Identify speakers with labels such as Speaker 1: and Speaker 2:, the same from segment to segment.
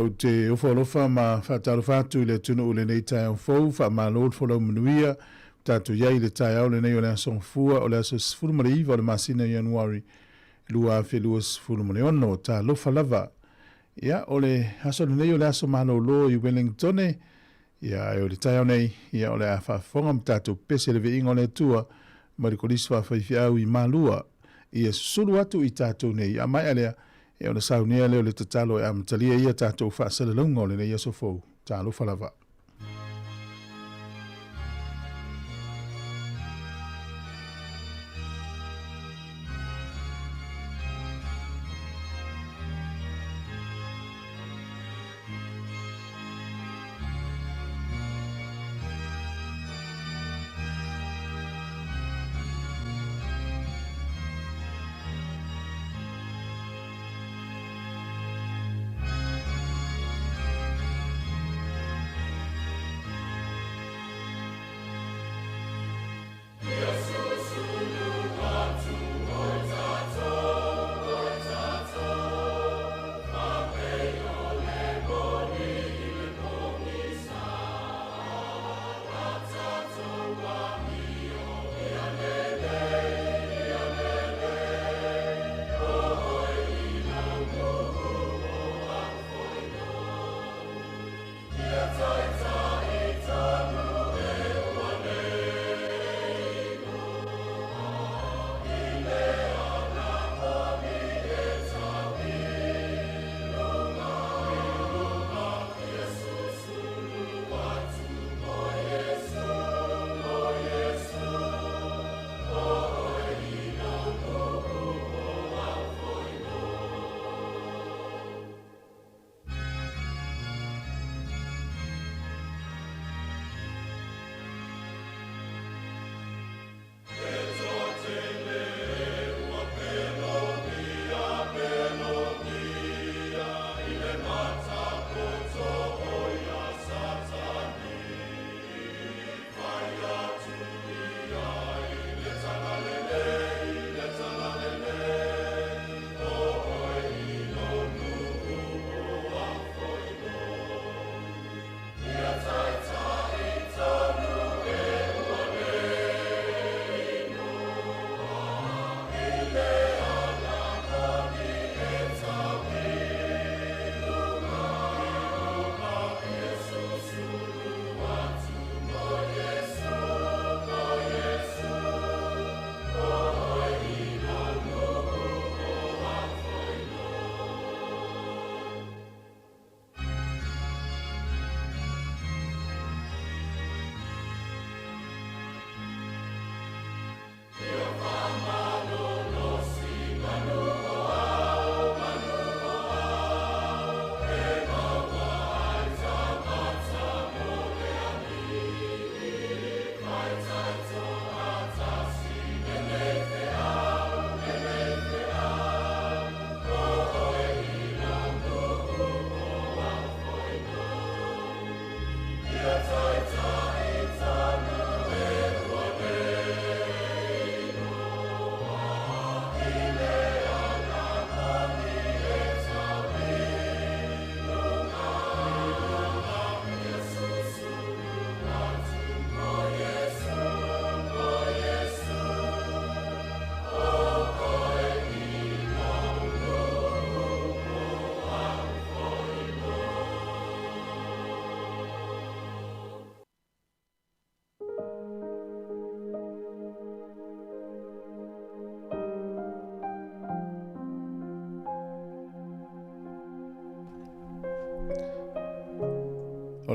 Speaker 1: O te ufolofa ma whatarufatu i le tunu ule nei tai au fau, wha ma lord folau manuia, tatu iai le tai au le nei o le asong fua, o le aso sifuru mariiva o le masina Januari, lua fe lua sifuru mariono, ta lofa lava. Ia, o le aso le nei o le aso malo lo i Wellington, ia o le tai au nei, ia o le a whafonga mtatu pese le veinga o le tua, marikolisi whawhaifi au i malua, ia sulu atu i tatu nei, a mai alea, e ona saunia leo le tatalo e amatalia ia tatou whaasalalaunga o le nei aso fou. Talo falava.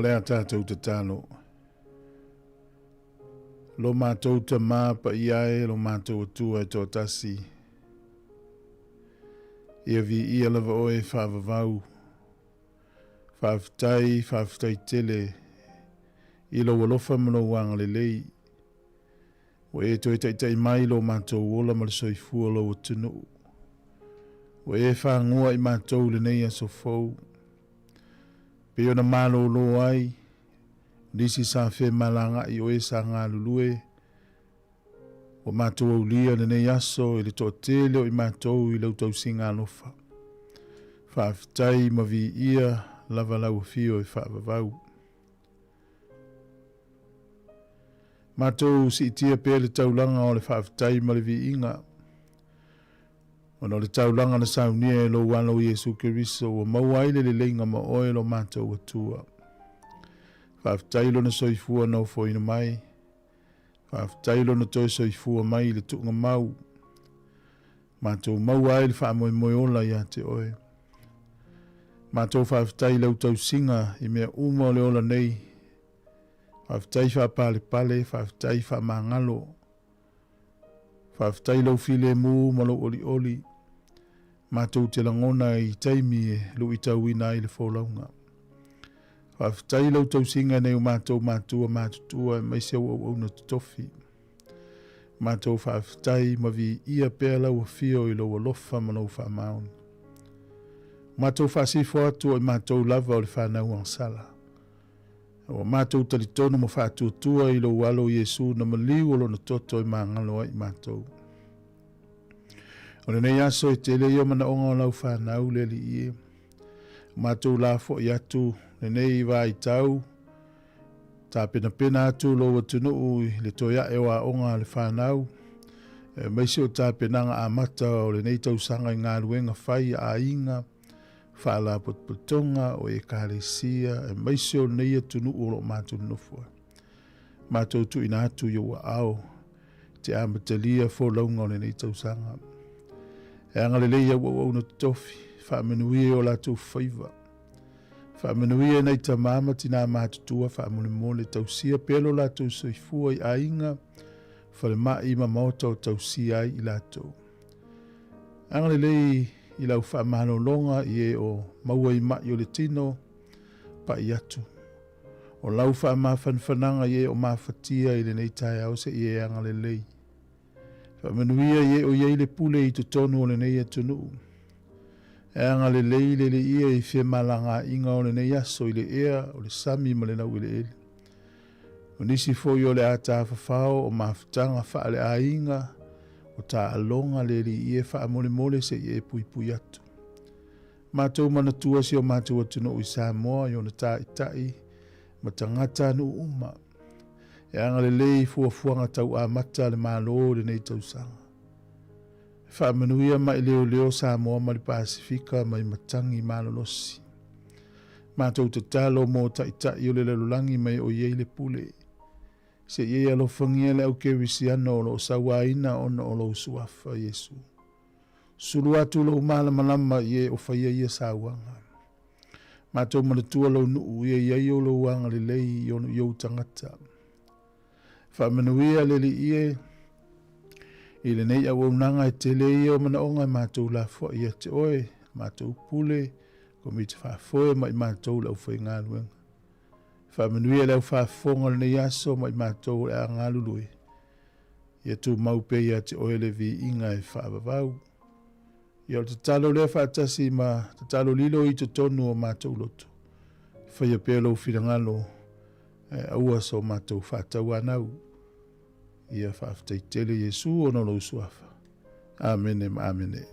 Speaker 1: O lea tātou te tāno. Lo mātou te māpa iae, lo mātou atua e tō tasi. Ia vi ia lava oe whaavavau. Whaaftai tele. Ilo walofa mano wanga le lei. O e toi tai mai lo mātou ola ma le soifua lo o tunu. O e whaangua i mātou le nei aso fau. Pe ona malo lo ai, nisi sa fe malanga i oe sa ngā lulue, o mātou au lia le nei aso i le tōtele o i mātou i lau tau singa alofa. Whaaftai ma vi ia lava lau fio e whaavavau. Mātou si itia pēr le taulanga o le whaafitai ma le vi inga. Ono le taulanga na saunia e lo wano Yesu Keriso o mauaile le leinga ma oe lo mātou atua. Whaafitai lo na soifua nau foina mai. Whaafitai lo na toi soifua mai le tuunga mau. Mātou mauaile le whaamoe moe ola ia te oe. Mātou whaafitai lau tau singa I mea uma le ola nei. Whaafitai whaapale pale, whaafitai whaamangalo. Whaafitai lau file mu malo oli oli. Mātou te langona I taimi e lu I tau ina I le wholaunga. Whaafitai lau tau singa nei o mātou mātua mātutua e maise au na tofi. Mātou whaafitai mavi ia pēr lau a fio I lau alofa manou whaamaoni. Mātou whaasifo atu I mātou lava o le whanau ansala. O mātou talitono mo whaatuatua I lau alo Yesu na maliu o lo na toto I māngalo ai mātou. O le nei aso te le o mana onga o lau whanau le li ie. Mātou la fo I atu le nei wa I tau. Tā pena atu lo watunu ui le toia e wa onga le whanau. Maisi o tā penanga a mata o le nei tau sanga I ngā ruenga whai a inga. Whaala potpotonga o e kāresia e maisi o nei atunu o lo mātou nofua. Mātou tu ina atu yo wa ao. Te amatalia fo launga o le nei tau sanga. E anga le leia au na tofi. Whaamenuia o la tau whaiva. Whaamenuia nei ta mama tina mātutua whaamone mole tau sia pelo la tau soifua I ainga. Whale mai ma maota o tau sia I la tau. Anga le lei I lau whaamano longa I e o maua I mai o le tino pa I atu. O lau whaamawhanwhananga I e o mawhatia I le nei tai au se I e anga le lei. Whaamenuia I e o iei le pule I tonu o le nei atunu. E anga le lei le ia I whia malanga inga o le nei aso I le ea o le sami ma le nau I le ele. O nisi foi o le ata whawhao o mawhitanga wha le a inga o ta alonga le li ia wha mole mole se I e pui pui atu. Mātou manatua si o mātou atunu I Sāmoa I ona tā itai ma tangata nu uma. E anga le lei fuafuanga tau a mata le malo le nei tau sanga. Whaamanuia mai leo leo Sāmoa ma le Pasifika mai matangi malolosi. Mātou te talo mō taitai o le lalulangi mai o iei le pule. Se iei alofangia le au kerisiano o lo sawaina ona o lo suafa Yesu. Sulu atu lo malamalama ie o whaia ia sawanga. Mātou manatua lo nuu iei o lo wanga le lei i ono iou tangata. Whaamanuia le li ie I le nei au nanga e te lei o mana onga mātou la fo ia te oe, mātou pule, ko mi te whaafoe mai mātou lau whai ngā luenga. Whaamanuia lau whaafonga le nei aso mai mātou le a ngā lului. Ia tū maupe ia te oe le vi inga e whaavavau. Ia o te talo lea whaatasi ma te talo lilo I te tonu o mātou loto. Whaia pēlo whirangalo aua so mātou whaatau anau. Ia whaafteitele Yesu o no lo suafa. Amen em amene.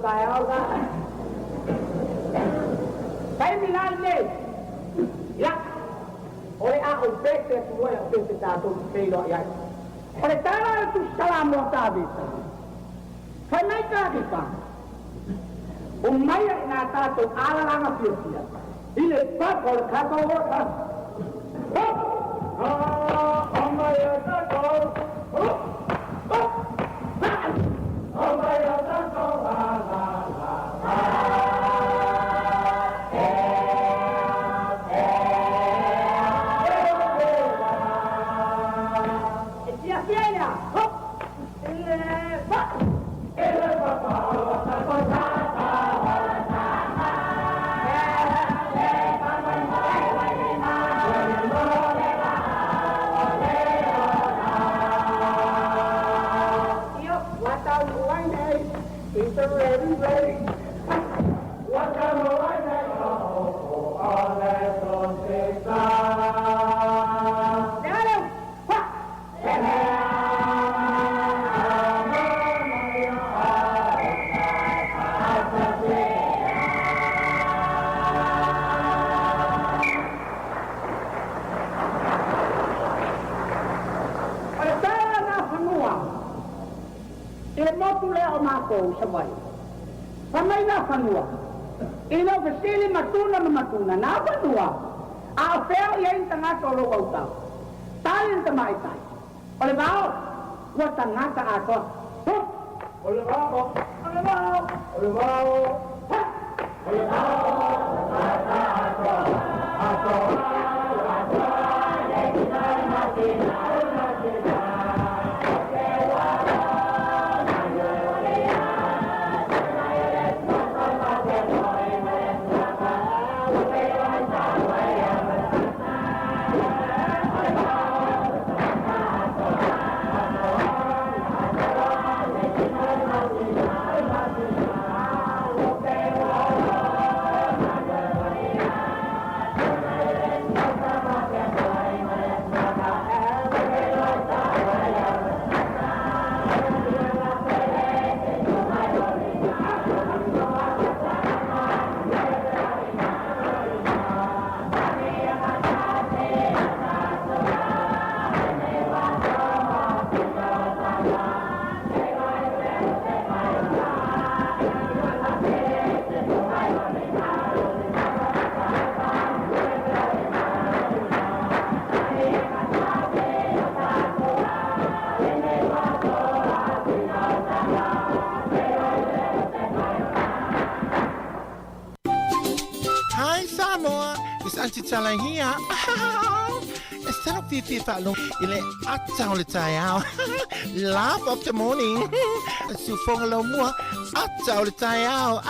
Speaker 2: Kayaga. Saya bilang ni, ya, oleh aku betul semua yang betul satu tidak ya. Oleh cara itu Sāmoa tadi, saya naik lagi pak. Umaya nata tu ala lama biasa. Ini pak kalau kata orang, umaya nata, umaya nata, ilo kesili matuna na panua a fel yang tengah tolo kau talin temai tai oleh bau buat tengah ke aku oleh bau oleh bau oleh bau oleh
Speaker 3: Sāmoa, is anti talahia. Esther pipi falong ile atau le tayao. Laugh of the morning. Sufong lo mua atau le tayao.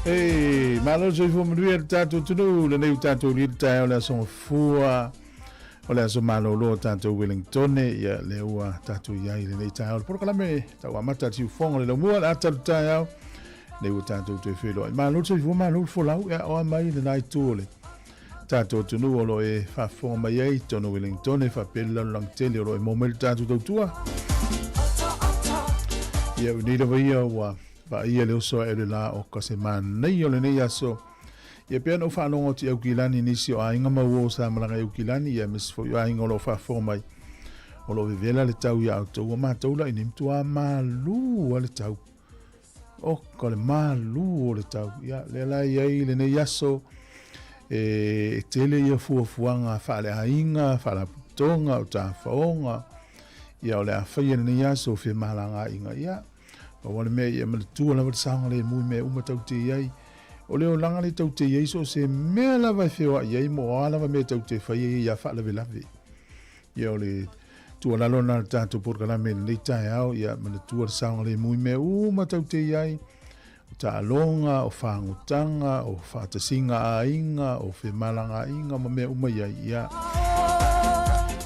Speaker 1: Hey, malo so fo mwe tato tunu le nei tato li tai ola son fua ola so malo lo tato Wellington ya le ua tato ya ile nei tai por kala me ta wa mata ti fongo le mo la tato tai le u tato te felo malo so fo malo fo la ya o mai le nai tole tato tunu lo e fa forma ye tono Wellington fa pella lang tele lo e momel tato tua Ia unira waia wa va ia leo so e la o ka se nei o le nei aso. Ia pia no whanongo ti au kilani nisi o ainga maua sa malanga au kilani ia mis fo ia ainga lo wha mai. O lo vivela le tau ia au tau o mātaula ini mtua malu o le tau. O ka le malu o le tau. Ia le la iai le nei aso e tele ia fuafuanga whaale ainga, whaala putonga o ta whaonga. Ia o le a whaia le nei aso whi malanga inga ia. O wane mea ia mele tua lava te saanga le mui mea uma tau te iai. O leo langa le tau te iai so se mea lava e whiwa iai mo o alava mea tau te whaia ia whaalawe lawe. Ia o le tua lalo na tātou porkana me nei tae au ia mele tua le saanga le mui mea uma tau te iai. O ta alonga, o whaangutanga, o whaatasinga a inga, o whemalanga a inga, ma mea uma iai ia.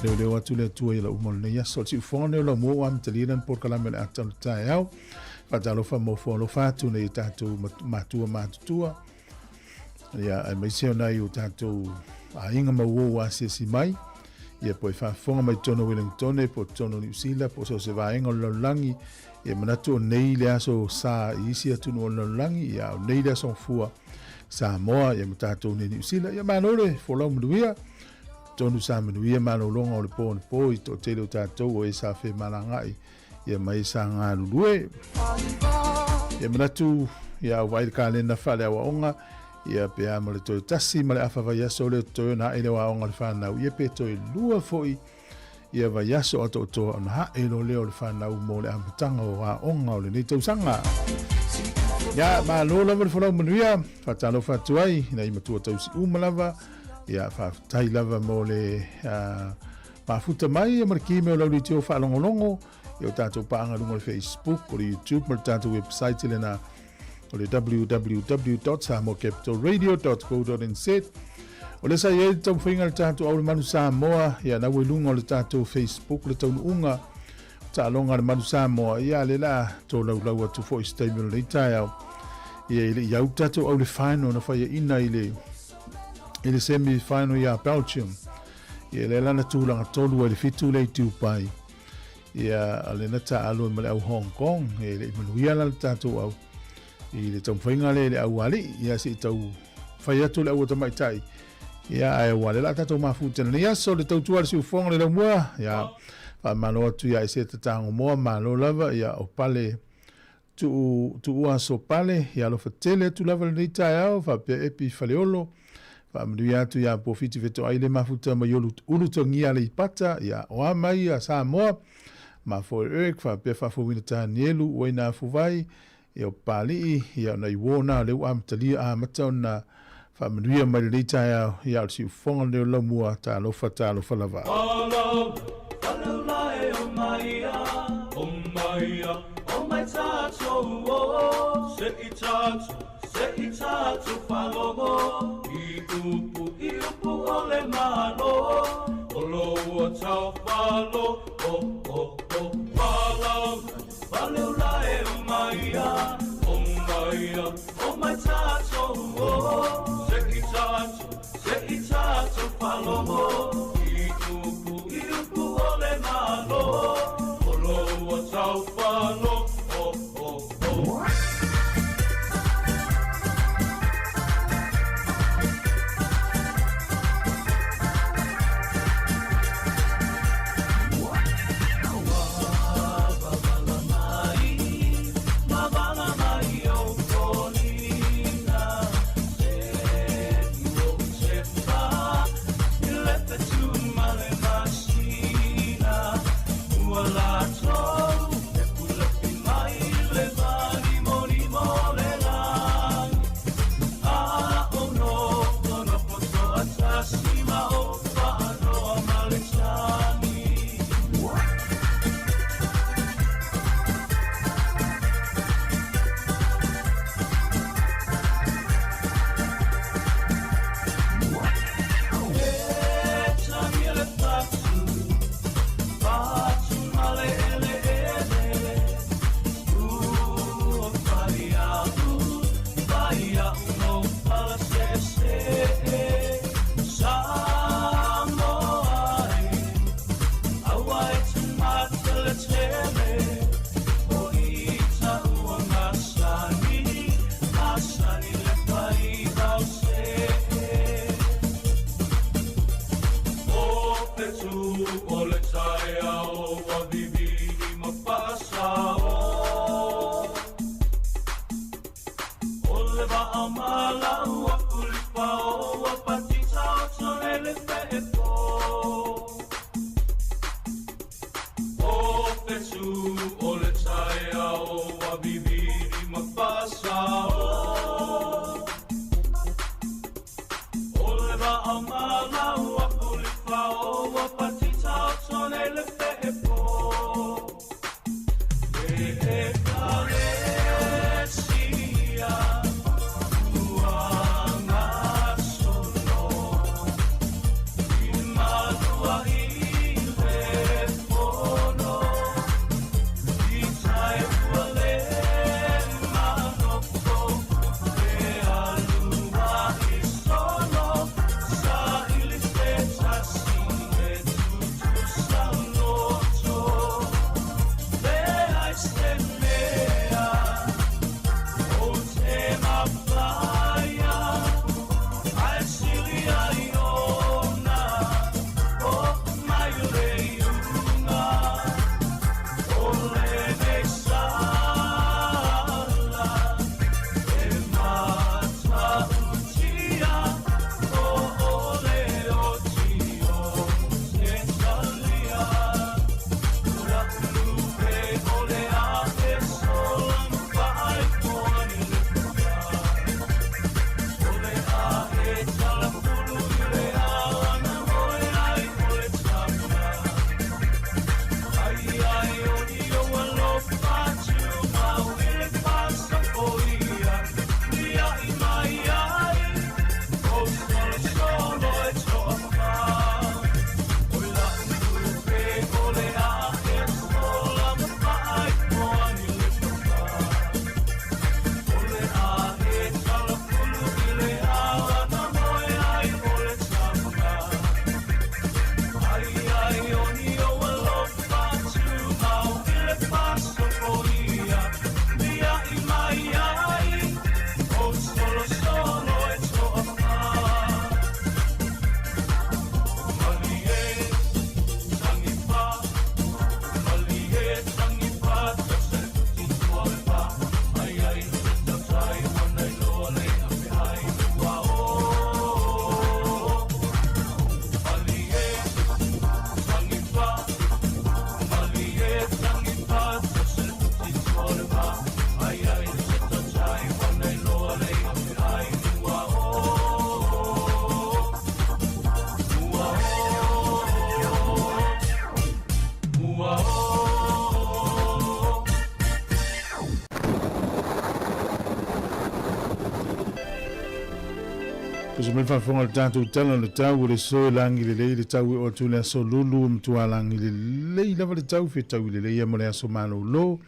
Speaker 1: Leo atu le tua ila umol nei aso. Si ufonga leo la mua am taliran porkana me le atau le tae au. Whatalofa mo wholo whātu nei tātou mātua mātutua. Ia ai mai seo nei o tātou a inga maua wa si mai. Ia poi whafonga mai tono Wellington, po tono New Zealand, po so se vaenga o laulangi. Ia manatu o nei le aso sa isi atu no laulangi. Ia o nei le aso fua Sāmoa, ia tātou nei New Zealand. Ia manore, wholau manuia. Tonu sa manuia manolonga o le po i to te leo tātou o e sa whe malangai. Ia mai sa ngā lulue. Ia manatu, ia waile ka lena whale awa onga. Ia pe ama le toi tasi, ma le awha vai aso leo toi na ele wa onga le whanau. Ia pe toi lua foi. Ia vai aso ato toa ona ha elo leo le whanau mo le amatanga o wa onga o le nei tausanga. Ia ma lola ma le whanau manuia. Whatalo whatuai, na ima tua tausi umalava. Ia whaftai lava mo le mafuta mai. Ia mariki me o lauri teo whalongolongo. Ia o tātou paanga lunga le Facebook, o le YouTube, ma le tātou website lena o le www.samoacapitalradio.co.nz. O le sa iei tau whainga le tātou au le manu Sāmoa, ia na ue lunga o le tātou Facebook, le tau nuunga, ta longa le manu Sāmoa, ia le la tō lau atu fo i staimelo le itai au. Ia ile iau tātou au le whaino na whaia ina ile semi-final ia Belgium. Ia le lana tūlanga tolu le fitu le tiu pai. Ia ale na ta alo male au Hong Kong e le manuia la tātou au i le tau whainga le au ali ia si tau whai atu le au ta mai tai ia ai wale la tātou mafutena ni aso le tau tuar si ufonga le lau mua ia pa mano atu ia se te tango moa malo lava ia o pale tu ua so pale ia lo fatele tu lava le tai au fa pe epi faleolo fa manuia atu ia po fiti veto ai le mafuta ma yolu ulu tongia le ipata ia o amai a Sāmoa ma fo ek fa pe fa fo winta nielu o ina fu vai e o pali ia na iwona le am tali a matona fa manuia mai le taia ia si fonga le lo mua ta lo lava
Speaker 4: o mai tato se itatu falogo i upu ole malo o lo tau falo Valeu la e maia, o mai tato, se itatu palomo, i upu ole malo, o lo tau falo,
Speaker 1: Kusumin whafonga le tātou tala le tau le so langi le lei le tau o tu le so lulu mtua langi le lei lava le tau fe tau le lei amo le aso malo lo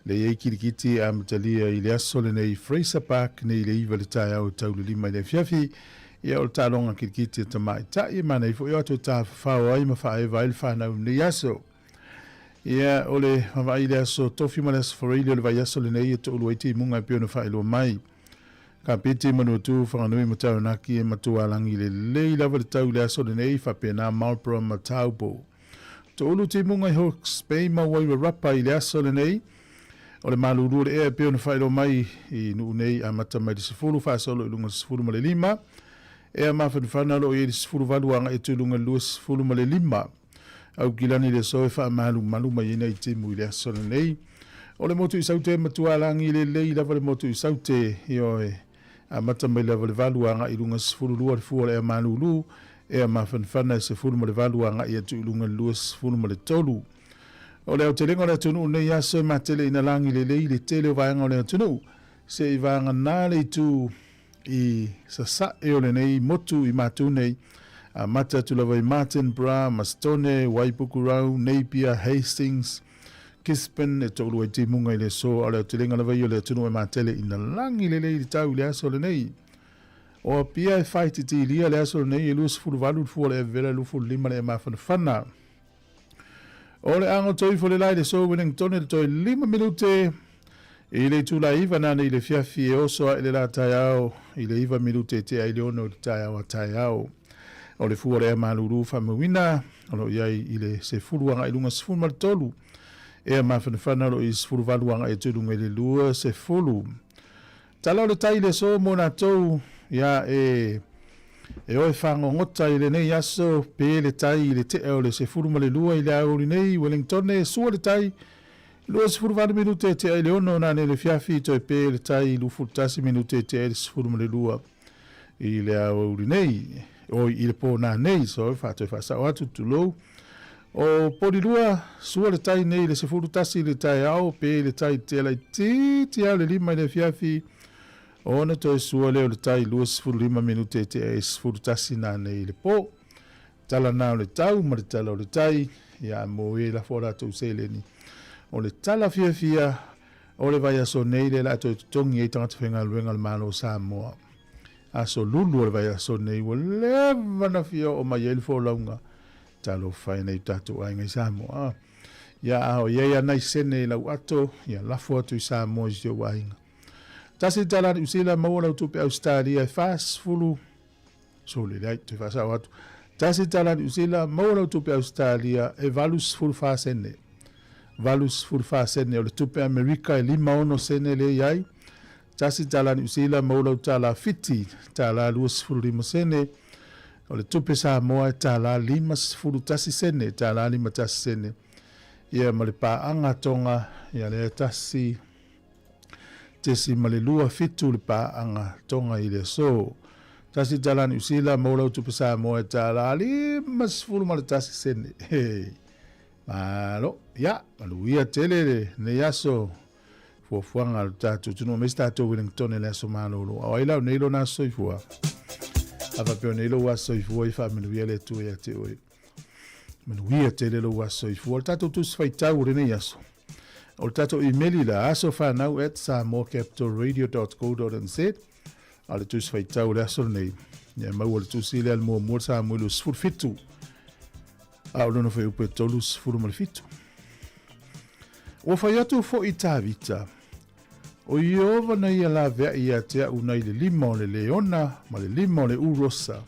Speaker 1: le ei kirikiti a matalia i le aso le nei Fraser Park nei le iwa le tai au tau le lima i le fiafi ia o le tālonga kirikiti ta mai ta i mana i fo i ato ta whao ai ma whae vai le whanau nei aso ia o le mawai le aso tofi ma le aso whareili o le vai aso le nei e to uluaiti munga pio na whae lo mai ka pete manu tu whanganui matau naki e matua langi le lei lava le tau le aso le nei whapena Marlborough ma taupo. To ulu te munga i Hawke's Bay ma wai rapa i le aso le nei. O le maluru le ea peo na whaero mai i nuu nei a mata mai le sifuru whaasolo i lunga sifuru ma le lima. Ea mawhanwhana lo i le sifuru waluanga e tu lunga lua sifuru ma le lima. Au kilani le soe wha malu malu mai ina i te mui le aso le nei. O le motu i saute matua langi le lei lava le motu i saute i oe. A mata mai lewa le valuanga i lunga sifuru lua le fuara e manulu e a mawhanwhana se furu ma le valuanga i atu i lunga lua sifuru ma le tolu. O leo te lengo le atunu nei aso ma tele ina langi le lei le tele o vayanga o le atunu se i vayanga nā le tu i sasa e o le nei motu i matu nei a mata tu lawa i Martin Bra, Mastone, Waipukurau, Napier, Hastings, Kispin e tolu e te munga i le so a leo te lenga lawa i o le atunu e matele ina langi le lei le tau le aso le nei. O pia e whaiti ti lia le aso le nei e luas furu valu fua le e vera lufu lima le e mawhanwhana. O le ango toi fo le lai le so Wellington le toi 5 minute i le tula iwa nana i le fiafi e oso a i le la tai au i le iwa minute te ai le ono le tai au a tai au. O le fua le e maluru whamawina o lo iai i le se furuanga i lunga sifuru ma le tolu. E a mawhanwhana lo i sifuru valuanga e tulunga i le lua se fulu. Tala le tai le so mona tau ia e oe whango ngota i le nei aso pe le tai i le te eo le se furu ma le lua i le auri nei Wellington e sua le tai lua se furu vada minute te ai le ono na ne le fiafi to e pe le tai lu furtasi minute te ai le se furu ma le lua i le auri nei o i le po na nei so fa to fa sa atu tulo o polilua sua le tai nei le se furu tasi le tai au pe le tai te la ti ale lima le fiafi ona to sua le tai luas furu lima minute te es furu tasi na nei le po tala na le tau ma le tala le tai ya mo e la fora to seleni o le tala fiafia o le vai aso nei le la to tongi e tangata whenga luenga le malo Sāmoa aso lulu o le vai aso nei o leva na fia o mai ele fo launga talo fai nei tatu ai ngai Sāmoa ya ao ia nai sene lau ato ya lafo atu i Sāmoa i o wainga tasi tala ni usila maua tupe Australia e fast fulu so le lai tu fasa atu tasi tala ni usila maua tupe Australia e valus fulu fa sene valus fulu fa sene o le tupe Amerika e 5 sene le iai tasi tala ni usila maua tala fiti tala luas fulu 5 sene o le tupe Sāmoa tala 5 fulu tasi sene tala 5 tasi sene ia ma le paanga tonga ia le tasi tesi ma le lua fitu le paanga tonga i le so tasi tala ni usila maua tupe Sāmoa tala 5 fulu ma le tasi sene malo ya maluia tele ne yaso fuafuanga le tatu tunu me stato Wellington le aso malolo o ila nei lo na soifua ava pe nei lo wa soifua I fa maluia le tu ya te oi maluia tele lo wa soifua tatu tu sfaitau ne yaso o tatu email la aso fa now at samoacapitalradio.co.nz ale tu sfaitau le aso nei ya mau le tu sile al mo sa mo lo sfurfitu au lono fai upe tolus furu malifitu. O fai atu fo I tāvita. O iova na ia la vea ia tea unai le lima o le leona, ma le lima o le urosa.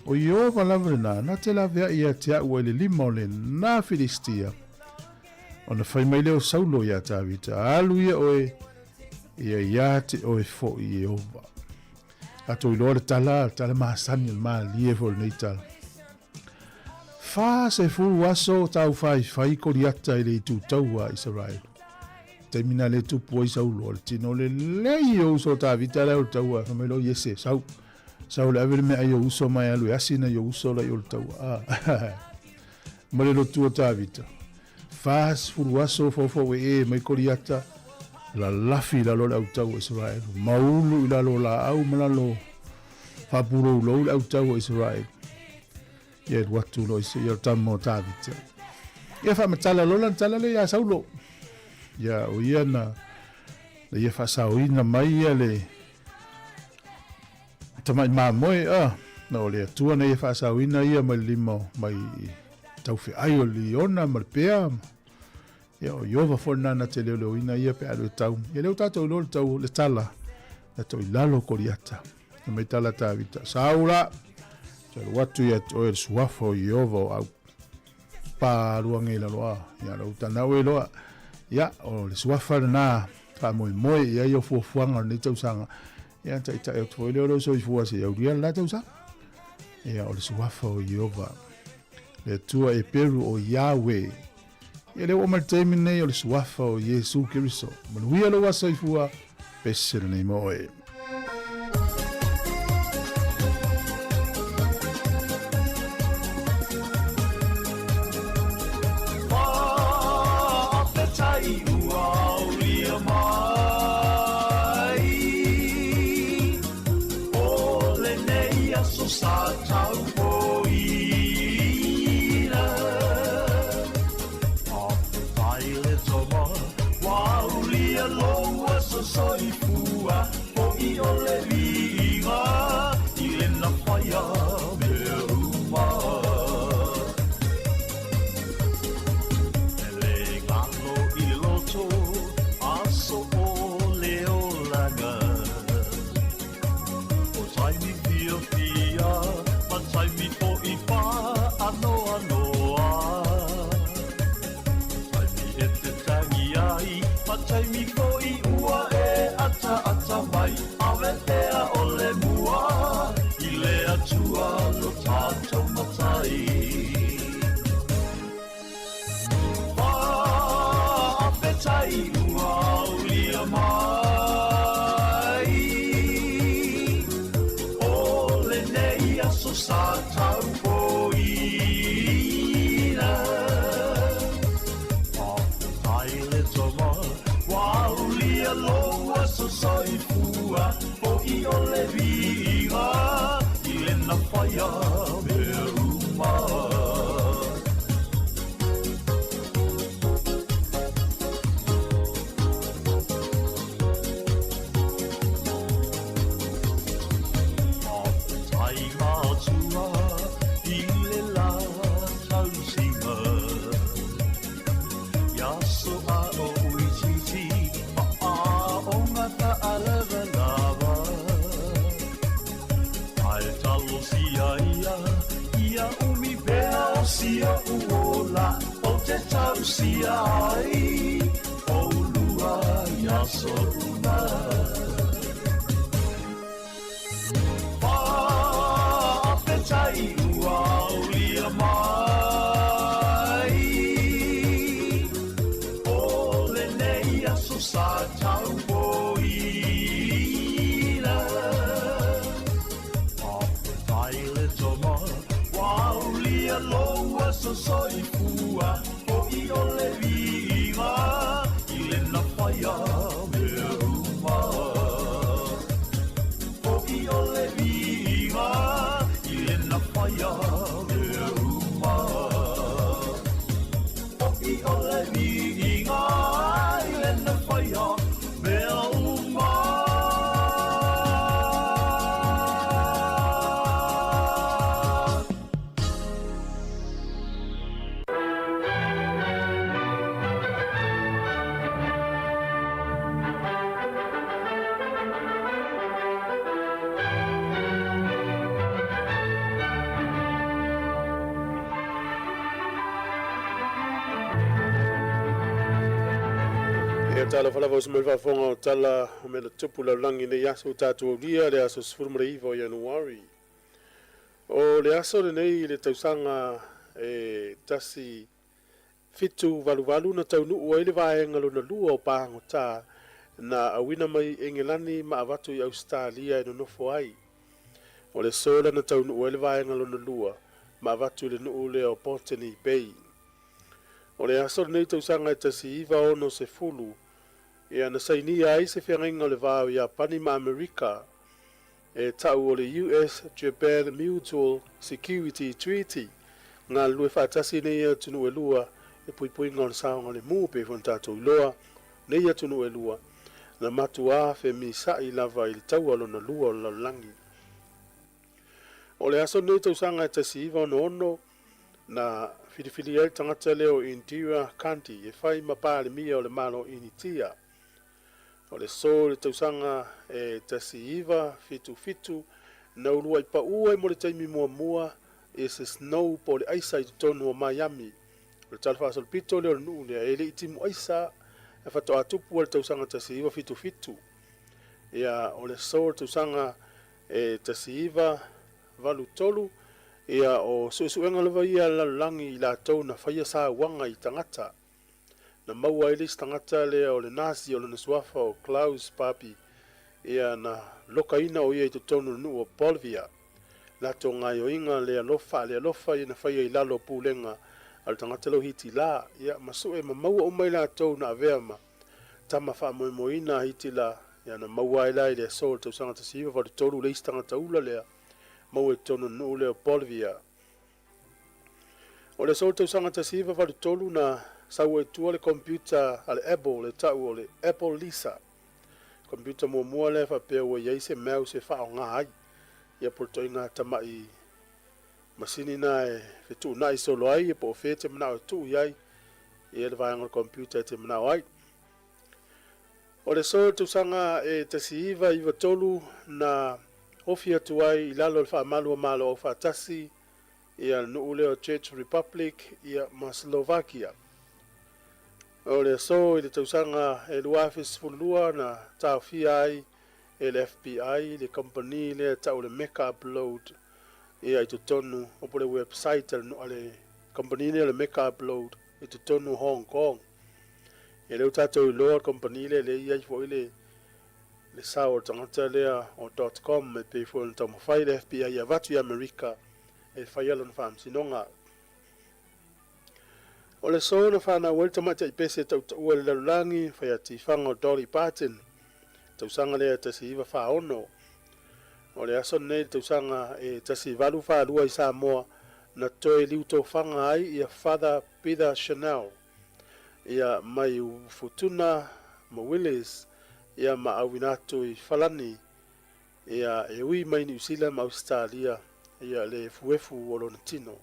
Speaker 1: O iova lavrena na te la vea ia tea ua le lima o le na filistia. O na fai mai leo saulo ia tāvita. Alu ia oe, ia te oe fo iova. Ato I loa le tala maasani le maa lie fo le nei tala. Fa se fulu aso tau fai koriata I le tu taua Israel. Termina le tu poi saulo le tino le leio so ta vita le taua famelo yese sau le ave me ayo uso mai alu asina yo uso la yo taua. Male lo tu ta vita. Fa fulu aso fo e mai koriata la lafi la lo taua Israel. Maulu la lo la au malalo. Fa puro lo taua Israel. Ia watu lo isi ia tamo tāvita. Ia wha matala lola tala le ia saulo. Ia o ia na ia wha sauina mai ia le tamai mamoe na o le atua na ia wha sauina ia mai limo mai tauwhi ai o liona ma le pea. Ia o iova whanana te leo leo ina ia pe alu tau. Ia leo tātou leo tau le tala na tau I lalo koriata. Ia mai tala tāvita. Saura! Watu ia o e suafo I ovo au pa ruange la loa ia lo tanau e loa ia o le suafa na ka moi ia yo fuanga ni tausanga ia tai o foi lo so fua se au ia la tausanga ia o le suafo I ova le tua e peru o Yahweh ia le o maltemine o le suafa o Yesu Kiriso manuia lo wasa fua pesel nei moe
Speaker 4: soifua o I ole vinga I le na whaia me uma e le ngano I le loto sia uola o te tausia ai o lua ia soruna pa pe tai ua o lia mai o le nei aso sa tau boina pa pe tai le toma wow lia loa so soi fua o I o le vinga I le na whaia me uma o I o le vinga I le na whaia me uma o I o le vinga I le na whaia me uma
Speaker 1: tala fala vos me va fonga tala me le tupu la langi ne yaso tatu dia le aso sfurmre ivo Januari o le aso le nei le tausanga tasi fitu valu na tau nu o le vaenga lo na lua o pahango ta na awina mai engelani ma avatu I Australia no nofo ai o le sola na tau nu o le vaenga lo na lua ma avatu le nu le o Botany Bay o le aso le nei tausanga tasi iva ono se fulu ia na saini ai se whengainga le vāo ia pani ma Amerika tau o le US Japan Mutual Security Treaty ngā lue whātasi nei tunu e lua pui ngā le saonga le mūpe whantātou loa nei tunu e lua na matua fe mi sai lava I le tau alo na lua o la langi o le aso nei tausanga tasi iwa ono na whiriwhiri ai tangata leo Indira County whai mapāle mia o le malo initia o le so le tausanga tasi iwa fitu na urua I paua I mo le taimi mua se snow po le aisa I tonu o Miami o le talwhaasol pito leo nuu lea le itimu aisa whato atupu o le tausanga tasi iwa fitu ia o le so le tausanga tasi iwa valu tolu ia o suenga lewa ia lalangi I la tau na whaia sa wanga I tangata na maua I lis tangata lea o le nasi o le nasuafa o Klaus Papi ia na loka ina o ia I tonu nu o Bolivia la to ngai o inga lea lofa ia na whaia I lalo pulenga al tangata lo hiti la ia masu ma maua o mai la tau na aveama tama wha moina hiti la ia na maua I la I lea sol tau sanga tasiva wa tolu lis tangata ula lea mau e tonu nu lea Bolivia o le sol tau sanga tasiva wa tolu na sau e tua le computer ale Apple le tau o le Apple Lisa computer mua le fa pe o ye se mouse fa o nga ai ia porto inga tamai masini na e fitu na I solo ai e po fete mna tu ai e le vai ngol computer te mna ai o le so tu sanga e tasiva I tolu na ofia tu ai I lalo fa malo o fa tasi ia no le o Czech Republic ia ma Slovakia o le so I le tausanga e luafis fulua na tawhia ai e le FBI le company le tau le meka upload ia I tonu o po le website no ale company le meka upload I tonu Hong Kong e le utatou loa company le ia fo le sao tangata lea o .com me pe fo le tamo fai le FBI ia vatu I Amerika e fai alon fam sinonga o le so na whana welta mata I pese tau ua le lalulangi whai ati whanga o Dolly Parton tausanga lea tasi iwa wha ono o le aso nei tausanga e tasi valu wha lua I Sāmoa na toe liuto whanga ai ia Father Peter Chanel ia mai futuna ma Willis ia ma awinatu I Falani ia e ui mai New Zealand ma Australia ia le fuefu o lona tino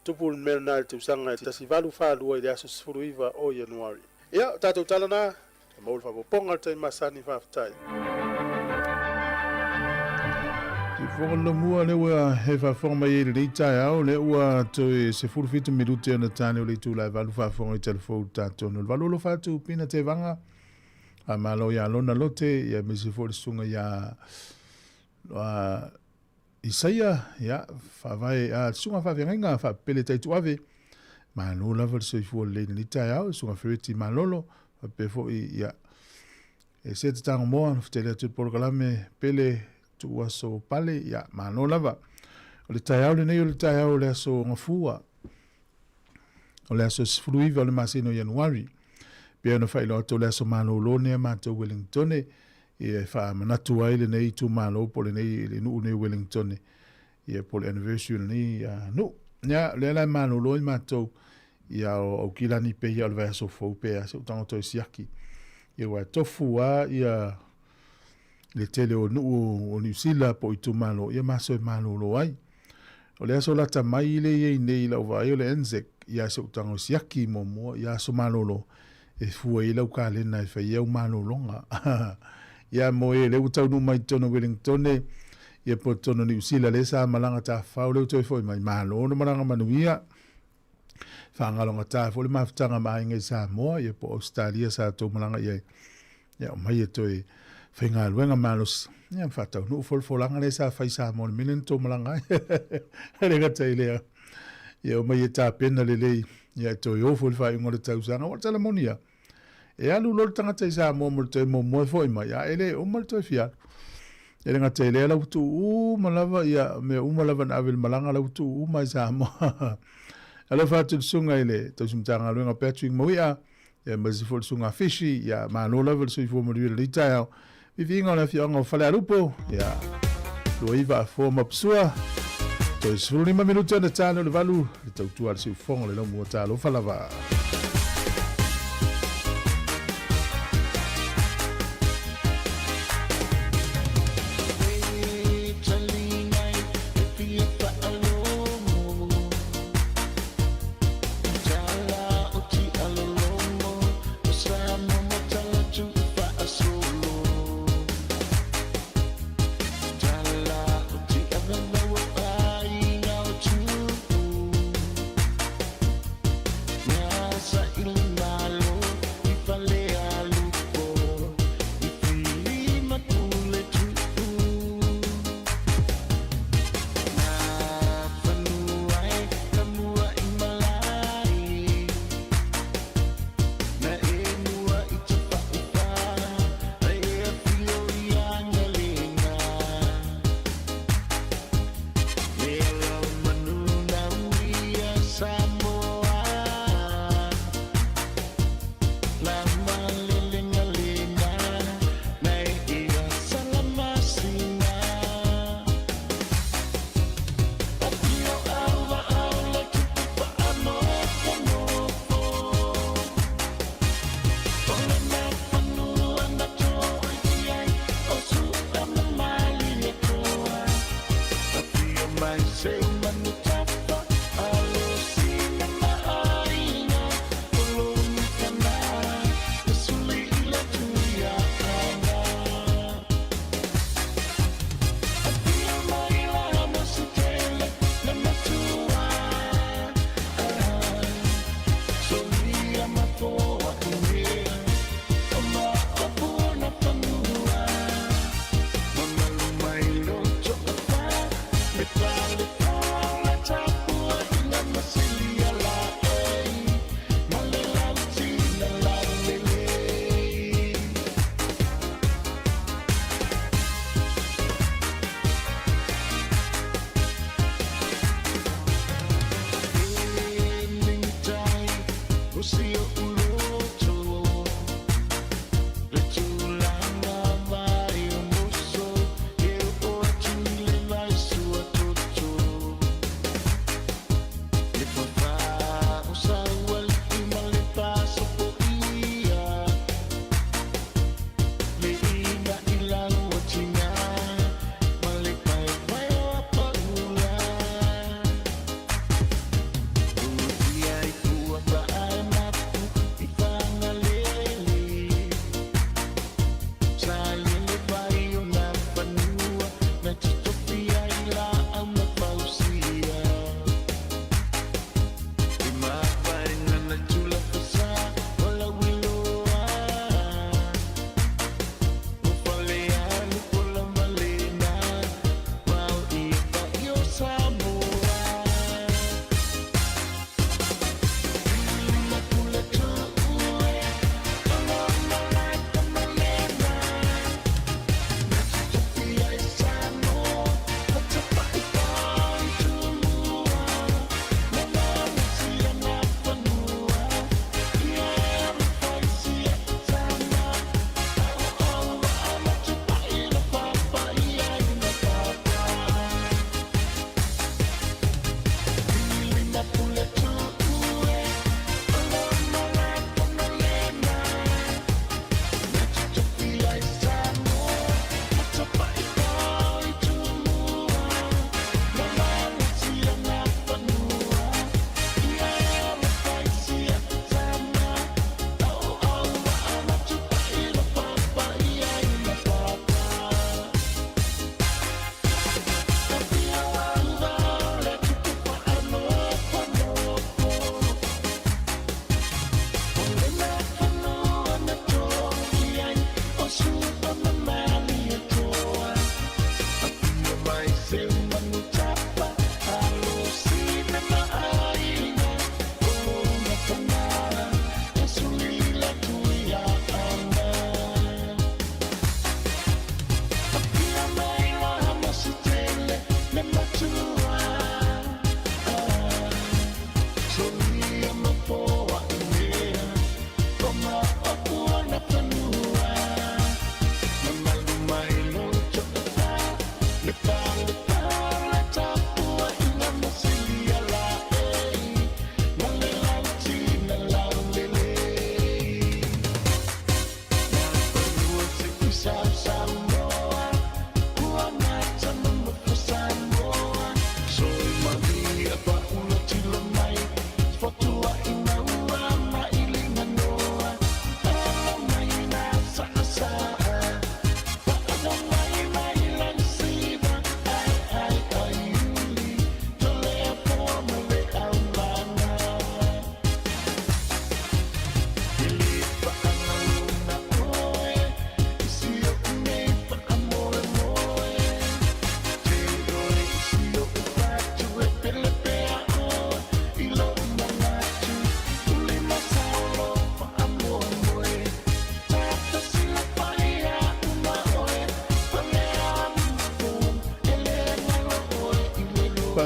Speaker 1: tupul mena na tausanga tasi valu wha lua I le aso sfuruiva o Januari ia tatou talana maul fa ponga te masani fa tai Whakalo mua le ua he whawhonga mai e le tai au le ua toi se furufitu minute ana tāne o le tū lai walu whawhonga i telefou tātono. Le walu lo whātu pina te wanga a malo ia lona lote ia me se fori sunga ia Isaia ia whawai a sunga whawhenga whapele taitu ave ma no lava le soifua le ni tai au sunga whiriti malolo whapefo ia e se te tango moa whtele atu porokalame pele tu aso pale ia mano lava o le tai au le nei o le tai au le aso ngafua o le aso sifuluiva o le masino Januari pia no whailo ato le aso mano lone mato Wellington e wha manatu ai le nei tu malo po le nei le nuu nei Wellington e po le anniversary le nei no ia le lai mano lone mato ia o kilani pe ia o le vai aso fau pe aso utango toi siaki ia wa tofu a ia le tele o nuu o New Zealand po i tu malo ia maso e malo lo ai o le aso lata mai le ia nei la vai o le enzek ia se utango siaki momo ia so malo lo e fua i lau ka lena e whai iau malo longa ia mo e le utau nu mai tono Wellington ia po tono New Zealand le sa malanga ta whau leu toi foi mai malo no malanga manuia whangalonga ta fo le mafutanga mai ngai Sāmoa ia po Australia sa tō malanga ia o mai e toi whenga luenga malos ia whatau nu folanga le sa whai Sāmoa le minen tō malanga rega tai lea ia o mai e tā pena le lei ia toi ofo le whai ngore tausanga o tala monia e alu lor tangata i Sāmoa mo le toi mo moe foi mai ia ele o mal toi fia e renga tai lea lau tu malava ia me malava na avel malanga lau tu mai Sāmoa ala fatu sunga ile to sumtanga luenga Patrick Moia ya mazifol sunga fishi ya manola vel so ifo mo le tai vivinga na fianga fale alupo ya loiva forma psua to sulu ma minuto na tano le valu le tautua se fonga le mo talo falava
Speaker 5: Yeah.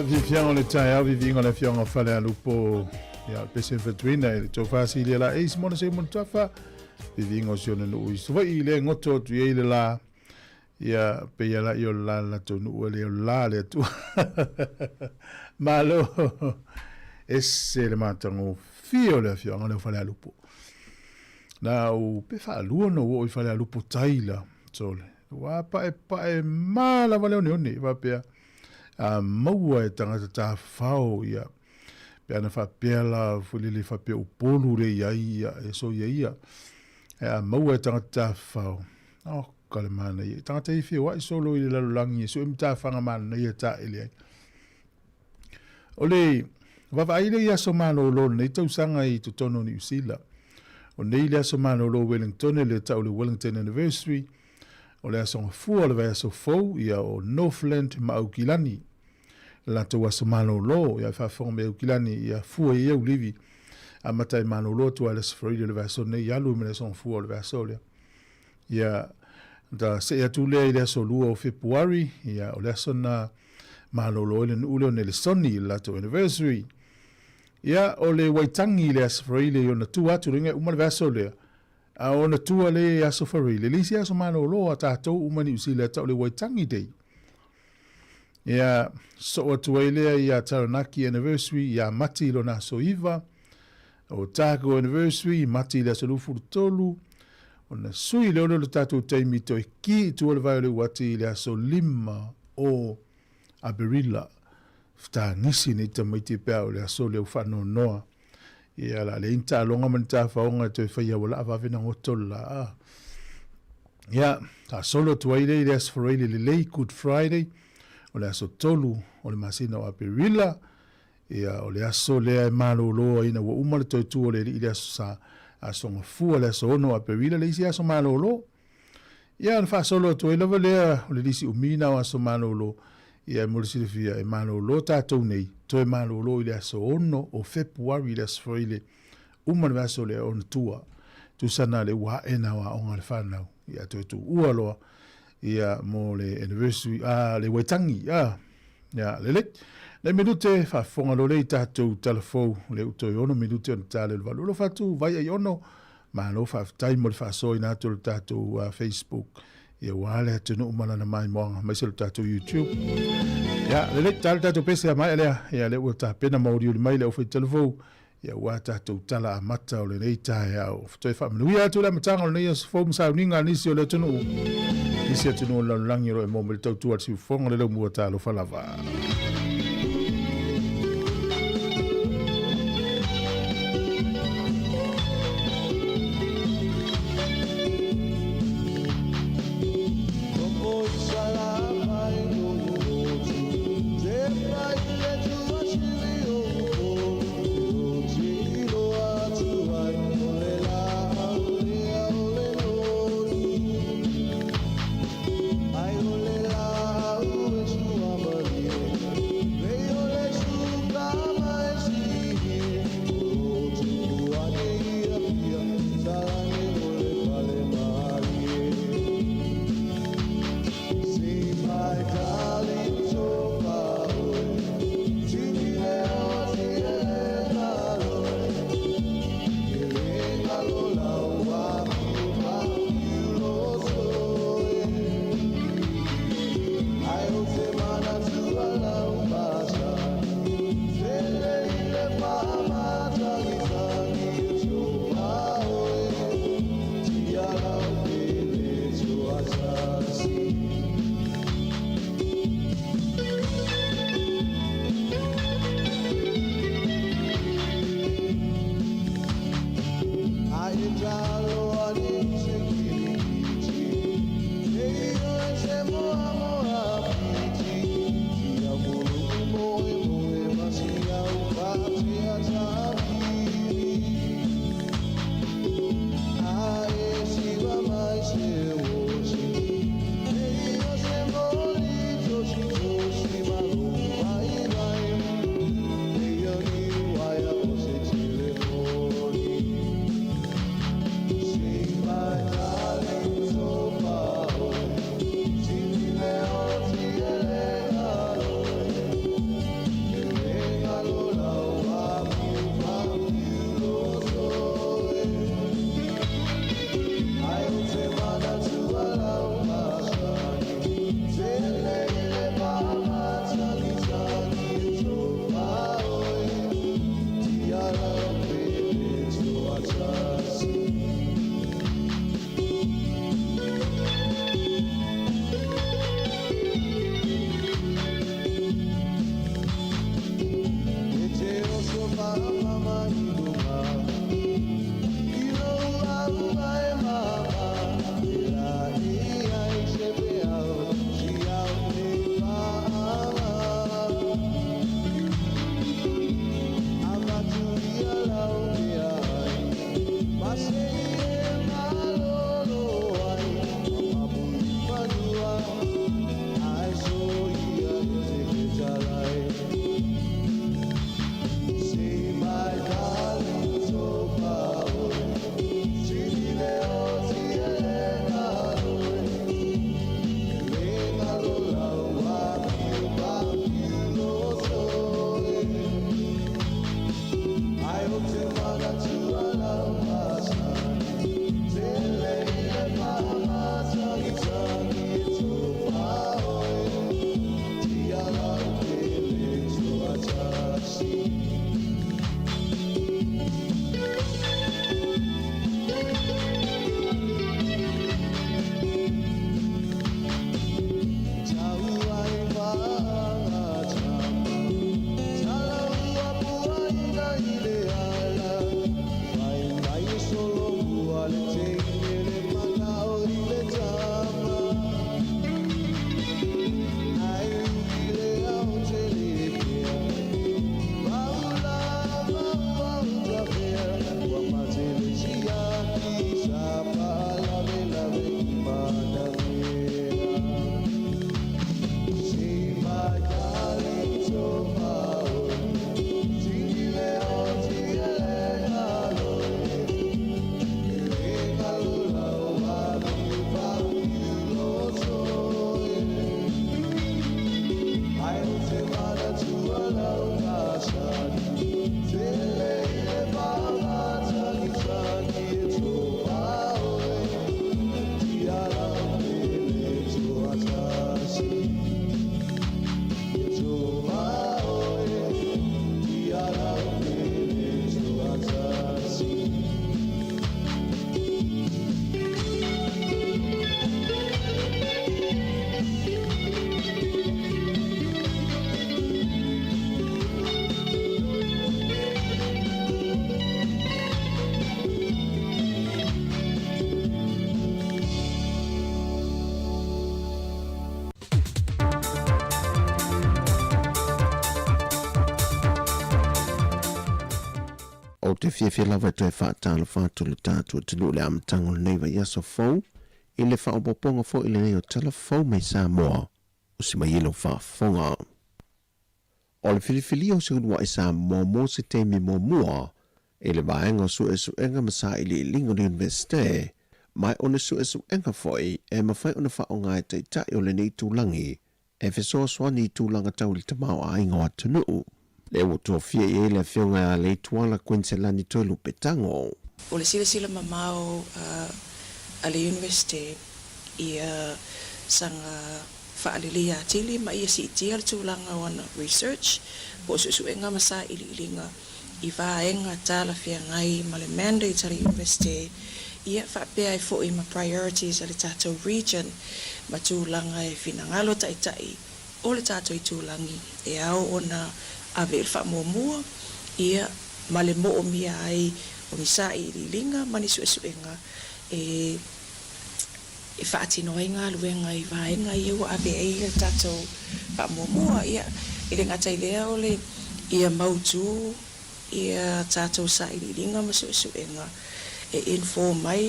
Speaker 1: vivian le tai au vivinga le fianga fale alupo ya pese vetwina le tofasi le la eis mona se mon tafa vivinga sione no i so ile ngoto tu ile la ya pe ya la yo la to no le la le tu malo esse le matango fio le fianga le fale alupo na o pe fa luono o fale alupo taila sole wa pa e mala vale oni va pe maua e tangata tā whao ia. Pea na whapela fulili whapea upolu re ia ia, e so ia. Maua e tangata tā whao. Oh, kale mana ia. Tangata i whia i solo i le lalulangi, so imi tā whanga mana ia tā ili ai. Ole, wawa aile ia so mana o lo, nei tau sanga i tutono ni usila. O nei lea so mana o lo Wellington, le tau le Wellington Anniversary, o lea songa fua le vai so fau ia o Northland Maukilani. La to was manolo ia fa forme Maukilani ia fua ia ulivi. A matai manolo to ala sfride le vai so ne ia lu me son fua le vai so le. Ia da se ia tu le ia so lu o February ia o lea sona manolo le ulo ne le soni la to anniversary. Ia o le waitangi le sfride yo na tu atu ringa uma le vai so le. A ona tua le aso farile. Lisi aso manolo a tātou umani usile tau le waitangi dei. Ia so atua ilea ia Taranaki anniversary ia mati ilo na so iwa. O Tago anniversary mati le aso lufu tolu. O na sui leo le tātou teimi to e ki tua le vai le wati le aso lima o Aberila. Fta nisi ni tamaiti pea o le aso le ufano noa. Ia la le inta longa man ta faonga te fai wala ava vena hotola. Ia ta solo tuaile ile asfroile le Good Friday. O le aso tolu o le masina o Aperila. Ia o le aso le malo lo ina wa umale to tu o le ile aso sa aso fu le aso ono Aperila le isi aso malo lo. Ia fa solo tuaile le o le disi umina o aso malo lo. Ia mulisilifia e malo lo tātou nei, to e malo lo ile aso ono o February ile aso ile umane vaso le on tua, tu sana le wa ena wa onga le whanau, ia to e tu ualoa, ia mo le anniversary, le waitangi, ia le minute fa fonga lo le tātou telefou, le uto i ono minute on tāle le valo, lo fatu vai ai ono, ma lo fa taimo le fa so ina to le tātou Facebook, ia wale atunu umana na mai moanga mai se tātou YouTube. Ia le tātou pese a mai lea, ia le ua tā pena mauri o le mai le ofai telefou, ia ua tātou tala a mata o le nei tae au. Fatoe whamenui atu le matanga o le nei as fau msau ninga nisi o le atunu. Nisi atunu o langi ro e mō me le tautua ati ufonga le lau mua tālo whalawa.
Speaker 5: O te whiawhia lava toi whaatala whaatulu tātua tunu le amtango nei wa iaso fau, i le whaopoponga fo i le nei o tala fau mai Sāmoa, o si mai ilo whaafonga. O le whiliwhili o se unua i Sāmoa mō se teimi mō mua, i le vaenga su enga masa i le lingo le universite, mai o le su enga foi e mawhai o na whaonga e te tai o le nei tūlangi, e whesoa swani tūlanga tau li tamau a ingo atunu. Le o tō fia i le whionga a le tuala Quincelani tolu petango.
Speaker 6: O le sila mamao a le universite i sanga whaalilia tili ma ia si itia le tūlanga wana research po suenga masa ilinga i vaenga tala fia ngai ma le mandate a le universite ia whapea i fo i ma priorities a le tātou region ma tūlanga e finangalo tai o le tātou i tūlangi e au ona ave il fa mua ia male mo mia ai o misa i linga mani suenga e fa atinoinga luenga i vaenga i o ave ai tato fa mua ia ile ngata ile ole ia mautu ia tato sa i linga ma suenga e inform mai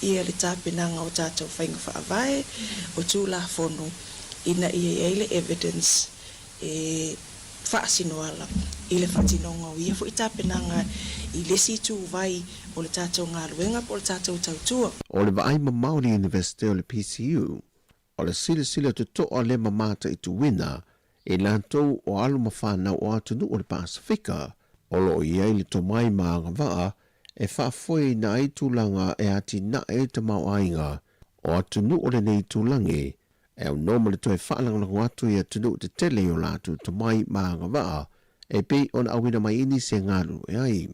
Speaker 6: ia le tapinanga o tato fainga fa vai o tula fono ina ia ile evidence e whaasinoala i le whatinonga o ia fu i tāpenanga i le situ vai o le tātou ngā luenga po le tātou tautua.
Speaker 5: O le Vaaima Māori University o le PCU, o le sila te toa le mamata i tu wina, e lantou o alu mawhanau o atunu o le Pasifika, o lo i ai le tomai maanga waa, e whaafoi na ai tūlanga e ati na e te mau ainga, o atunu o le nei tūlangi, e au noma le toi whaalanganako atu i atunu te tele o lātu te mai maanga waa, e pei on awina mai ini se ngaru e ai.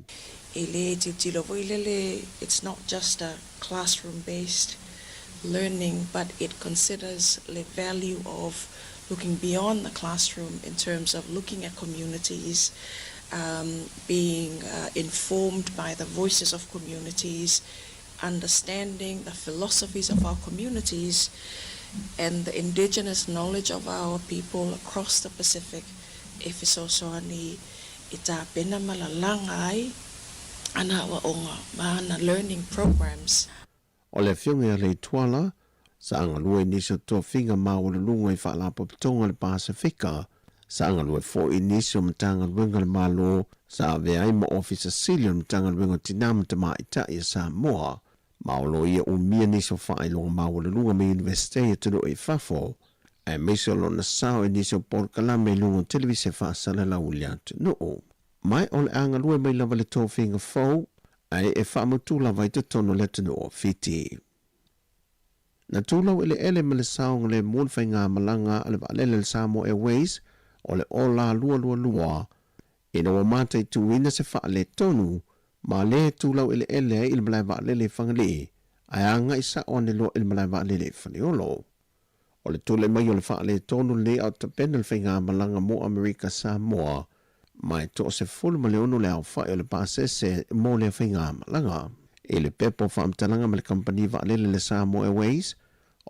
Speaker 6: E le tilo voilele, it's not just a classroom-based learning, but it considers the value of looking beyond the classroom in terms of looking at communities, being informed by the voices of communities, understanding the philosophies of our communities, and the indigenous knowledge of our people across the Pacific. E whesosoani i tā pena malalanga ai, ana wa onga maana learning programs.
Speaker 5: O le whiunga le tuala, sa anga lue nisio tō whinga maua le lunga i whaalapo pitonga le Pasifika, sa anga lue fo i nisio matanga luenga le malo, sa ave ai ma officer Cecilia matanga luenga tinama te maa ita i Sāmoa, Maolo ia umia niso whaai longa maua le lunga me universite e tunu e whafo, e meso lo na sao e niso por kalame lunga televise whaasala la ulia tunu. Mai o le anga lua mai lava le tō whinga fau, ai e whaamutu lava i te tono le tano o whiti. Na tūlau ele ele ma le saonga le mūnwhai ngā malanga ale wa alele le Sāmoa Airways o le ola lua. Ina wa mātai tuina se wha le tonu, ma le tūlau ele ele il malai wa alele whangali, ai anga isa o ne lo il malai wa alele whaniolo. O le tūle mai o le wha le tonu le au ta pena le whainga malanga mo Amerika Sāmoa, mai to se fulu ma le ono le au whai o le pāsese mo le whainga malanga. E le pepo whaamtalanga ma le company wa alele le Sāmoa Airways,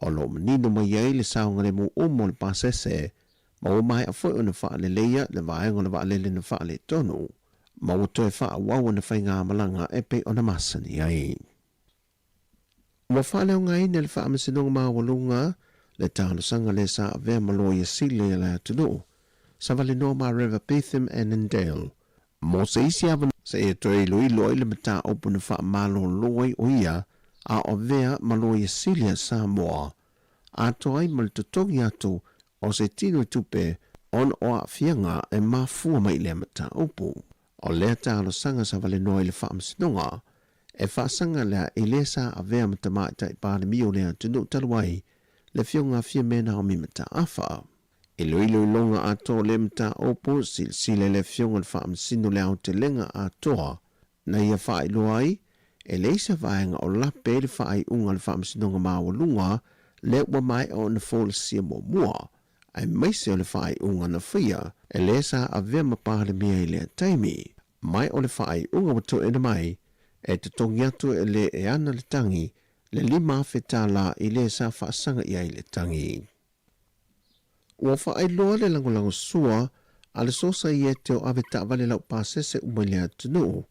Speaker 5: o lo manino mai ei le saonga le mo umo le pāsese, ma o mai a whai o na wha le leia le vaenga le wa alele na wha le tonu, ma o toi wha wau na whainga malanga e pe o na masani ai. Wa wha leo ngai ne le wha amasinonga maa walunga, le tāna sanga le sa avea maloia sile le atunu, sa vale no ma River Betham and Endale. Mo se isi avan sa e toi loi le mata opu na wha malo loi o ia, a o vea maloia sile Sāmoa, a toai mal tutongi atu o se tino tupe on o a fianga e mafua mai le mata opu. O lea tāna sanga sa vale no le wha amasinonga, e wha sanga lea i le sa avea mata maita i pāre mio le atunu taluai, le fionga fia mena o mi mata afa. E loilo longa ato le mta opo sile le fionga le wha amsino le au te lenga atoa. Na ia wha iloai, e leisa vaenga o lape le wha ai unga le wha amsino nga mawalunga le ua mai o na fōle sia mua. Ai maise o le wha ai unga na whia, e leisa a vea mapahale mea i le taimi. Mai o le wha ai unga wato ena mai, e te tongi atu e le e ana le tangi, le lima feta la i le sa whaasanga i ai le tangi. Ua whaai loa le langolango sua, a le sosa i e teo ave taavale lau pāsese umai atunu.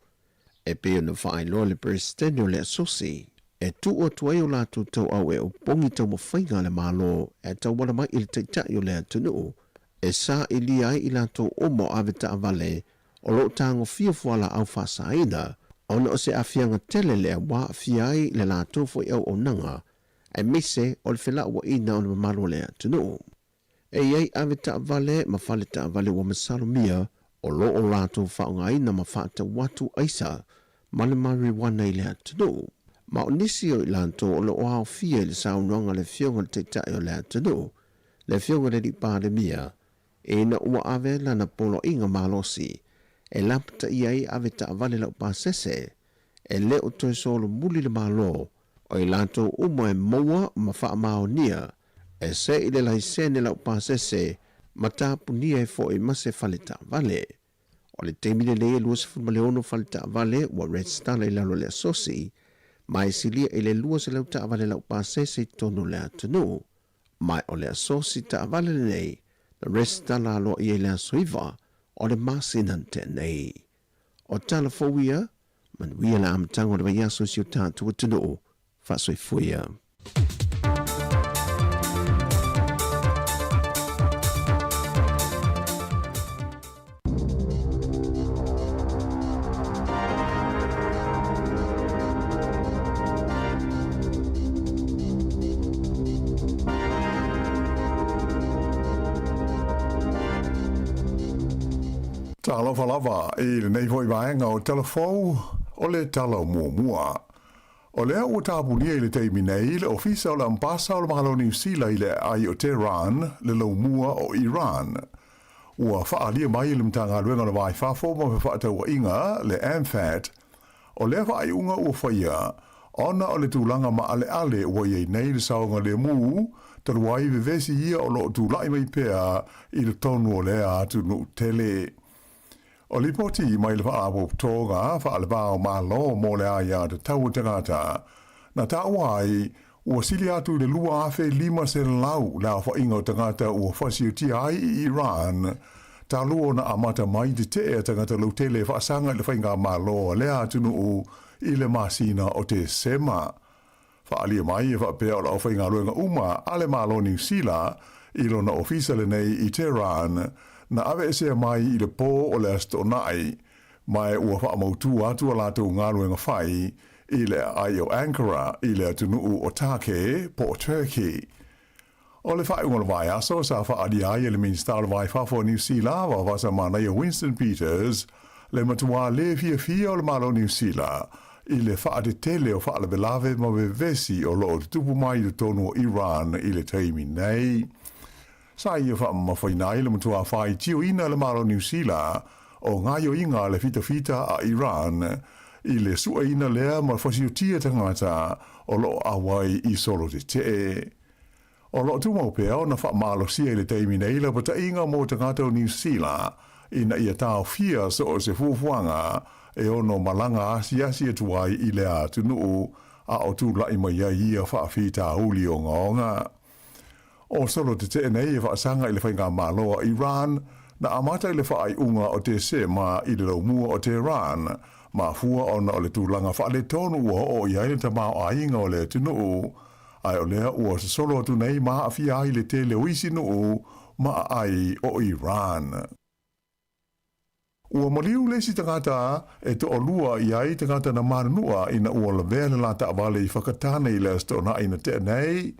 Speaker 5: E peo na whaai loa le prestenio le asosi. E tu o tuai o lātu tau au e o pongi tau mawhainga le malo, e tau wala mai ili taitai o le atunu. E sa i li ai i lātu omo ave taavale, o lo tango fia fuala au whaasaina, ona o se afianga tele lea wa afiai le la tofo i au o nanga, e mise o le whela ua ina o le mamalo lea tunu. E iei ave ta vale ma fale ta vale wa masalo mia, o lo o lato whaunga ina ma whaata watu aisa, ma le marijuana i lea tunu. Ma o nisi o i lanto o le oao fia i le saunronga le fionga le teitai o lea tunu, le fionga le di pāre mia, e na ua ave lana polo inga malosi, e lapta iai ave ta vale lau pāsese, e le o toi solo muli le malo, o i lanto umo e moa ma wha mao nia, e se i le laisene lau pāsese, ma tāpu nia e fo i mase fale ta vale. O le teimine le e luas fulmaleono fale ta vale, wa red stala i lalo le asosi, mai silia i le luas lau ta vale lau pāsese tonu le atunu, mai o le asosi ta vale le nei, le red stala lo i e le asoiva, o le masinante nei. O tala fawia, man wia la amtango le vaiaso si o tātu atunu, fasoi fuia.
Speaker 1: Talo falava i le nei foi vaenga o telefou o le talo mua. O lea ua tāpunia i le teimi nei le ofisa o le ampasa o le mahalo New Zealand i le ai o Tehran le laumua o Iran. Ua whaalia mai i le mtanga luenga le vai whafo ma whaatau inga le AMFAT o lea whaaiunga ua whaia ona o le tūlanga ma ale ua iei nei le saonga le mu taruai vevesi ia o lo tūlai mai pea i le tonu o lea atu nu tele. O li poti mai le whaapo toga whaalebao malo mo le aia te tau tangata. Na tauai, ua sili atu le lua afe 5 se lau la whainga o tangata ua whasiuti ai i Iran. Ta luo na amata mai te te tangata lau tele whaasanga le whainga malo le atu nuu i le masina o te sema. Whaalia mai e whapea o la whainga luenga uma ale malo New Zealand i lona ofisa le nei i Tehran. Na ave ese mai i le pō o le astonai, mai ua whaamautu atu a lātou ngāruenga whai i le ai o Ankara i le atunuu o Tāke po o Turkey. O le whai unga vai aso sa whaadi ai le minister vai whafo New Zealand wa wasa mana i Winston Peters
Speaker 7: le matua le fia o le malo New Zealand i le wha te tele o wha le belave ma ve vesi o lo tupu mai le tonu o Iran i le teimi nei. Sa i wha mawhainai le matua whai tio ina le malo New Zealand o ngaio inga le fita a Iran i le sua ina lea ma whasio tia tangata o lo awai i solo te te. O lo tu mau pea o na wha malo sia i le teimi nei la pata inga mo tangata o New Zealand ina ia tau fia so o se fufuanga e ono malanga asia tuai i le atunu a o tu lai mai ia wha fita uli o ngaonga. O solo te te nei e wha sanga i le whainga malo a Iran na amata i le wha ai unga o te se ma i le mua o te Iran ma fua ona o le tūlanga wha le tonu ua o i aile tamau a inga o le tunu ai o lea ua se solo atu nei ma a fia ai le te le uisi nuu ma ai o Iran. Ua maliu lesi tangata e to o lua i ai tangata na manua ina ua la vele la ta vale i whakatane i le stona ina te nei.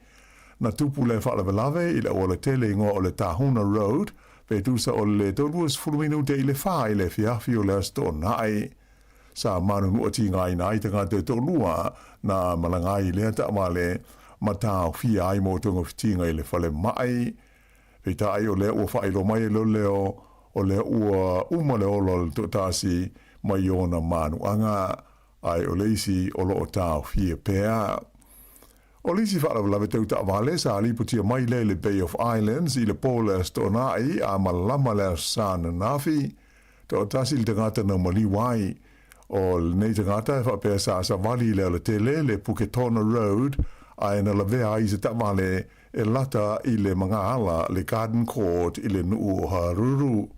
Speaker 7: Na tupu le whalavelave i le ua le tele ingo o le Tahuna Road pe tusa o le toluas fuluminu te i le wha i le fiafi o le stona ai. Sa manunua ti ngai na i tangata e to lua na malangai le ta vale ma tau fia ai mo tunga fitinga i le whale mai. Pe ta ai o le ua whailo mai lo leo o le ua umale olo to tasi mai ona manuanga ai o leisi o lo tau fia pea. O leisi whaalawe tau ta vale sa aliputia mai le Bay of Islands i le pola stonai a malama le sana nafi to tasi le tangata na maliwai o nei tangata e whapea sa wali le tele le Puketona Road ai na la vea i se ta vale e lata i le mangala le Garden Court i le nuu haruru.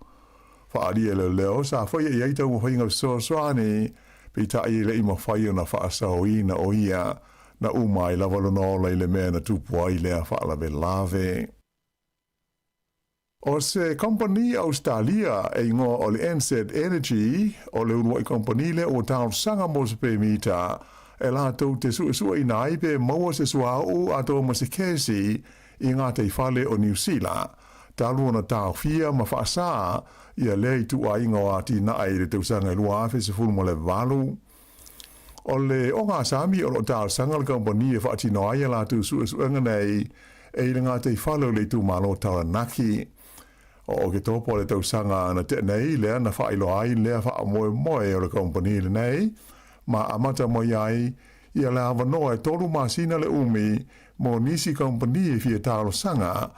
Speaker 7: Whaari e leo sa whaia i aita ua whainga soani pe ta i le ima whaia na whaasau i na o ia na umai lavalona i le mea na tupua i lea whaalawe lave. O se company Australia e ingo o le NZ Energy o le unua i company le o tau sanga mo se pe mita e la tau te sua i nai pe maua se sua o a tau masikesi i ngā te whale o New Zealand. Talu na tau fia ma whaasa ia lei tu a inga o ati na ai le tausanga i lua afe se fulu mo le valu. O le o ngā sami o lo tau sanga le kompani e whaati no aia la tu suenga nei e i ngā te whalo le tu malo Taranaki. O ke topo le tausanga na te nei lea na whailo ai lea wha moe o le kompani le nei ma amata mo iai ia le awanoa e tolu masina le umi mo nisi kompani e fia talo sanga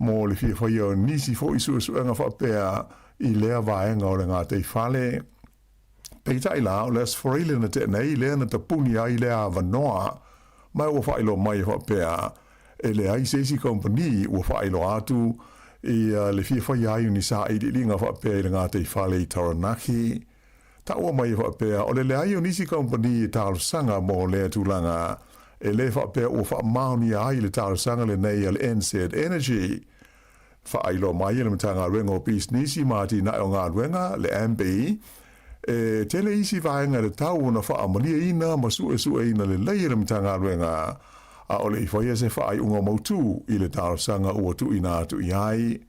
Speaker 7: mo le fia whaia nisi fo isu suenga whapea i lea vaenga o le ngā te whale. Peita i la o le asforile na te nei lea na tapuni ai lea awanoa mai ua whailo mai whapea e le ai seisi kompani ua whailo atu i le fia whaia ai ni sa i ringa whapea i le ngā te whale i Taranaki. Ta ua mai whapea o le ai o nisi kompani i talo sanga mo lea tūlanga e le whapea ua whaamauni ai le talo sanga le nei al NZ Energy. Whailo mai le matanga rengo business mati na o ngā renga le MB e tele isi vaenga le tau na whaamalia ina ma sue ina le lei le matanga renga a ole i whaia se whaai unga mautu i le tau sanga ua tu ina atu i ai.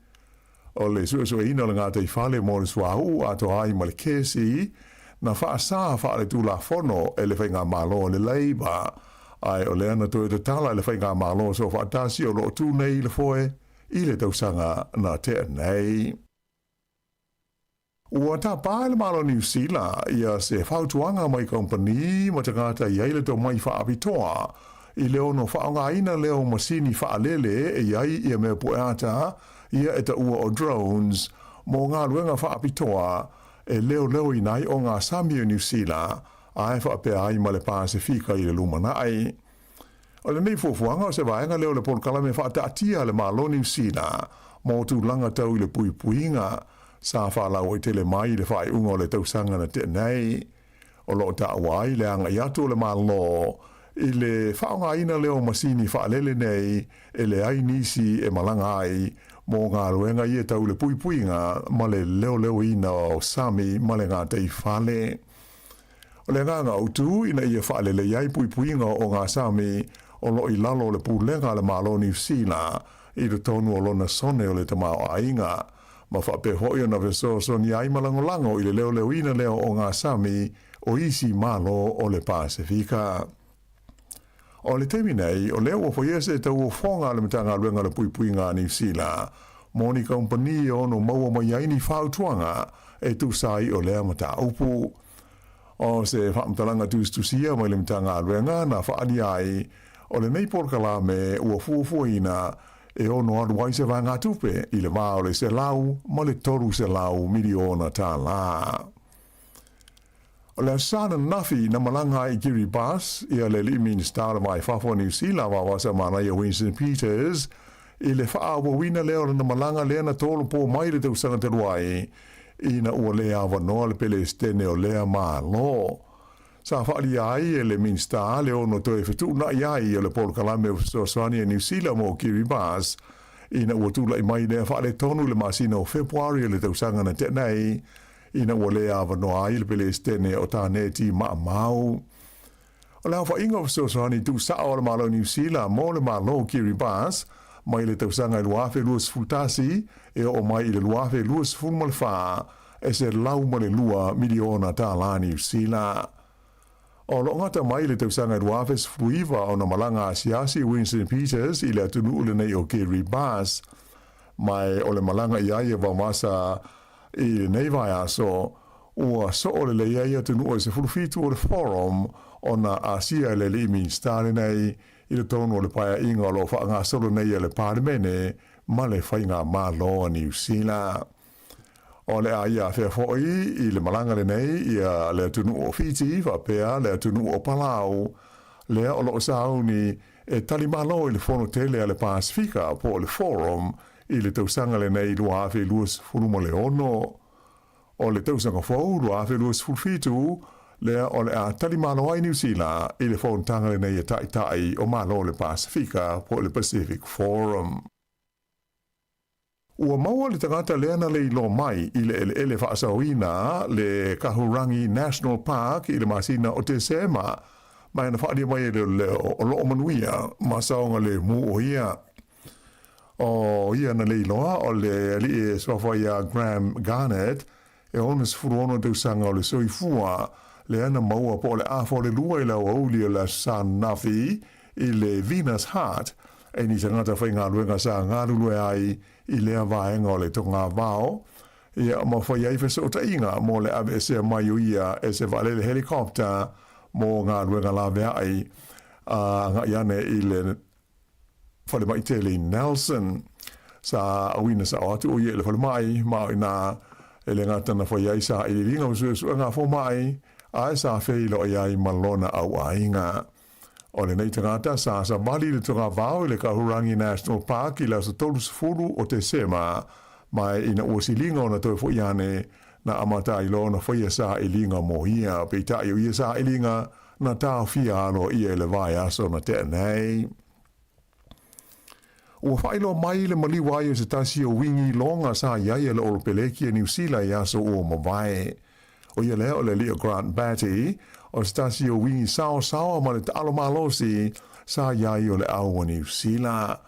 Speaker 7: O le sue ina le ngā te whale mo le suahu ato ai ma le kesi na whaasa whaale tu la fono e le whainga malo le leiba ai o le ana to e te tala le whainga malo so whaatasi o lo tu nei le foe i le tausanga na te nei. Ua ta pāe le malo New Zealand ia se whautuanga mai kompani ma te ngāta i eile to mai whaapitoa i leo no whaonga ina leo masini whaalele e iai ia mea pueata ia e ta ua o drones mo ngā ruenga whaapitoa e leo i nai o ngā Sami o New Zealand a e whaapea ai ma le Pasifika i le lumanai. O le nei fuafuanga o se vaenga leo le polkala me whaataatia le malo New Zealand mo tu langa tau i le puipuinga sa whaalau i tele mai le whae unga o le tausanga na te nei. O lo ta awai le anga i atu le malo i le whaonga ina leo masini whaalele nei e le ai nisi e malanga ai mo ngā ruenga i e tau le puipuinga ma le leo ina o Sami ma le ngā tei whale. O le ngā utu ina i e whaalele iai puipuinga o ngā Sami o lo i lalo le pulenga le malo New Zealand i le tonu o lona sone o le tamao ainga ma whape hoi na veso so ni ai malango i le leo ina leo o ngā Sami o isi malo o le Pasifika. O le temi nei, o leo o whaiese tau o whonga le mitanga luenga le pui ngā New Zealand, moni kompani o no maua mai aini whautuanga e tu sai o lea mata upu. O se whaamtalanga tusia mai le mitanga luenga na whaani ai, o le nei porkala me ua fuafuaina e ono adu waise vai ngā tupe i le vāo le se lau, ma le toru se lau miliona tā la. O le asana nafi na malanga i Kiribati i le li minister mai Papua New Zealand wawasa mana i Winston Peters i le whaawa wina leo na malanga lea na tolu po mai le tau sanga te ruai i na ua lea wanoa le pele stene o lea maa lo. Sa whaali ai e le minister leo no toe whetu na iai e le polo kalame o Soswani e New Zealand mo Kiribati i na ua tula i mai lea whaale tonu le masina o Februari le tau sanga na tenei ina ua lea wanoa ai le pele stene o tāne ti maa mau. O lea whainga o Soswani tu sao le malo New Zealand mo le malo Kiribati mai le tau sanga i luafe luas fultasi e o mai i le luafe luas fulmalfa e se lau ma le lua miliona tā la New Zealand. O lo ngata mai le tausanga ruafe fuiva o na malanga asiasi Winston Peters i le atunu ule nei o Kiribati mai o le malanga i aia wa masa i le nei vai aso ua so o le ia atunu o se fulfitu o le forum o na asia le li ministare nei i le tono o le paia inga o lo wha ngā solo nei le parlemene ma le whainga ma loa New Zealand. O le aia whea fhoi i le malanga le nei i le atunu o Fiji, whapea le atunu o Palau, lea o loo sauni e tali malo i le whono tele a le Pasifika po le forum i le tausanga le nei lua awhi luas funuma le ono. O le tausanga fau lua awhi luas fulfitu, lea o le a tali malo ai New Zealand i le whontanga le nei e tai o malo le Pasifika po le Pacific Forum. Ua maua le tangata leana le ilo mai i le ele whaasawina le Kahurangi National Park i le masina o te sema mai na whaadia mai le o loo manuia masaonga le mu o ia. O ia na le iloa o le li e swawhaia Graham Garnett e onas furuono te usanga o le soifua le ana maua po le afo le lua i la wauli o la San Nafi i le Venus Heart e ni tangata whainga luenga sa ngā lulue ai i lea vaenga o le tonga vao. Ia ma whai ai wheso ta inga mo le ave se mai o ia e se vale le helikopter mo ngā luenga la vea ai ngā iane i le whale mai te le Nelson sa awina sa o atu o ia le whale mai ma ina e le ngā tana whai ai sa i ringa o sua ngā who mai a e sa wheilo i ai malona au ainga. O le nei tangata sa mali le tonga vau i le Kahurangi National Park i la sa tolu sefulu o te sema mai ina uasilinga o na toi fo iane na amata i lo na whaia sa ilinga mo ia pe ta i ia sa ilinga na tau fia alo ia le vai aso na te nei. Ua whailo mai le maliwai o se tasi o wingi longa sa iai le Oropeleki e New Zealand i aso o mawai. O ia lea o le Leo Grant Batty o stasi o wingi sao ma le talo malosi sa iai o le aua New Zealand.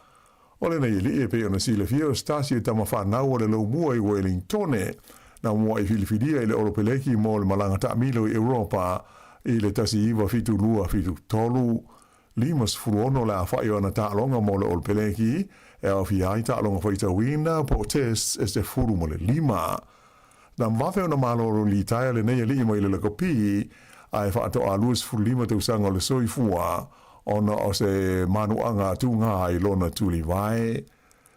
Speaker 7: O le nei li e pe o na sile fia o stasi o tama whanau o le lau mua i Wellingtone na mua i Filifidia i le Oropeleki mo le malanga ta milo i Europa i le tasi iwa fitu lua fitu tolu. Limas furuono le a whai o na ta'alonga mo le Oropeleki e au fi ai ta'alonga whaita wina po test e se furu mo le lima. Na mwawheo na maloro li taia le nei li mai le kopi ai whaato a luas furulima te usanga le soifua ona o se manuanga tūngā i lona tuli vai.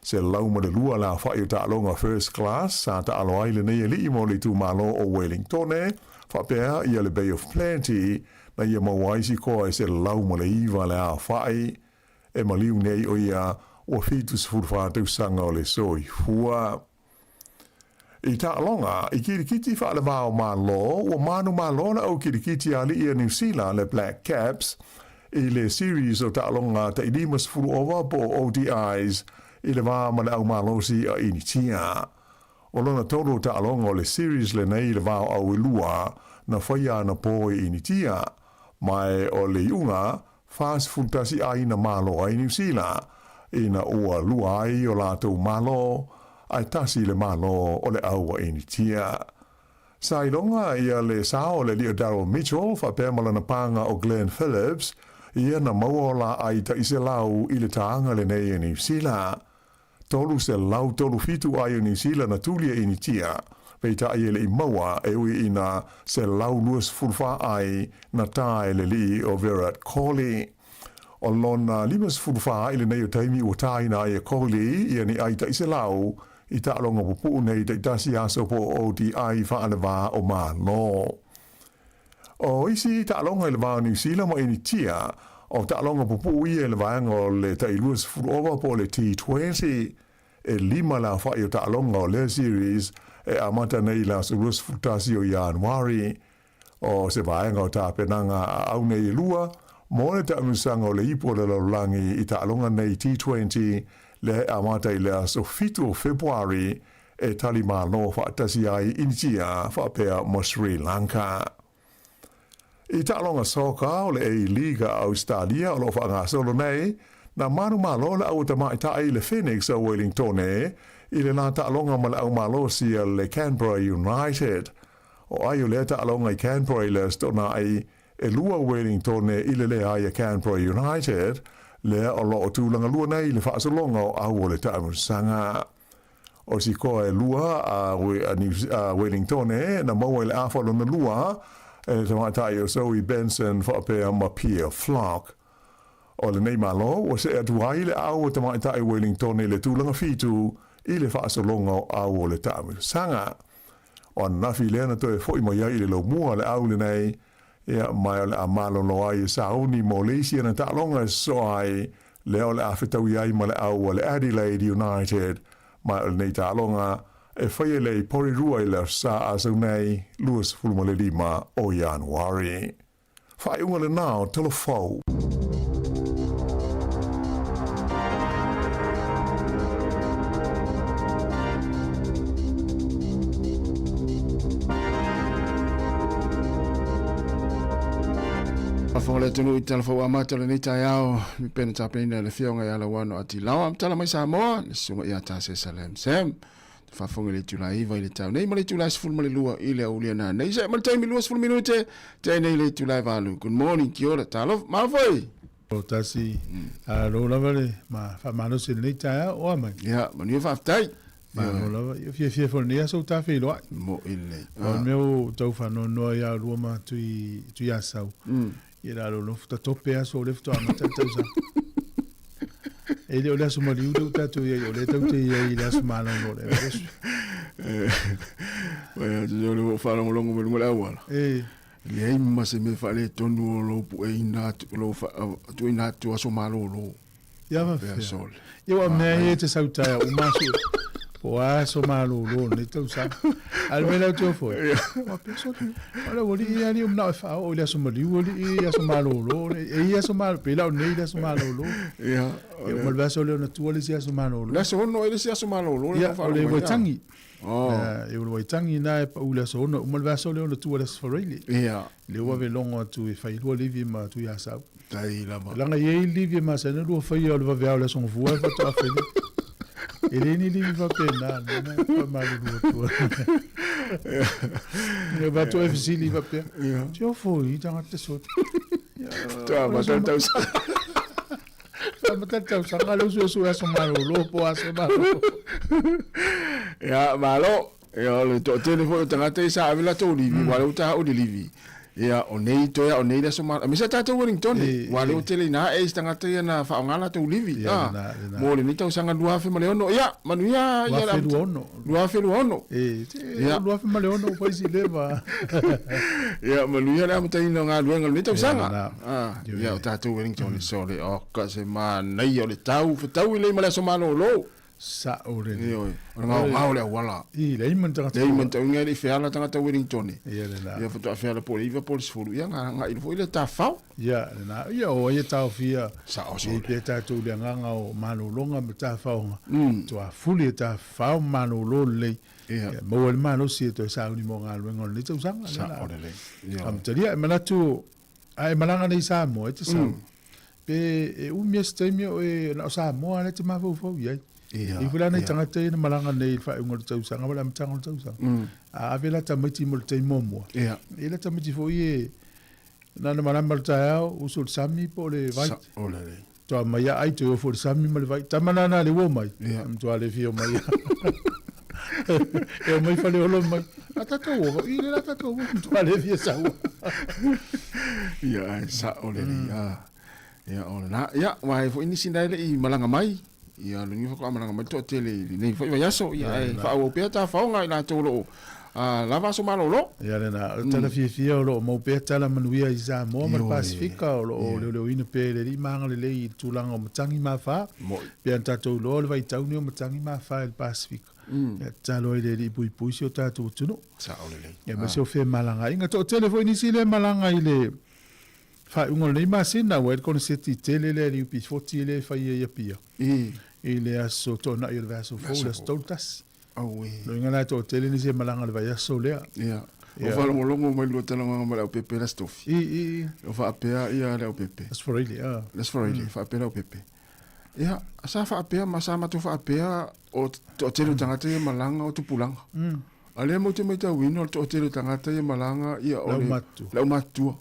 Speaker 7: Se lauma de lua la whai o ta'alonga first class sa ta'alo ai le nei li mo le tū malo o Wellingtone whapea i le Bay of Plenty na ia mawaisi koa e se lauma le iwa le a whai e maliu nei o ia o fitus furwha te usanga o le soifua. I ta'alonga, i kirikiti whaale wāo mā lo, o manu mā lo na au kirikiti ali i New Zealand le Black Caps, i le series o ta'alonga ta i limas furu ova po ODIs, i le wā ma le au mā lo si a initia. O lona tolo ta'alonga o le series le nei le wāo au ilua, na whaia na po i initia, mai o le iunga, fast fultasi a ina mā lo a New Zealand, ina ua lua ai o lātou mā lo, ai tasi le malo o le aua initia. Sailonga ia le sao le Leo Darrell Mitchell fa pēmala na panga o Glenn Phillips ia na mauola ai ta ise lau i le taanga le nei New Zealand. Tolu se lau tolu fitu ai New Zealand na tulia initia. Peita ai le i maua e ui ina se lau luas fulfa ai na tae le li o Virat Kohli. O lona limas fulfa i le nei o taimi o tae na ai e Kohli ia ni ai ta ise lau I ta'alonga pupu nei te tasi aso po o di ai whaalewa o maa no. O isi ta'alonga I le wā New Zealand mo initia, o ta'alonga pupu I le wāanga o le tai luas furuova po le T20, e lima la whai o ta'alonga o le series, e amata nei la su luas futasi o Januari, o se wāanga o tāpenanga a au nei lua, mo le ta'amusanga o le ipo le laulangi I ta'alonga nei T20, le amata I le aso fitu o Februari e tali malo whaatasi ai India whaapea mo Sri Lanka. I ta'alonga soka o le Liga Australia o lo whaangasolo nei, na manu malo le au tamai tae le Phoenix o Wellington I le nā ta'alonga ma le au malo si le Canberra United. O ai o le ta'alonga I Canberra le stona ai e lua Wellington I le ai Canberra United, le o lo o tūlanga lua nei le whaasolonga o au o le taumusanga. O si koa e lua a Wellington na maua le awhalo na lua e te maitai o Zoe Benson whaapea ma Pierre Flock. O le nei malo o se atuai le au o te maitai Wellington le tūlanga fitu I le whaasolonga o au o le taumusanga. O nafi lea na toi fwoi mai ai le lo mua le au le nei ia mai le amalo no ai sauni Malaysia na ta'alonga so ai leo le afetau ai ma le au le Adelaide United mai le nei ta'alonga e whaia le pori rua I le sa asau nei luas fulma le lima o Januari. Whai unga le nao telefou.
Speaker 8: Fo le tunu I telefo amata le nei tai ao mi pena tapena le fionga ia la wano ati lawa mtala mai Sāmoa le sunga ia ta se salem sem te fafonga le tula iva I le tau nei ma le tula sifulu ma le lua I le aulia na nei sa ma le taimi lua sifulu minute te nei le tula valu good morning kia ora talo malafoi
Speaker 1: o tasi a lo lava le ma fa mano se nei tai ao o mai
Speaker 8: ia ma ni fa tai
Speaker 1: ma lo lava io fie fo ne so ta fe lo
Speaker 8: mo ile
Speaker 1: o meu tau fa no no ia lo ma tu ia sau I la lo futa tope aso le futa amata tausa. E le ola suma liu do tatu ia o le tau te ia I la suma la no le.
Speaker 8: Wa jo le fa lo longo mo le awala. Le ai ma se me fa le tonu lo pu e ina lo fa tu ina tu aso malo lo.
Speaker 1: Ya va fa sol. Io a me te sauta o maso. O aso malo lo ne tausa. Almeno tu foi. Ma penso che ora voli ali una fa o le asoma li voli e asoma lo e asoma pela nei le asoma lo
Speaker 8: ia
Speaker 1: ma verso le tu le si asoma lo
Speaker 8: la so no ele si asoma lo
Speaker 1: ia o le watangi e o le watangi na pa u le so no ma verso le tu le sforili
Speaker 8: ia
Speaker 1: le wa velongo tu e fai lo livi ma tu ia sa
Speaker 8: dai la ma
Speaker 1: la ngai livi ma se no lo fai o le va via son vua fa tu a fai ele ni livi va pena na ma lo Ia va tu FZ li va pe. Tio foi tanga te sot.
Speaker 8: Tua ma tau sa.
Speaker 1: Ma tau sa ngalo su aso malo lo po aso malo.
Speaker 8: Ia malo. Ia le to telefone tanga te sa avila to livi wala uta o livi. Ia o nei to ia o nei so malo. Mi sa tata Wellington. Wala o tele na e tanga te na fa ngala to livi. Mo le ni tau sanga lua fe male ono. Ia manuia ia la. Lua fe ono.
Speaker 1: Ia lua fe male ono foi si leva.
Speaker 8: Ia manuia la mata ina nga lua ngal ni tau sanga. Ia o tata Wellington so le o ka se ma nei o le tau ile male so malo lo.
Speaker 1: Sa ore.
Speaker 8: Io ngau le wala.
Speaker 1: I le imanta
Speaker 8: te imanta unga le fela tanga ta Wellington.
Speaker 1: Ia le la.
Speaker 8: Ia foto fela po iva po sfulu ia nga il foi le ta fa.
Speaker 1: Ia le na. Ia o ia ta fia.
Speaker 8: Sa o so.
Speaker 1: I pe ta tu le nga o manu longa me ta fa. Tu a fuli ta fa manu lo le. Ia mo le manu si to sa uni mo nga lo ngol ni tu sanga.
Speaker 8: Sa o le.
Speaker 1: Ia. Am teria manatu ai malanga nei Sāmoa te sa. Pe e u mi este mi o e na Sāmoa le te ma fo ia. I fula nei tangata ina malanga nei fa ngol tausanga wala mtangol tausanga. A avela tamiti mo te momo. Ila tamiti fo ye na na malamba tao usul sami po le vai. To mai ai to fo sami mal vai. Tamana na le wo mai. Mto ale fio mai. E mai fa le olo mai. Atata wo ile la tata wo mto ale fio sa wo.
Speaker 8: Ya sa ole ya ole na ya mai fo ini sindai le I malanga mai. Ia lungi fa malanga mai to tele nei fa ya so ya fa o pe ta fa nga ina to lo lava so malo lo
Speaker 1: ya na tala fi lo mo pe tala manuia I Sāmoa ma Pasifika lo le ina pe le manga le tulanga o matangi ma fa pe anta to lo le vai tau ni o matangi ma fa el Pasifika ya talo le pui si o tatu tuno
Speaker 8: sa ole le
Speaker 1: ya ma so fe malanga inga to telefoni si le malanga ile fa ungol nei masina wa kon seti tele le pi foti le fa ia pia ile aso to na il vaso fo le stoltas lo ingana to tele ni se malanga le vai aso le
Speaker 8: o fa longo mai lo tala ngama o pepe la stofi o fa apea ia le o pepe
Speaker 1: that's for really
Speaker 8: fa apea o pepe ia sa fa apea ma sa ma to fa apea o to tele tangata ia malanga o tupulanga ale mo te mai ta wino to tele tangata ia malanga ia o le matu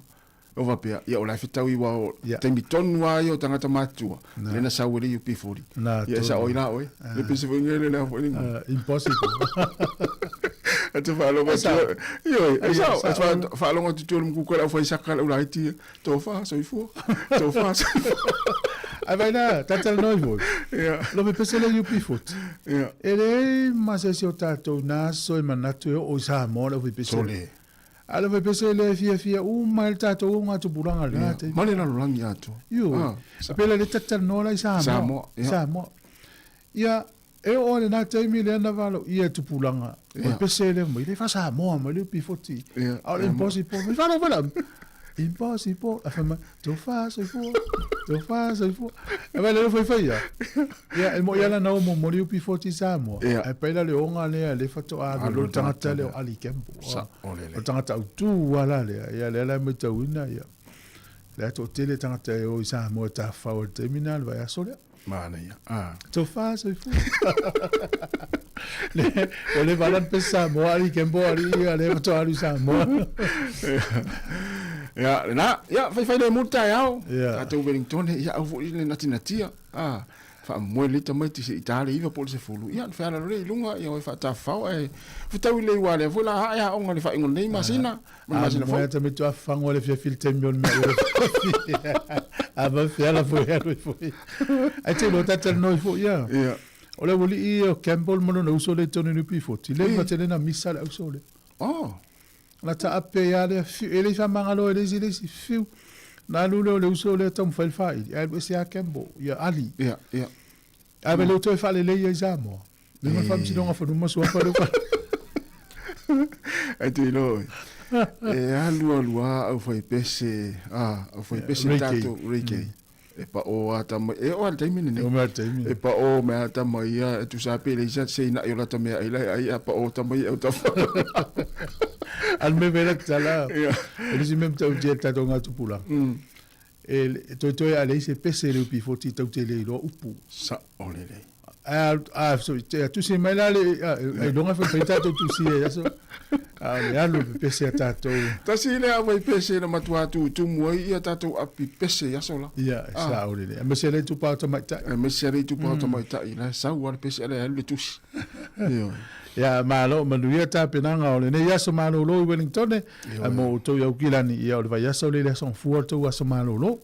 Speaker 8: o va pea ia o la fitau I wa te miton wa yo tangata matua le na saweli U P40 ia sa oina oi le pese ngele na fo
Speaker 1: impossible
Speaker 8: ate fa lo yo sa fa lo tu tu mu ko la fa sakala ula iti to fa so ifo to fa
Speaker 1: ai vai na tatal noivo lo me pese le U P40 ele ma se o tato na so manato o Sāmoa lo pese ala vai pese le fia mal tato nga tu buranga le te
Speaker 8: male na langi atu
Speaker 1: yo pela le tatal no la Sāmoa ia e o le na te mi le na valo ia tu buranga pese le mo le fa Sāmoa mo le P40 ala impossible mi fa no vela impossible afama to fa so fu e vai le foi ia e mo ia la no mo le P40 Sāmoa e pela le onga le fa to a lo tangata le ali kempo o tangata tu wala le ia le la me tawina ia le to tele tangata o Sāmoa ta fa o terminal vai a sole
Speaker 8: mana ia
Speaker 1: to fa so fu le valan pesa mo ali kempo ali le to ali Sāmoa
Speaker 8: ya fai le multa yao ato Wellington ya au ile natia fa mo le tamai ti Italia iva por se fulu ya fa la re lunga ya fa ta fa e futa ile wale fula ya onga le fa ngol nei masina
Speaker 1: mo ya tamai to fa ngol le filter mion me ava fa la fo ya fo ai te lo tatel no fo ya ole voli o Campbell mo no uso le tonu pi foti le va tele na misala uso le la ta ape ya le ele fa mangalo ele si fiu na lulo le uso le tom fa fai e se a Campbell ya ali ave le to fa le ya Sāmoa le ma fam si non fa no so fa
Speaker 8: ai te lo alua au foi pese tato reke e pa o ata mai e o ata mine e pa o me ata mai ia tu sa pele ia se na yo la tame ai pa o tamai o ta
Speaker 1: al me vera tala e si mem tau je tato nga tu pula e to ale se pese le P40 tau te le ro upu
Speaker 8: sa olele
Speaker 1: so tu se mai la le longa fa tato tu si e so le alu pese tato
Speaker 8: ta si le avai pese na matua tu mo ia tato api pese ya sola
Speaker 1: ia sa olele me se le tu pa to mai ta
Speaker 8: me se le tu pa to mai ta ina sa wa pese le le tu
Speaker 1: ya malo manuia ta penanga ole ne ya so malo lo Wellington mo to yo kilani ia ole vai ya so le son fuorto wa so malo lo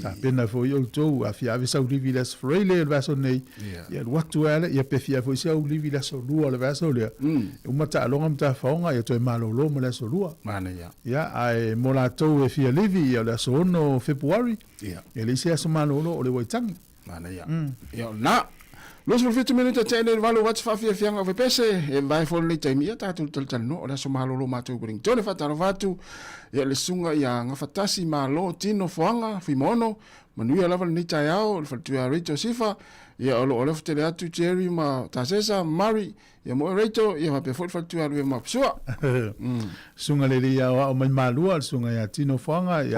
Speaker 1: ta pena fo yo to a fia sa ulivilas freile va so nei ya watu ale ya pe fia fo sa ulivilas so lu ole va so le o mata longa mata fonga ya to malo lo mo la so lu
Speaker 8: mana
Speaker 1: ya ai mo la to e fia livi ya la so no February ele sia so malo lo ole waitangi
Speaker 8: mana ya na Los por 20 minutos tene valo wat fa fia fianga ve pese e vai fo le time ia tatu tal no ora so malo lo mato bring tone fa taro vatu ia le sunga ia nga fatasi malo tino foanga fi mono manuia lava ni tai ao le fatu ya rito sifa ia o te le atu Jerry ma Tasesa Mari ia mo reito ia ma pe foi fatu alu ma psua
Speaker 1: sunga le ia o mai malua sunga ia tino fanga ia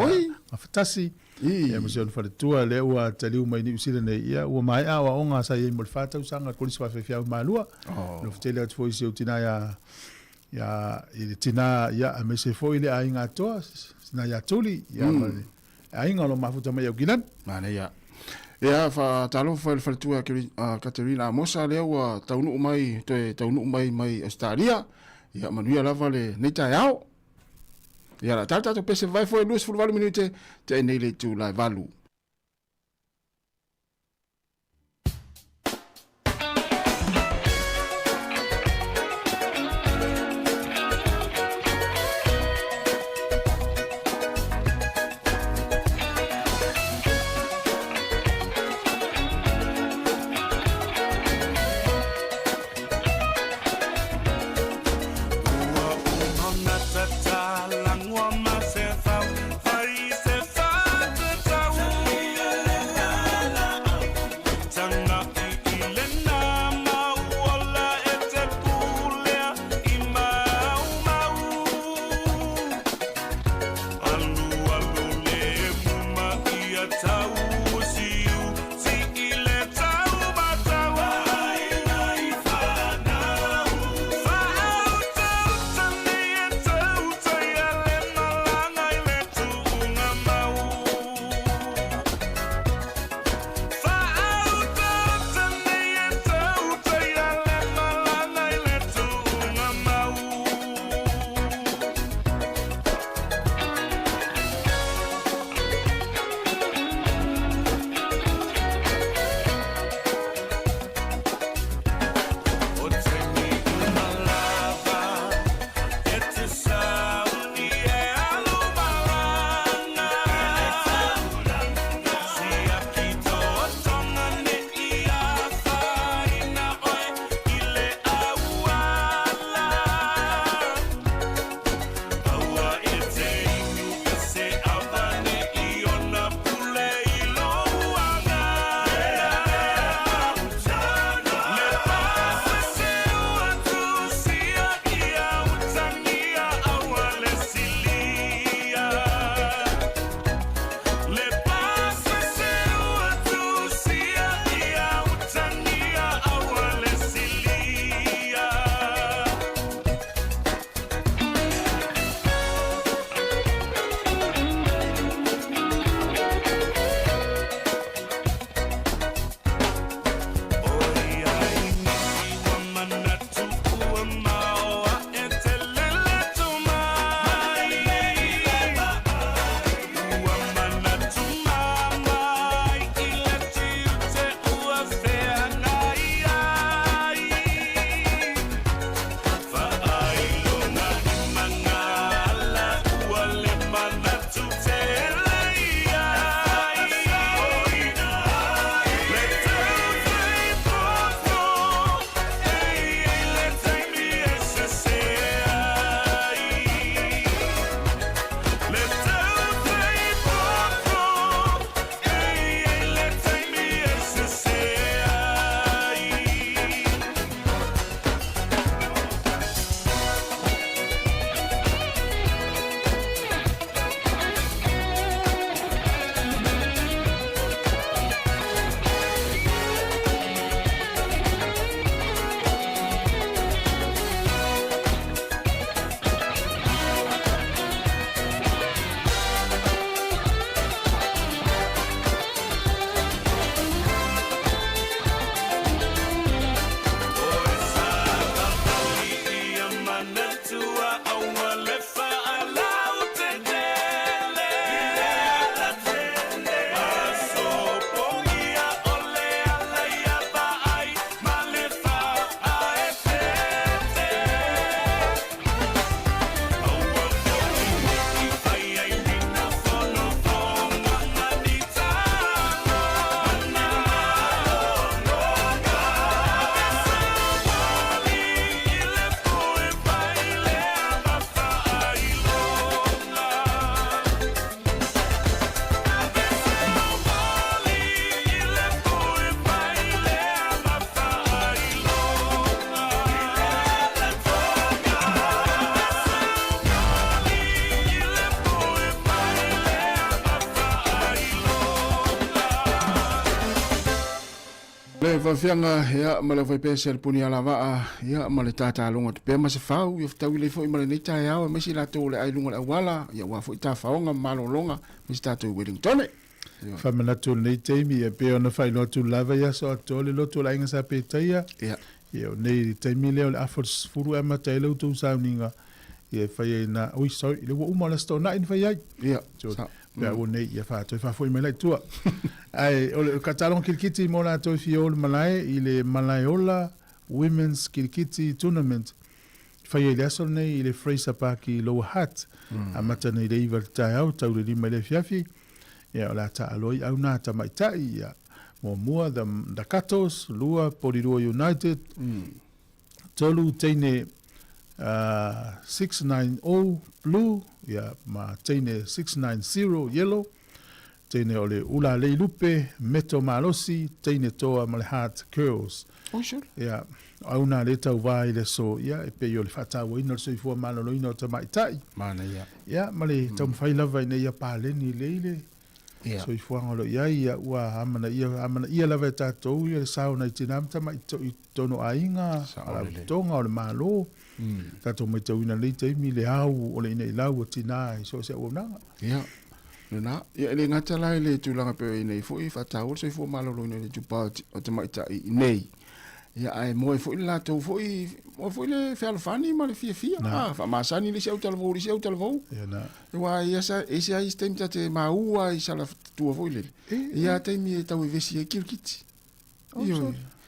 Speaker 1: afatasi ia mo se fa tua le ua taliu mai ni usile nei ia ua mai a o nga sa ia mo fata usanga ko liswa fe fia malua no fitele atu foi se utina ia ile tina ia a me se foi le ainga toa na ia tuli ia ainga lo mafuta mai o gilan
Speaker 8: mana ia ia fa talo fa tua Katerina Mosa le ua taunu mai taunu mai Australia ia manuia lava le nei tai ao ia la tata to pese vai foi 2 minute te nei le tu la valu
Speaker 4: Langwa ma se fa, fai se fa,
Speaker 8: fa fianga ya mala vai pesa puni ala va ya mala tata longa pe ma se fau yo tau le foi mala nita ya o mesi la to le ai lunga wala ya wa foi ta faonga malo longa mi sta to Wellington
Speaker 1: fa mana tu nei teimi e pe ona fai no tu lava ya so to le lo tu la inga sa pe taia
Speaker 8: ya
Speaker 1: yo nei teimi le o afos furu ama te lo tu sa ninga e fai na oi so le wo uma la sto na in fai
Speaker 8: ya
Speaker 1: pe o nei ya fa to fa foi mele tu ai o katalon kilkiti mo la to fi o malai ile malaiola women's kilkiti tournament fai ele aso nei ile Fraser Park i lo hat amata nei le iva tai au tau le lima le fiafi ya la ta aloi au na ta mai tai ya mo mua da katos lua Porirua United tolu teine 690 blue ya ma teine 690 yellow teine ole ula le lupe meto malosi teine toa male heart curls ya au na le tau vai le so ya e pe yo le fata wo ino so ifo malo lo ino ta mai tai
Speaker 8: mana
Speaker 1: ya male tau fai lava ina ya pale ni leile so ifo ngolo ya wa amana ia lava ta to ia sao na tinam ta mai to no ainga ala tonga o le malo tato mai tau ina le te mi le au o le ina ilau o tina so se o nanga
Speaker 8: na ia le ngata lai le tulanga pe nei fo i fata o se fo malo lo nei tupa o te mai tai nei ia ai mo fo la to fo i mo fo le fe alfani ma le fia fa masani le se o talvo ia
Speaker 1: na
Speaker 8: wa ia sa e se ai stem te maua i sala tu fo le ia te mi tau vesi e kilkiti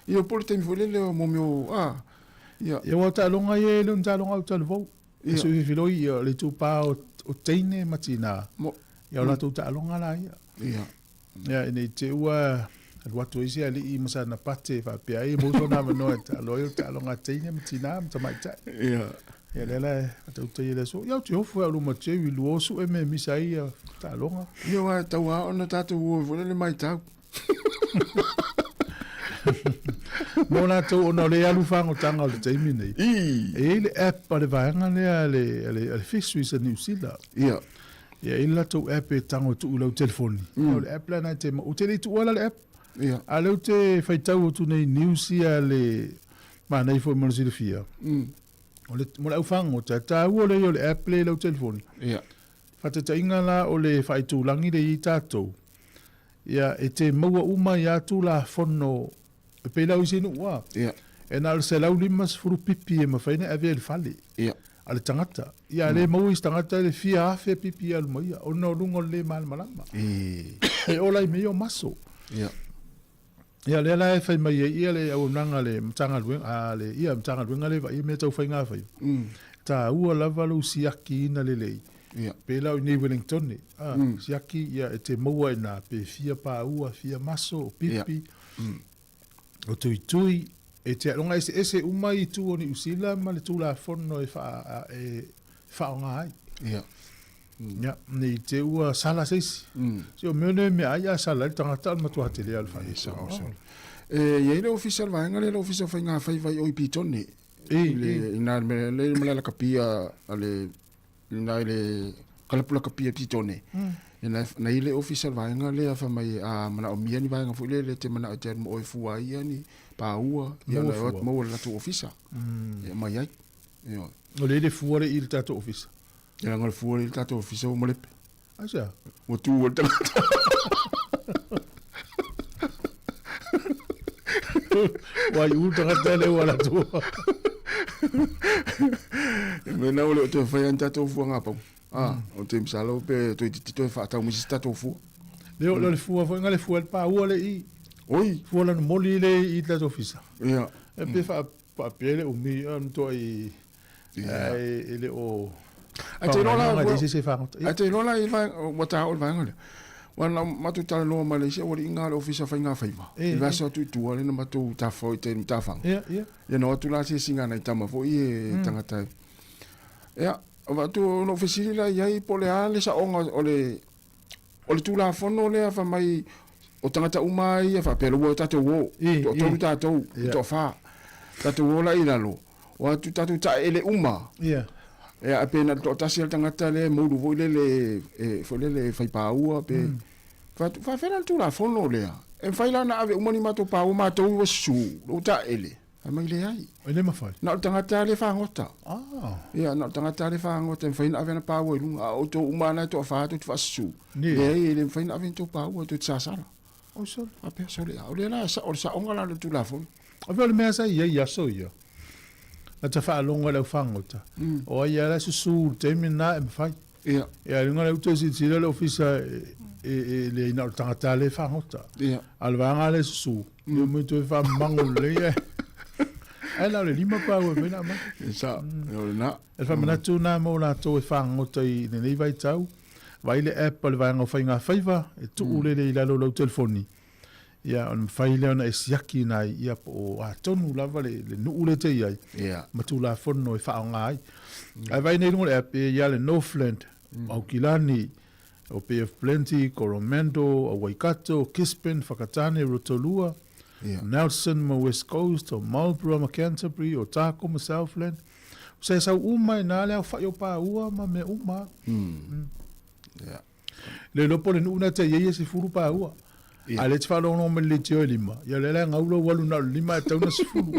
Speaker 8: io porte mi fo le mo mio ia
Speaker 1: wa ta longa ye le ta longa o talvo so i filo i le tupa o teine matina ia la tu ta longa la ia nei te ua watu isi ali i masana pate fa pe ai mo so na no ta loyo ta longa teine matina ta mai ta ia lela tu te ile so ia tu fu alu ma te wi lu so e me misai ta longa
Speaker 8: ia wa ta wa ona ta tu vo le mai ta
Speaker 1: Mona to no le alu fango tanga le teimi nei e le app pa le vaenga le fisheries in New Zealand ia ila to app e tango tu lo telefoni le app la na te o te tu ala le app a le te fai tau tu nei New Zealand le ma nei fo mo le fia o le mo la fango ta o le app le lo telefoni fa te inga la o le fai tu langi le i tato ia e te maua uma ia tu la fono e pe lau sinu wa e na se lau limas furu pipi e mawhaina ave el fale ale tangata ia le mau is tangata le fia afe pipi al moia o no lungo le mal malama e ola i meo maso ia le la e fai mai ia le au nanga le mtanga luenga le ia mtanga luenga le vai me tau fai ngā fai ta ua lava lu siaki ina le lei pe lau ni Wellington siaki ia e te maua ina pe fia pa ua fia maso pipi o tui e te longa ese umai tu o ni usila ma le tula fono e fa o ngai ya ni te ua sala seisi so mene me aya sala tangata ma tu hatele al fa
Speaker 8: ye le official va ngale le official fa nga fa vai o pitone le ina le la kapia ale ina le kalapula kapia pitone na ile official va ngale fa mai a mana o miani va nga fu le te mana te mo fu ai ani pa ua ia le ot mo la tu official mai ai yo
Speaker 1: o le fuore il tato official
Speaker 8: ia ngol fuore il tato official mo le
Speaker 1: aja
Speaker 8: o tu o
Speaker 1: wa yu tanga le wala tu
Speaker 8: me na ole to fa anta to fu nga pa o te msalo pe to fa ta musi sta to fu
Speaker 1: le fu fa ngale fu pa o le i
Speaker 8: oi
Speaker 1: fu la moli le i la office
Speaker 8: ia
Speaker 1: e pe fa pa pele o mi an to i ele o
Speaker 8: ate lola
Speaker 1: ate
Speaker 8: lola i va o ta o va ngale wana matu tala no Malaysia wali inga le officer fa inga fa i va so tu le na matu ta fo te ta fa ia no tu la se singa na tama fo i tangata ia va tu no officer la ia i pole ale sa onga ole tu la fo no le fa mai o tangata umai fa pelo wo ta to wo to ta to fa ta to wo la ina lo wa tu ta ele uma e apena to tasia tangata le mo lu le fo le fai pa ua pe fa fera tu la fono le E fai la na ave umani mato pa o mato o su. O ta ele. Ai mai le ai.
Speaker 1: O le mafai.
Speaker 8: Na o tangata le whangota.
Speaker 1: Ah.
Speaker 8: Ia, na o tangata le whangota. E fai na ave na pa o ilunga. O to umana to a whātu te whasu.
Speaker 1: Ni.
Speaker 8: E le fai na ave to pa o to te sasara.
Speaker 1: O sol.
Speaker 8: A pia sole. O le la o sa onga la le tu la fo.
Speaker 1: O vele mea sa ia so ia. Na te whaalonga le whangota. O ia la susu te mina e mawhai.
Speaker 8: Ia.
Speaker 1: Ia ringa le utosi tira le ofisa le ina o tangata le whangota.
Speaker 8: Ia.
Speaker 1: Alvanga le susu. Ia muito e whamangu le ia. Ai la le lima pa o mena ma.
Speaker 8: Sa. O le na.
Speaker 1: E whamanatu nā mo la tō e whangota i nei vai tau. Vai le app o le vanga o whainga whaiva. E tu ule le ilalo lau telefoni. Ia on whaile ona e siaki nai ia po a tonu lava le nuule te iai.
Speaker 8: Ia.
Speaker 1: Matu la whono e whaonga ai. Ai vai nei rungo le app e ia le Northland. Aukilani. O Bay of Plenty, Coromandel, o Waikato, Kispen, Whakatane, Rotolua, Nelson, ma West Coast, o Marlborough, ma Canterbury, o Tako, ma Southland. O se sau uma e nā lea o whai o pā ua, ma me uma. Le lopo le nuuna te ieie se furu pā ua. A le te whalono me le teo lima. Ia le lea ngaulo walu na lima e tauna se furu.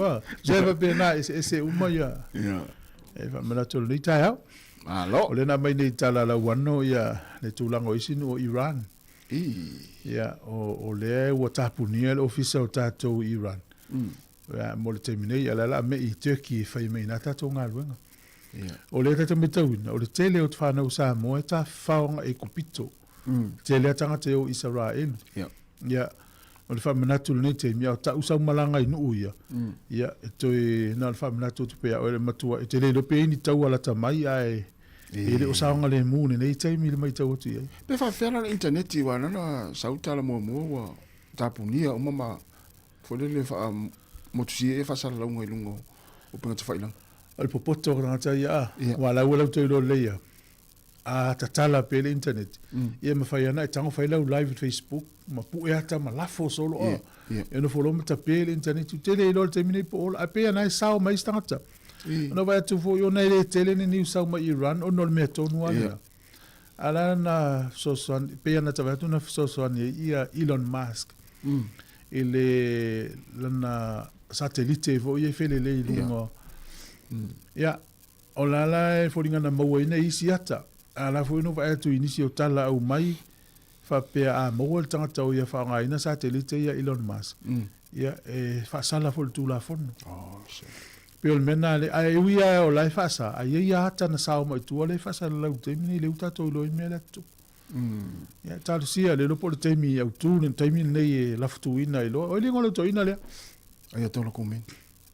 Speaker 1: Se pa pēnā e se uma ia. E whamena tolo ni tai hau.
Speaker 8: Alo.
Speaker 1: O le na mai nei tala la wano ia le tūlango isinu o Iran. Ia o le ua tapunia le ofisa o tātou Iran. Mo le teminei ala la me i Turkey e whai mei nā tātou ngā luenga. O le tata me tauina, o le tele o te whanau Sāmoa e tā whaonga e kupito. Tele atanga te o Israel. Ia, o le whamanatu le nei te mia o ta usau malanga i nuu ia. Ia, e toi na le whamanatu tu pea o le matua. E te le lope ini tau ala ta mai ai. E le o saonga le mūne nei taimi le mai tau atu iai.
Speaker 8: Pe whawhera na interneti wa nana sautala mua wa tapunia o mama wholele wha motusi e whasara launga i lungo o pinga te whailang.
Speaker 1: O le popoto o ngata ia, wa lau lau toi lo leia. A tatala pe le internet. Ia mawhai ana e tango whailau live at Facebook, ma pu e ata ma lafo solo o. E no wholoma ta pe le internet, u tele i lo le temine po ola, a pe ana e sao mai stangata. Ono vai atu fo yo nei le tele ni New South ma Iran ono le mea tonu ana. Ala na sosoan pe ana tava atu na sosoan ia Elon Musk. Ele lana satellite fo ia fele le lungo. Ia olala e foringa na maua ina isi ata. Ala fo no vai atu inisi o tala au mai fa pe a maua le tangata o ia fa ina satellite ia Elon Musk. Ia e fa sala fo tu la fono.
Speaker 8: Oh, shit.
Speaker 1: Pero mena le ai uia o lai fasa ai ia hata na sao mai tu le fasa le lau temi le uta to lo me le tu ya tal sia le lo por temi au tu ne temi nei la futu ina i lo o le ngolo to ina le
Speaker 8: Ai tola komen.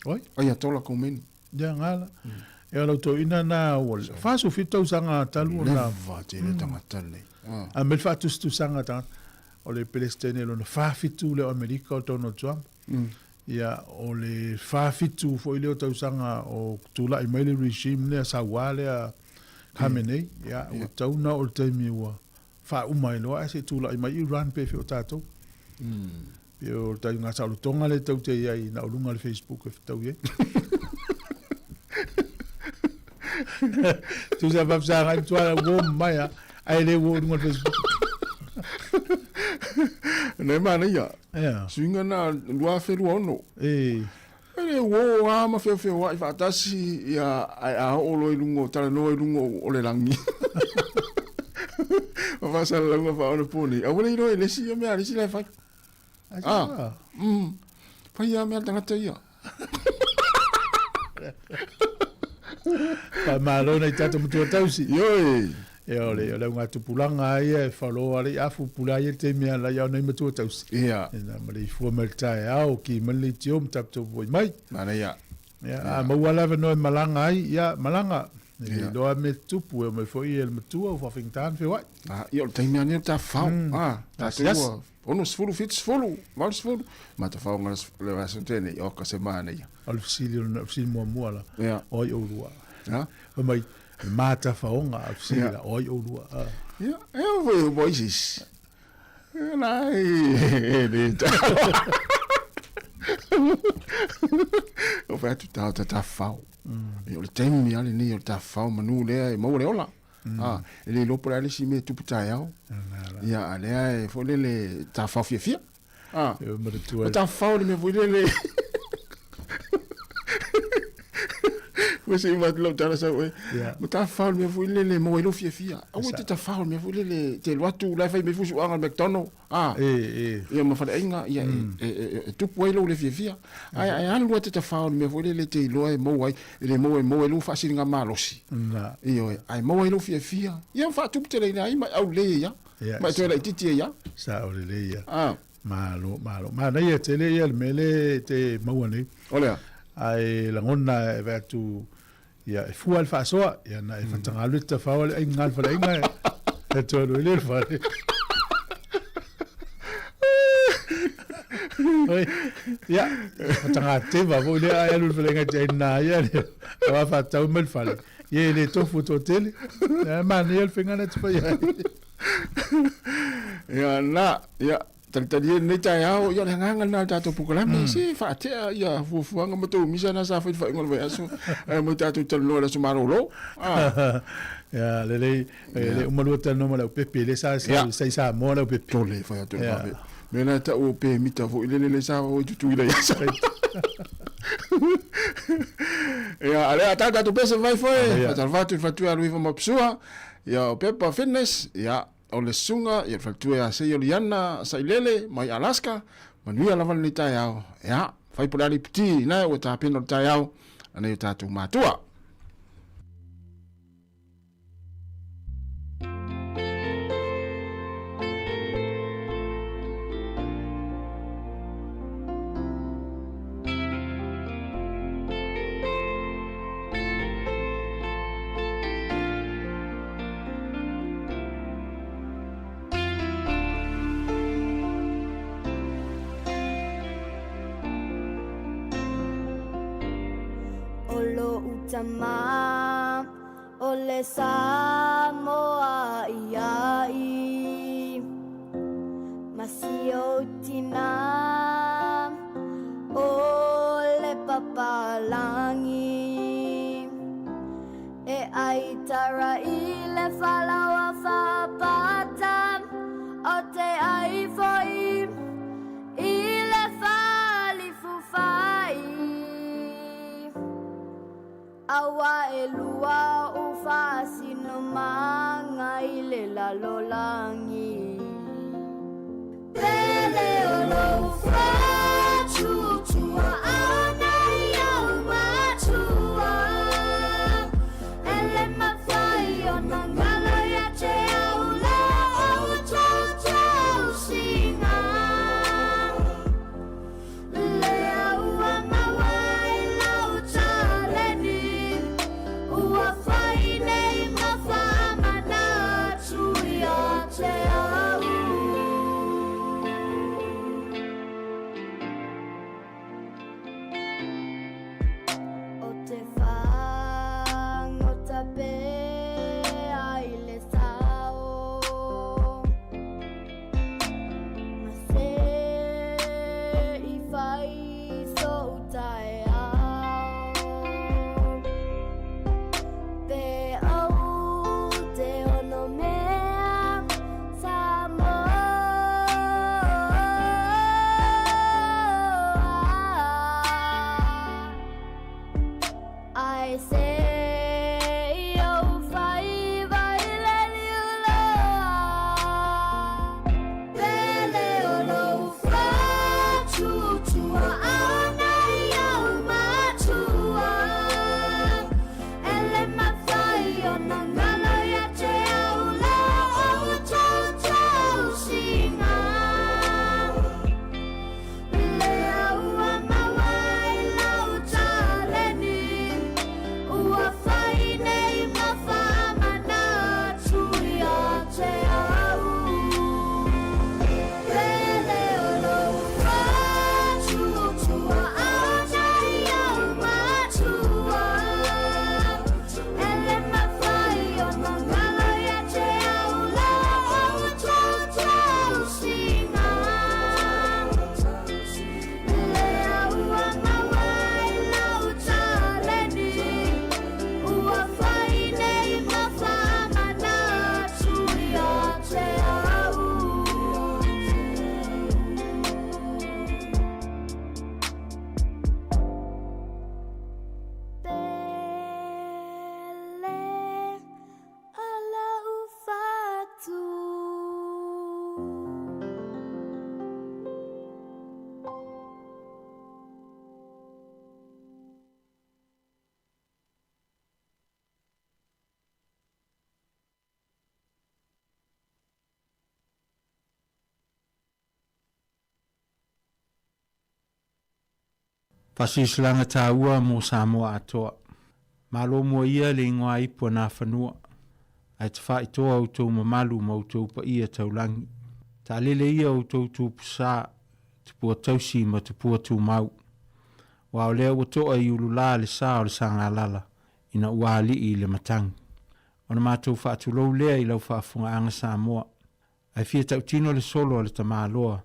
Speaker 1: oi
Speaker 8: Ai tola komen.
Speaker 1: ya ngala e lo to ina na o fa su fito sanga talu na
Speaker 8: va te le tangata le.
Speaker 1: a mel fa tu sanga ta o le Palestine lo na fa fitu le America to no Trump ia o le whawhitu fo i leo tausanga o tula i maile regime lea sa wale a Khamenei ia o tauna o le taimi ua wha umai loa e se tula i mai Iran pe o tātou pe o tai ngā sa tonga le tau te iai na olunga le Facebook e tau iai tu sa papsa ngai tuara wo mai a ai le wo olunga le Facebook
Speaker 8: Nei mana ia.
Speaker 1: ia
Speaker 8: Suinga na lua wheru ono.
Speaker 1: e
Speaker 8: Ele wo a ma whewhewha wa i whaatasi ia ai a olo i lungo, tala no i lungo o le rangi. Ma whasara launga wha ono pōni. A wale i roi lesi ia mea, lesi lai whai. Whai ia mea tangata ia.
Speaker 1: pa malo nei tata mutua tausi
Speaker 8: Ioi.
Speaker 1: e ole ole ngā tupulanga ia e whaloa le afu pula ia te mea la iau nei matua tausi.
Speaker 8: Ia.
Speaker 1: E nā mali fua meltae au ki mali tio mtapto voi mai.
Speaker 8: Mana ia.
Speaker 1: Ia, a maua lawa noe malanga ai, ia malanga. E loa me tupu e mai foi e le matua o whawhingtaan whewai.
Speaker 8: Ia o taimi ane o ta whau. Ta tua. Ono sfulu fit sfulu. Mal sfulu. Ma ta whau ngana le waso tene i oka se maana ia.
Speaker 1: O le fsili mua mua la.
Speaker 8: Ia.
Speaker 1: Oi o lua.
Speaker 8: Ia.
Speaker 1: O mai, mata whaonga a fsili la, oi o lua.
Speaker 8: Ia, e o voi o boisis. Nai, e ne ta. O whai tu tau ta whau. E o le taimi ale ni o ta whau manu lea e mau le ola. E le lopo le si me tupu tai au. Ia, alea e fo le ta whau fia fia. Ah.
Speaker 1: Maritua.
Speaker 8: Ta fau le me vuilele. Wese ima lo tala sa we. Ta fau me vuilele mo elo fia. Au ta fau me vuilele te lo atu la fai me fusu anga McDonald. Ah. Ia ma fala inga ia tu puelo le fia. Ai anu te fau me vuilele te lo e mo ai le mo elo fa singa malosi.
Speaker 1: Na.
Speaker 8: Io ai mo elo fia. Ia fa tu te le nai ma au le ia. Ma tu le titi ia.
Speaker 1: Sa o le ia.
Speaker 8: Ah.
Speaker 1: Malo. Ma na ia te le ia mele te mauane.
Speaker 8: Olea.
Speaker 1: Ai langona e tu ia e fual fa soa ia na e fatanga luta fa ole ai ngal fa inga e to le fa. Oi. Ja, fatanga te va vo le ai lu fa inga te na ia. Va fa tau mel fa. Ie le to foto tele. Ma ne el finga net fa ia.
Speaker 8: Ya na, ya tadi ni tayau ya nganga na tato pukulami si fa te ya fu anga mato misa na sa fa ngol ba so mo tato telo la sumarolo
Speaker 1: ya le umalu tano mala pepe le sa Sāmoa le pepe
Speaker 8: tole fa to ba mena ta o pe mita vo le sa o tu ila ya sa ya ale ata to pesa vai foi fa tu alu va mapsua ya pepa fitness ya o le sunga ia fatua ia se Ioliana Sailele mai Alaska manuia lava ni tai au ya fai pulali piti na o ta pino tai au ana ta tu matua
Speaker 9: Tama ole Sāmoa iai masio tina ole papalangi e ai tara ile falawa fapata o te ai foi ile fali fufai awa elua ufasi no manga ile la lolangi pele olo fa chutua ana ya matua ele mafai ona ngala ya te aula o cho singa le aua mawai lau taleni ua fai nei mafama na tuia te
Speaker 10: Fasislanga tāua mo Sāmoa atoa. Malo mua ia le ingoa ipo nā whanua. Ai te wha itoa au tau mamalu mau tau pa ia taulangi. Tā lele ia au tau tūpu sā, tupua tausi ma tupua tū mau. Wa o lea watoa i ulu la le sā o le sanga lala, ina ua li i le matangi. Ona mātou wha atu lou lea i lau whaafunga anga Sāmoa. Ai fia tau tino le solo o le tamāloa.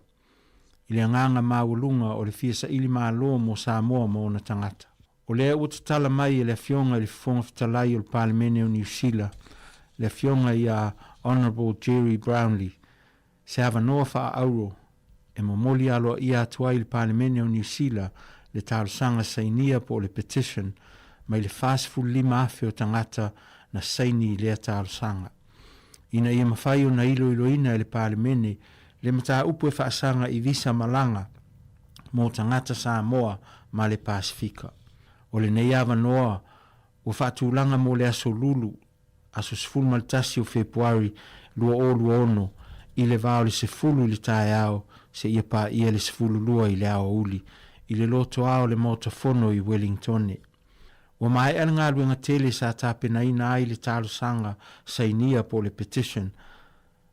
Speaker 10: I le nganga māulunga o le fia sa ili māloa mo Sāmoa mo na tangata. O lea ua tatala mai e le fionga le fonga fitalai o le Palemene o New Zealand, le fionga i a Honourable Jerry Brownlee, se hava noa wha auro, e momoli aloa i atua i le Palemene o New Zealand, le tārusanga sainia po le petition, mai le fast lima afe o tangata na saini le tārusanga. Ina ia mawhai o na ilo ina e le Palemene, le mata upu e whaasanga i visa malanga, mo tangata Sāmoa ma le Pasifika. O le nei awa noa, o whaatulanga mo le aso lulu, aso sefulu maltasi o Februari, lua ono, i le vao le sefulu le tae ao, se ia pa ia le sefulu lua i le ao uli, i le loto ao le motofono i Wellingtone. O mai ana ngā luenga tele sa tāpena ina ai le talo sanga sa inia po le petition,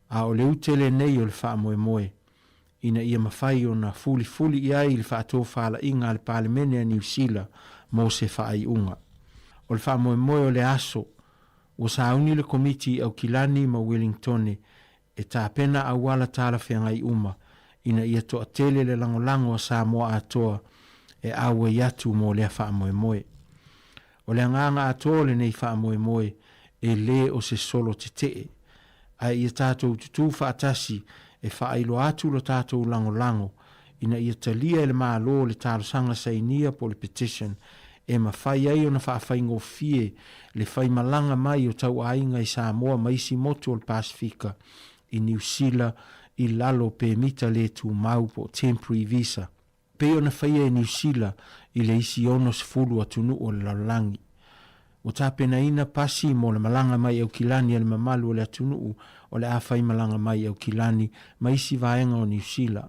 Speaker 10: a o le utele nei o le wha moe moe. Ina ia mawhai o na fuli i ai le wha tō whala inga le Palemene a New Zealand mo se wha ai unga. O le wha moe moe o le aso, o sa auni le komiti au kilani ma Wellingtone e tāpena au wala tāla whenga i uma, ina ia toa tele le langolango a Sāmoa atoa e awa iatu mo le wha moe moe. O le nganga atoa le nei wha moe moe e le o se solo te tee. Ai ia tātou tutu whaatasi e whailo atu lo tātou langolango, ina ia talia e le mālo le tālosanga sa inia po le petition, e mawhai ai o na whaawhaingo fie le whai malanga mai o tau ainga i Sāmoa maisi motu o le Pasifika, i New Zealand, i lalo pe mita le tu mau po temporary visa. Pe o na whaia e New Zealand i le isi ono sefulu atunu o le lalangi. O tāpena ina pasi mo le malanga mai au kilani le mamalu o le atunu o le awhai malanga mai au kilani maisi vaenga o New Zealand.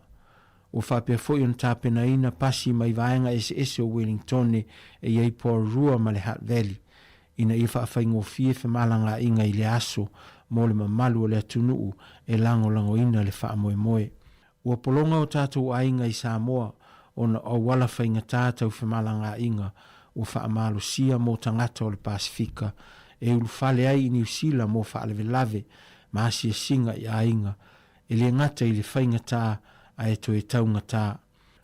Speaker 10: O whapea foi on tāpena ina pasi mai vaenga ese o Wellingtone e iei Pororua ma le Hutt Valley. Ina i whaafai ngofie fe malanga inga i le aso mo le mamalu o le atunu e lango ina le wha moe moe. Ua polonga o tātou ainga i Sāmoa o na o wala whainga tātou fe malanga inga o wha amalo sia mo tangata o le Pasifika e ulu whale ai i New Zealand mo wha alewe lave ma asia singa i ainga e le ngata i le whainga tā a e to e taunga tā.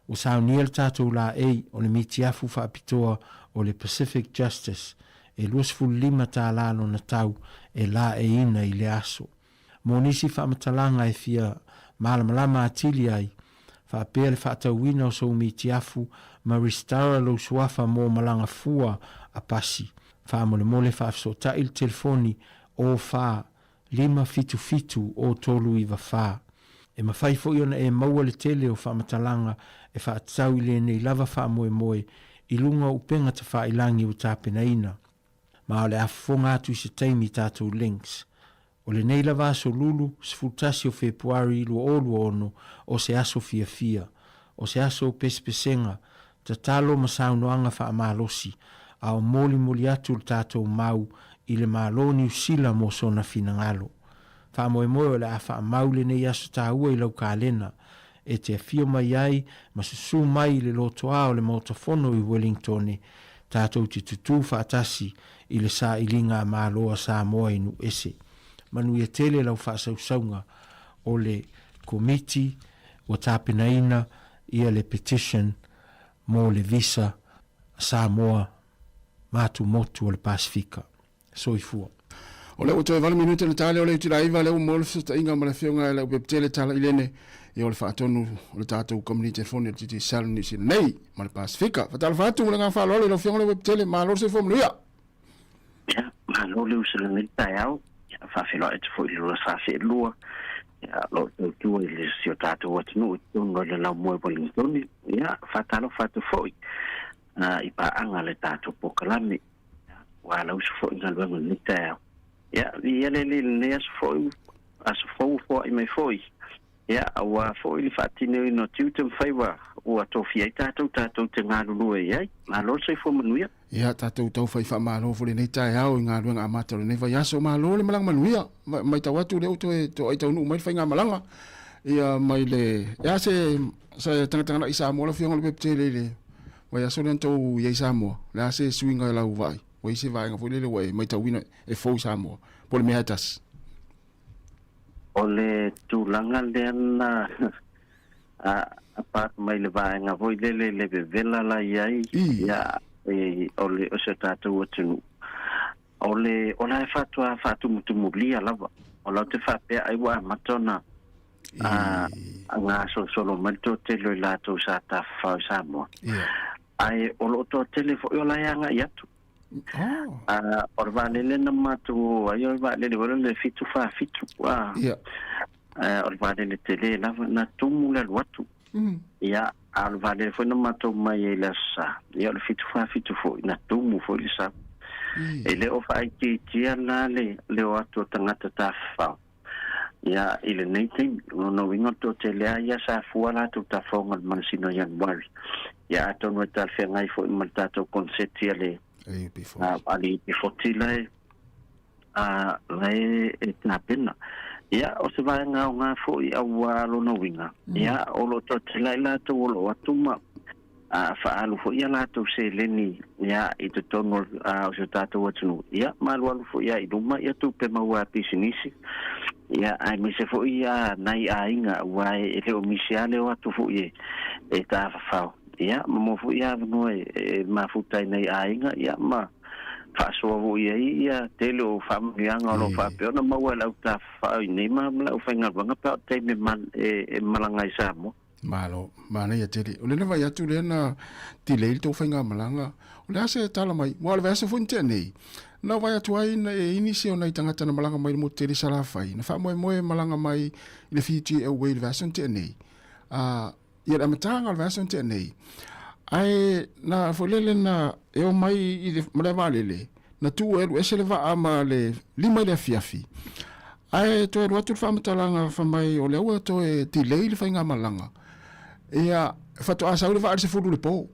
Speaker 10: O saunia le tātou la ei o le miti afu wha apitoa o le Pacific Justice e luasfulu lima tā lalo na tau e la e ina i le aso. Mo nisi wha matalanga e fia malamalama atili ai wha apea le wha atauina o sou miti afu ma restaura lo suafa mo malanga fua a pasi. Wha mole wha afsota il telefoni o wha 5 o tolu i wha. E mawhai fo iona e maua le tele o wha matalanga e wha atau i le nei lava wha moe i lunga upenga ta wha ilangi o tāpena ina. Ma o le afonga atu i se taimi tātou links. O le nei lava aso lulu, sefultasi o Februari lua ono o se aso fia. O se aso pespesenga, ta talo masaunoanga wha amalosi, a o moli atu le tātou mau i le malo New Zealand mo sona finangalo. Wha moe o le a wha mau le nei aso tā ua i lau kālena, e te fio mai ai, ma susu mai le loto a o le motofono i Wellingtone, tātou te tutu wha atasi i le sā ilinga māloa Sāmoa inu ese. Manu ia tele lau whaasausaunga o le komiti o tāpena ina ia le petition mo le visa Sāmoa mātu motu o le Pasifika. Soifua.
Speaker 8: O le uto e vale minuta le tale o le utila iwa le umole fita inga ma le fionga e le upeptele tala ilene e o le whaatonu o le tātou community telefoni o titi salo nisi nei ma le Pasifika. Fatala whaatu mula ngā whaaloa le fionga le upeptele ma lor se fomnuia.
Speaker 11: Ma lor le usila ngai tai au. Whawhiloa e te fo i lua sase e lua. Lo tua i le sio tātou atinu i tungo le lau moe Wellingtone. Whatalo whatu foi. I pa anga le tātou pokalame. Wa lau se foi ngā luenga ni tai au. Vi ele le ne as foi. As foi i mai foi. ia ua foʻi le faatine no tiu te mawhaiwa ua tofi ai tātou te ngālulu e ai malo se fo manuia
Speaker 8: ia tātou tau whai whamalo fo le nei tae au i ngā ruenga amata le nei vai aso malo le malanga manuia mai tau atu leo to ai tau nu mai whai ngā malanga ia mai le ia se tangatanga i Sāmoa la whionga le pepte le vai aso le tau i Sāmoa le ase suinga e lau vai wai se vai ngā fo le wai mai tau wina e fo Sāmoa po le mea tas
Speaker 11: o le tūlanga le ana apat mai le vaenga voi le vela la iai ia o le o se tātou atunu o la fatu mutumulia lava o la te whapea ai wa matona ngā solo manto te loi lātou sa ta whau Sāmoa ai o lo to telefo o la yanga i atu o le vālele na matu ai o le vālele o le fitu wha fitu o le vālele te le lava na tumu le watu ia a le vālele foi na matu mai e le sa ia o le fitu wha fitu foi na tumu foi le sa e le o wha ai tia la le o atu o tangata ta whau ia i le nei teimi no wingo to te lea ia sa fua la tu ta whaunga le manasino Januari ia atonu e tal whengai foi ma tātou konsetia le ali pifotila le e tāpena ia o se vai ngā foi au alo winga ia o lo to te lai la tu o lo atuma faalu fo ia la tu se leni ia i te tono o se tātou atunu ia malu alu fo ia i duma ia tu pe maua pisinisi ia ai mi se fo ia nai ainga wai e le o misiale o atu fo ia e tā whawhau ia mo fo ia no e mafutai nei ainga ia ma faso fo ia tele o familianga lo fa pe ona maua la ta fa nei ma la o fainga banga pa te me man e malanga i Sāmoa
Speaker 8: malo mana ia tele o le vai atu le na ti le to fainga malanga o le ase tala mai mo le vase fonte nei na vai atu ai na inisio na tangata na malanga mai mo tele sala fai na fa mo malanga mai le fiti e we le vase fonte nei ia la matanga le vase fonte nei ai na folele na e o mai i le malevalele na tu e se le va ama le lima le fiafi ai to e watu fa matalanga fa mai o le o to e ti le fainga malanga ia fatu asa le va se fulu le po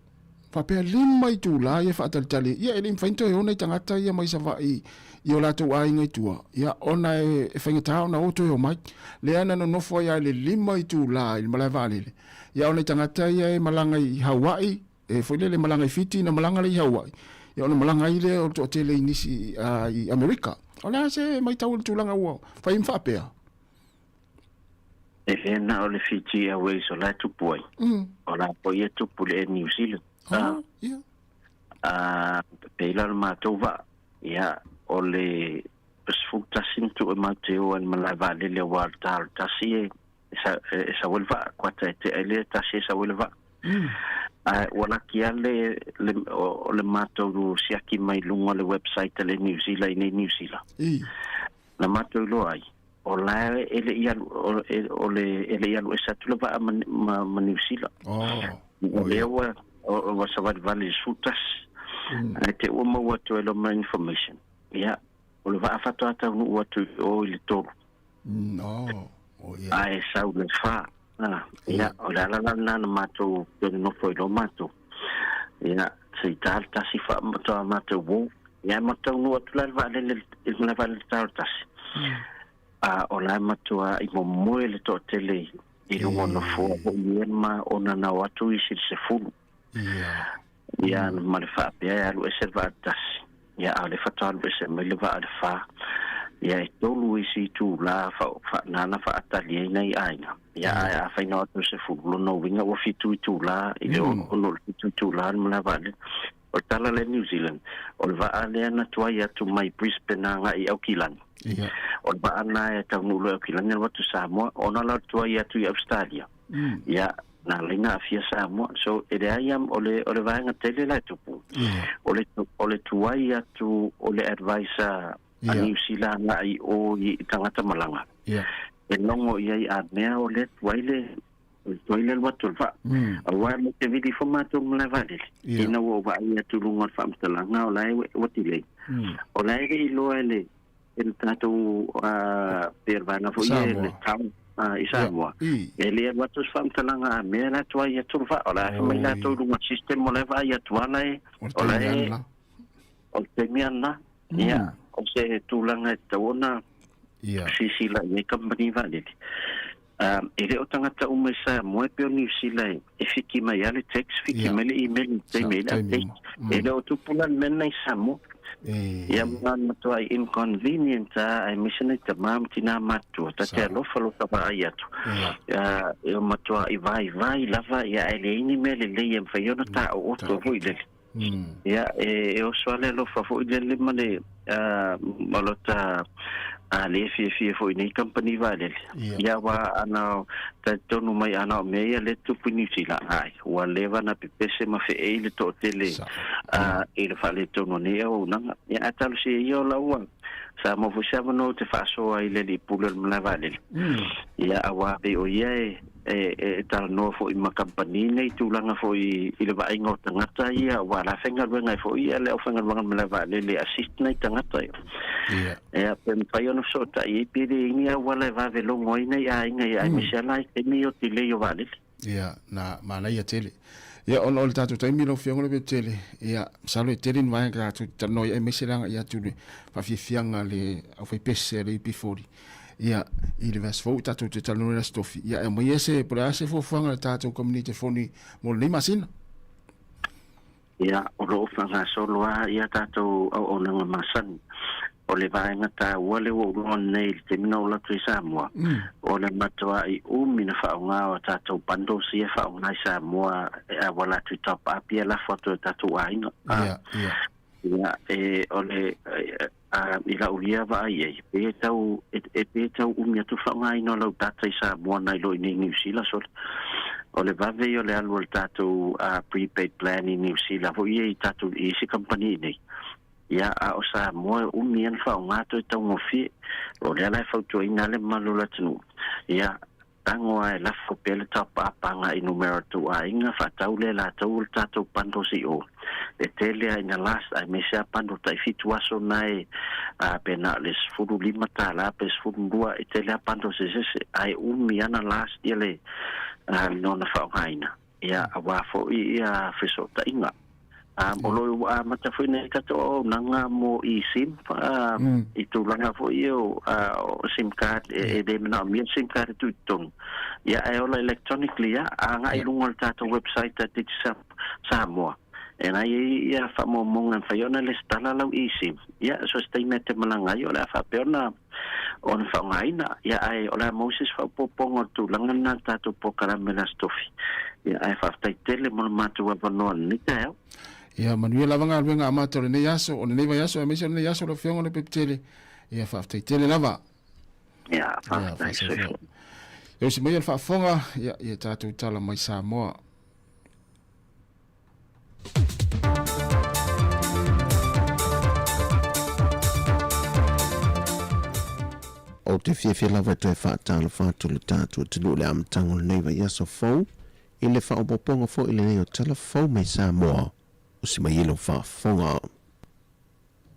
Speaker 8: fa pe lima i tu la ia fa tali ia ele fainto e ona tangata ia mai sa va i o la to ai ngai tua ia ona e fainga tau na o to e mai le ana no fo ia le lima i tu la il malevalele ia ona tangata ia e malanga i Hawaii e foi le malanga i fiti na malanga le Hawaii ia ona malanga i le o to tele inisi i Amerika ona se mai tau tulanga ua fai mfapea
Speaker 11: e na o le Fiji Airways o la tupoi o la poi e tupu le New Zealand peila le matova ia o le pesfuta sintu e mateo an malava le walta tasi e sa wolva kwata te ele tasi sa wolva wala kia le matau siaki mai lunga le website le New Zealand nei New Zealand na matau lo ai o la ele ialu esa tu le va ma New Zealand o le o sa vale sutas te o mo wato lo ma information ia o le va fato ata no wato o le toro ai sa o le fa ia o la na matau no foi lo matau ia se tal tasi fa matau wo ia matau no tu la va le tasi o la matua i mo le to tele i lungo no fo o ma ona na watu i se fulu ia ma le fa pe ia lo servatas ia ale fatal be se me le va le fa ia to lu i tu la fa na fa atali nei aina ia a fa no to se fulu no winga o fitu tu la i le no tu la ma la vale o tala le New Zealand o va ale na tua ia tu mai Brisbane nga i Auckland o ba ana e tau nulo e kilani wa tu Sāmoa ona la tua ia tu i Australia ia na linga afia Sāmoa so e de aiam o le vaenga tele la tupu o le tua ia tu o le advisor a New Zealand nga i o i tangata malanga e longo ia i a mea o le tua ile watu fa awa mo te vidi formato mla vale ina wo ba ia tu lunga fa mtalanga o lai watile o lai i lo ele el tato per vana fo ile i Sāmoa. E lea watu whamtalanga a mea la tua ia turfa, o la mai la tau runga sistem o le vai atuala e, o la e, o te miana, ia, o se tūlanga e taona, sisila i company valili. E le o tangata ume Sāmoa peo New Zealand e fiki mai ale text, fiki mai le email, te email, e le o tupula mena i Sāmoa. Ia mana matua I inconvenient ai missionai te mam tina matua ta te alofa lo tapa ai atu ia matua I vai lava ia ele ini mele le ia mfaiona ta o to vo ile ia e o swale lo fa vo ile mane malota le fi fo nei company vale ia wa ana ta tonu mai ana me ia le tu punisila ai wa leva na pepese ma fe ele to tele ele fale tonu ne o na ia atalu se io la wa sa mo fu sa no te faso ai le di pulo na vale ia awa be o ia e tal no fo I ma company nei tu langa fo I le va ingo tangata ia wa la fenga venga fo ia le ofenga venga vale le assist nei tangata ia pen paio no so ta I pide ini wala va velo ngoina ia inga ia misala te mio ti le yo vale
Speaker 8: ia na mana ia tele ia on ol tatu tai milo fianga le tele ia salo tele vai ka tu no ia misala ia tu fa fianga le au pese le pifori ia I le vas fo tatu te talo na stofi ia e mo ese por ase fo fanga tatu community foni mo le masina
Speaker 11: ia o lo fanga solo ia tatu o na masan o le vaenga ta wale o ron nei te mina o la tui Sāmoa o le matua I mina whaunga o tātou pando sia whaunga I Sāmoa a wala tui top apia la foto tātou ainga ia e o le I la uria va ai e tau umia tu whaunga ino lau tātou Sāmoa nai lo I New Zealand sol o le vave o le alu o tātou prepaid plan I New Zealand vo I tātou I si company nei ia a o Sāmoa umian whaungato I tau ngofi o le alai whautua ina le malula tunu ia tangoa e lafo pele tapa apanga I numero tu a inga whatau le la tau le tātou pando si o e telea ina last ai mesea pando tai fitu aso nai pena le sfuru lima tala pe sfuru ndua e telea pando se ai umiana last ia le nona whaungaina ia a wafo ia fiso ta inga Olo mata foi nei kato nanga mo I sim I tu langa fo io sim card e de na mi sim card tu tong ia e ola electronically nga I lungal tato website at Sāmoa e na ia fa mo mongan fa yona le stala lau I sim ia so stai mete malanga io la fa perna on fa ngaina ia ai ola Moses fa popongo tu langa na tato po karamela stofi ia ai fa stai tele mo matu wa no ni ta
Speaker 8: ia manuia lava nga luenga amata le nei aso o le nei vai aso e mesi le nei aso le fionga le pepitele ia whaaftei tele lava
Speaker 11: ia whaaftei
Speaker 8: ia si mai al whaafonga ia tātou tala mai Sāmoa
Speaker 5: o te fia lava e toi whaatala whaatulu tātou tulu le amtango le nei vai aso fau I le whaapoponga fo I le nei o tala fau mai Sāmoa o si mai ilo whaafonga.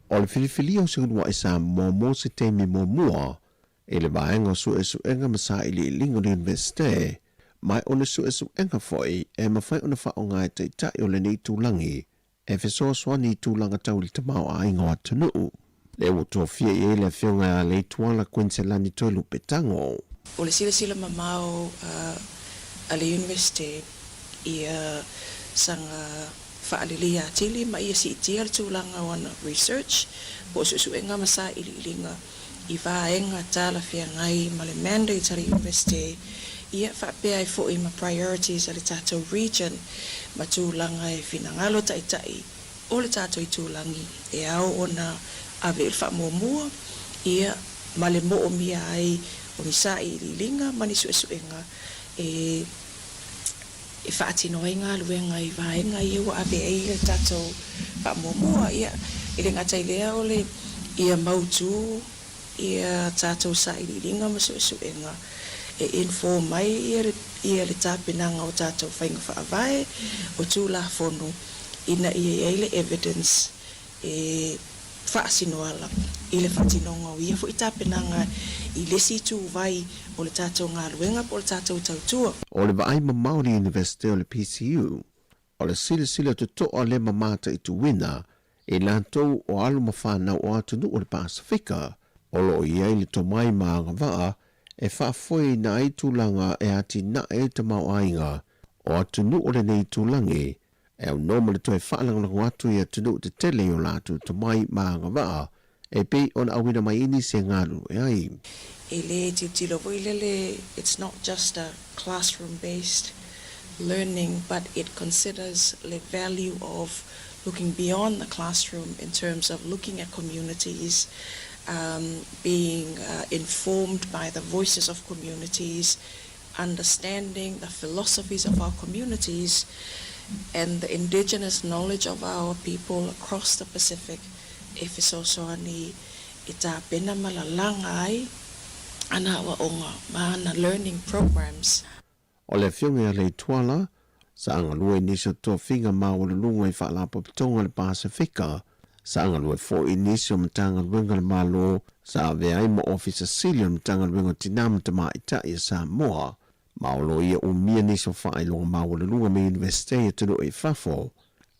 Speaker 5: O le whiriwhili o se unua I Sāmoa mo se teimi mo mua, e le vaenga su e su enga masa I li lingo ni investe, mai o le su e su enga foi e mawhai o na whaonga e te tai o le ni tūlangi, e whesoa swani tūlanga tau li tamau a ingoa tunuu. Le o tō fia I le whionga a le tuala Queensland toilu petango.
Speaker 6: O le sila mamao a le universite I sanga whaalilia tili ma ia si tia le tūlanga wana research po susuenga masa ililinga I vaenga tala fia ngai ma le mandatory university ia whapea I fo I ma priorities a le tātou region ma tūlanga e whinangalo taitai o le tātou I tūlangi e au ona ave il whamomua ia ma le mo o mia ai o misa ililinga ma ni suesuenga e whaatinoenga luenga I vaenga I ua abe e le tātou whamomua ia I le ngatai lea o le ia mautu ia tātou sa ililinga ma suesuenga e inform mai ia le tāpenanga o tātou whainga whaavae o tūla whonu ina ia le evidence e whaasinoala i le whatinonga o ia fo i tāpenanga i lesi tū vai o le tātou ngā luenga po le tātou tautua.
Speaker 5: O le vaai ma Māori University o le PCU, o le sila te toa le mamata i tu wina, e lantou o alu mawhanau o atunu o le Pasifika, o lo i ai le tomai maanga waa, e whaafoi na ai tūlanga e ati na e te mau ainga, o atunu o le nei tūlangi, e au noma le toi whaalangalango atu i atunu te tele o latu tomai maanga waa, e pei on awina mai ini se ngaru e ai.
Speaker 6: E le tilo voilele, it's not just a classroom-based learning, but it considers the value of looking beyond the classroom in terms of looking at communities, being informed by the voices of communities, understanding the philosophies of our communities, and the indigenous knowledge of our people across the Pacific. E fesosoani i tā pena malalanga ai, ana wa onga maana learning programs.
Speaker 5: O le fionga ya le tuala, sa anga lue nisio toa finga maua le lunga i whaalapo pitonga le Pasifika, sa anga lue fo inisio matanga luenga le malo, sa ave ai mo officer Celia matanga luenga tinama tama ita i Sāmoa, maolo ia umia nisio whaai longa maua le lunga me universite e tunu i Fafo,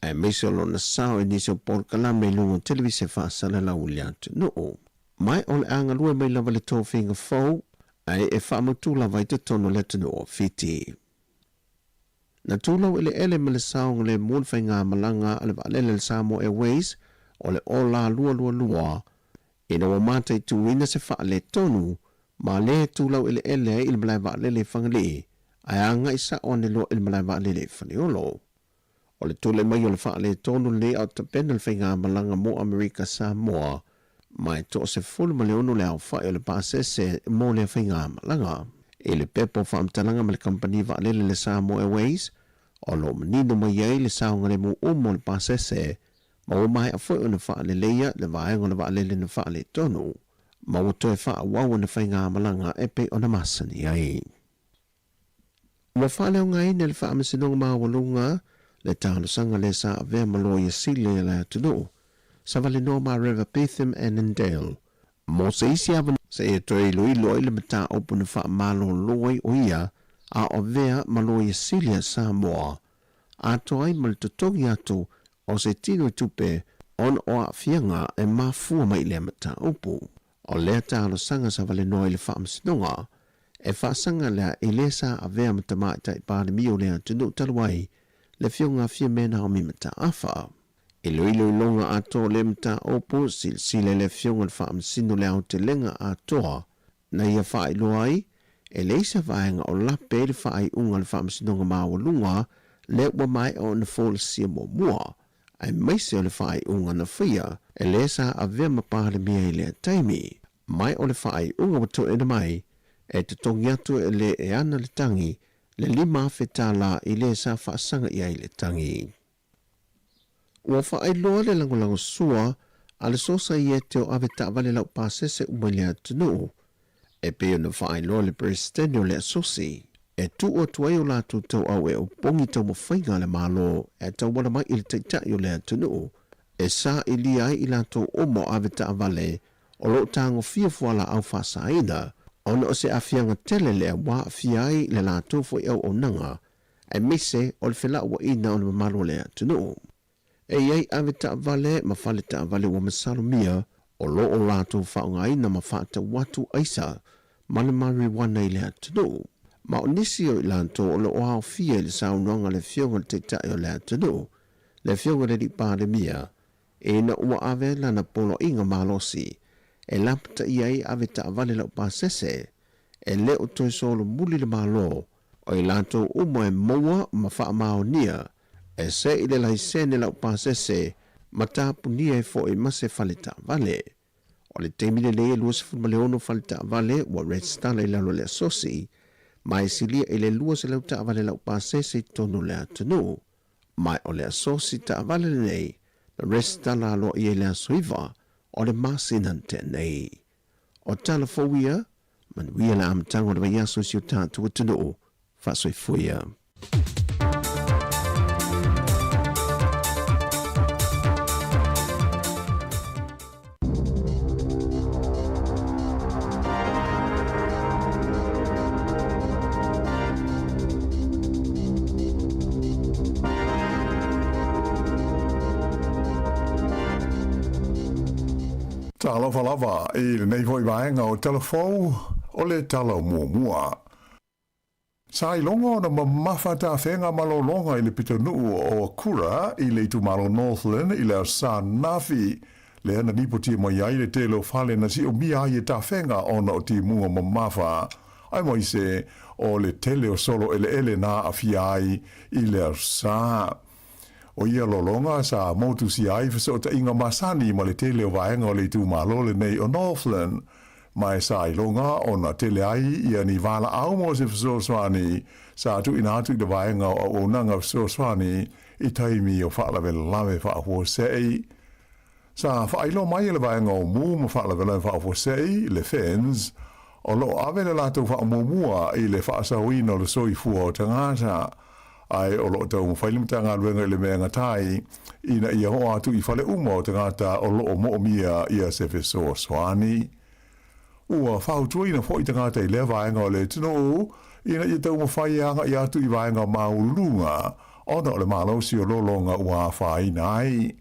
Speaker 5: e meso lo na sao inisio por kalame lunga televise whaasala la ulia tunu. Mai o le anga lue mai lava le toa finga fau, ai e whaamutula vai te tono le tunu o fiti. Na tūlau ele ele me le saonga le mūnwhai ngā malanga ale waalele le Sāmoa Airways o le ola lua. E na wamata i tuina se wha le tonu, ma le tūlau ele ele il malai waalele whangali, ai anga isa o ne lo il malai waalele whaniolo. O le tūle mai o le wha le tonu le au ta pena le whai ngā malanga mo Amerika Sāmoa, mai to se fulu ma le ono le au whai o le pāsese mo le whai ngā malanga. E le pepo whaamtalanga me le company waalele le Sāmoa Airways, o lo manino mai ai le saonga le mo umo le pasese, ma o mai a foi o na wha le leia le vaenga le waalele na wha le tonu, ma o toi wha wawa na whai ngā malanga e pe o na masani ai. Ua wha leo ngai ne le wha amasinonga maa walunga, le tāno sanga le sa avea maloia sile le atunu, sa vale no ma River Pitham and Endale. Mo se isi avan se e toi ilo ile mata opu na wha malo loi o ia, a o vea maloia silia Sāmoa, a toai mal tutongi atu o se tino tupe on o a fianga e mafua mai le mata upu. O lea tālo sanga sa vale noa ile whaamsinonga, e whaasanga lea i le sa a vea mata maita i pāre mio lea tunu taluai, le fionga fia mena o mi mata afa. Ilo ilonga ato le mata upu sile le fionga le whaamsino lea o te lenga atoa, na ia wha iloai, e leisa vaenga o lape le whaai unga le whaamasinonga māwalunga le ua mai o na fōlesia mua, ai maise o le whaai unga na whia, e leisa a vea mapāre mea i lea taimi, mai o le whaai unga wato e na mai, e te tongi atu e le e ana le tangi, le lima whetā la i leisa whaasanga i ai le tangi. Ua whaai loa le langolango sua, a le sosa i e teo ave ta'avale lau pāsese umailea tunu, e peo na whaai loa le presidente o le asosi, e tu o tuai o lātu tau au e o pongi tau mawhainga le malo, e tau wana mai ili taitai o le atunu, e sa ili ai i lātu omo ave ta'avale, o lo tango fia fuala au whasaina, ona o se afianga tele le wa fiai le lātu fo i au o nanga, e mise o le whela ua ina o le mamalo le atunu. E iei ave ta'avale, ma whale ta'avale wa masalo mia, o lo o lātu whaungaina ma whaata watu aisa, male marijuana i le atunu. Ma o nisi o i lanto o le oao fia i le saunanga le fionga le teitai o le atunu, le fionga le di pandemia, e na ua ave lana polo inga malosi, e lapta i ai ave ta'avale lau pasese, e le o toi solo muli le malo, o i lanto umo e moa ma wha maonia, e se i le laisene lau pasese, ma tāpunia e fo i mase fale ta'avale. O le teimile le lua se fulmaleono fale ta'avale, wa red stala i lalo le asosi, mai silia i le lua se lau ta'avale lau pasese tonu le atunu, mai o le asosi ta'avale le nei, le red stala alo i le asoiva, o le masinante nei. O tala fowia, manuia la amtango le vaiaso si o tātu atunu, fasoi fuia.
Speaker 7: Sa lava e nei voi vaenga o telefou o le tala mua. Sa I longa na mafata whenga malolonga I le pitanuu o Kura I le tu malo Northland I le sa nafi le ana nipoti mai ai le telo fale na si o mia ai ta whenga ona o ti mua mamafa. Ai moi se o le tele o solo ele na afiai I le sa. O ia lolonga sa motu si ai fese o ta inga masani ma le tele o vaenga o le tu malo le nei o Northland. Mai sa I longa o na tele ai ia ni wala au mo se fso swani sa tu ina atu I le vaenga o nanga fso swani I taimi o whaalawe lawe whaafo sei. Sa whailo mai le vaenga o mu mo whaalawe lawe whaafo sei le fens o lo ave le lato whaamumua I le whaasawina o le soifua o tangata. Ai o lo tau mwhailimtanga luenga le mea ngatai ina ia hoa atu I whale uma o tangata o lo o moomia ia se feso swani. Ua whautuina fo I tangata I le vaenga o le tino ina ia tau mwhaianga I atu I vaenga maulunga ona o le malosi o lolonga ua whainai.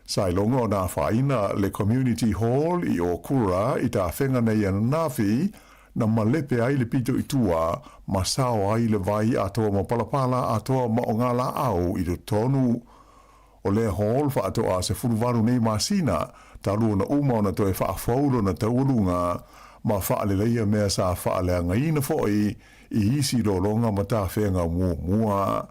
Speaker 7: Sai longa o nā whaina le community hall I o Kura I tā whenga nei ana nafi na malepe ai le pito I tua ma sao ai le vai atoa ma palapala atoa ma o ngala au I le tonu. O le hall wha atoa se furuwaru nei masina talu na uma na toe wha faulo na taulunga ma wha le leia mea sa wha le ngaina foi I isi lolonga ma tā whenga mua.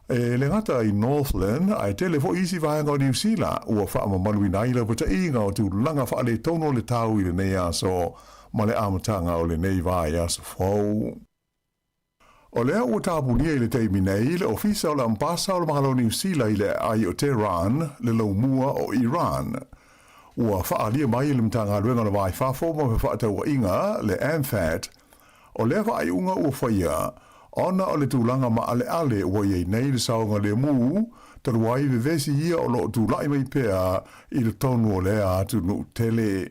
Speaker 7: E le ngata I Northland ai tele fo isi vaenga o New Zealand ua wha ma malui naila pata inga o tu langa wha le tono le tau I le nei aso ma le amatanga o le nei vai aso fau. O lea ua tāpunia I le teimi nei le ofisa o le ampasa o le mahalo New Zealand I le ai o Tehran le laumua o Iran. Ua wha alia mai le mtanga luenga le vai fafo ma wha ataua inga le AMFAT o lea wha ai unga ua whaia ona o le tūlanga ma ale ua iei nei le saonga le mū, taru ai vevesi ia o lo tūlai mai pēa I le tonu o lea atu nu tele.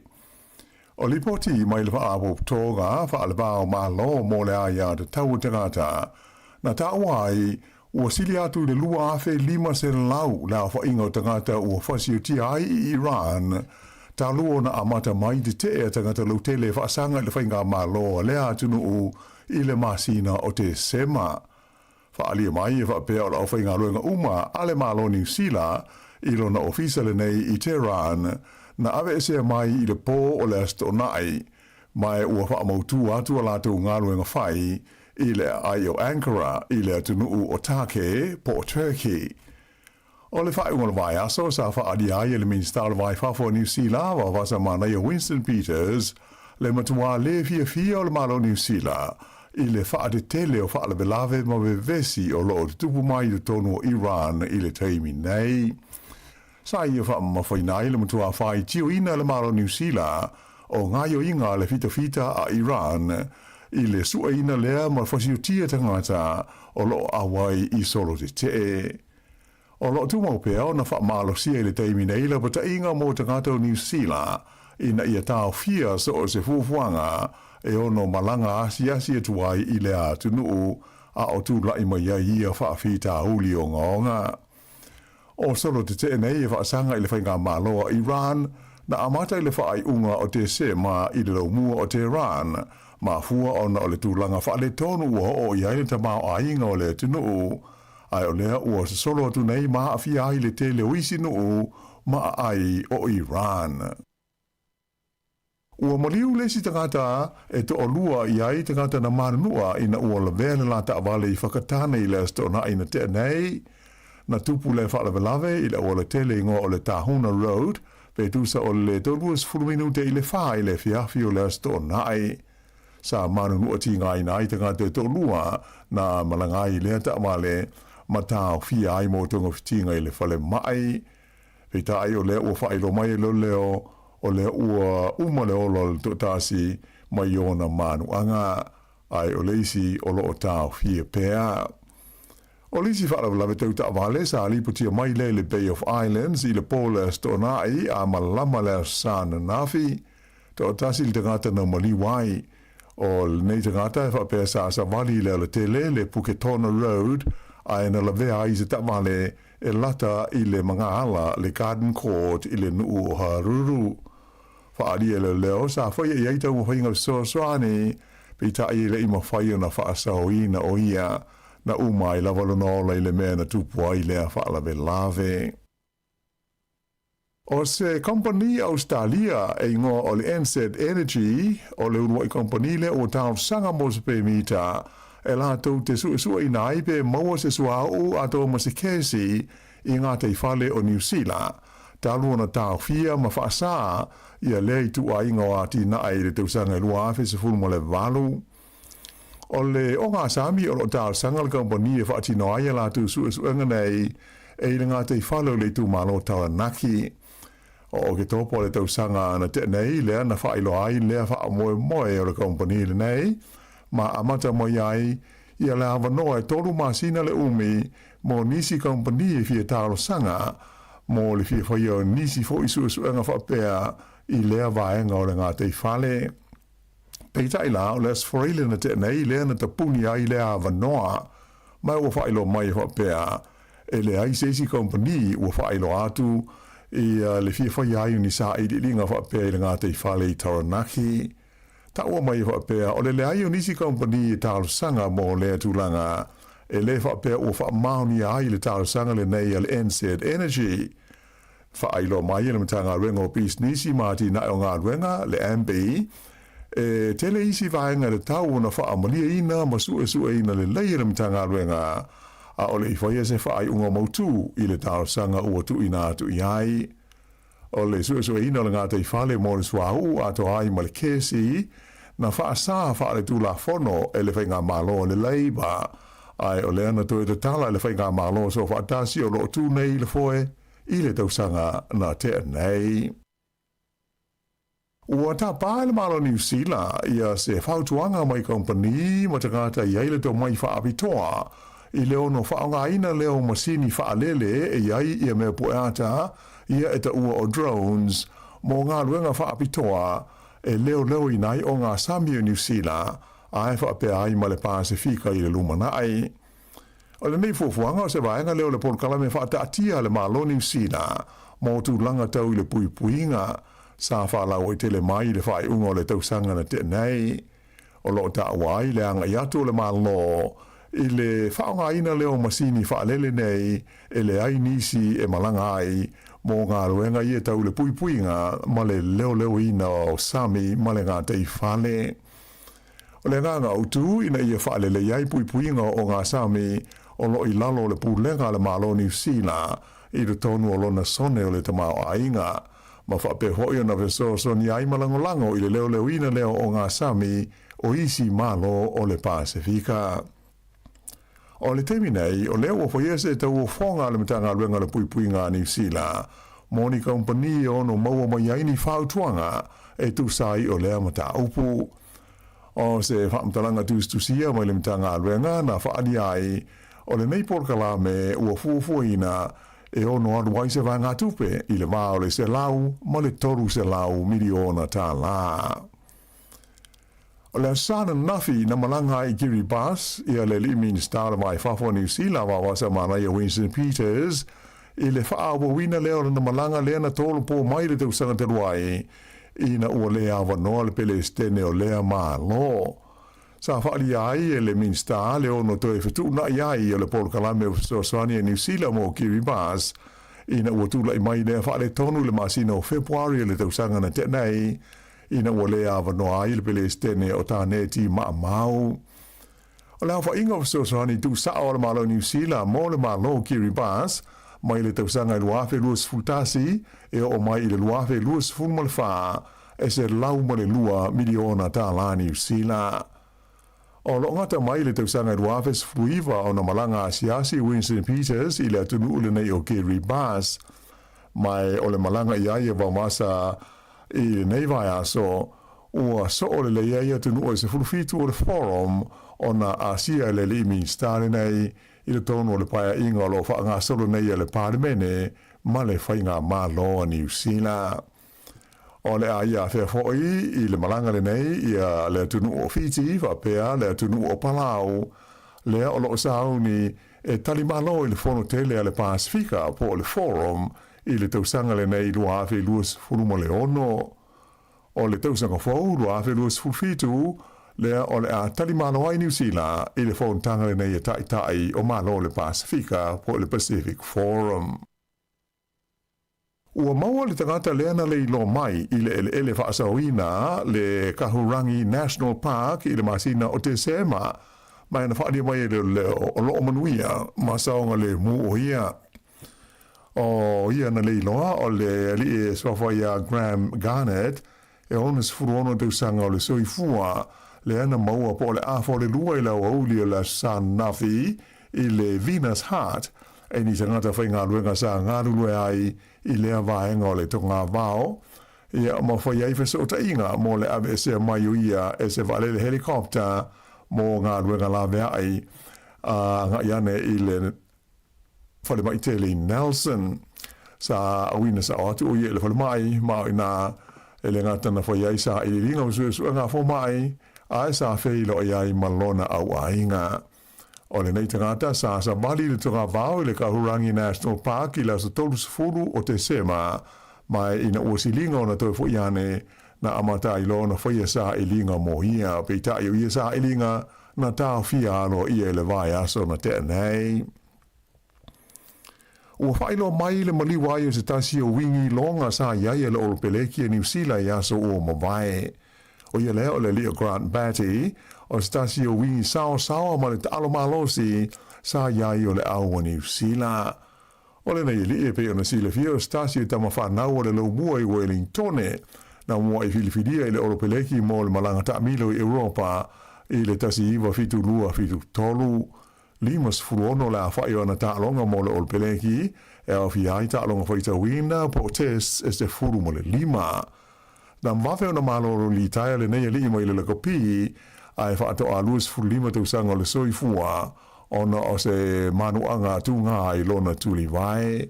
Speaker 7: O li poti mai le whaapo toga, whaale bao ma lo mo le aia te tau tangata. Na tau ai, ua sili atu le lua afe 5 se lau la whainga o tangata ua whasi o ti ai I Iran. Ta lua na amata mai te te tangata lo tele whaasanga le whainga ma lo lea atu nu I le masina o te sema. Whaalia mai e whapea o la whainga luenga uma ale malo New Zealand I lona ofisa le nei I Tehran na ave ese mai I le pō o le astonai mai ua whaamautu atu a lātou ngā luenga whai I le ai o Ankara I le atunuu o Take po o Turkey. O le whaunga le vai aso sa whaalia ai le minister le vai whafo New Zealand wa wasa mana I Winston Peters le matua le fia o le malo New Zealand I le whaade tele o whaale belave ma vesi o loo te tupu mai le tonu o Iran I le teimi nei. Sa ia wha mawhainai le matua whai tio ina le malo New Zealand o ngai o inga le fita a Iran I le sua ina lea ma whasio tia tangata o loo awai I solo te te. O loo tu mau pēo na wha malo sia I le teimi nei la bata inga mo tangata o New Zealand ina ia tau fia so o se fufuanga e ono malanga asi tuai I le atunuu a o tu lai mai ia whaafita huli o ngonga. O solo te te nei e whaasanga I le whainga maloa Iran na amata I le whaai unga o te se ma I le laumua o Tehran ma fua ona o le tūlanga whaale tonu ua o I aile tamau ainga o le atunuu ai o lea ua se solo atu nei ma awhia ai le te leo isi nuu ma ai o Iran. Ua maliu lesi tangata e to o lua I ai tangata na manua ina ua la vele la ta avale I whakatane I le astona ina te nei. Na tupu le whaalavelave I le ua le tele ingo o le Tahuna Road pe tusa o le toluas fuluminute I le wha I le fiafi o le astona ai. Sa manunua ti ngai na I tangata to lua na malangai le ta amale matao fia ai mo tonga fitinga I le whale mai. Pe ta ai o le ua whailo mai lo leo o le ua uma le olo to tasi mai ona manuanga ai o leisi o lo tau fia pea. O leisi whaalavelave tau ta avale sa aliputia mai le Bay of Islands I le pole stonai a malama le sana nafi to tasi le tangata na maliwai o nei tangata e whapea sa wali le tele le Puketona Road ai na la vea I se ta avale e lata I le mga ala le Garden Court I le nuu o Haruru. whaaria leo sa whaia i aitau mo whainga soaswani pita i le ima whaia na whaasauina o ia na umai lavalonola i le mea na tupua i lea whaalawe lave. O se company Australia e ingoa o le NZ Energy o le unua i company le o tau sanga mo se pe mita e la tau te sua i nai pe maua se sua au a tau ma se kesi i ngā te whale o New Zealand. Talu na tau fia ma whaasa ia lei tu a inga o ati na ai le tau sanga lua afe se fulu mo le walu. O le o ngā sami o lo tau sanga le company e whaati no aia la tu sua nei e le ngā te whale o le tu malo tau naki. O ke topo le tau sanga na te nei lea na whailo ai lea wha moe moe o le company le nei ma amata moe ai ia le awa noa e tolu masina le umi mo nisi company e fia talo sanga mo le fia whaia o nisi fo isu nga whapea i lea vaenga o le ngā te whale. Peita i la o le asforile na te nei lea na tapuni ai lea awa noa mai ua whailo mai whapea e le ai seisi company ua whailo atu i le fia whaia ai ni sa i linga whapea i le ngā te whale i Taranaki. Ta ua mai whapea o le ai nisi company i talo sanga mo lea tūlanga e le whapea ua whaamauni ai le talo sanga le nei al NZ Energy. Whailo mai le matanga rengo pis nisi mati na o ngā renga le MB e tele isi vaenga le tau na whaamalia ina ma sua ina le leia le matanga renga a ole i whaia se whaai unga mautu i le talo sanga ua tu ina atu i ai. O le sua ina le ngā te whale mo le suahu ato ai ma le kesi na whaasa whaale tu la fono e le whainga malo le leiba ai o le ana tu e te tala e le whainga malo so whaatasi o lo tu nei le foe i le tausanga na te nei. Ua ta pāe le malo New Zealand ia se whautuanga mai company ma te ngāta i eile tau mai whaapitoa i leo no whaonga ina leo masini whaalele e iai ia mea pueata ia e ta ua o drones mo ngā luenga whaapitoa e leo i nai o ngā Sāmoa New Zealand ai whaapea ai ma le Pasifika i le lumanai. O le nei fuafuanga o se vaenga leo le polkala me whaataatia le malo New Zealand mo tu langa tau i le puipuinga sa whaalau i tele mai le whae unga o le tausanga na te nei. O lo ta wai le anga i atu le malo i le whaonga ina leo masini whaalele nei e le ai nisi e malanga ai mo ngā ruenga i e tau le puipuinga ma le leo ina o Sami ma le ngā tei whale. O le ngā utu ina i e whaalele iai puipuinga o ngā Sami o lo i lalo le pūlenga le malo New Zealand i le tonu o lona sone o le tamao ainga ma whape hoi o na veso ni ai malangolango i le leo ina leo o ngā Sami o isi malo o le Pasifika. O le temi nei, o leo o whaiese tau o whonga le matanga ruenga le puipuinga New Zealand, moni company o no maua mai aini whautuanga e tu sai o lea mata upu. O se whaamtalanga tusia mai le matanga ruenga na whaani ai, o le nei porkala me ua fuafuaina e ono aduai se vanga tupe i le vao le se lau, ma le toru se lau miliona tā la. O le asana nafi na malanga i Kiribati i le limin star mai Papua New Zealand wa wasa manai o Winston Peters i le whaawa wina leo na malanga lea na tolu po mai le tau sanga te ruai i na ua lea awa noa le pele stene o lea maa lo. Sa whaali ai e le minsta leo no toe whetu na iai o le polo kalame o Australia New Zealand mo Kiribati i na ua tula i mai lea whaale tonu le masina o Februari le tau sanga na te nei ina ua lea awanoa ai le pele stene o tāne ti maamau. O le hawha inga o Australia tu sao le malo New Zealand mo le malo Kiribati mai le tausanga i luafe luas fultasi e o mai i le luafe luas fulmalfa e se lau ma le lua miliona tā la New Zealand. O lo ngata mai le tausanga i luafe sfuiva o na malanga asiasi Winston Peters i le atunu ule nei o Kiribati mai o le malanga i aia wa masa i nei vai aso ua so o le ia tunu o se fulfitu o le forum o na asia le limi stare nei i le tonu o le paia inga lo wha ngā solo nei le pārimene ma le whainga mā loa New Zealand. O le aia whea foi i le malanga le nei i le tunu o Fiji whapea le tunu o Palau lea o lo sauni e tali malo i le fono tele a le Pasifika po le forum i le tausanga le nei lua hawe luas fuluma le ono. o le tausanga fau lua afe lua sfufitu lea o le a tali malo ai New Zealand i le whaontanga le nei e tai o malo le Pasifika po le Pacific Forum. Ua maua le tangata lea na le ilo mai i le ele whaasawina le Kahurangi National Park i le masina o te sema mai na whaadia mai le o loo manuia ma saonga le mu o ia. O ia na le iloa o le li e swawhaia Graham Garnett e onas furuono te usanga o le soifua le ana maua po le afo le lua i lau auli o la San Nafi i le Venus Heart e ni tangata whainga luenga sa ngā lulue ai i lea vaenga o le tonga vao ia ma whai ai whesa o ta inga mo le ave se mai uia e se vale le helikopter mo ngā luenga la vea ai ngā iane i le whale mai te le Nelson sa awina sa o atu o ia le whale mai ma ina e le ngata na whai ai sa i le ringa usua ngā whau mai a e sa whilo i ai malona au ainga. O le nei tangata sa mali le tonga vau i le Kahurangi National Park i la sa tolu sefulu o te sema mai ina uasilinga o na toi fo iane na amata i lo na whaia sa i linga mo hia pe ta i ia sa i linga na tau fia alo i e le vai aso na te nei. Ua whailo mai le maliwai o se tasi o wingi longa sa iai e le olo peleki e New Zealand i aso o mawai. O ia lea o le Leo Grant Batty, o stasi o wingi sao ma le talo malosi sa iai o le aua New Zealand. O le nei li e pe o na sile fia o stasi o tama whanau o le lau mua i Wellingtone, na mua i filifidia i le oropeleki mo le malanga taamilo i Europa, i le tasi iwa fitu lua fitu tolu. Limas furuono le a whai o na taalonga mo le oropeleki, e au fiai taalonga whaita wina po test e se furu mo le lima. Na mwafe o na maloro li taia le nei li mai le lakapi ai whaato a luas fulima te usanga le soifua ona o se manuanga tunga ai lona tuli vai.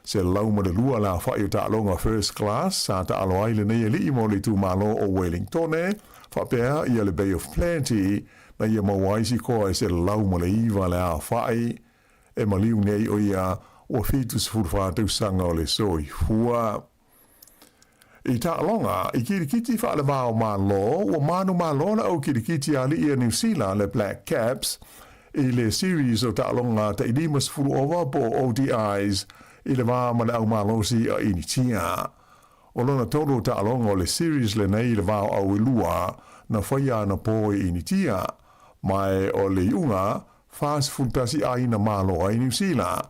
Speaker 7: Se lauma le lua la whai o ta alonga first class sa ta alo ai le nei li mo le tu malo o Wellingtone whapea ia le Bay of Plenty na ia mawaisi ko ai se lauma le iwa le a whai e maliu nei o ia o fitus fulfa te usanga o le soifua. I ta'alonga, i kirikiti whaale wāo mā lo, o mānu mā lo na au kirikiti ali i a New Zealand le Black Caps, i le series o ta'alonga ta i limas furu ova po ODIs, i le wā ma le au mā lo si a initia. O lona tolo ta'alonga o le series le nei le wāo au ilua, na whaia na po i initia, mai o le iunga, fast fultasi a ina mā lo a i New Zealand,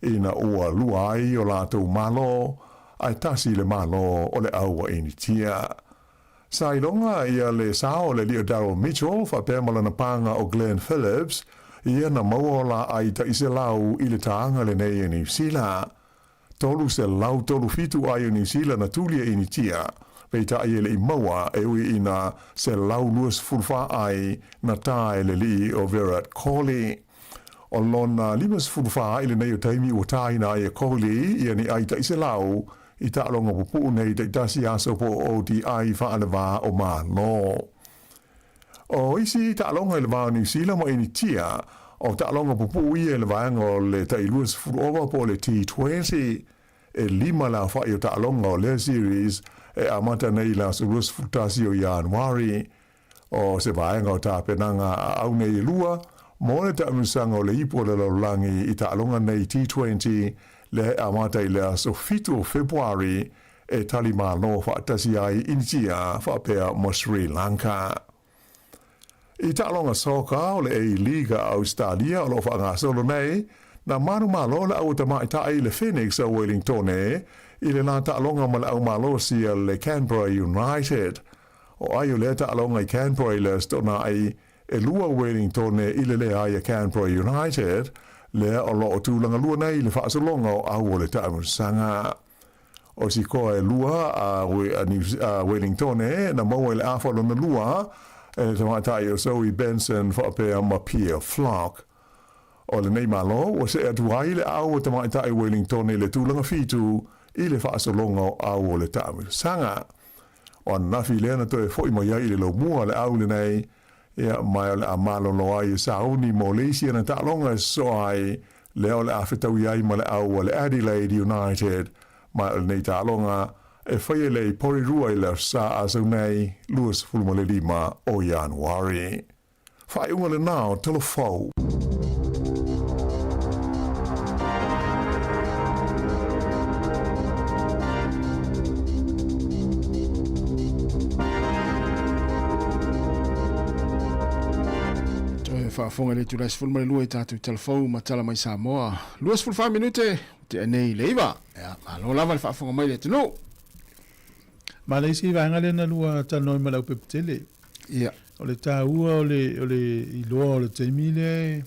Speaker 7: ina ua lua ai o lātou mā lo, ai tasi le malo o le aua initia. Sa ilonga ia le sao le Leo Darrell Mitchell fa pēmala na panga o Glenn Phillips ia na mauola ai ta ise lau i le taanga le nei e New Zealand. Tolu se lau tolu fitu ai o New Zealand na tulia initia pei ta ai le i maua e ui ina se lau luas fulfa ai na tae le li o Virat Kohli. O lona limas fulfa i le nei o taimi o taina ai e Kohli ia ni ai ta ise lau i ta'alonga pupu nei te tasi aso po ODI whaalewa o mā no. O isi ta'alonga i le wā New Zealand mo initia, o ta'alonga pupu i e le wāanga o le tailuas furuova po le T20, e lima la whai o ta'alonga o le series, e amata nei la suruas futasi o Januari, o se wāanga o tāpenanga a au nei lua, mo le ta'amusanga o le ipo le laulangi i ta'alonga nei T20, le amata i le aso fitu o Februari e tali malo whaatasi ai initia whapea mo Sri Lanka. I ta'alonga soka o le A-Liga Australia o lo whaanga solo nei, na manu malo le au tamai tae le Phoenix o Wellingtone i le nā ta'alonga ma le au malo si le Canberra United. O ai o le ta'alonga i Canberra i le stona ai e lua Wellingtone i le ai Canberra United, le o lo o tūlanga lua nei le whaasolonga o au o le taamusanga. O si koa e lua a Wellingtone na maua le awhalo na lua e te matai o Zoe Benson whaapea ma Pierre Flock. O le nei malo o se atu ai le au o te matai Wellingtone le tūlanga fitu i le whaasolonga o au o le taamusanga. O nafi lea na toe fwoi mo iai le lo mua le au le nei ia mai le amalo lo ai sauni Malaysia na ta'alonga so ai le ole afetau ai ma le au le Adelaide United mai le nei ta'alonga e whai le i pori rua i le sa a sau nei luas fulma le 5 o Januari. Whai unga le nao telefou.
Speaker 8: Whaafonga le turais fulma le lua i tātou telefou ma tala mai Sāmoa. Luas fulfa minute, te anei leiva. Ea, malo lava le whaafonga mai le tino.
Speaker 1: Ma le isi vanga le na lua tanoi ma lau pepetele.
Speaker 8: Ia.
Speaker 1: O le tāua o le i loa o le teimile.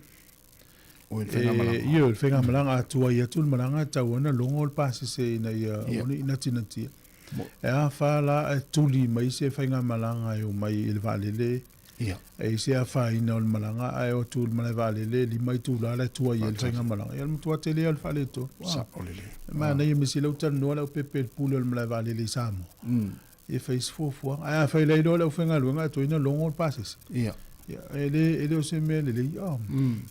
Speaker 8: O le whenga malanga.
Speaker 1: Ia, le whenga malanga atua i atu le malanga tauana longo o le pasi se ina ia oni ina tinatia. E a whala e tuli mai se whenga malanga e o mai i le valele.
Speaker 8: Ia.
Speaker 1: E se a whaina o le malanga ai o tu le malai valele li mai tu la le tua i le whenga malanga. Ia le mutua tele o le whale to.
Speaker 8: Sa o le le.
Speaker 1: Ma na ia misi lau tanu lau pepe le pule o le malai valele i Sāmoa. E fais fofua. Ai a whai leido lau whenga luenga to ina longo o le pasis.
Speaker 8: Ia.
Speaker 1: Ia, ele o se mea lele.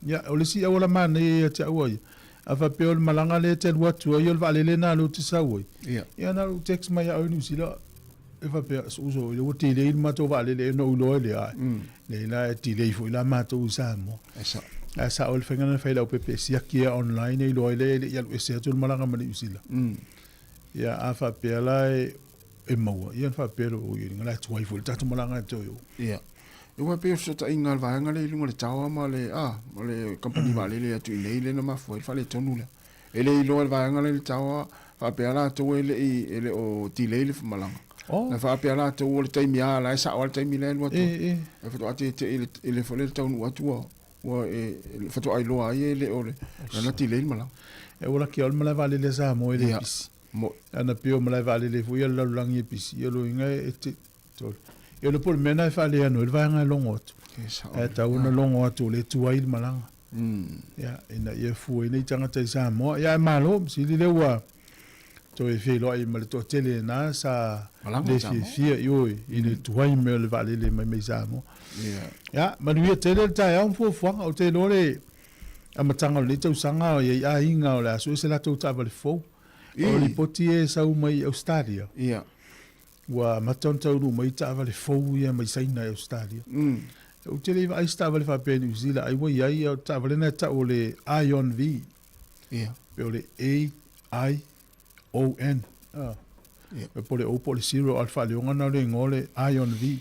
Speaker 1: Ia, o le si au la mana ia te au ai. A whape o le malanga le te luatua i o le valele na lo te sau ai.
Speaker 8: Ia.
Speaker 1: Ia na lo text mai au ni usila. E whape uso i o te le i mato valele no uloa le ai. Le la e te le i fu i la mato u Sāmoa.
Speaker 8: Esa.
Speaker 1: A sa o le whenga na whai lau pepe si akia online i loa le i alu e se atu le malanga mani usila. Ia, a whape ala e maua. Ia whape o i ngala tuai fu le tatu malanga e toi o.
Speaker 8: Ia. E wa pe so ta ingal va ngale lunga le tawa ma le company va le atu nei le na mafu fa le tonu le. Ele lo va ngale le tawa fa pe ala to ele o ti le le malanga. Na fa pe ala to le taimi ala sa o le taimi le lo to. E fa to ate ele fo le tonu atu wa fa to ai lo ai ele o le na ti le malanga.
Speaker 1: E ora ki ol mala vale le sa mo ele pis.
Speaker 8: Mo
Speaker 1: ana pio mala vale le fu ia la langi pis. Ia lo inga e te to. Ia le por mena e fale anu, ele vai ngai longo atu. E ta una longo atu, le tua il malanga. Ia, ina ia fu ina i tangata i Sāmoa. Ia e malo, si li le ua, to e fei loa i male to tele na sa le fia ioi, i le tua i mea le vale le mai Sāmoa. Ia, manuia tele le tae au fuanga, o te lore, a matanga o le tau sanga o ia a inga o le aso, e se la tau tawa le fau. O li poti e sau mai Australia.
Speaker 8: Ia.
Speaker 1: Wa matonta uru mai tawa le fou ia mai saina Australia. O te leiva ai tawa le whape New Zealand, ai wai ai au tawa le na ta o le Ion V.
Speaker 8: Ia.
Speaker 1: Pe o le A-I-O-N. Pe po le o po le zero alfa le onga na le ngole Ion V.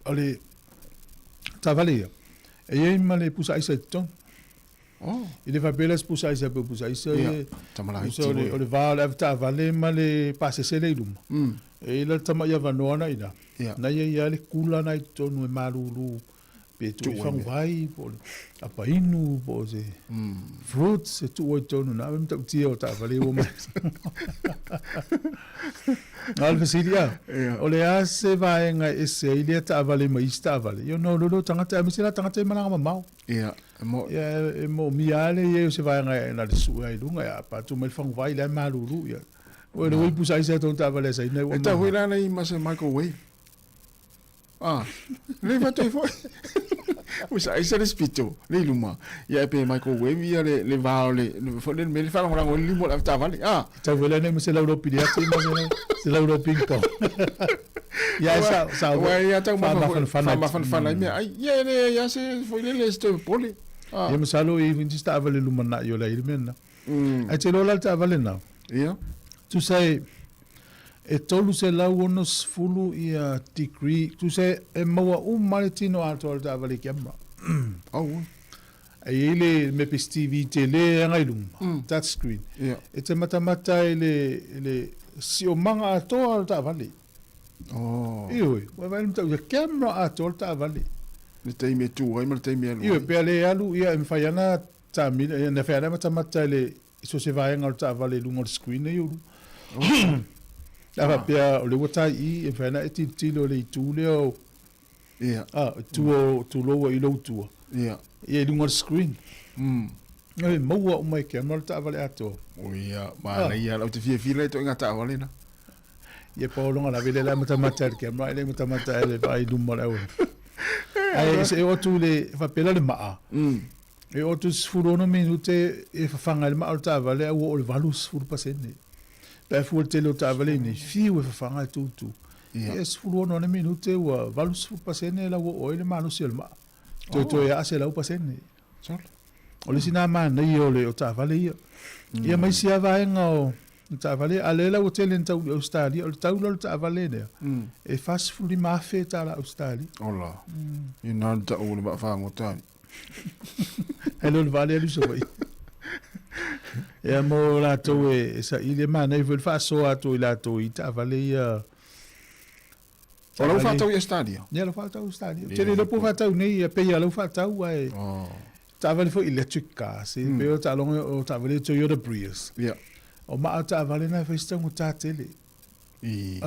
Speaker 1: O le tawa le ia. E iei ma le pusa isa ton. I le whape les pusa isa pe pusa isa.
Speaker 8: Tamala
Speaker 1: iti. O le vale tawa le ma le pase se le iluma. E la tama ia vanoana ina. Na ia le kula na i tonu e maruru. Pe tu i whangwai, po apa inu, po se fruits, e tu o i tonu na. Me tau tia o ta vale o mai. Alfa siria. O le a se vaenga e se ilia ta vale ma ista vale. Yo no lolo tangata, me sila tangata e mananga mamau.
Speaker 8: Ia.
Speaker 1: E mo miale e se vaenga e na le sua i lunga. Ya pa tu me whangwai le maruru. Ya. O le wei pusa isa ton ta vale sa ina.
Speaker 8: E ta hui lana i masa microwave. Le va toi foi. Usa isa le spito, le luma. Ia pe microwave ia le va le fo le me le fa ngora ngoli mo la ta vale.
Speaker 1: Ta vele ne me se la Europe dia se se la Europe ping-pong. Ia sa
Speaker 8: ia ta ma fa me ai ia le ia se foi le sto poli.
Speaker 1: Ia me salo i vinci sta vale luma na io la il menna. Ai te lo la ta vale na.
Speaker 8: Ia.
Speaker 1: Tu sai e tolu se lau ono sfulu i a degree, tu se e maua maritino ato al ta vale kiamma. E ile me pes TV te le ngai luma, touchscreen. E te matamata le si o manga ato al ta vale. Ioi, wa vai mta ia camera ato al ta vale.
Speaker 8: Le te me tu, ai mal te me alu.
Speaker 1: Ioi, pe ale alu ia em faiana ta mi, na faiana matamata le so se vai ngal ta vale lungo screen e iuru. Ava pia o le wata I e whana e tilo le tu leo.
Speaker 8: Ia.
Speaker 1: Tu loa I lo tua.
Speaker 8: Ia.
Speaker 1: Ia lunga screen. Ia maua o mai kia mal ta vale ato.
Speaker 8: O ia, ma ia lau te fia fila to inga ta vale na.
Speaker 1: Ia paolonga la vele la matamata kia mai le matamata ele vai luma leo. Ai se o tu le whapela le maa. E o tu sfurono minute e whanga le maa o ta vale o le valus furu pasene. pe fu te lo ta vale ni fiu e fanga tu es fu no ne minute wa valus fu pasene la wo ile manu sil ma to ya se la pasene o le sina ma nei o le o ta vale ia mai sia va ngo ta vale ale la o tele nta Australia o ta lo ta vale ne e fas fu li ma fe ta la Australia
Speaker 8: ola ina ta o le ba fa ngota
Speaker 1: hello le vale lu so vai e mo la to e sa ile ma nei fu fa so a to la to i ta vale ia
Speaker 8: o lo fa ta Australia
Speaker 1: ia lo fa ta Australia tele lo po fa ta nei e pe ia lo fa ta ai ta vale fo electric car se pe o ta long o ta vale Toyota Prius o ma ta vale na fa sta mo ta tele e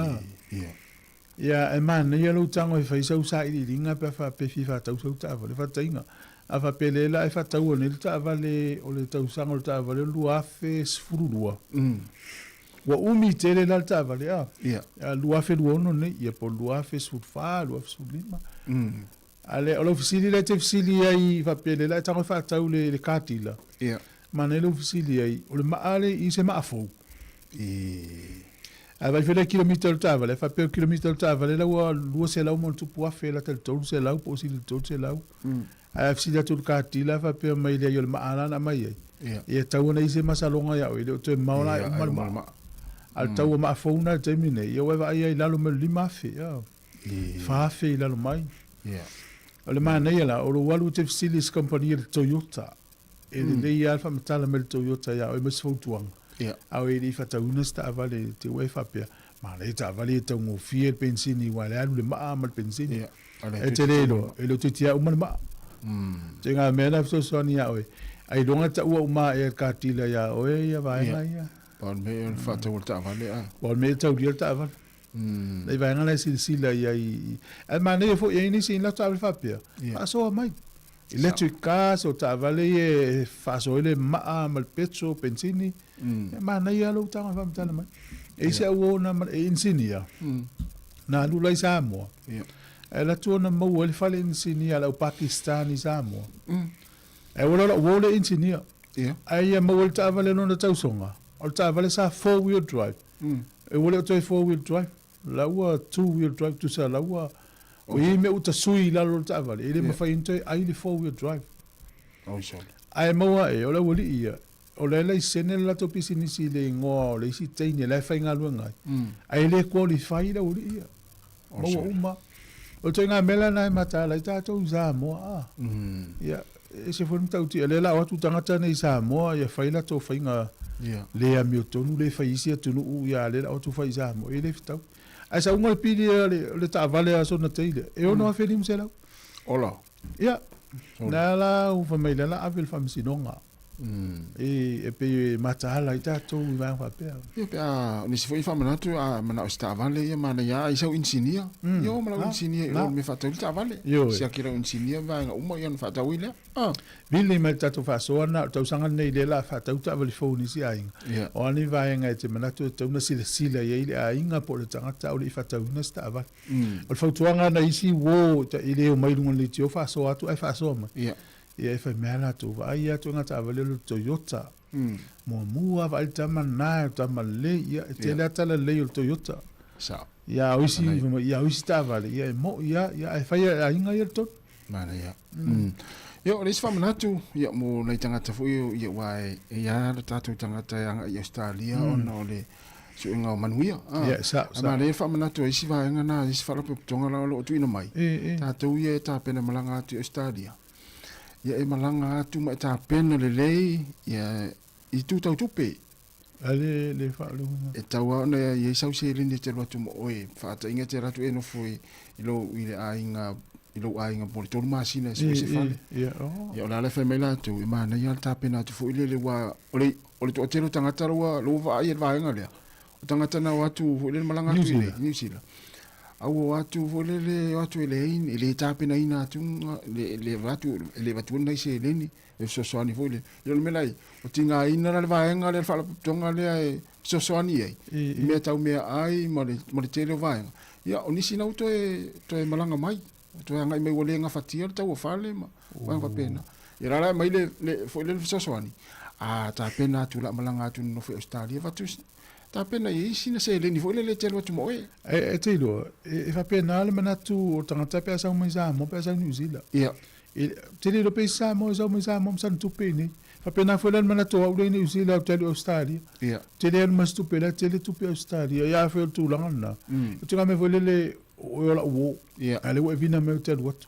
Speaker 1: man ia lo tango e fa sa i ringa pe fa pe fi fa ta ta vale fa tainga a fa pele la e fa ta o ne ta vale o le tau sango ta vale lu afe sfurua wa umi tele la ta vale lu afe lu ono ne ia po lu afe sfurfa lu afe sfurlima ale o l'officili le te officili ai fa pele la tango fa tau le katila ma ne l'officili ai o le maale i se ma afo vai fele kilometer tava le fa pe kilometer tava le la lu se la mo tu po afe la tel tolu se la po si le tolu se la a officili tu katila fa pe mai le yo le maala na mai e tau na i se masalonga ya o le to maula ma al tau ma afo na te mine yo va ai la lo me lima fe fa fe la lo mai o le mana ia o lo walu te facilities company de Toyota e le ia alfa metala me Toyota ia o me sfotuang au e li fata una sta vale te we fa pia ma le ta vale te ngo fiel pensini wale alu le ma mal pensini e te lelo e lo te tia uma ma te nga mena so sonia o ai longa ta u ma e ka tila ia o e ia vai ia
Speaker 8: pon me fata volta vale
Speaker 1: pon me ta u ta vale Nei vai ngala sila ia i ma nei fo ia ni sin la ta fa pia so mai electric cars o ta vale e fa so ile ma mal petro benzini ma nei alo ta fa mtana mai e se o na insinia na lu lai Sāmoa la tu na mo le fale insinia la Pakistani Sāmoa e wala insinia ai mo ta vale no ta songa o ta vale sa 4-wheel drive e wala to 4-wheel drive laua 2-wheel drive tu sa laua o i me uta sui la lo ta vale ele ma fa into ai le 4-wheel drive ai moa e o la wali ia o le le sene la to pisini si le ngo le si teine le fa nga luanga ai le qualify la wali ia moa uma o to nga mela na mata la ta to Sāmoa ia e se foi tau ti le la o tu tangata nei Sāmoa ia fa ila to fa nga le a mio tonu le fa isia tonu u ia le o tu fa Sāmoa ele fitau asa unga pili le ta vale aso na teile e ono a feli msela
Speaker 8: ola
Speaker 1: ia na la u famile la avel famsinonga e pe matala ita to va fa pe
Speaker 8: ni se foi famana tu a mana sta vale ia mana ia i sau insinia yo mana insinia o me fa ta vale se akira insinia va nga uma ia fa ta wile
Speaker 1: Vili mai tatu fa so na tau sanga nei le la fa tau ta vale phone si ai o ani va nga te mana tu tau na sila ia ile a inga po le tanga tau le fa tau na sta va o fa tuanga na isi wo ta ile o mai lunga le tio fa so atu ai fa so ma ia fa mena tu va ia tu nga ta vale le Toyota mo mua va ta mana ta male ia te le ta le o Toyota
Speaker 8: sa
Speaker 1: ia o isi ta vale ia mo ia fa ia inga ia to
Speaker 8: mana ia yo le sfa manatu ia mo nei tangata fu ia wai ia le tatu tangata yang i Australia ona le so nga manuia ma le fa manatu isi va nga na isi fa lo tonga lo tu ina mai tatu ia ta pena malanga tu Australia ia e malanga tu mai ta pena le ia i tu tau tupe
Speaker 1: ale le fa lo
Speaker 8: e tawa na ia sau se linde te lo tu mo e fa ta inga te ratu e no foi ilo ile ainga ilo ainga por tolu masina se fa ia la fa mela tu ma na ia ta pena tu foi le wa ole to telo tangata lo va ia va nga le o tangata na watu foi le malanga tu ile New Zealand au watu foi le watu ile ta pena ina tu le watu na se leni e so so ani foi le ilo melai o tinga ina le va nga le fa tonga le so so ani ai me tau me ai mo le telo va ia onisi na to e malanga mai to nga mai wole nga fatia tau fale ma wa pena ia la mai le foi le so so ani a ta pena tu la malanga tu no foi Australia va tu Ta pena i sina se le ni fo le tele watu mo e.
Speaker 1: E te ilo, e fa pena le manatu o tangata pe asa mo Sāmoa, pe asa New Zealand.
Speaker 8: Ia.
Speaker 1: Te ilo pe Sāmoa, Sāmoa san tupe ni. Fa pena fo le manatu au le New Zealand te Australia.
Speaker 8: Ia.
Speaker 1: Te le mas tupe la te le tupe Australia. Ya fe tu langa. Tu ka me fo le o la wo.
Speaker 8: Ia.
Speaker 1: Ale wo vina me te watu.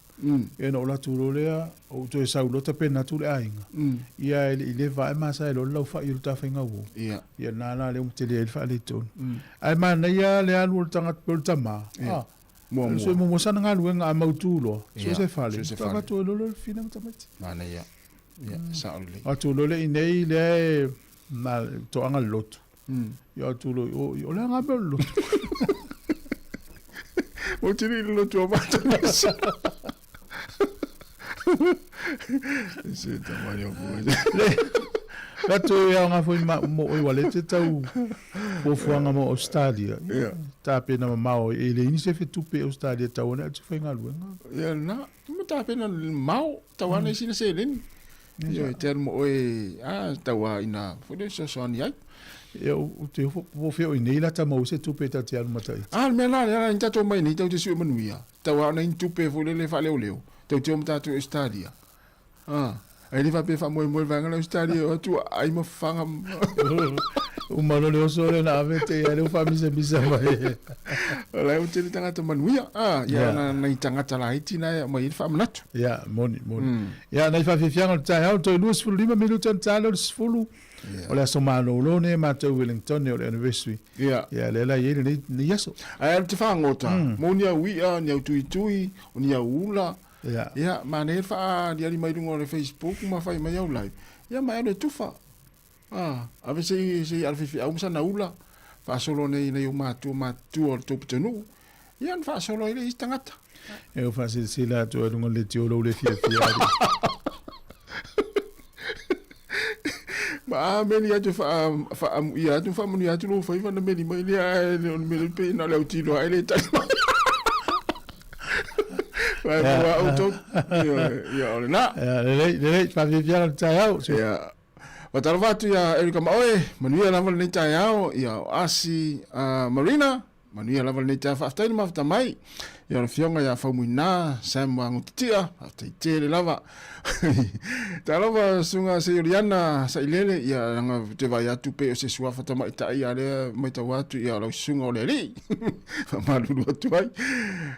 Speaker 1: E no la tu lea o tu e saulo te pena tu le ainga. Ia ile va e masa e lo lau fa i ta fenga wo.
Speaker 8: Ia.
Speaker 1: Ia nana le te le fa le ton. Ai mana ia le alu tanga pel tama. Ah. So mo sana nga luenga a mautulo. So se fale. Ta tu lo fina tamati.
Speaker 8: Mana ia. Ia, sa ole.
Speaker 1: A tu lo le inei le na to anga lotu. Ia tu lo o le anga bel lotu.
Speaker 8: O tiri lotu o mata. Se tamanho coisa.
Speaker 1: Kato ia nga foi mo o wale te tau o fuanga mo Australia. Ta pena mau e le ini se fe tupe Australia tau na tu foi nga luenga.
Speaker 8: Ia na, tu ta pena mau tau ana sina se len. Ia termo e tau ina foi so ani ai.
Speaker 1: Eu te vou ver o inei lá tá mau se tupe ta te anu matai.
Speaker 8: Me la inta to mai ni tau te su manuia. Tau ana in tupe foi le fa leo. Tau te omta tu Australia. Aí vai pe fa mo vai na Australia o tu ai mo fanga.
Speaker 1: O malo le oso le na vete ia le fa bisa vai.
Speaker 8: Lá o te tanga to manuia. Ia na tanga la iti na mo fa manatu.
Speaker 1: Ja, moni. Ja, na fa fianga ta au to lus fulu 5 minutos talo fulu. Olha só malo lone ma to Wellington o anniversary. Ja, le la ele ni yaso.
Speaker 8: Ai te fa ngota. Mo nia wi ni tui o nia ula. Ja, maar nee, die mai doen op Facebook, maar van mij jou live. Ja, maar ja, tufa. Ave se alfi au sa naula. Fa solo nei o matu o top tenu. Ja, fa solo ile istangata.
Speaker 1: Eu faço se lá tu não le tio lo le fia.
Speaker 8: Ma meni ya tu fa ya tu fa meni ya tu lo fa na meni mai ya meni pe na le tilo ile ta. Vai voar auto. Ja, olha na.
Speaker 1: Le fa via tau.
Speaker 8: Ja. Wat al wat ja, Erika Maoi, Manuia laval ni tayao, ja, asi Marina, Manuia laval ni tayao after ma after mai. Ja, fionga ja famuina, Sāmoa ngutitia, after tele lava. Talova sunga se Juliana sa ilele ya nga te vai atu pe o se suafa ta mai tai ale mai ta watu ya lo sunga ole li. Fa malu atu ai.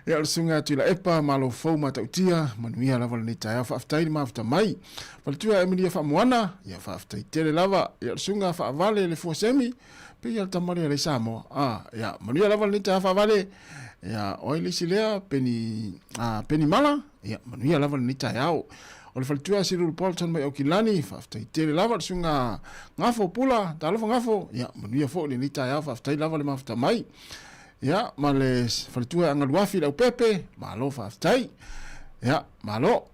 Speaker 8: Ya sunga tu la epa malo fo mata utia, Manuia laval ni tai fa after ma after mai. Fal tu Emilia fa moana, ya fa after tele lava, ya sunga fa vale le fo semi. Pe ya ta mari le Sāmoa. Ya Manuia laval ni tai fa vale. Ya oili silea peni mala, ya Manuia laval ni tai au. O le faltua siru Paulson mai o kilani faftai tele lava sunga ngafo pula talofa ngafo ya Manuia fo le nita ya faftai lava le mafta mai ya male faltua anga luafi la pepe malo faftai ya malo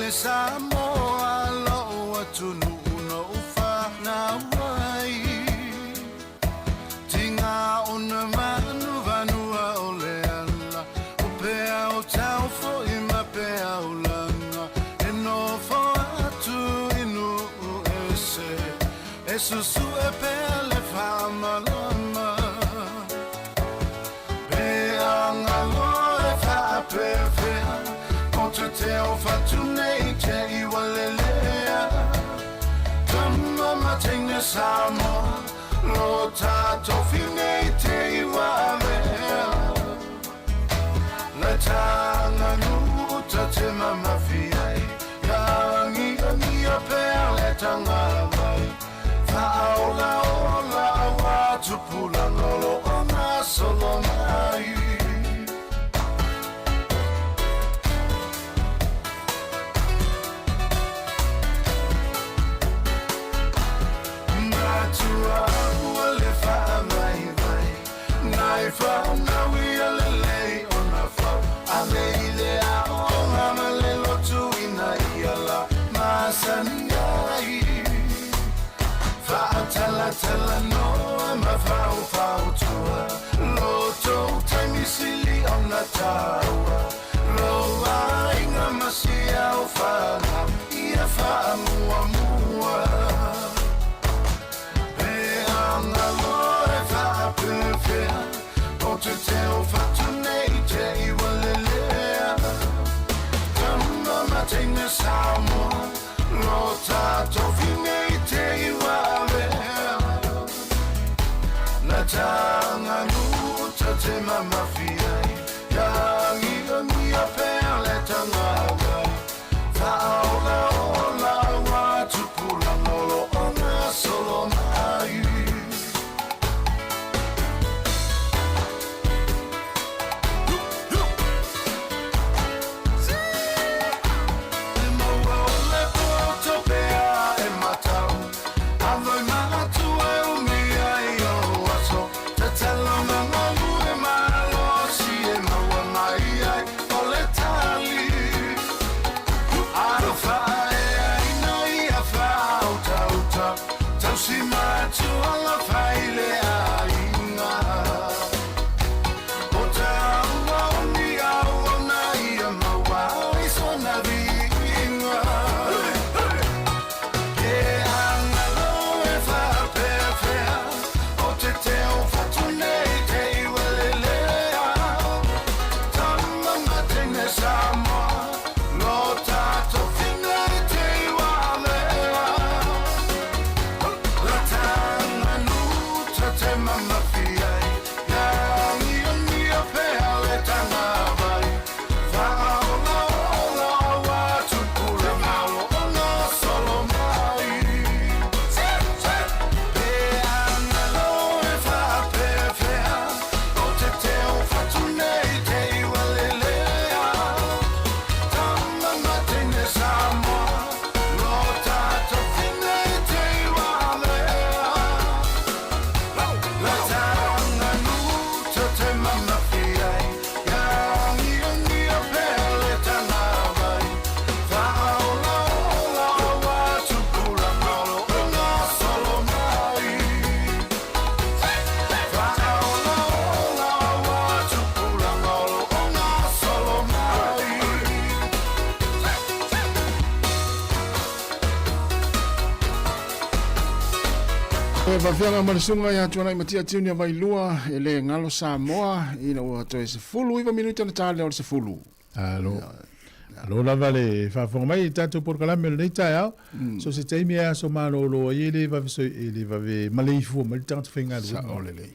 Speaker 12: Sāmoa loa tunu no whanau ai Tinga ona manu vanua o le ala O pea o tau fo I ma pea o langa E no fo atu inu ese E susu e pea le whamalama Pea ngalo e whapewhea Te o fatu nei te I walelea Tama matenga Sāmoa Lo tato finei te I wawea La tanga nuta te mamafiai Ya angi a pea le tanga vai Whaola o saniai Fa'atala tala noa ma fa'u fa'u tua Loto taimi sili ona taua Loa inga masia o fa'a Ia fa'a mua mua E anga loe fa'a pewhea O te teo fatu nei te iwa lelea Tama matenga Sāmoa Lo tato finei te iwa awea Na tanga nuta te mamafiai Yangi ngia pea le tanga agai Whaola ola watu pula ngolo ona solo mai
Speaker 8: Whawhianga marisunga ia tuana i matia tiunia vai lua e le ngalo Sāmoa ina ua toe se fulu iwa minuta na tāle o se fulu.
Speaker 1: Alo. Alo lava le whawhonga mai i tātou porkalame le nei tai au. So se teimi ea so mano lo i le vaviso i le vave maleifu ma le tangata whainga lua.
Speaker 8: Sa ole le.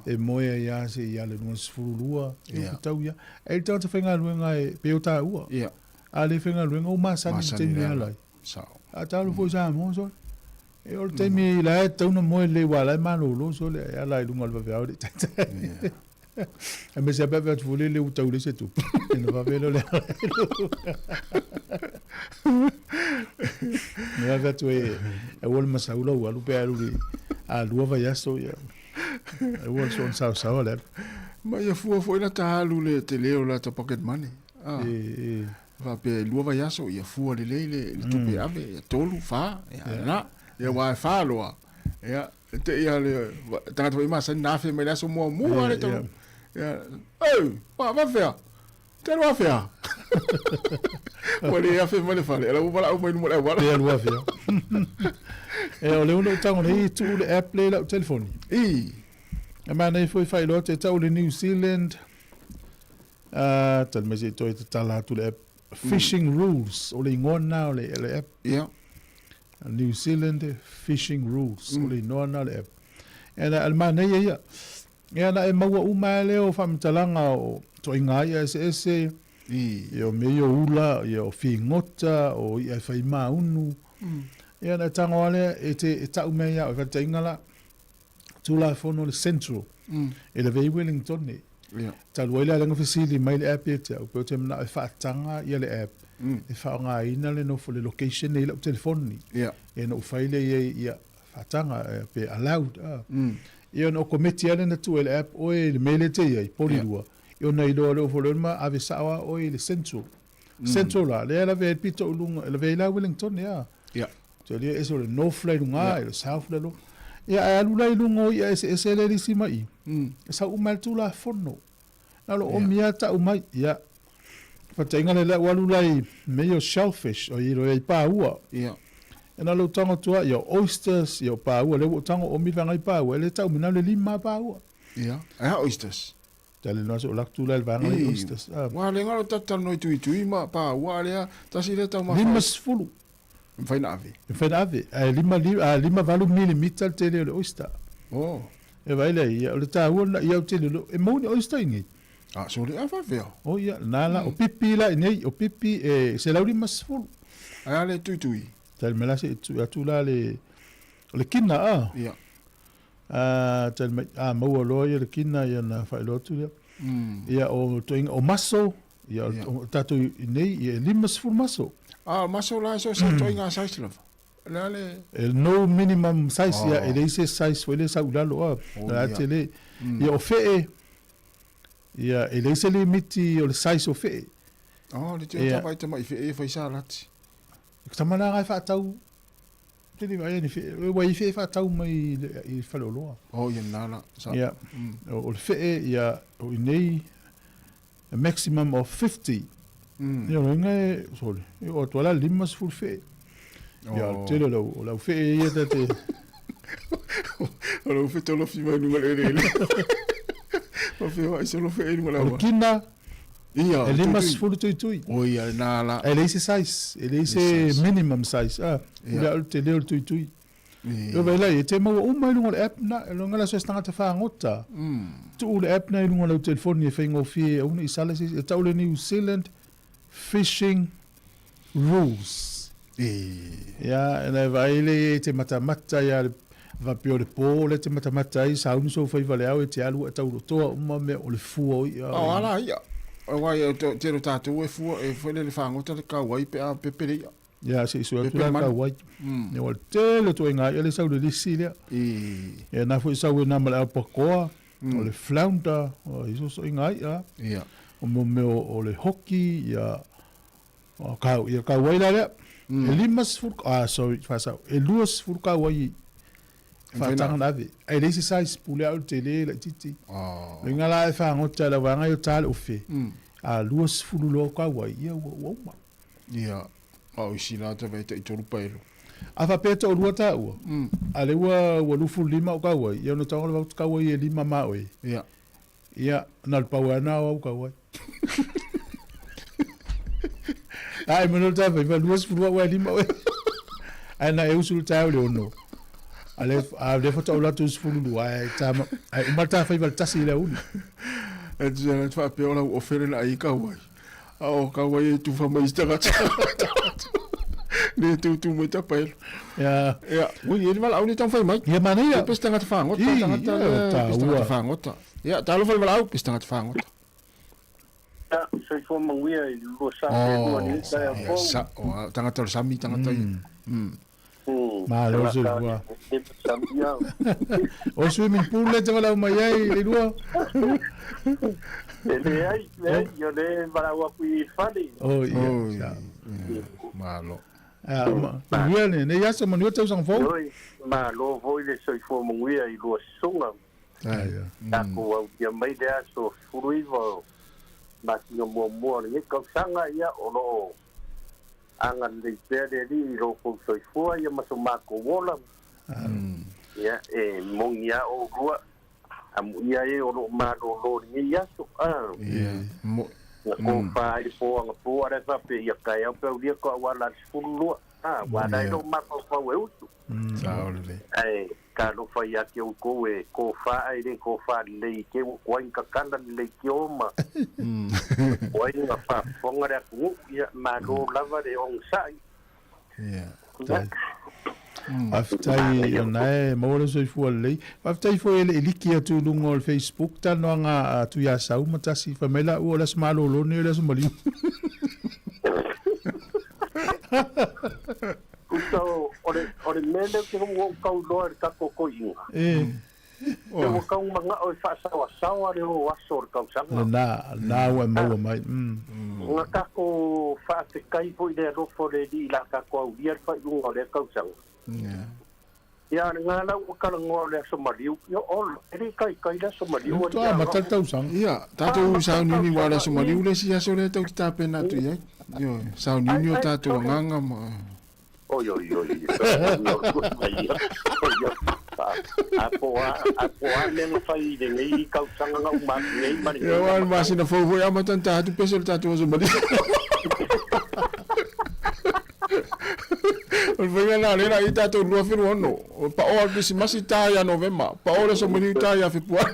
Speaker 1: E moea ia se ia le nua se fulu lua. E tau ia. E le tangata whainga lua ngai peo tā ua. A le whainga lua ngai o masani se teimi ea lai. A tālu fo Sāmoa so. E o te mi la e tauna moe le wala e mano lo so le ala i lunga le vavea le tata. E me se apepe atu fule le utau le se tu. E no vavea le ala e lo. Me vavea atu e wale masaula ua lupe alu li a lua vai aso ia. E wale so on sao sao le.
Speaker 8: Ma ia fua fo ina tahalu le te leo la ta pocket money. Vape lua vai aso ia fua le le tupe ave tolu fa na. Ia wai whāloa. Ia, te ia le, tangata wai masa nafe mai laso mua mua le tau. Ia, ei, wawhea, te wawhea. Wale ia whea mai le whale, ala upala au mai numu le wala.
Speaker 1: Te wawhea. E o le uno tango nei tu le app le lau telefoni. E mana i foi whai loa te tau le New Zealand. Tal mese i toi te tala tu le app. Fishing rules, o le ingona o le app.
Speaker 8: Ia.
Speaker 1: New Zealand fishing rules o le noana le ena almana ia ena e maua uma leo famtalanga o to inga ia ese io meio ula io fingota o ia fai maunu ena tango ale e ta umeia o fata ingala tula fono le central e le vei Wellington ne taluela langa fasili mai le app te o pe te na e fatanga ia le app e whaonga ina le no for le location nei lau telefoni. E no whaile ia whatanga pe allowed. E no kometi ale na tu ele app oe le mele te ia i porirua. E o nei loa leo folorma ave sawa oe le central. Central la, le ala ve pito ulunga, le ve la Wellington ia.
Speaker 8: Ia.
Speaker 1: Te lia e so le north le lunga e le south le lo. Ia e alu lai lungo ia e se le risi mai. E sa umel tu la fono. Na lo o mia ta umai. Ia. Whatainga le walu lai mei o shellfish o iro e pāua.
Speaker 8: Ia.
Speaker 1: E na lo tango tua i o oysters i o pāua. Le o tango o milanga i pāua. E le tau mina le lima pāua.
Speaker 8: Ia. E ha oysters.
Speaker 1: Tale no se o laktu le vanga i oysters.
Speaker 8: Wa le ngalo tatal no tui ma pāua lea. Tasi le tau ma.
Speaker 1: Lima sfulu.
Speaker 8: Mfaina ave.
Speaker 1: Mfaina ave. Lima valu milimita te le oyster.
Speaker 8: Oh.
Speaker 1: E vai le ia o le tāua na ia o te le e mauni oyster ingi.
Speaker 8: Ah, so le afa veo.
Speaker 1: O ia, nala, o pipi la nei, o pipi e se lauri masfulu.
Speaker 8: Ai le tui.
Speaker 1: Tal mela se tu la le kina a.
Speaker 8: Ia.
Speaker 1: Tal me mau lo ia le kina ia na fai lo tu ia. Ia o toing o maso, ia o tatu nei ia limasfulu maso.
Speaker 8: Ah, maso la so toing a size love. Le
Speaker 1: no minimum size ia e se size foi le sa ulalo a. La tele ia o fe ia e leise limiti o le size o fe.
Speaker 8: Oh, le te tapa i te mai fe e fai sa lati.
Speaker 1: Tamana ngai fa tau. Te ni vai ni fe, wai fe fa tau mai i faloloa.
Speaker 8: Oh, ia nala.
Speaker 1: Ia. O le fe ia o nei a maximum of 50. Ia ngai sorry. O tola limas full fe. Ia te lo fe ia te.
Speaker 8: O lo fe to lo fi mai nunga le. O fe vai solo fe ni mala.
Speaker 1: O kina.
Speaker 8: Ia.
Speaker 1: E limas full tui.
Speaker 8: O ia nala.
Speaker 1: E leise size. E leise minimum size. Ia te leo tui. Ia vai lai, te mau o mai lunga le app na, e lunga la so stanga te whaangota. Tu le app na i lunga lau telefoni e whaingo fie, e una i sala si, e tau le New Zealand Fishing Rules. Ia, e nei vai le te matamata ia va pio le po le te matamata i sa unu so fai vale au e te alu e tau rotoa uma me o le fua i.
Speaker 8: Oh, ala ia. O wai te ro tātou e fua e whaile le whaangota le kauai pe a pepere ia.
Speaker 1: Ia, se isu atu la kauai. Ia, wale tele to inga, ia le sau le lisi lea. Ia, na fu sau e nama le au pakoa, o le flounder, o iso so inga ia.
Speaker 8: Ia.
Speaker 1: O mo me o le hoki, ia, ia kauai la lea. E limas furu, sorry, whasau, e luas furu kauai whatanga nawe. E leisi size pule au te le la titi. Inga la e whangota la wanga i o tale uwhi. Luas furu loa kauai, ia ua uma.
Speaker 8: Ia. Au isi nā te vei te i toru paelo.
Speaker 1: A whapeta o rua tā ua. A le ua lufu lima o kauai. Ia no taonga le wautu kauai e lima maoi.
Speaker 8: Ia.
Speaker 1: Ia, na le pau ana o kauai. Ai, mano tā whai, luas furu au e lima oe. Ai, na e usu le tāo le ono. A le whata o latu usu furu lua. Ai, umar tā whai wale tasi le uni.
Speaker 8: E tu zana te whape ola o where na i kauai. O kauai e tu whamai stangata. Ne tu mai tapaelo.
Speaker 1: Ia.
Speaker 8: Ia. Ui, e ni wala au ni tau whai mai.
Speaker 1: Ia mana ia.
Speaker 8: Pes tangata whangota. Tangata whangota. Ia, talo whai wala au, pes tangata whangota.
Speaker 11: Ia, sei fo manguia i lua sa e lua ni tai a fo.
Speaker 8: Tangata o sami, tangata i.
Speaker 1: Ma lo se lua. O swimming pool le te wala mai ai le lua.
Speaker 11: Ele ai, yo le barawa kui fani.
Speaker 1: Oh, ia.
Speaker 8: Malo.
Speaker 1: Ia ne ia se manu tau sang fo.
Speaker 11: Ma lo voi le soi fo manguia i lua sunga.
Speaker 1: Ia.
Speaker 11: Ta ko au ia mai de aso furuivo. Ma si mo ni ko sanga ia o lo. Anga le pere li ro ko soi fo ia ma so ma ko wola. Ia e mongia o rua. Ia e o lo ma lo ni ia so.
Speaker 8: Ia.
Speaker 11: Ko fa i fo anga po ara fa pe ia kai au pe dia ko wala fulu. Wa dai lo ma ko fa we usu.
Speaker 8: Saole.
Speaker 11: Ai ka lo fa ia ke ko e ko fa ai de ko fa le ke ko in ka kanda le ke o ma. Ko in ka fa fonga ra ku ia ma lo lava de on sai.
Speaker 8: Ia.
Speaker 1: Aftai ona mo le so fu le. Aftai fo ele liki atu lungo le Facebook tano nga tu ya sau matasi famela o le smalo lo ne le smali.
Speaker 11: So ore mele ke mo ka lo ka ko ko inga. O ka mga o fa sa le o asor ka sa.
Speaker 1: Na wa mo mai.
Speaker 13: Nga kako whaatekai po i le rofo le di la kako au lia whailunga le kausang. Ia ngā lau o karangoa le Somaliu. Ia olo, ere kai le Somaliu.
Speaker 1: Toa matatau sang.
Speaker 8: Ia, tātou sao nini wā le Somaliu le si aso le tau ki tāpena tu ia. Ia, sao nini o tātou nganga ma.
Speaker 13: Oi. Apoa le ngawhai le ngei kausanga ngau maki ngei mani.
Speaker 8: Ia, wan masina fau ia matan tātou peso le tātou o Somaliu. O venga na le i tātou rua whiru ono. Pa o alpisi masi tāia Novemba. Pa o le Somaliu tāia whipuari.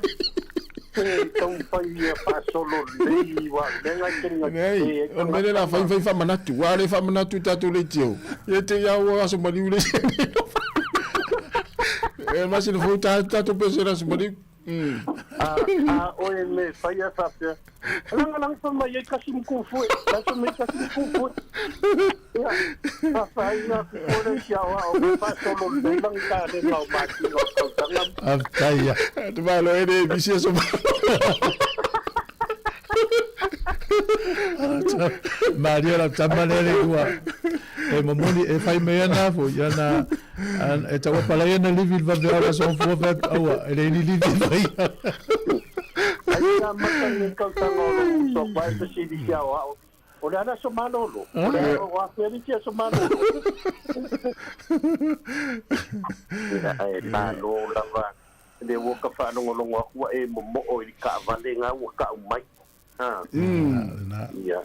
Speaker 13: Tau whai ia pasolo lei wa lenga kenga.
Speaker 8: Nei, o mele la whai whamanatu. Wa le whamanatu tātou le tio. Ia te iau o Somaliu le e masi le fau tātou peso le Somaliu.
Speaker 13: Oe me whai a whapea. Lang pa mai e kasi mkufu. Kasi me kasi mkufu. Ia, whai a kore siawa o me pasolo lei lang tāre ngau maki ngau kautanga.
Speaker 1: Aftaia.
Speaker 8: Tu malo e de bisi e Somaliu.
Speaker 1: Maria la tamanere ua. E mamoni e fai mea na fo ia na e tawa pala ia na livi va vera so fo va aua e le ni livi vai.
Speaker 13: Ai na makani kautanga o so pai te si di siawa. O le ana so manolo. O le o aferi tia so manolo. Ai malo lava. Le woka fa no longo wa e mo o i ka vale nga wa ka mai. Ia,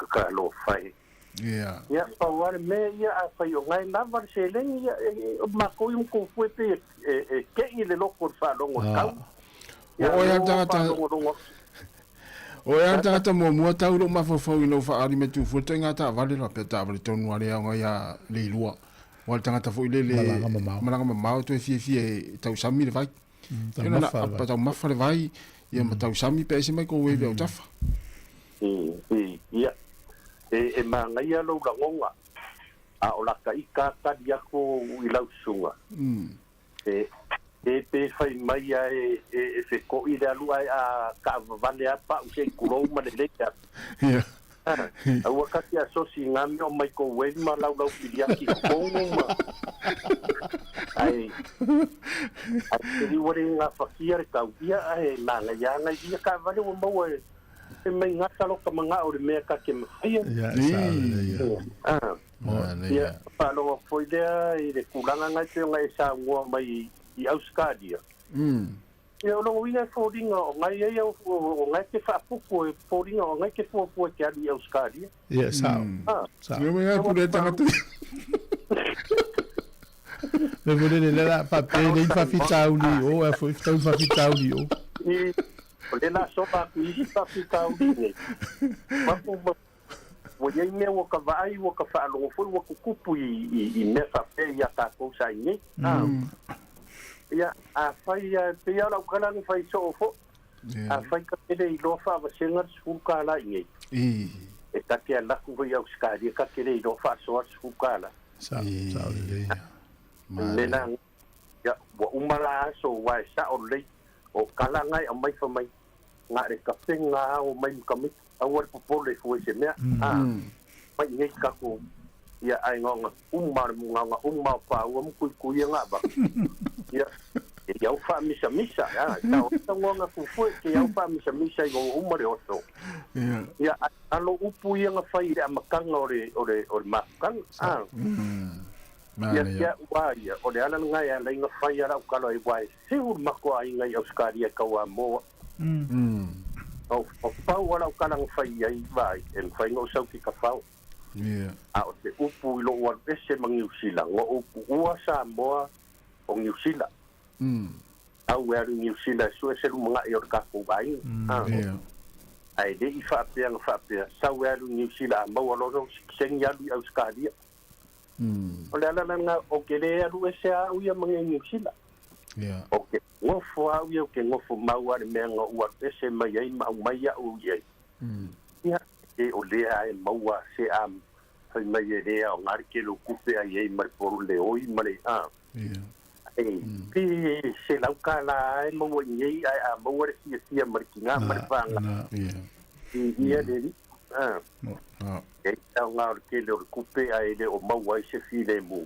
Speaker 13: ka lo fai. Ia, pa wale me ia a fai o ngai na var se lengi ia ma ko yung ko foi pe ke i le loko fa longo kau.
Speaker 8: O ia tangata mo mua tau lo mafofau ino fa ari me tu futa ngata vale la peta vale tonu ale nga ia le lua. Wal tangata fo ile le malanga mamau to fie tau sami le vai. Pa tau mafa le vai. Ia matau sami pe se mai ko we o tafa.
Speaker 13: Ia. E mangai lo rangonga. A o la ka ika ka dia ko i lau sunga. E pe fai mai e fe ko i le alu a ka vale apa u se kuro ma le leka.
Speaker 8: Ia.
Speaker 13: A wakati a sosi ngami o mai ko we ma lau piliaki ko ma. Ai te wore nga fakia ka ia ai na ia ka vale o mau e mai ngata lo ka manga o me ka ke mai. Ia pa lo foi dea i le kulanga nga te nga Sāmoa mai i Australia. Ia o longo ina fōringa o ngai e o ngai ke whaapuku e fōringa o ngai ke fōpua ke ali Australia.
Speaker 1: Ia, sao.
Speaker 8: Ia mai ai pure tangata.
Speaker 1: Me vole le la pape le fa fitauli o e foi tau fa fitauli o.
Speaker 13: O le la sopa ku i fa fitauli ne. Wo ye me wo ka vai wo ka fa lo foi wo ku kupu i me fa pe ya ta ko sa ni. Ia a fai pe ala kala ni fai so fo. A fai ka ele i lo fa va senga sfuka la i. E ta ke ala ku vai au skadi ka ke le i lo fa so sfuka la.
Speaker 1: Sa le.
Speaker 13: Nena ya wa umala so wa sa o le o kala ngai o mai fa mai nga re ka penga o mai ka mi a wa po le fo se me mai ngai ka ko ya ai ngonga umma pa o mu ku nga ba ya ya fa misa ya ta ngonga ku fo ke ya fa misa go umma re oso ya alo upu nga fa ire makanga o makang Ya waya o le ala ngai ala inga fai ara o kalo i wai sigur mako ai ngai Australia ka wa mo o pau ala o kala fai ai vai en fai no sau ki ka pau a o te upu i lo wa pese ma New Zealand o upu ua Sāmoa o New Zealand au e aru New Zealand su e seru mga i o ka ko vai ai de i fa pia sau e aru New Zealand mau alo sengi alu Australia o le ala nga o ke le aru e se au ia mga New Zealand. O ke ngofo au ia o ke ngofo mau are mea nga ua pese mai ai mau mai au iai. Ia e o lea e maua se am fai mai e lea o ngari ke lo kupe ai ei mariporu le oi mare a. Pi se lauka la e maua iei ai a maua re sia mariki ngā maripanga. Ia le e tau ngā o ke leo kupe ai le o mau ai se file mu.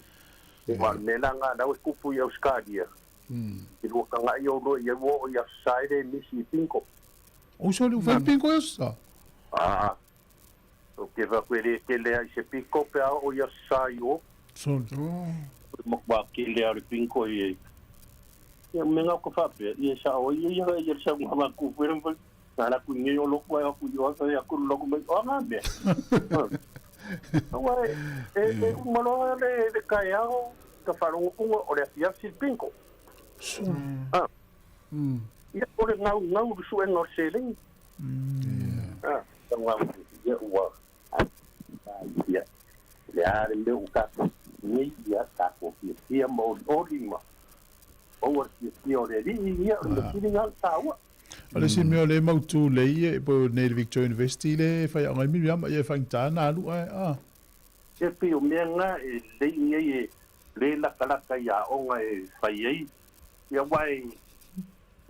Speaker 13: Wa mena ngā nau e kupu i Auskaria. I rua ka ngai o lo i o i asaire misi pinko.
Speaker 1: O so le ufai pinko e sa?
Speaker 13: O ke va kwere ke lea i se pinko pe a o i asai o.
Speaker 1: So.
Speaker 13: Wa ke lea o pinko i e. Ia menga ko whape, i e sa o i e sa mga kupu e mpel. Nana ku ngi o loko ai aku yo sa ya ku loko mai o nga be. Wa e malo le kai ao ka faru o le fia sil pinko. Ia o le ngau su en o seling. Wa ia wa. Ia. Ya le me ka ni ia ta ko ia mo o lima. O ia o le ia o le kilinga tawa.
Speaker 1: Ole si me ole mautu le e po Nei Victoria University le fai ngai mi ama e fai tana alu ai
Speaker 13: e pe o menga e le ngai le la kala ya o ngai fai ai ya wai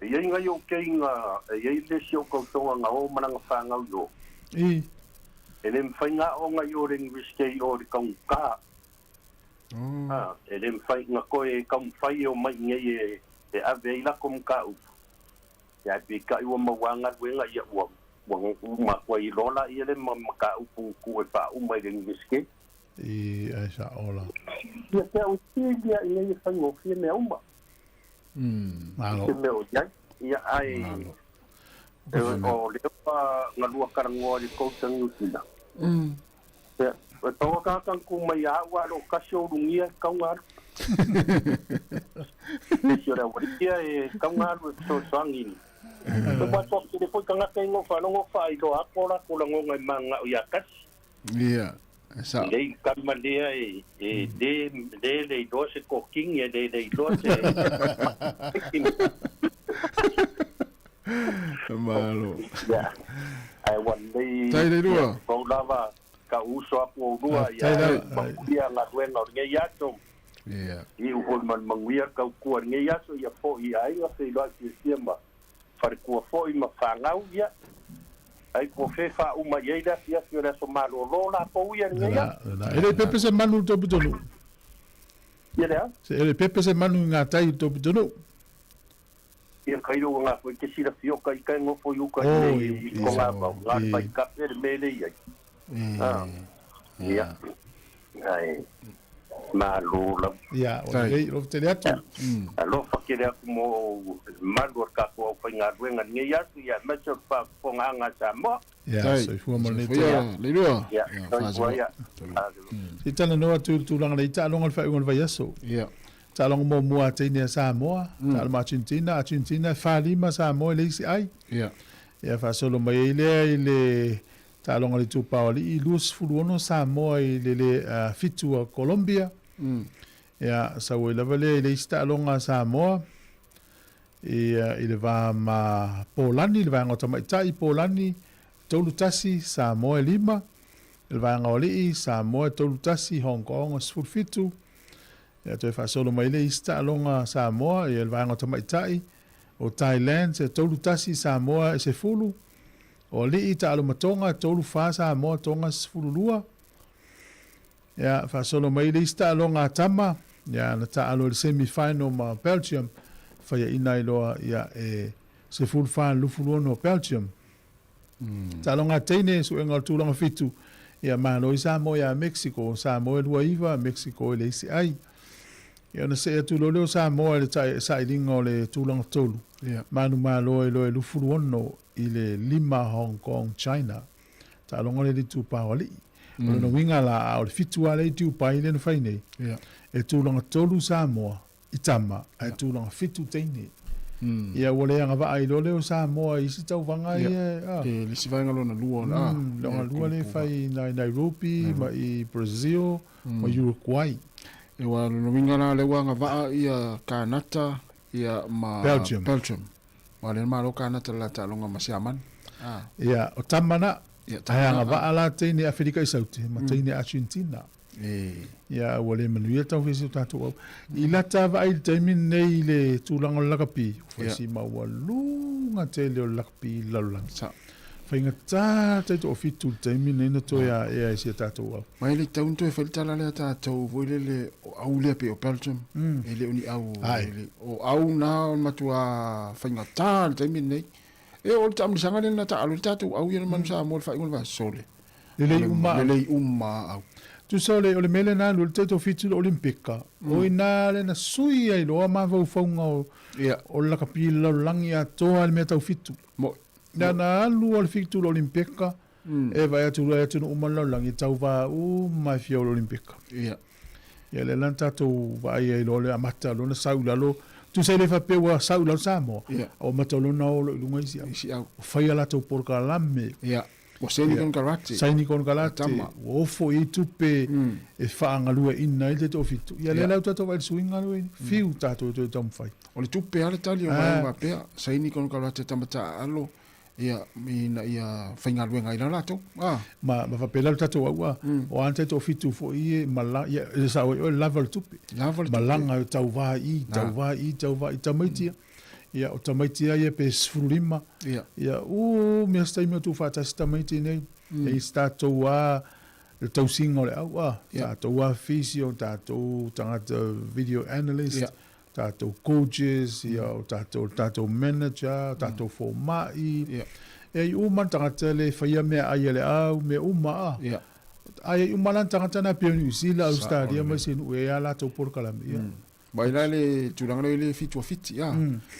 Speaker 13: e ngai o keinga e le sio ko tonga nga o mana nga nga yo e le fai nga o ngai o le university o le kong ka e le fai nga ko e kong fai o mai ngai e ave la kom ka ya pe ka i wa mawanga wenga ia wa ma kwa i lola i le ka upu ku e pa mai le miske
Speaker 1: e asa ola
Speaker 13: ya te o dia i e fa ngo fi me uma
Speaker 1: malo
Speaker 13: me o ya ai o le pa nga lua karango i ko tang utina ya to ka kan ku mai a wa lo ka sho rungia ka ngar se ora wa e ka ngar so sangi so pa so ke foi kanga ke ngo fa i do akola ko la ngo manga o yakas
Speaker 8: sa
Speaker 13: le kamalea de le do se cooking e de do se
Speaker 8: malo
Speaker 13: ya ai wan le
Speaker 8: tai le rua
Speaker 13: ko lava ka uso apo rua ya la duena o nge yato i o man manguia ka ku nge yaso ya fo i ai o se lo ki siamba fare ku fo i ma fangau ya ai ko fe fa uma ye da fia fia so malo lo la po ia nge ya
Speaker 1: ele pepe se manu to bitonu
Speaker 13: ya
Speaker 1: se ele pepe se manu nga tai to bitonu
Speaker 13: ia kai ro nga ko ke sira fio kai kai ngo fo yu kai ko nga ba nga pai ka per mele ia ya ai malo la
Speaker 1: ya o le lo te atu
Speaker 13: alo fa ke le mo malo ka ko fa nga ruenga nge ya ya ma so pa ko nga Sāmoa
Speaker 1: ya so fu mo le
Speaker 8: le rua
Speaker 13: ya ya
Speaker 1: si tana no tu lang le ta long fa ngol va yaso
Speaker 8: ya
Speaker 1: ta long mo mo te ne Sāmoa ta ma Argentina fa lima Sāmoa le si ai ya fa solo mai le ta long le tu pa li lus fuluono Sāmoa le fitu a Colombia ya sa we le sta longa Sāmoa il va ma Polani il va ngota mai tai Polani tolu tasi Sāmoa lima il va ngoli Sāmoa tolu tasi Hong Kong fitu ya te fa solo mai le sta longa Sāmoa il va ngota mai tai o Thailand se tolu tasi Sāmoa se fulu o li ta alo matonga tolu fa Sāmoa tonga fulu lua ya fa solo mai le sta longa tama ya na ta alo le semi final ma Belgium fa ya ina loa ya se full fan lu fulu no Belgium ta longa tene so engal tu longa fitu ya ma no Sāmoa ya Mexico Sāmoa lua iva Mexico le si ai ya na se tu lo Sāmoa le tai sa ilingo le tu longa tolu manu ma lo lu fulu no ile lima Hong Kong China ta longa le tu pa wali no winga la o fitu ale tu pa ile no faine e tu longa tolu Sāmoa itama e tu longa fitu tene ia wole nga va ai lole o Sāmoa i si tau vanga
Speaker 8: le si vanga lona lua
Speaker 1: longa lua le fai na Nairobi ma i Brazil ma Uruguay
Speaker 8: e wa no winga la le wanga va ia Kanata ia ma
Speaker 1: Belgium
Speaker 8: ma le ma lo Kanata la ta longa ma siaman
Speaker 1: ia o tamana ai nga va ala tene Afrika i sauti ma tene Argentina ia wale manuia tau fesi tatu i lata va ai taimin nei le tulanga lakapi fesi ma walunga te leo lakapi lalulang Whainga tā taito o fitu taimi nei na toi a e ai se tātou au.
Speaker 8: Mai le taun toi whaitala lea tātou, voi le au lea pe o Belgium, e le uni au, o au nā o matua whainga tā le taimi nei. E o le tamisanga le na ta alu tātou au ia manu Sāmoa le whainga le sole.
Speaker 1: Lelei uma.
Speaker 8: Lelei uma au.
Speaker 1: Tu sa le o le mele nā lu le taito fitu le Olimpika. O i nā le na sui ai loa ma vau whaunga o le lakapila langi a toa le mea tau fitu. Na alu o le fitu le Olimpika. E vai atu rai atu no umala langi tau va mai fia o le Olimpika.
Speaker 8: Ia.
Speaker 1: Ia le lan tātou vai ai lo le amata lo na saulalo. Tu sa le whape wa saulalo Sāmoa. O matalona o le ilunga isi au. Whai ala tau porka lame.
Speaker 8: Ia. O saini kon karate.
Speaker 1: Saini kon karate. O ofo i tupe e whaangalua ina i te tō fitu. Ia le lau tātou vai suinga lua ini. Fiu tātou e tamu whai.
Speaker 8: O le tupe ala tali o mai wa pea. Saini kon karate tamata alo. Ia mina ia whaingalua ngai la lato.
Speaker 1: Ma whapela tātou aua. O ante tō fitu fo i e mala. Ia e sa o lava le tupe. Malanga o tau vā i. Tamaitia. Ia o tamaitia ia pe sfurima. Ia mea stai mea tu whātasi tamaiti nei. E tātou a le tau singa o le au. Tātou a physio, tātou tangata video analyst, tātou coaches, ia o tātou manager, tātou formai. E uma tangata le whaia mea aia le au, mea uma a. Ai umalan tangata na pia New Zealand Australia mai sinu e ala tau porkalami.
Speaker 8: Mai la le tulanga le fitu fiti ya.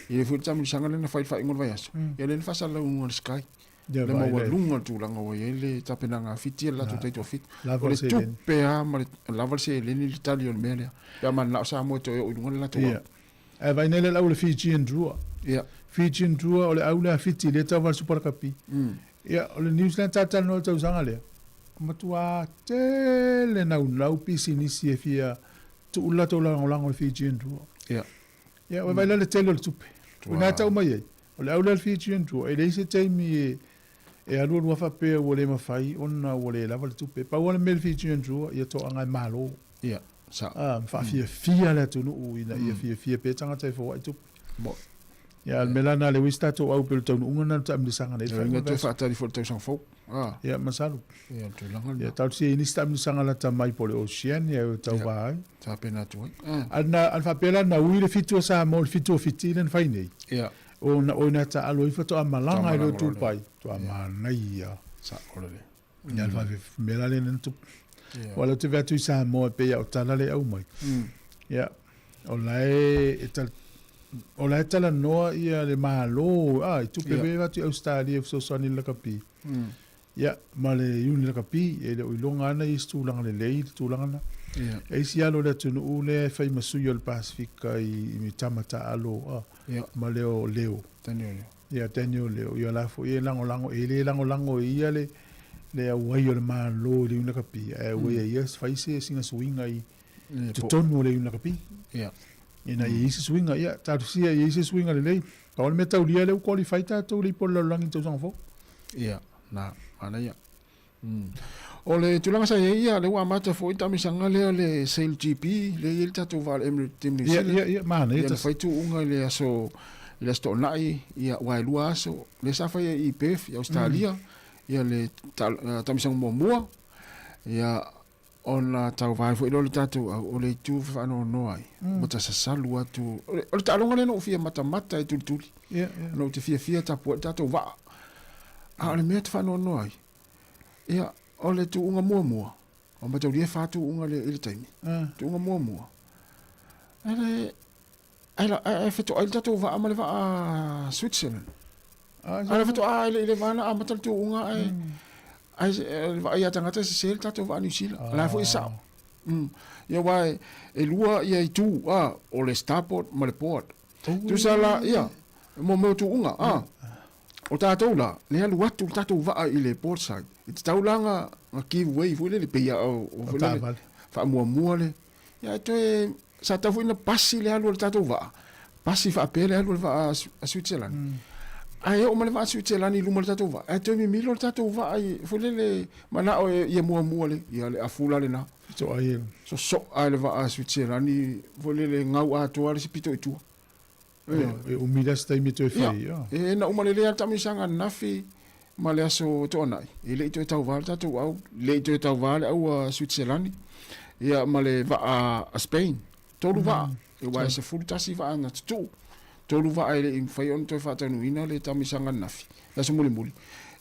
Speaker 8: Ile fu tamu sanga le na fai ngol vai aso. Ya le fasa la un sky. Le mo wa lunga tulanga o ile tapena nga fiti la tu taito fit. O le tupe a ma la se le ni Italia le mele. Ya man na sa mo to o ngol la to.
Speaker 1: E vai nele la o le Fijian Drua. Fijian Drua o le au le fiti le tawa super kapi. Ya o le New Zealand tata no tau sanga le. Matua tele na un lau pisi ni si fia tu ula to lango Fijian Drua. Ya o vai le tele le tupe. O na tau mai. O le au le Fijian Drua e le se taimi e alu wa fa pe o le mafai ona o le lava le tupe. Pa o le mel Fijian Drua ia to anga malo.
Speaker 8: Sa
Speaker 1: fa fia le tu no ina ia fia pe tanga tai fo ai tu. Ya melana le wista to au pe to no ngana tam de sanga le.
Speaker 8: Nga to fa tari fo to sang fo.
Speaker 1: Ya masalu.
Speaker 8: Ya to langa.
Speaker 1: Ya tau si ni stam de sanga la tamai po le ocean ya tau vai.
Speaker 8: Ta pena tu.
Speaker 1: Ana alfa pela na ui le fitu sa mo le fitu fitilen fai nei.
Speaker 8: Ya.
Speaker 1: Ona ta alo i foto amalanga i lo tu pai. To amanai ya.
Speaker 8: Sa olele.
Speaker 1: Ya alfa melale nentu. Wala te vea tui Sāmoa pe au tala le au mai. Ia, o lai tala noa ia le malo, i tupe vea tui Australia so sani la kapi. Ia, ma le iuni la kapi, e le uilonga ana i stulanga le lei, stulanga na. E si alo le tunu ule fai masui o le Pasifika i mi tamata alo, ma leo leo. Ia, Daniel leo, ia lafo, ia lango, e le lango ia le le awai o le malo le una kapi e awai ia fai se singa swinga i te tonu le una kapi ina i se swinga ia tatu sia i se swinga le lei pa o le meta ulia le qualify tatu le po la langi tau sang fo
Speaker 8: ia na ana ia o le tulanga sa ia le wa mata fo ita mi sanga le sail GP le il tatu val em tim ni
Speaker 1: ia mana
Speaker 8: ia fai tu unga le aso le sto nai ia wa lua so le sa fai i pef i Australia ia le tamisang mua ia ona tau vai fo le tatu o le tu fa no ai mata sa salu atu o le talonga le no fia mata e tuli no te fia tapu tatu va a le met fa no ai ia o le tu unga mua o mata ria fa tu unga le taimi tu unga mua ai fa tu ai tatu va ama le va Switzerland ala fatu le vana a matal tu unga ai ia tangata se sel tatu va New Zealand la fo isa ia wai e lua ia i tu o le starport ma le port tu sala ia mo tu unga o tatu la le alu watu tatu va i le port side it taulanga a giveaway fo le pe ia o fa mua le ia to e sa tafu ina pasi le alu tatu va pasi fa pele alu va a Switzerland ai o male va Switzerland i luma tatu va e to mi milo tatu va ai fulele mana o ia mua le ia le afula le na
Speaker 1: so ai
Speaker 8: so ai le va a Switzerland i fulele ngau a to ale sipito i tu
Speaker 1: e o mira sta mi to fai
Speaker 8: e na o male le tami sanga nafi ma le aso to nai ile ito tau vale tatu au le ito tau vale au Switzerland ia ma le va a Spain tolu va e wa se fulu tasi va na tu tolu va ile in fai on to fa tanu ina le tamisanga nafi la se muli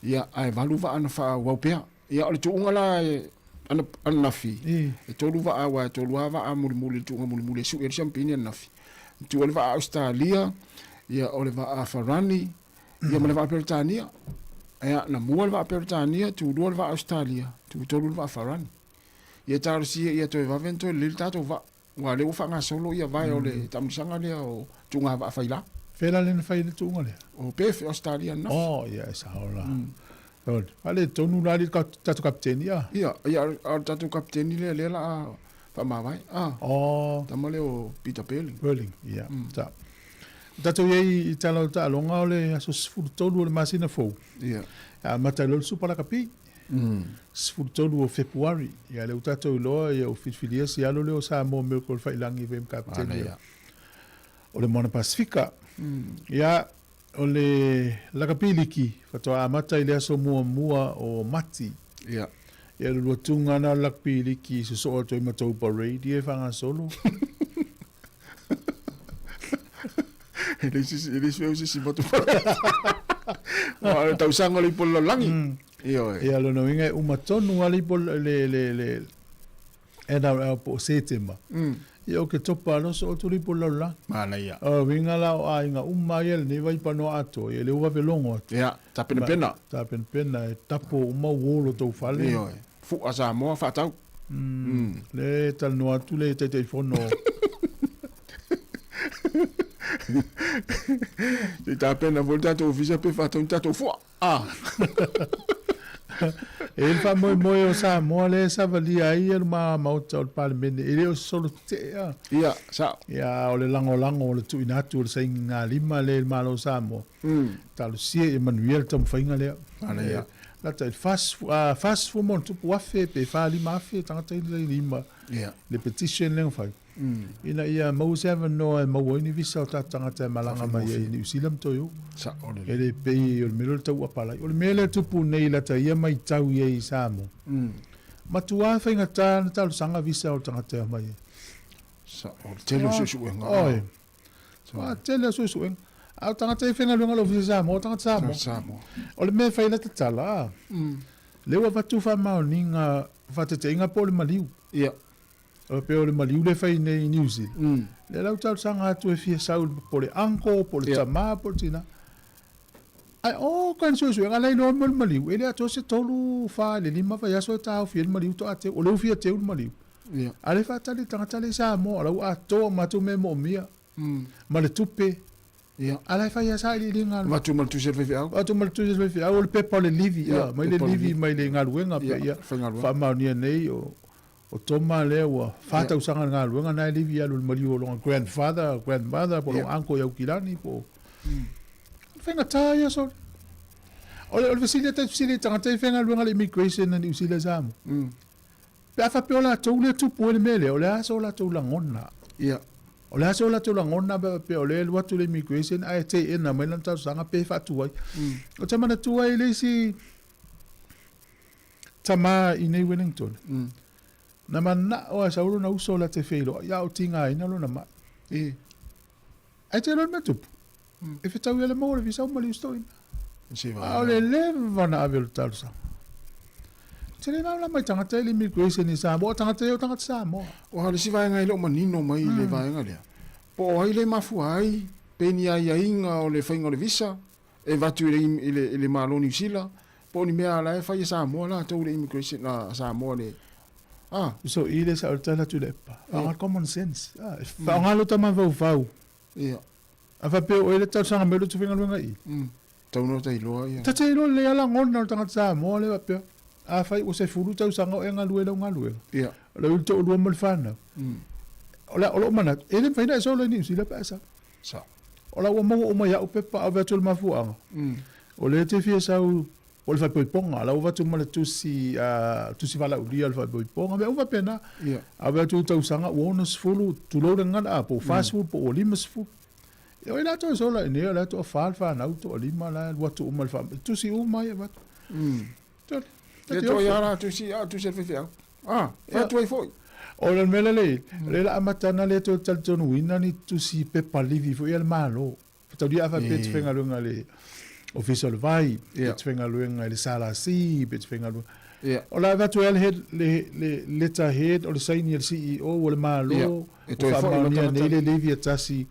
Speaker 8: ia ai valu va ana fa wa pea ia le tu ngala ana nafi e tolu va wa tolu va a muli tu muli su e champagne nafi tu ole va Australia ia ole va a Farani ia ma le va Britania ia na mua le va Britania tu do le va Australia tu tolu va Farani ia tarsi ia to va vento le tato va wa le ufa nga solo ia vai ole tamisanga le o tunga va faila
Speaker 1: fela le fai le tunga le
Speaker 8: o pef Australia na
Speaker 1: oh ia sa hola good ale tonu la le tatu kapten ia
Speaker 8: al tatu kapten le la fa ma vai
Speaker 1: oh
Speaker 8: tamale o Peter
Speaker 1: Pelling ia ta tatu ye italo ta longa ole aso fu tolu le masina fo
Speaker 8: ia
Speaker 1: mata lo super la kapi Sfurtolu o Februari ia le utato loa ia o fitfilia si alo leo Sāmoa me ko fa ilangi vem kapten ia o le mona Pasifika ia o le lakapiliki fatoa amata ile aso mua o mati
Speaker 8: ia
Speaker 1: ia le luatunga na lakapiliki so to matou parade e fanga solo
Speaker 8: ele si botu o tau sanga le polo langi
Speaker 1: ia lo no inga umatonu ali pol le era po setema ia o ke topa no so tu pol la
Speaker 8: mana ia
Speaker 1: o vinga la o inga ia ni vai pano ato ia le uva velongo
Speaker 8: ia tapena
Speaker 1: e tapo uma wolo to fale
Speaker 8: ia fu asa mo fa tau
Speaker 1: le tal no atu le te telefono
Speaker 8: e tapena volta to visa pe fa to fu
Speaker 1: e fa mo o Sāmoa le sa valia ia ma o parlamento ele o solo te
Speaker 8: ia sa
Speaker 1: ia o le lango le tu inatu le sainga lima le malo Sāmoa talu sie Emmanuel tom fainga le
Speaker 8: ana ia
Speaker 1: la ta fast fu mon tu wafe pe fa lima fe tanga le lima
Speaker 8: ia
Speaker 1: le petition le fa ina ia mo seven no mo ni visa o tanga te malanga mai ni usilam to yo
Speaker 8: sa ole
Speaker 1: ele pe o melo tau apala o mele tu pu nei la ta ia mai tau ye Sāmoa matua fa inga ta sanga visa o tanga te mai
Speaker 8: sa ole telo su nga
Speaker 1: oi sa telo su a tanga te fenga lunga lo visa mo tanga Sāmoa o me fa ina tala le wa tu fa ma ninga fa te inga pole maliu
Speaker 8: ia
Speaker 1: o pe o le maliu le fai nei New Zealand le lau tau sanga atu e fia saul po le anko po le tama po le tina ai o kan so nga lai no mo maliu ele ato se tolu fa le lima fa yaso ta o fia le maliu to ate o le fia te o maliu ale fa tali tanga tali Sāmoa lau ato matu me mo mia ma le tupe ala fa yasa le linga
Speaker 8: matu se fe au
Speaker 1: atu matu se fe au le pepa le livi mai le livi mai le ngaluenga pe ia fa ma ni nei o toma le wa fata usanga nga luenga na livi alu mali o longa grandmother po anko ya ukilani po fenga taya so o vesilia tanga te fenga luenga le immigration na usila Sāmoa pe afa pe ola tole tu po le mele o le aso la tu langona
Speaker 8: ia
Speaker 1: o le aso la tu langona pe o le watu le immigration ai te ena mai lan tau sanga pe fatu ai o tama na tu ai le si tama i nei Wellington na mana o sa ulu na uso la te feilo ya o tinga ina lo na ma ai te lo metu e fe tau ele mo le visa o mali sto ina o le vana avel talsa te le na mai tanga te immigration ni Sāmoa tanga te o tanga Sāmoa
Speaker 8: o hale si vai ngai lo manino mai le vai ngai po ai le mafu ai peni ai inga o le fainga o le visa e vatu ile malo New Zealand po ni mea la fa Sāmoa la to le immigration na Sāmoa le
Speaker 1: so ile sa alta tu lepa common sense fa ngalo tama vau
Speaker 8: ia
Speaker 1: afa pe o ile tau sanga melo tu finga lunga i
Speaker 8: tau no tai loa ia
Speaker 1: ta lo le ala ngona tanga Sāmoa le pe a fai o se furu tau sanga e ngaluela
Speaker 8: ia
Speaker 1: le ulto o mo fana o mana ele fai na so le ni sila pasa
Speaker 8: sa
Speaker 1: ola o mo o ya o pepa a vetul mafuanga o le te fia sau o le fai ponga la o vatu mala tusi vala uli al fai ponga me o va pena a vetu tau sanga o nos fulu tu lo ngana po fast food po limas fu Yo ila to so la ni la to fa na to lima la wa to mal fa tu si uma ya va.
Speaker 8: Te to yara tu si tu se fe fa tu foi.
Speaker 1: O le mele le la amatana le to tal ton wina ni tu si pe pali vivo el malo. Ta dia fa pet fenga lunga le official vai, pet fenga lunga le sala si, pet fenga lunga. O la va to el head le letterhead o le sign el CEO o le malo.
Speaker 8: To foi
Speaker 1: ni le levi tasi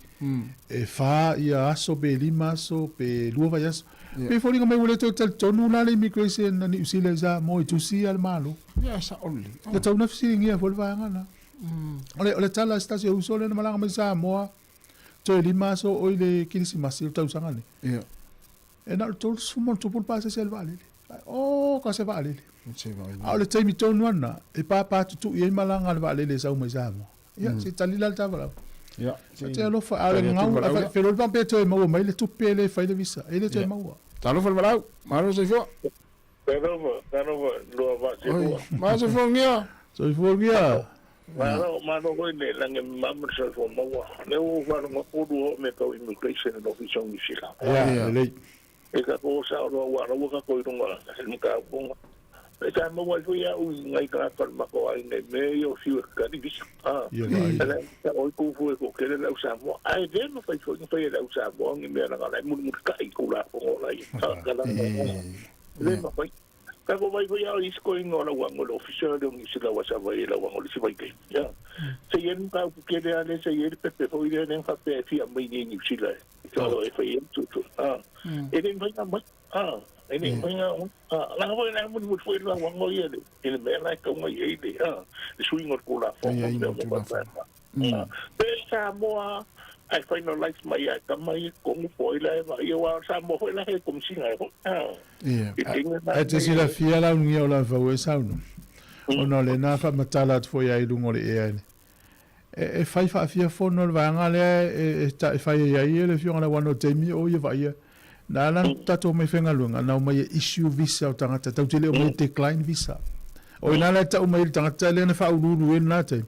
Speaker 1: e fa ia aso pe lima so pe luva yas. Pe fo ni me wole to tal ton na le immigration ni usile za mo tu si al malo.
Speaker 8: Ja, sa only.
Speaker 1: Le tau na fisi ngia fo le vanga na. Ole tala stasio usole na malanga me Sāmoa. To lima so o le kilisi masi tau sanga ni. E na to sumo to pul pasa sel vale. Oh, ka se vale. Ale tai mi tonu ana e pa tu e malanga le vale le sa mo Sāmoa. Ya, se tali la tava.
Speaker 8: Ja.
Speaker 1: Te lo fa ale ngau fe lo pampe to e mo mai le tu pele fa le visa. Ele to e mo.
Speaker 8: Talo fa malau. Malo se fo.
Speaker 14: Pero lo va se.
Speaker 8: Ma se fo ngia.
Speaker 1: So fo ngia.
Speaker 14: Mano ko ne lang mamma se fo mo. Le o va no ko do me ko immigration and official ni sila.
Speaker 1: Ya, le.
Speaker 14: E ka ko sa ro wa ro ka ko ronga. Ni ka bon. E ka mo wa ya u ngai ka ka ma ko ai ne me yo si ka ni visa. O ko fu ko ke le u sa mo. Ai de no fa fo ni fa le u sa mo ni me na ka mu ka i ko la ko la i. Ka la. Le ma fa ka ko vai ya is going on a one official de ni sila wa sa vai la wa si vai ke. Ya. Se yen ka ke le ale se yen pe pe fo ile ne fa pe fi a mai ni sila. So e fa yen tu. E den vai na ma. Ini punya lah apa yang mun foi lah wang mo ye ini mela ka mo ye de swing or kula fo pe Sāmoa ai finalize mai ka mai kong foi la va ye wa Sāmoa foi la he kom singa ko
Speaker 1: e te sila fia la ngia o la fa we saunu ono le na fa matala foi ai lungo le e fai fa fia fo no va ngale e ta fai ye le fio na wano temi o ye va ye na lan tato me fenga lunga na mai issue visa o tangata tau tele o mai decline visa o ina la tau mai tangata le na fa ulu na te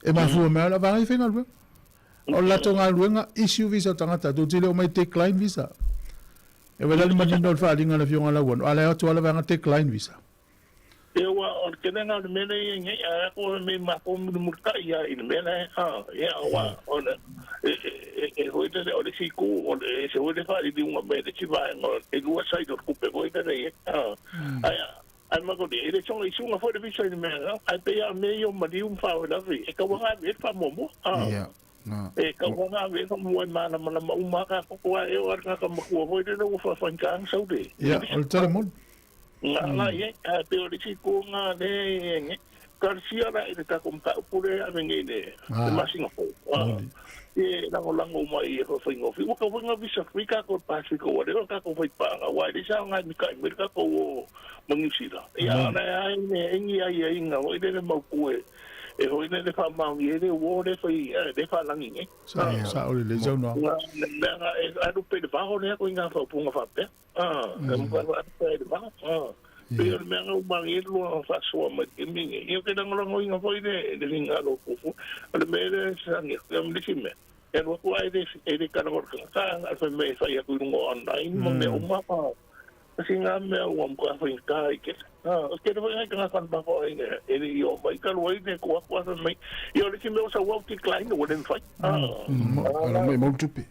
Speaker 1: e ma fu me la va i fenga lunga o la tonga lunga issue visa o tangata tau tele o mai decline visa e wala ni mani no fa dinga na fionga la won ala to ala va decline visa
Speaker 14: e wa o kena na me le nge a ko me ma ko mu ka ya in me le ya wa o e hoite o le siku o le se hoite fa di un me de chiva no e dua sai do ku pe hoite de ai ma ko de e chong i sunga fo de visa in me ai pe ya me yo ma di un fa o la vi e ka wa me fa mo e ka wa me ko mo ma na ma ka ko e o ka ma ko hoite no fa fa kan sau de
Speaker 1: ya o tele mo
Speaker 14: la ye pe o le siku nga de Garcia la e ka kom ka pure a nge de ma Singapore e lango mai e ko fingo fi ko nga visa Africa ko Pacifico o le ka ko pa wa de sa nga mi ka America ko mangisira ya na ai ne ngi ai nga o de ma ku e ho ne de fa ma ye de wo de fi de fa langi
Speaker 1: sa o le jo no
Speaker 14: na a do pe de fa ho ne ko nga fa punga fa pe mo fa pe de fa pero me hago manguer lo fa so ma que mi yo que no lo voy a foi de linga lo ku ale me de sangue me dicime e lo ku ai de cara por ka al fe me fa ya ku no online mo me uma pa singa me o mo ka foi ka que que no vai ka kan ba ko ine e yo mai ka lo ine ku me yo le que me usa walk klein no den fa
Speaker 8: me mo tupi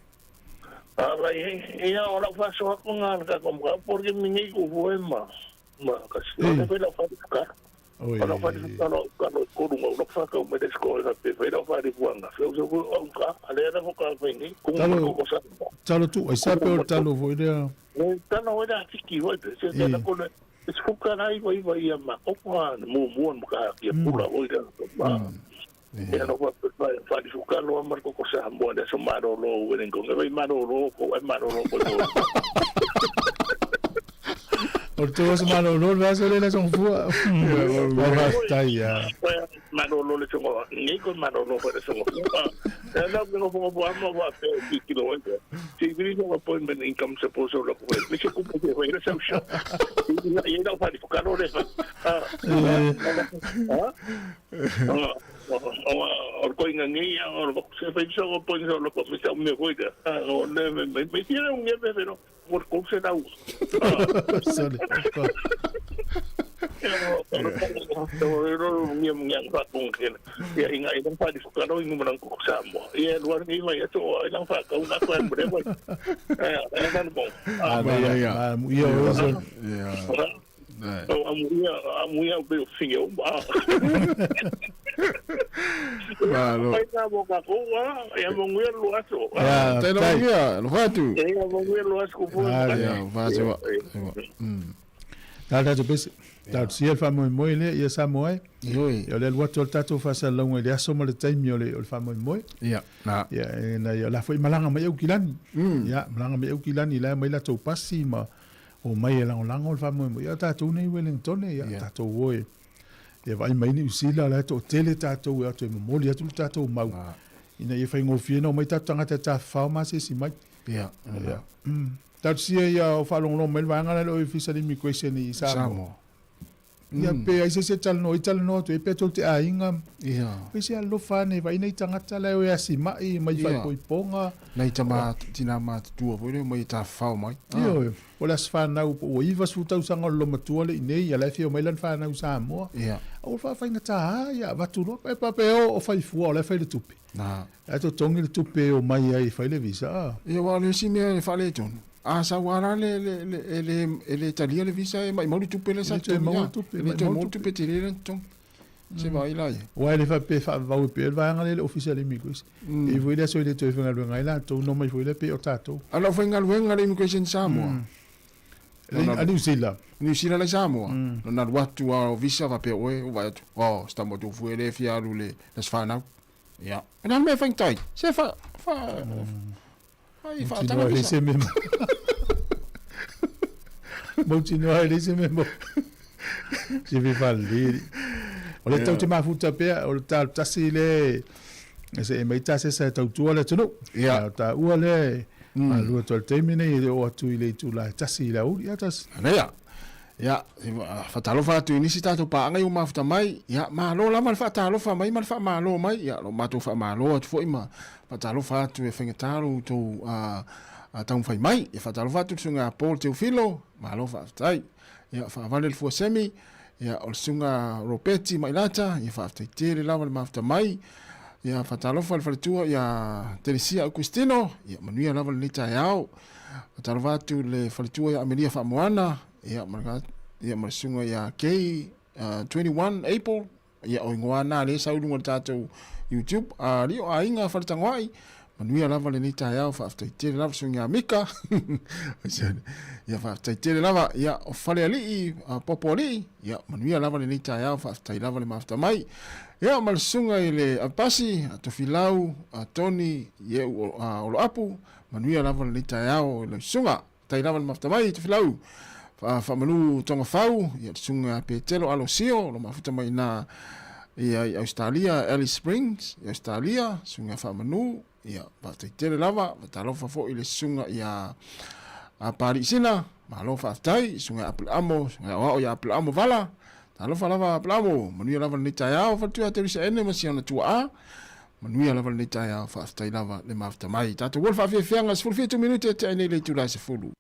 Speaker 14: ya ora fa so ko nga ka ko porque mi ni ku foi ma kasi no te la fa ka Kalau pada kalau kurung orang fakau mereka sekolah tapi mereka pada buang lah. Saya sebut angka ada yang bukan apa ini.
Speaker 1: Kalau tu, siapa yang tahu dia?
Speaker 14: Tahu dia fikir itu. Saya tak kena. Sebukan lagi bagi yang makok kan, muan bukan dia pula dia. Ya, nampak pada suka lo amar kok Sāmoa ada semaro lo, wedding kong, tapi maro lo.
Speaker 1: Orto semana lo vas a leer son fua. Basta ya.
Speaker 14: Manolo le chongo Ni ko maro no para sa mo. Na no po mo wa pe kilo ito. Si bili no appointment income sa poso la ko. Ni ko po ko ira sa siya. Ni na pa di ko karo de. Or ko nga niya or se pensa ko po sa lo ko sa me ko ida. O me tira un nieve pero por ko se da.
Speaker 1: Sorry.
Speaker 14: Yang pak mungkin ya ingat itu pak di sekolah ini menang kok Sāmoa ya luar ni mai itu ilang pak kau nak kan berapa kan bong amuya bel fio Ai na boca ko ya monguer luas
Speaker 8: te lo ia lo fatu
Speaker 14: ya monguer luas ko po
Speaker 8: ya fatu
Speaker 1: Tata tu pes tata si el famo moi le ia Sāmoa
Speaker 8: Oi
Speaker 1: yo le watu tata fa sa longa le aso mo le time yo le famo moi
Speaker 8: ya na
Speaker 1: ya na yo la foi malanga mai ukilani ya malanga mai ukilani la mai la tu pasi ma o mai la o famo moi ya tata nei Wellington ya tata oi ya vai mai ni usila la to tele tata o to mo le tu tata mau ina ia fai ngofie no mai tata tata fa ma se si mai
Speaker 8: ya
Speaker 1: Tatu sia ia o whalongo mel vanga le o official immigration i Sāmoa. Ia pe ai se talno tu e pe te ainga.
Speaker 8: Ia.
Speaker 1: Pe se alo fane vai nei tangata le o asi mai vai poiponga.
Speaker 8: Nei tama tina ma tua voi mai ta fau mai.
Speaker 1: Ia o las fana o iva su tau sanga lo matua le nei ia le fio mai lan fana u Sāmoa.
Speaker 8: Ia.
Speaker 1: O fa fainga ta ia vaturo pe pape o fai fu o le fai le tupi.
Speaker 8: Na.
Speaker 1: Ato tongi le tupi o mai ai fai le visa.
Speaker 8: Ia wa le si me fa le ton. Sa wara le Italia le visa e mai mau tupe le sa
Speaker 1: mau tupe
Speaker 8: te le ton se vai lá
Speaker 1: o ele fa pe fa va pe vai ngale le official immigration e voi le so le to fa ngalo ngaila to no mai voi le pe o tato
Speaker 8: ala fa ngalo immigration Sāmoa
Speaker 1: New
Speaker 8: Zealand le Sāmoa no na watu a visa va pe o vai o sta mo tu fu le fiaru le fa na ya na me fa tai se fa Ai fa
Speaker 1: tanga ese mesmo. Continuar esse mesmo. Je vais falir. Olha tau te mafuta pe, olha ta sile. Ese mai ta se sa tau tu ole tunu. Ya ta uale. Alu to termine o tu ile tu la ta sile o ya tas.
Speaker 8: Ya. Ya, fatalo fa tu inisi tato pa ngai uma futa mai. Ya, ma lo la mal fatalo fa mai mal fa ma lo mai. Ya, lo mato fa ma lo fo ima. Fatalo fa tu e fengetaro to a tau fai mai. E fatalo fa tu sunga Paul Teofilo, ma lo fa tai. Ya, fa vale fo semi. Ya, o sunga Ropeti mai lata, ya fa tere lava ma futa mai. Ya, fatalo fa tu ya Teresia Agustino, ya manuia lava lita yao. Fatalo fa tu le tu ya Amelia fa moana. Ya marga ya marsunga ya K 21 April ya o ngwana le saulu tato YouTube ri o ainga faltangwai manuia lava le nita ya fa after tele lava sunga mika ya fa after tele lava ya o fale ali popoli ya manuia lava le nita ya fa after lava le mafta mai ya marsunga ile apasi to filau Tony ye o apu manuia lava le nita ya o le sunga tai lava le mafta mai to filau fa manu tonga fau ya sunga petelo alosio lo mafuta mai na ya Australia Alice Springs ya Australia sunga fa manu ya ba te tele lava ta lo fa fo ile sunga ya a Parisina ma lo fa tai sunga apple amo sunga o ya apple amo vala ta lo fa lava apple amo manu ya lava ni ta ya fa tu ate se ene masi ona tu a manu ya lava ni ta ya fa tai lava le mafuta mai ta to wolfa fe fianga se fulfi 2 minute te ene le tu la se fulu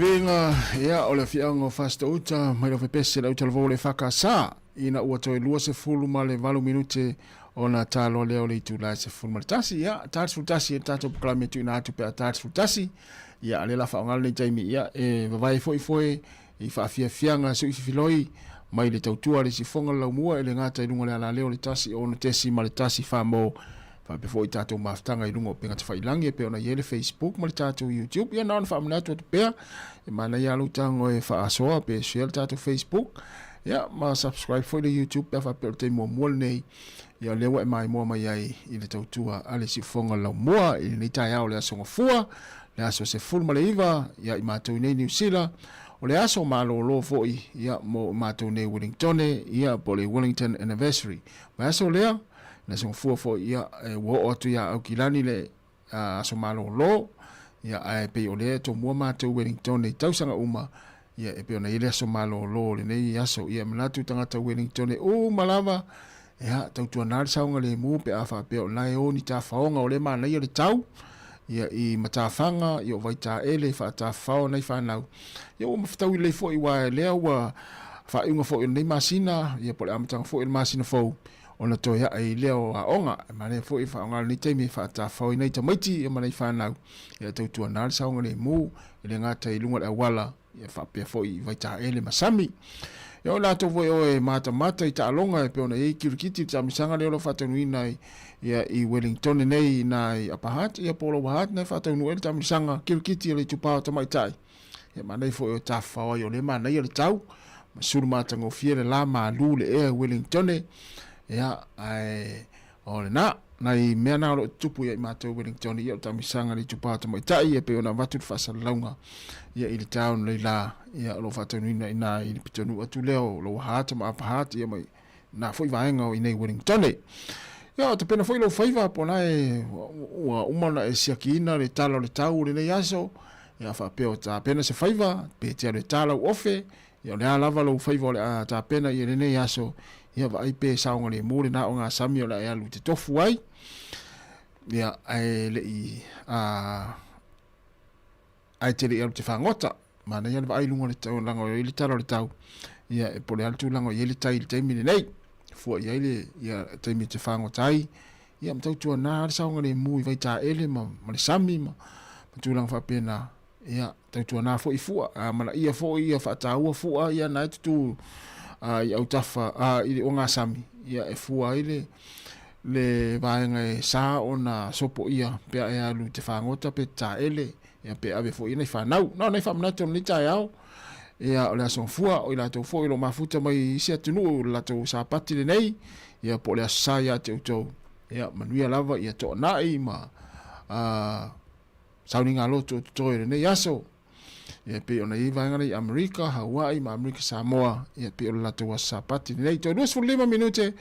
Speaker 8: Filinga ia o le fianga fasta uta mai lo pese la uta le fakasa ina ua toe lua se fulu ma le 20 minute ona talo le o le tu la se fulu ma tasi ia tasi tasi tato proklame tu ina tu pe tasi tasi ia le la faunga le taimi ia e vai foi i fa fianga so i filoi mai le tautua le sifonga la mua le ngata i lunga le ala leo le tasi ona tesi ma le tasi fa mo fa pe foi tato maftanga i lunga pe ngata fa ilangi pe ona yele Facebook ma le tato YouTube ia non fa mna to pe e mana ia lu tango e fa asoa pe share tato Facebook ia ma subscribe foi le YouTube pe fa pe te mo nei ia le wa mai mo mai ai i le tautua ale sifonga la mua i ni tai au le asonga fua le aso se full ma le iva ia i matou nei New Zealand o le aso malolo foi ia mo matou nei Wellington ia po le Wellington anniversary ma aso lea na so fo ia wo o tu ia au kilani le aso malolo ia ai pe o le to mo matou Wellington nei tausanga uma ia e pe ona ile aso malolo le nei aso ia mlatu tangata Wellington o malava ia tau tu anar saunga le mu pe afa pe o lai o ni ta faonga o le mana ia le tau ia i matafanga ia vai ta ele fa ta fao nei fa nau ia o mafutau le fo i wa le wa fa inga fo i nei masina ia po le amatanga fo i masina fo ona to ia ai le o onga ma le fo i fa onga ni temi fa ta fao i nei tamaiti ia ma nei fa nau ia tau tu anar saunga le mu le ngata i lunga le wala ia fa pe fo i vai ta ele masami ia la to voi o e mata i ta longa pe ona e kirikiti ta misanga le lo fa tonu nai ia i Wellington nei nai apahat ia polo wahat na fa tonu el ta misanga kirikiti le tupa ta mai tai ia manai fo o ta fa o le manai le tau masuru mata ngo fiere la ma lu le e Wellington ia ai o le na nai mea na lo tupu ia mata Wellington ia ta misanga le tupa ta mai tai ia pe ona vatu fa salonga ia i le town le la ia lo fatonu ina i pitonu atu leo lo hata ma pahat ia mai na foi vaenga i nei Wellington ia te pena foi lo faiva pona e uma e siakina le talo le tau le nei aso ia fa peo ta pena se faiva pe te le talo ofe ia le lava lo faiva le ta pena i le nei aso ia vai pe saunga le mure na onga sami o la ia lu te tofu ai ia ai le i ai te le te fangota mana ia vai lunga le tau lango i le talo le tau ia e pole altu lango i le tai le taimi nei fu ia le ia taimi te fangota ai ia mtau tu na saunga le mu vai ta ele ma le sami ma tu lang fa pena ia tau tu na fo i fu mana ia fo ia fa ta ua fu ia na tu ia utafa i onga sami ia e fu ai le vaenga e sa ona sopo ia pe ia lu te fangota pe ta ele ia pe ave fo ina fa nau no nei fa mna to ni tai au ia o la son fua o la to fo i lo mafuta mai sia tunu la to sa pati le nei ia po le sa ia te to ia manuia lava ia to nai ma sauninga lo to le nei aso ia pe ona i vanga i Amerika Hawaii ma Amerika Sāmoa ia pe o la to sa pati le nei to 2 minute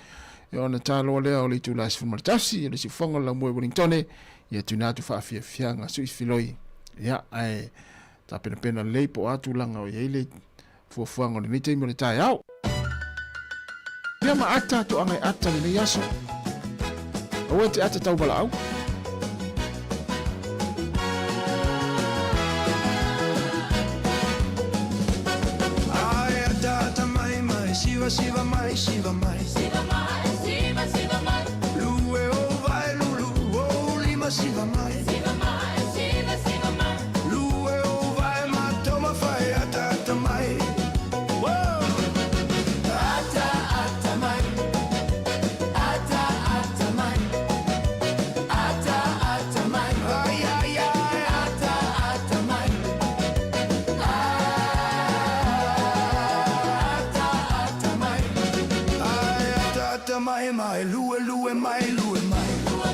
Speaker 8: ia ona talo le o le tu la sfuma tasi le si fonga la mo Wellington ia tunatu fa fianga sui filoi ia ai ta pena lei po atu langa o ile fuafuanga le nite mo le tai au ia ma ata to angai ata le yaso o te ata tau bala au
Speaker 12: ai ata mai mai siva mai lue o vai lulu o lima siva mai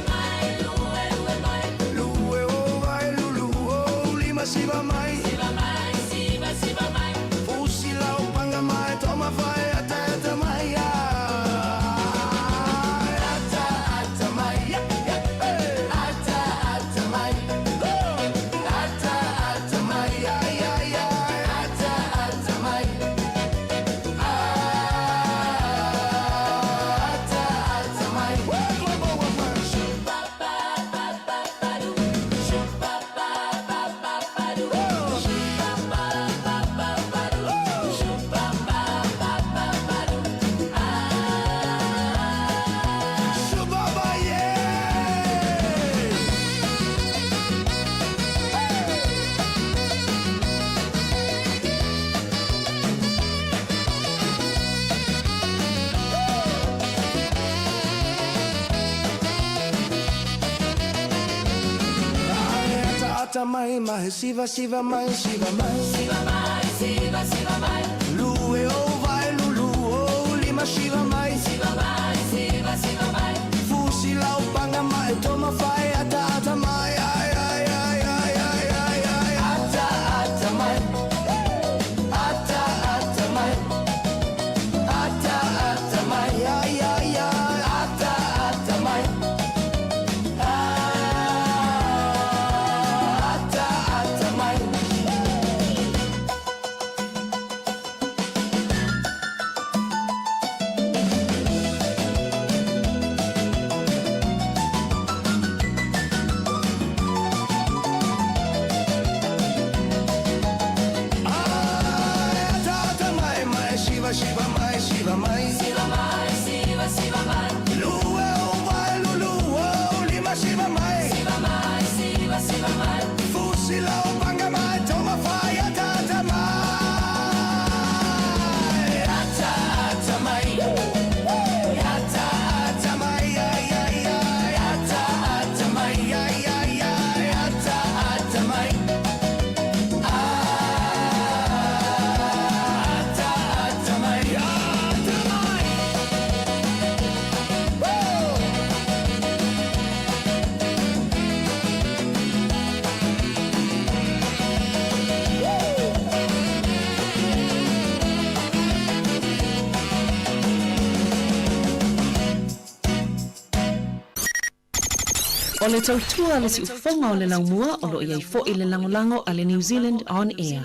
Speaker 12: mai lue mai lue o vai lulu o lima siva mai fusi la o panga mai toma vai ata mai ata mai ata mai ata mai ata mai ata mai mai siva siva mai siva mai siva mai siva siva mai lue o vai lulu o lima siva mai siva mai siva mai fusi la upanga mai toma fai ata mai ai ai ai ai ai ai ai ata mai ata mai ata mai ai ai ai ata mai Shiva mai, Shiva mai, Shiva mai, Shiva Shiva mai. Lue o vai lulu o lima Shiva mai, Shiva mai, Shiva Shiva mai. Fusi la o banga mai, toma fai ata mai, ata mai, ata mai, ai ai ai, ata mai, ai ai ai, ata mai.
Speaker 15: O le tautua le si ufonga o le laumua o lo iai fo i le langolango a le New Zealand On Air.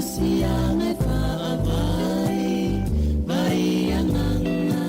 Speaker 9: Siang e whaapai, mai anganga.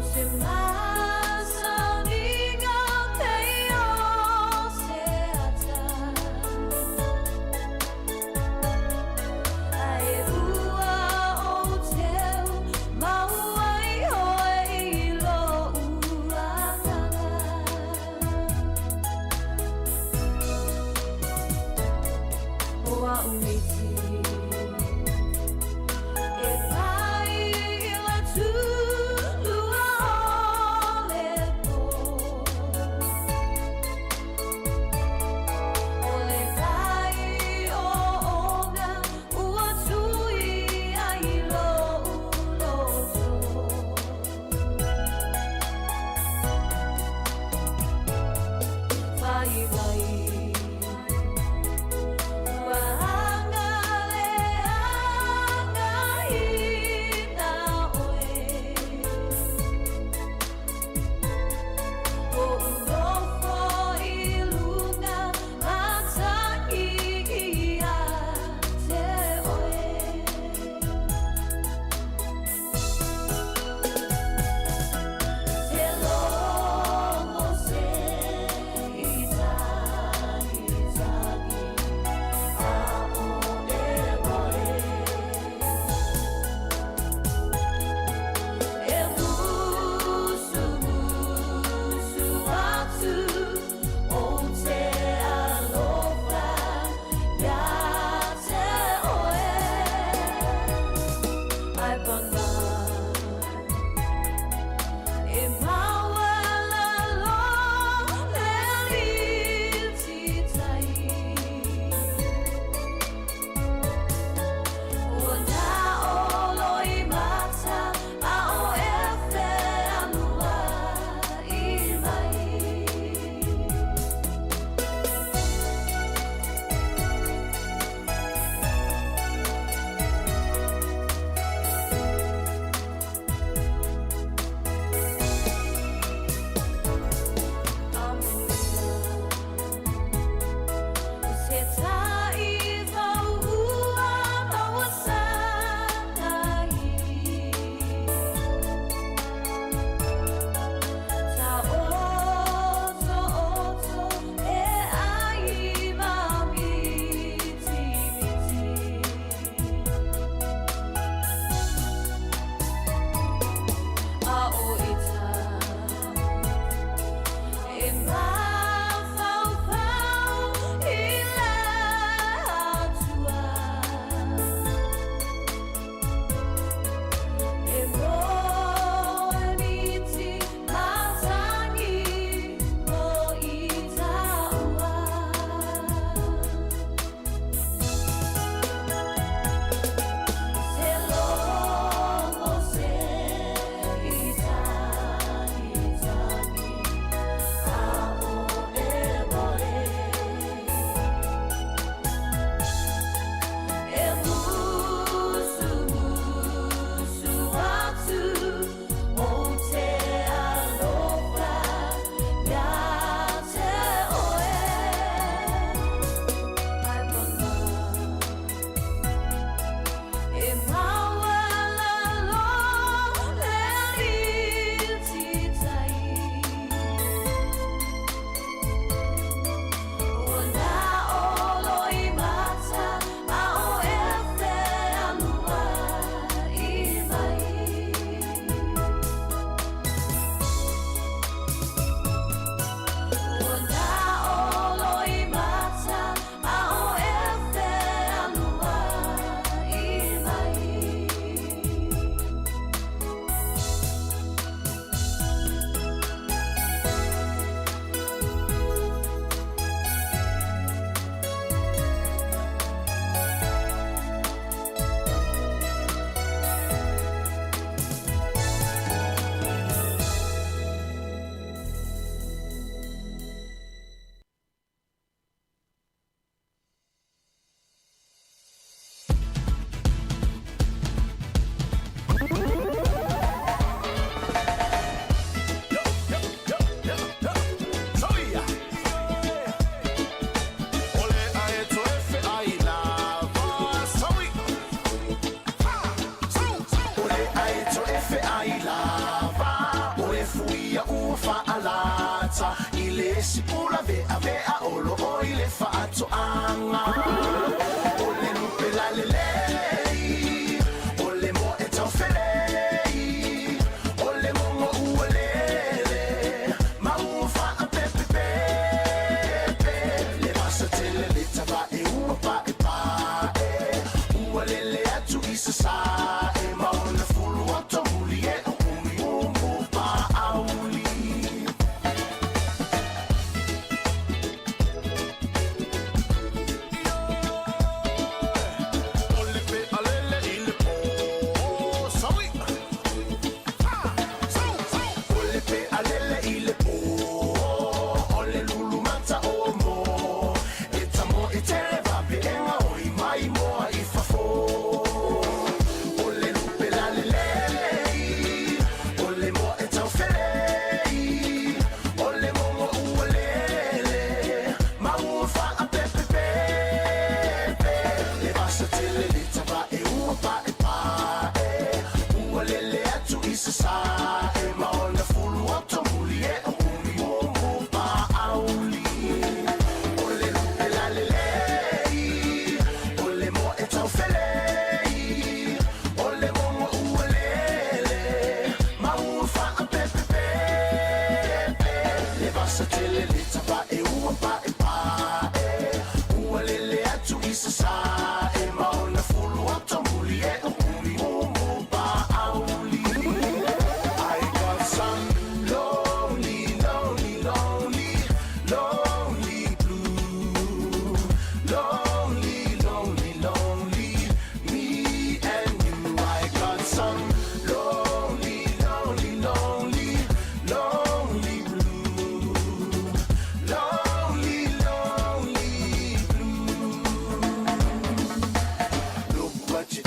Speaker 9: Bye bye.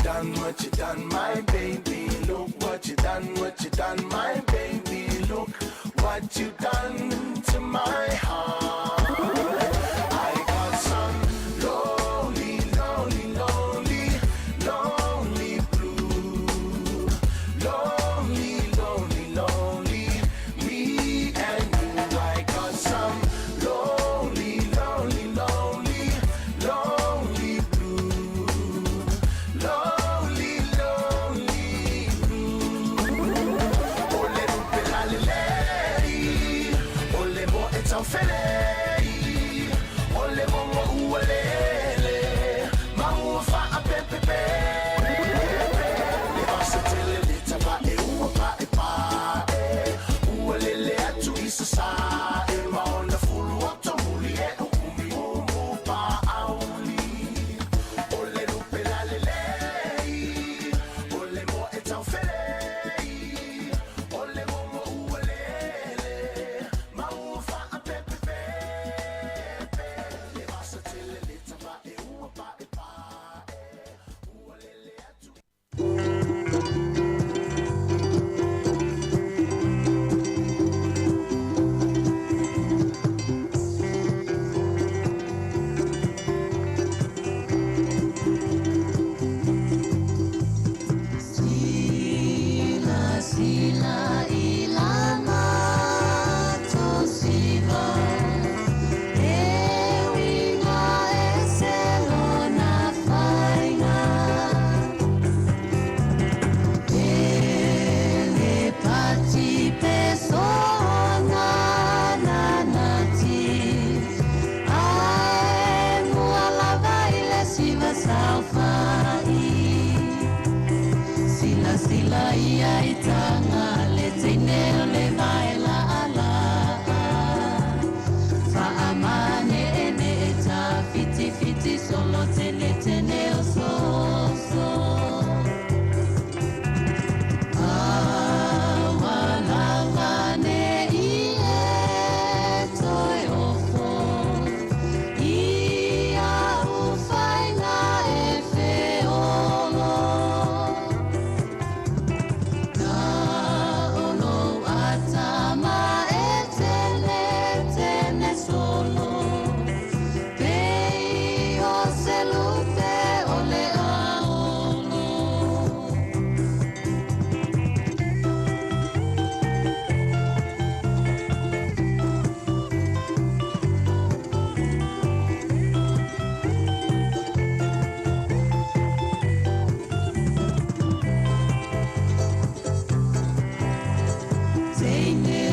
Speaker 4: done, what you done, my baby. Look what you done, my baby. Look what you done to my heart. I got some lonely, lonely, lonely, lonely blue. Lonely, lonely, lonely, me and you. I got some lonely, lonely, lonely, lonely blue. Lonely, lonely blue. Ole rupe la lelei, ole mo etaufelei, ole mo mo ualele, mau fa a pepepe. Le basa tele le tapa e ua pa e pa e, ualele atu isa sa e maona fulu o tomuli e ukumi umu pa auli. Ole rupe la lelei, ole mo etaufelei, ole mo mo ualele, mau fa a pepepe. Le basa tele le tapa e ua pa e pa e, ualele atu.
Speaker 9: Sila sila ilama tosiva ewinga eselona fainga ele pati pesona nanati ai mualava ile siva salfai. Sila sila ia itanga le tine le vaela ala. Fa amane ene eta fiti fiti solo tene tene o so so. Awala vane ie toi ofo. Ia ufaina e feolo. Olo atama etele tene solo. Pei o selute ole aolo. Teine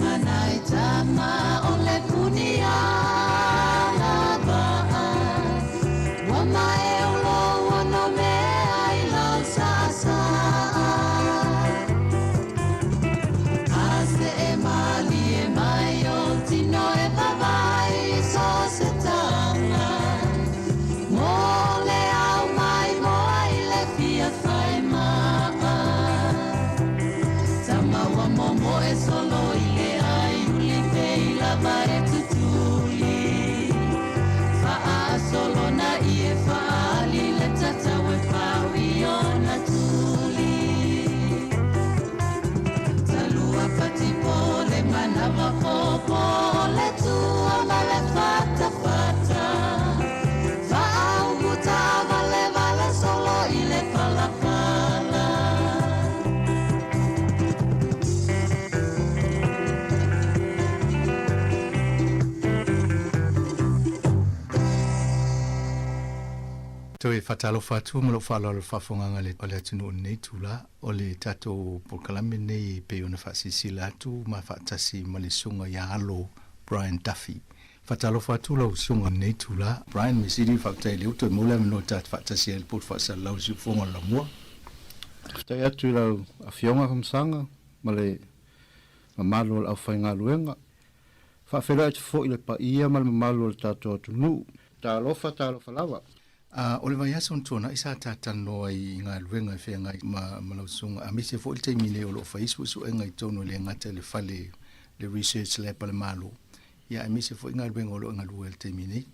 Speaker 9: manai tama ole kunia lava. Wama e ulo wano me ai lau sasa. Ase e mali e mai o tino e vavai so se tanga. Mole au mai moa i le fia fai maa. Tama wa momo e solo i le ai uli pei lava e tutuli. Faa solo na i e faa li le tata we faa i ona tuli. Talua pati pole manava popo le tua ma le fata fata. Faa umuta vale vale solo i le pala pala.
Speaker 10: Toi fatalo fatu mo lo falo lo fafonga le ole tunu nei tula ole tato pokalame nei pe ona fasisila tu ma fatasi malisunga ya alo Brian Duffy. Fatalo fatu lo sunga nei tula Brian misidi fakta le uto mo la no tat fatasi el put fasa lo su fonga la mo.
Speaker 16: Fta atu la afionga kamsanga male mamalo al fainga luenga. Fa fela fo ile pa ia mal mamalo tato tunu. Ta lo lava.
Speaker 10: Ole vai aso tona isa tatano ai ngā luenga whea ngai malausunga. A mese fo ilte mine o lo Facebook so ngai tono le ngata le fale le research le pale malo. Ia a mese fo ngā luenga o lo ngā luenga ilte mine.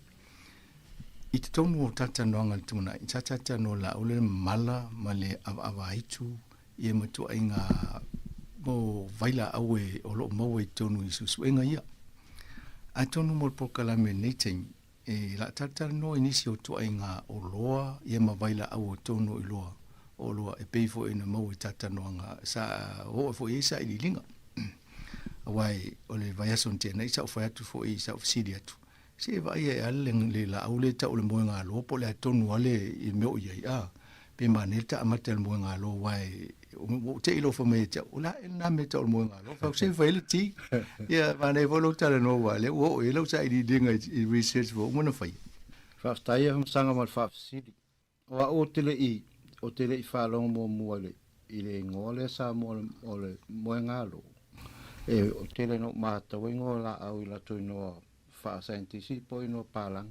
Speaker 8: I te tonu o tata noanga tuna, i tata no la ole mala ma le awaitu i e matua i ngā mo vaila aue o lo maua i tonu i susuenga ia. A tonu mo pokalame nei teng, e la tata no inisi o tua i ngā o loa i e ma vaila au o tonu i loa. O loa e peifo i na maua i tata noanga sa o fo i sa i li linga. Awai o le vaiason tia nei sa o whaiatu fo i sa o fisiri atu. Se vai e ale le la aule ta o le moenga lo po le tonu ale i meo i a. Pe maneta amata le moenga lo wai o te ilo fa me te o la na me ta o le moenga lo. Fa se vai le ti. Ya vane volo ta le no wale o e lo sa i dinga i research vo mo na fai.
Speaker 16: Fa stai hom sanga mal fa fisiri. O tele i fa long mo mo le i le ngole sa mo o le moenga lo. E o tele no mata wengo la au la to no fa scientist poi no palang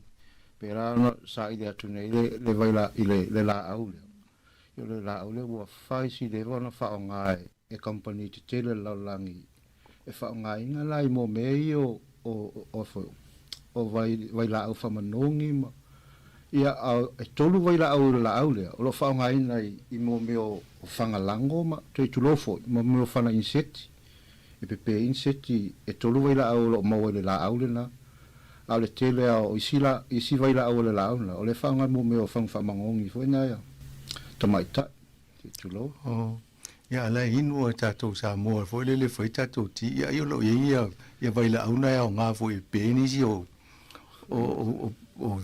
Speaker 16: però no sa idea tu nei le vai la le la au io le la au le wa fai si de no fa ngai e company te tele la langi e fa ngai nga lai mo me io o vai la au fa manongi ma ia e tolu vai la au le o lo fa ngai nei I mo me o fanga lango ma te tu lo fo mo me o fa na insect e pe insect e tolu vai la au lo mo le la au le na au le tele au isi vai la au le launa o le whanga mo me o whangwha mangongi fo ina ia tamaita te tulo
Speaker 8: ia la inu o tātou Sāmoa fo le fo tātou ti ia i lo ia vai la auna ia o ngā fo I penisi o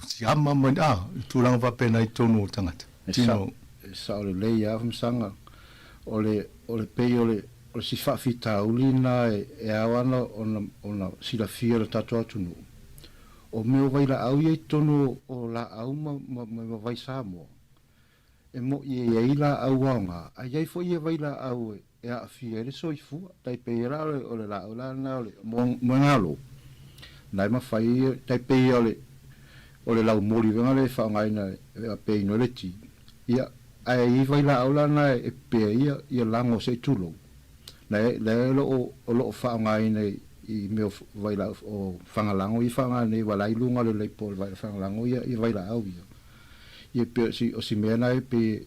Speaker 8: siama man tūranga whapena I tonu o tangata
Speaker 16: sa o le lei a whamsanga o le pei o le si whawhita ulina e awana o na sila fia le tātou atunu o meo vai la au i tonu o la au ma vai Sāmoa. E mo i la au wanga. A iei fo i vai la au e a fia ele so I fua. Tai pei la o le la au la na o le ngalo. Nai ma fai tai pei o le lau mori venga le whaongai na a pei no le ti. Ia a i vai la au la na e pei ia lango se tulo. Le o lo whaongai nei I meo vai la o whangalango I whanga nei wala I lunga le leipol vai la whangalango I vai la au ia. Ia pe o si mea nai pe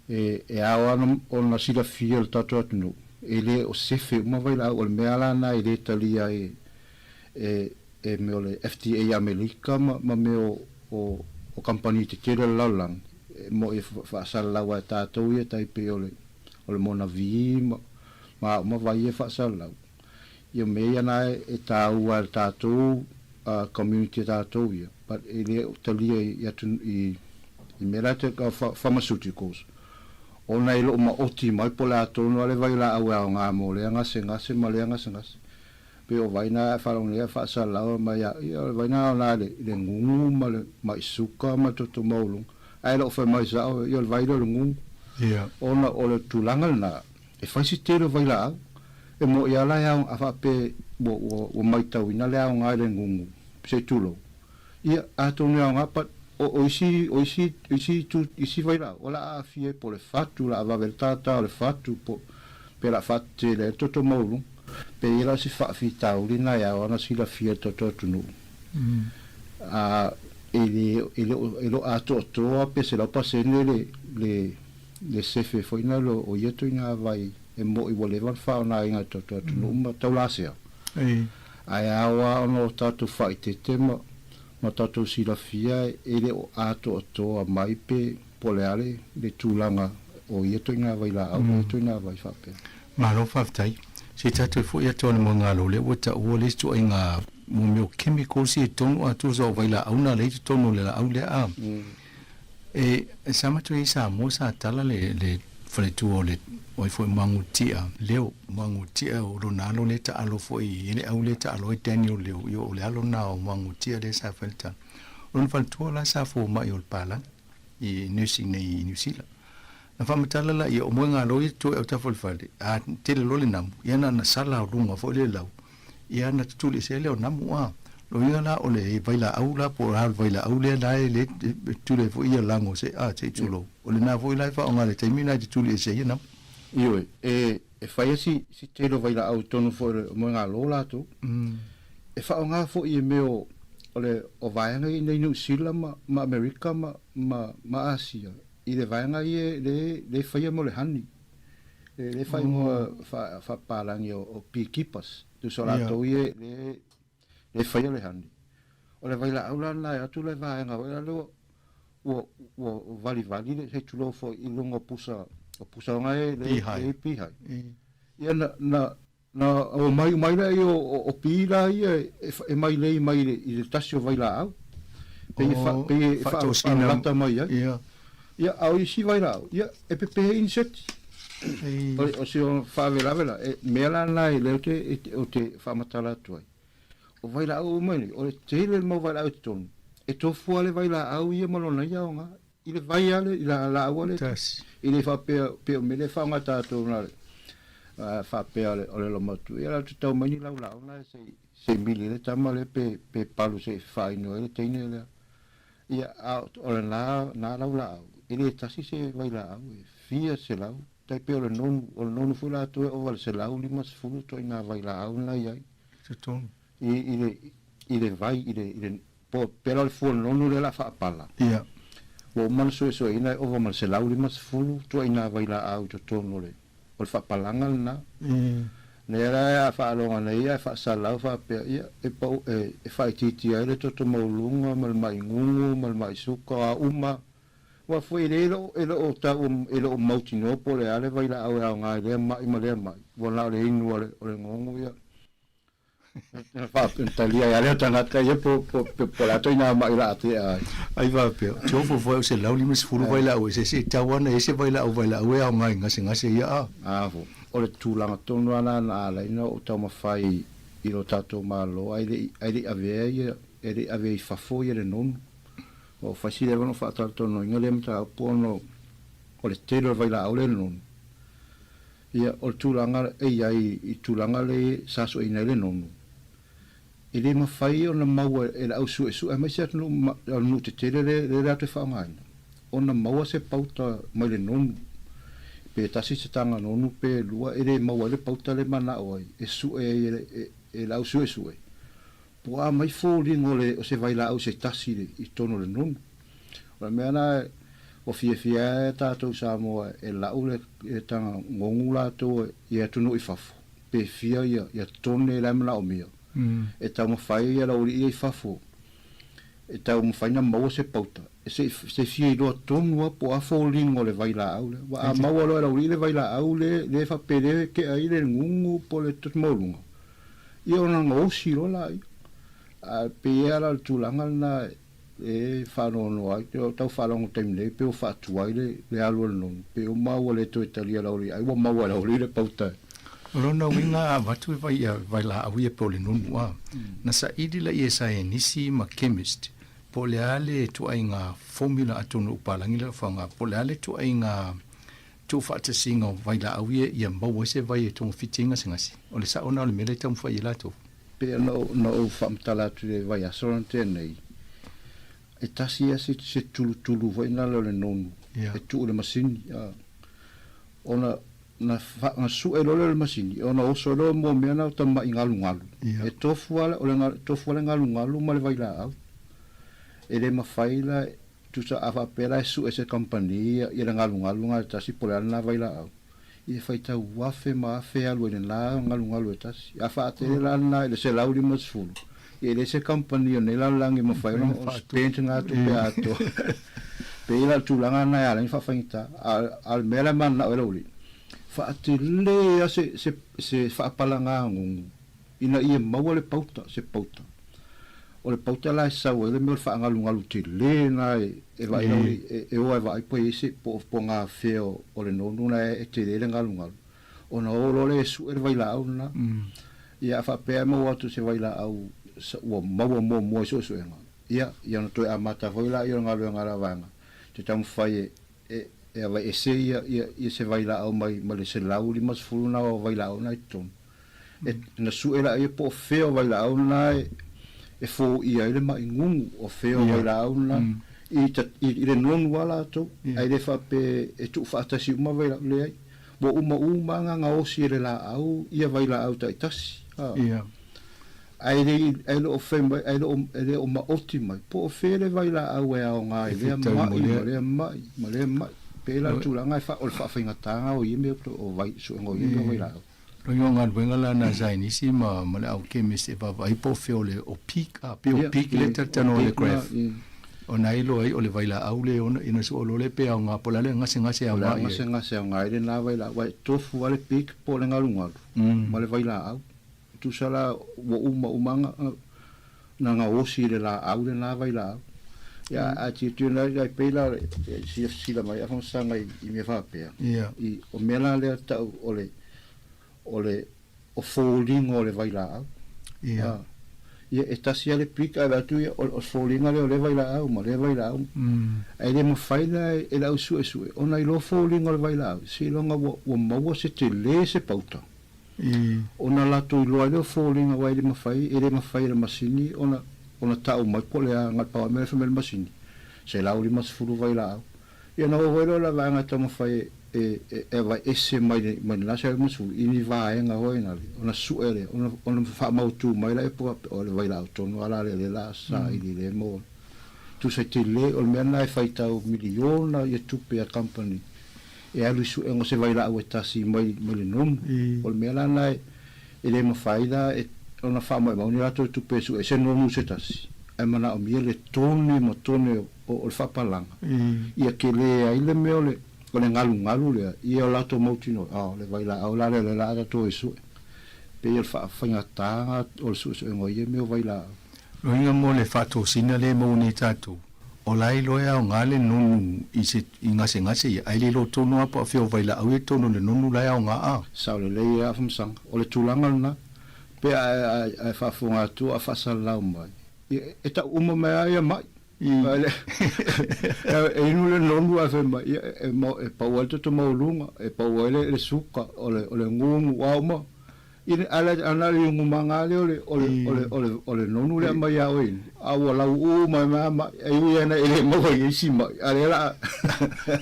Speaker 16: e awa o na sila fia le tato atunu. E le o sefe uma vai la au o le mea la na le talia e meo le FDA Amerika ma meo o company te tera laulang. Mo e whaasala lawa e tato ia tai pe o le mona vi ma vai e whaasala lau. Ia mea na e tāu al tātou community tātou ia. But e le talia I mera te ka pharmaceuticals. O nei lo ma oti mai po la tonu ale vai la au au ngā mo le ngase ma le ngase. Pe o vai na whalong lea whaasa lau ma ia vai na o le ngungu ma le mai suka ma toto maulung. Ai lo whai mai sao ia vai le ngungu. Ona o le tūlangal na e whaisi tero vai la au. E mo ia la au a whape o mai tau ina le au ngā le ngungu. Se tulo. Ia atonu au ngā pat o isi vai la o la a fie po le fatu la ava veltata o le fatu po pe la fatu le toto maulu pe ila si fa fi taulina ya ona si la fie toto tunu ele ato to pe se la passe le sefe foi na lo o yeto ina vai e mo I volevan fa ona inga toto tunu ma taulasia ai awa ono tatu fa itema ma tatou sila fia ele o ato a mai pe poleale le tūlanga o ia toina vai la au toina vai whape.
Speaker 8: Maro whaftai. Se tatou fo ia tōna mo ngā lo le wata ua le stu ai ngā mo meo chemicals I tonu atu so vai la au na le tonu le la au le a. E samatu I Sāmoa sa tala le whaletu o le oi foi mangutia leo mangutia o ronalo le ta alo foi ele au le ta alo Daniel leo yo le alo na o mangutia le sa falta on falto la sa fo mai ol pala I nursing nei New Zealand na famatala la I o moenga lo I to ta folfale a tele lo le nam yana na sala o runga fo le lau ia na tuli se le o namu a lo ia la o le vaila au la por hal vaila au le le tule fo ia lango se a te tulo o le na fo la fa o ngale termina te tuli se ia nam
Speaker 16: Ioi, e whaia si telo vai la au tonu fo mo ngā lo lato. E whao ngā fo I meo o vaenga i nei New Zealand ma Amerika ma Asia i le vaenga i le whaia mo le hani le whai mo fa parangi o beekeepers tu so rato i le whaia le hani o le vaila aula na atu le vaenga o le o vali le he tulo fo i lungo pusa o pusa ngai le pihai ia na o mai la o pila ia e mai le i le tasio vai la au pe fa lata mai ia au i si vai la ia e pe inset o si o fa vela e mela na i le o te fa matala tu o vai la au mai o te le mo vai la ton e to fu ale vai la au ia malona ia nga i le vai ale i la au ale i le fa pe me le fa ngata to na fa pe o le matu ia tu tau mani la na se mili le tama le pe palu se fa ino le teine le ia o le na la ele tasi se vai la fia se la tai pe o le non fu la tu o se la li mas fu to ina vai la na ia
Speaker 8: se ton
Speaker 16: ile vai ile po pero il fu non le la fa pala
Speaker 8: ia
Speaker 16: o man so ina o man se la li mas fu to ina vai la au to tono le o fa palanga na ne era fa longa ne ia fa sala fa pe ia e po e fa titi ele to mo lunga mal mai ngungu mal mai suka uma wa foi ele o ta o mautino po le ale vai la au nga le mai mai wala le inu o le ngongu ia fa talia ia le tana ta ia po la to ina mai la te
Speaker 8: ai va pe jo fo se la limis fulu vai la o se tawana ese vai la o e nga ngase ia
Speaker 16: vo o le tūlanga tonu ana na ala ina o tau mawhai i lo tato malo ai le ave i fafo i le nonu o whasi le wano whaatal tono inga le mta apono o le telo vai la au le nonu ia o le tūlanga i tūlanga le saso ina le nonu i le mawhai o na maua e la au su e mai se atu nu te tele le rato e whaangaina o na maua se pauta mai le nonu pe tasi se tanga nonu pe lua ele maua le pauta le mana oi e su e la su po a mai fo ringo le o se vai la o se tasi le i tono le nonu o me ana o fia tatou Sāmoa e la ule e tanga ngongu la to e atunu i fafo pe fia ia tone la mana o mia e tau mawhai ia la uri i fafo e tau mawhaina maua se pauta se fia i loa tonua po a fōlingo le vai la au le wa a maua loa la uri le vai la au le fa pere ke ai le ngungu po le tut maulunga i ona ngausi lo la i a pe ala le tūlanga na e whanono ai tau whalongo taimile pe o whatuai le alu le nonu pe o maua le to italia la uri ai wa maua la uri le pauta
Speaker 8: Rona winga watu e vai la au e po le nonu a na sa idi la i e sa e nisi ma chemist po le ale tu ai ngā formula atonu upalangi le whanga, po le ale tu ai ngā tu whaata singa vai la au ia maua se vai e tonga fitinga singasi. O le sa ona o le mele tamu whai e lato.
Speaker 16: Pea na o whamtala tu le vai asoran tēnei. E tasi a se tulu vai na le nonu. E tu le masini. Ona na su e lole le masini. Ona oso lo mo mea na o tama i ngalu. E tofu ale ngalu ma le vai la au. E le mawhaila tu sa awa pera e su e se kampania i le ngalu ngā tasi pole ana vai la au. I e whaita wafe maafe alu e la ngalu e tasi. A whaatele la ana e le se lauri masfulu. I le se kampania ne la langi mawhaila o spente ngā tu pe ato. Pe ila tūlanga na e ala ni whawhaingita. Al mele mana o e lauri. Whaatele a se whaapala ngā ngungu. Ina i e maua le pauta, se pauta. O le pauta la sau ele me o whaangalu te le na e vai e oa e vai po ese po ngā wheo o le nonu na e te le ngalu. O na olo le su e vai la au na. Ia whapea mo watu se vai la au ua maua mo e so e nga. Ia na toi a mata voi la i o ngalu ngara vanga. Te tamu whai e avai e se ia se vai la au mai le se lau li mas fulu na o vai la au na i tonu. Na su e la ia po wheo vai la au na e fo ia ele mai ngungu o feo vai la auna i le non wala to ai le fa pe e tu fa ta si uma vai la le bo uma nga o si le la au ia vai la au ta tasi ai lo fe mai ai lo o ma oti mai po fele vai la au e o nga ile mai pe la tu la ngai fa o fa finga tanga o yime o vai su ngo yime vai la
Speaker 10: lo yo nga wenga la na zaini si ma le au ke me se va vai po fele o peak a pe o peak le tano le graph o nai lo ai o le vai la au le ona ina so lo le pe nga pola le ngase au
Speaker 16: nga ile na vai la vai tofu ale peak po le ngalunga ma le vai la au tu sala wo umanga na nga osi le la au le na vai la ya a ti tu na ya pe la si la mai a fon sanga I me fa pe I o mela le ta ole o folding o le vai la au ya esta si ale pica la tu o folding le vai la au ma le vai la au ai le mo fai la e la su ona I lo folding o le vai la au si longa wo mo se te le se pauta ona la tu lo le falling away le mafai le masini ona ta mai pole nga pa me fe masini se la uli mas fulu vai la ia na o la va nga ta mafai e vai esse mai la se musu ini va nga hoina ona su ele ona fa mau tu mai la e po o le vai la to no ala le la sa I le mo tu se te le o me na fai ta miliona ia tu pe a company e alu su ngo se vai la o tasi mai le nom o me la na e le mafaida e ona fa mai mau ni la tu pesu e se no se tasi e mana o miele tone mo tone o fa palanga ia ke le ai le me o le ngalu le ia o lato mautino le vai la o la to su pe il fa ngata o su ngo ia me o vai la
Speaker 10: lo inga mo le fa to sina le mo ni tatu o lai loia o ngale nunu I ngase ai le lo tonu apa fe o vai la au e tonu le nunu lai o nga
Speaker 16: sa le le a fam sang o le tulanga na pe a fa funga tu a fa sala mai e ta uma mai mai e nu le nonu a fe mai e pa volta to mo lunga e pa le suka o le ngungu wa ma in ala anali ngumanga ole nonu le mai ya oin awa la u mai ma ai na ele mo i si mai ale la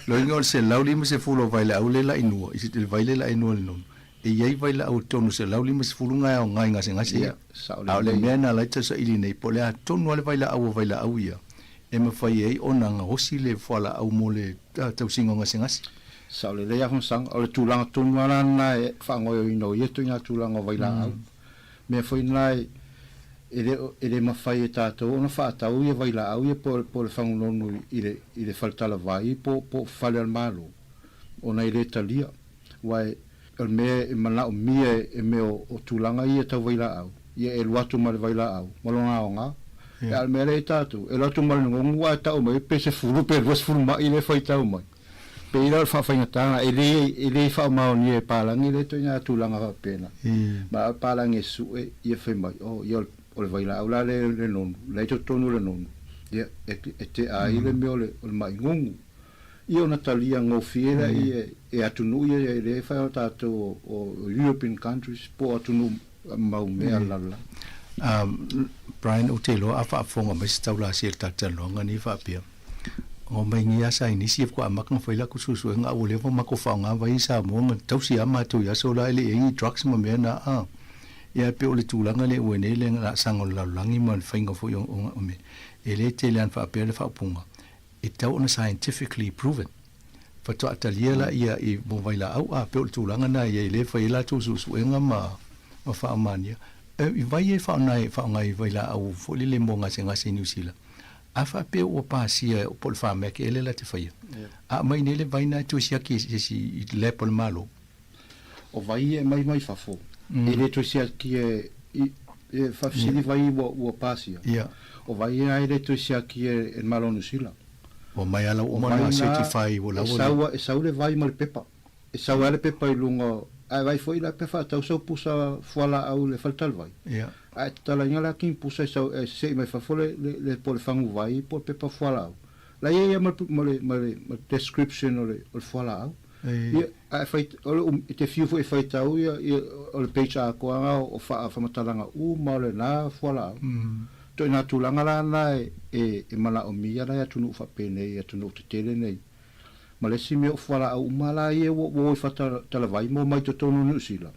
Speaker 10: lo ngol se lauli mo se fulo vai la ule la inu I se vai la inu no e yai vai la tonu se lauli mo se fulu ngai o ngai ngase a le mena la tsa ili nei pole a tonu ale vai la au ia e ma fai ai ona nga hosi le fala au mo le tau singo ngase
Speaker 16: sa le ya fon sang o le tulanga tunwana na e fa ngo ino yeto nya tulanga vai la au me foi nai ele ma fai tato ona fa ta u vai la au e por fa no ile falta la vai po fale al malo ona ile talia vai el me mana o mie e me o tulanga ia ta vai la au ia el watu mal vai la au malonga nga al me le tato el watu mal ngo wa ta o me pese fulu pe vos fulu ma ile fai ta o mai peira fa fa ngata ele fa ma ni e palangi le to nya tulanga fa pena ba palangi su e fe mai o yo o vai la aula le non le to tonu le non ia te a ile me o le mai ngungu io Natalia ngo fiera e atunu e le fa tato o European countries po atunu mau me ala
Speaker 10: Brian Otelo afa fonga mai staula se tata longa ni fa pia o mai ngia sa inisiative ko amakang faila ku susu nga o levo mako fa nga vai sa mo tausi ama tu ya so la ile drugs mo me na ya pe o le tulanga le wene le nga sango la langi man fainga fo yo o me ele te lan fa pe le fa punga it tau na scientifically proven fa to atalia la ia I mo vai la au pe o le tulanga na ia le faila tu susu nga ma fa amania I vai fa ngai vai la au fo le mo nga se New Zealand afa pe o pasia o pol fa me ke ele la te fai a mai nele vai na tu sia ki si le pol malo
Speaker 16: o vai mai fa fo ele tu sia ki e fa sili vai o pasia o vai ele tu sia ki e malo no sila
Speaker 10: o mai ala o mana certify o la
Speaker 16: o sa le vai mal pepa e sa le pepa I lungo ai vai foi la pepa tau so pusa foala au le falta vai a tala ngala kin pusa se mai fa fole le pol fangu vai por pepa foala la ia mal description o foala ia a fai o te fiu foi fai tau ia o le page a ko o fa matalanga ma le na foala to na tulanga la na e mala o mia la tunu fa pene ia tunu te tele nei ma le si me o foala au mala ia wo fa tala vai mo mai to tonu no sila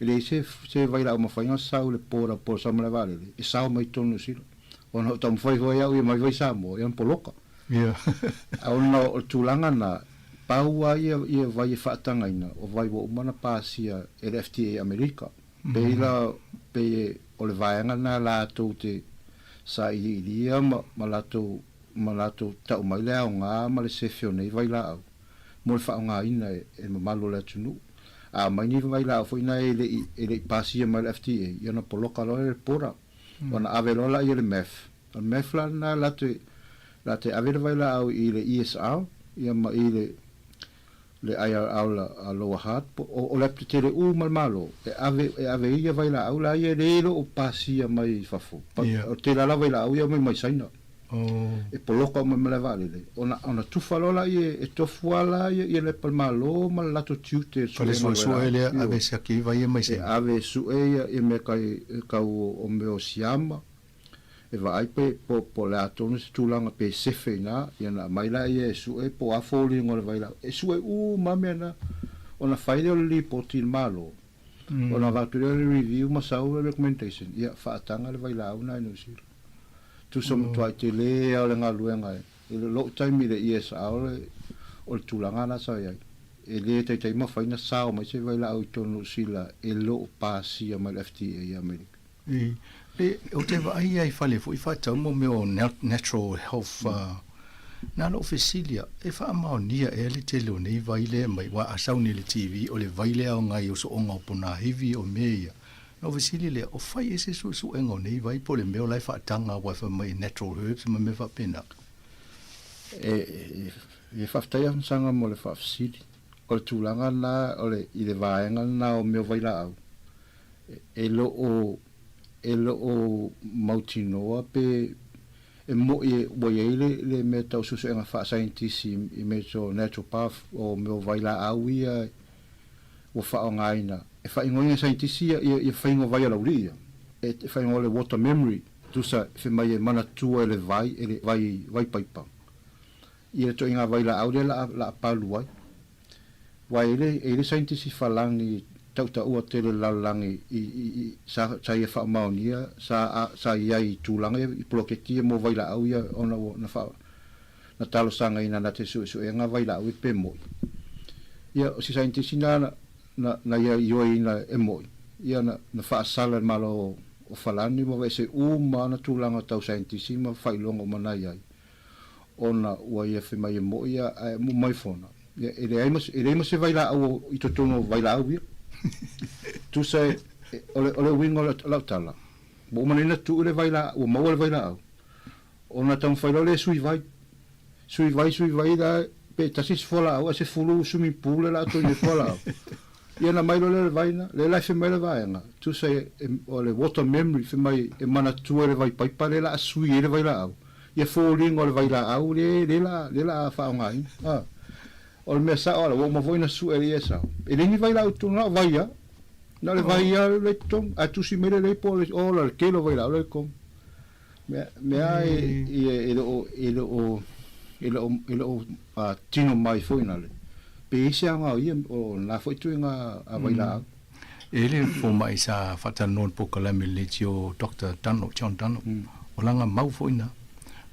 Speaker 16: Ele se vai lá uma fainga sau le por sa mala vale. E sau mai tonu sila. Ona tam foi au ia mai vai Sāmoa, ia poloka.
Speaker 1: Yeah.
Speaker 16: Ona o tulanga na paua ia vai whaatanga ina o vai wo umana pāsia e FTA Amerika. Peila pe o le vaenga na lātou te sa iria ma lātou tau mai lea o ngā ma le se whionei vai la au. Mo le whaonga ina e mamalo le tunu. A mai ni vai la au fwina e le pāsia ma le FTA. Ia na poloka loa le pora. Ona ave lola i le MEF. O MEF la na la te ave vai la au i le ESR. Ia ma i le IRR la loa hat. O le te le malo. E ave ia vai la au la ia le ilo o pasia mai fafo. O te la vai la au ia mai saina. E poloka mai mele vale le. Ona tufa lola ia e tofuala ia le palmalo ma lato tiute.
Speaker 1: Kale sua ele ave se aki vai mai saina.
Speaker 16: Ave su e me kau o meo siama. E vai pe po le atonu se tulanga pe sefe na. Ia na mai la ia e su e po afoli ngole vai la. E su e mame na. Ona faile o li po til malo. Ona vaturi o review ma sau recommendation. Ia faatanga le vai la una inu sila. Tu som tu ai te le o le ngaluenga. E le lo taimi le ISA o le tulanga na sa ia. E le te ma faina sao mai se vai la au tonu sila e lo pasi ma le FTA Amerika.
Speaker 1: Le o te vai ai fale fu i fa tau mo meo natural health na no officialia e fa ma nia e le te lo nei vai le mai wa asau ni le TV o le vai le o ngai o so onga pona heavy o meia. No officialia le o fai ese su engo nei vai po le meo lai fa tanga wa fa mai natural herbs ma me fa pena.
Speaker 16: E fa ftaia sanga mo le fa officialia. O le tulanga na o le i le vaenga na o meo vai la au. E lo o mautinoa pe e mo e le me tau susu enga fa scientist i me so natural path o me vai la au ia o fa ngaina e fa ingoia scientist ia fa ingo vai la uria e fa ingo le water memory tu sa fe mai mana tua le vai paipa ia to inga vai la au la paluai vai le scientist fa langi tau ua tele lalangi i sa ia wha maonia sa ia i tūlanga i ploketi mo vai la au ia ona na wha na talo sanga ina na te su e nga vai la au i pe moi ia o si scientist na ia io ina e moi ia na wha sala malo o falani mo se uma na tūlanga tau scientist ma whai longo mana ia ona ua ia whi mai e moi ia mo mai fona ia ele aimas se vai la au i totono vai la au ia tu sai ole wingo la tala bo manina tu le vai la o mo le vai la ona tan fai le sui vai da pe tasis fola o se fulu sumi pule la to ni fola ia na mai le vai na le la fe mai le vai na tu sai ole water memory fe mai e mana tu le vai pai pale la sui le vai la ia falling o le vai la au le la fa ngai o me sa ola o mo voina su ele esa e ni vai la tu na vai ya na le vai ya le tom a tu si mele le po ola ke lo vai la le kom me ai o a tino mai foina le pe se anga o na foi tu nga a vai la
Speaker 1: ele fo mai sa fata non po kala me le tio Dr. John Dano o langa mau foina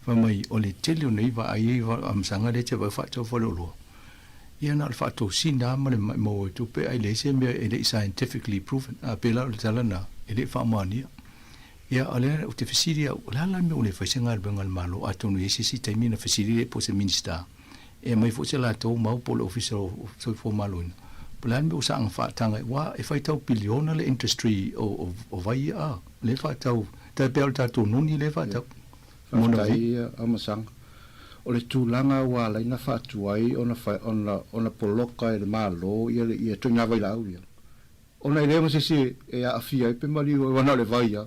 Speaker 1: fa mai o le telio nei va ai va am sanga le te va fa to fo lo ia na fa to sina ma le mo tu pe ai le se me ele scientifically proven a pela le talana ele fa mania ia ale o te fisiria la me o le fa singa le bengal malo atonu isi si te mina fisiria po se minister e mai fo se la to mau po le official so fo malo plan me usa ang fa tanga wa e fa tau biliona le industry o vai a le fa tau te pel ta to nuni le fa tau
Speaker 16: mona ia amasang o le tūlanga wa la ina whaatuai ona poloka e le malo ia tuina vai lau ia. Ona ele mo se e a fia pe mali o wana le vai ia.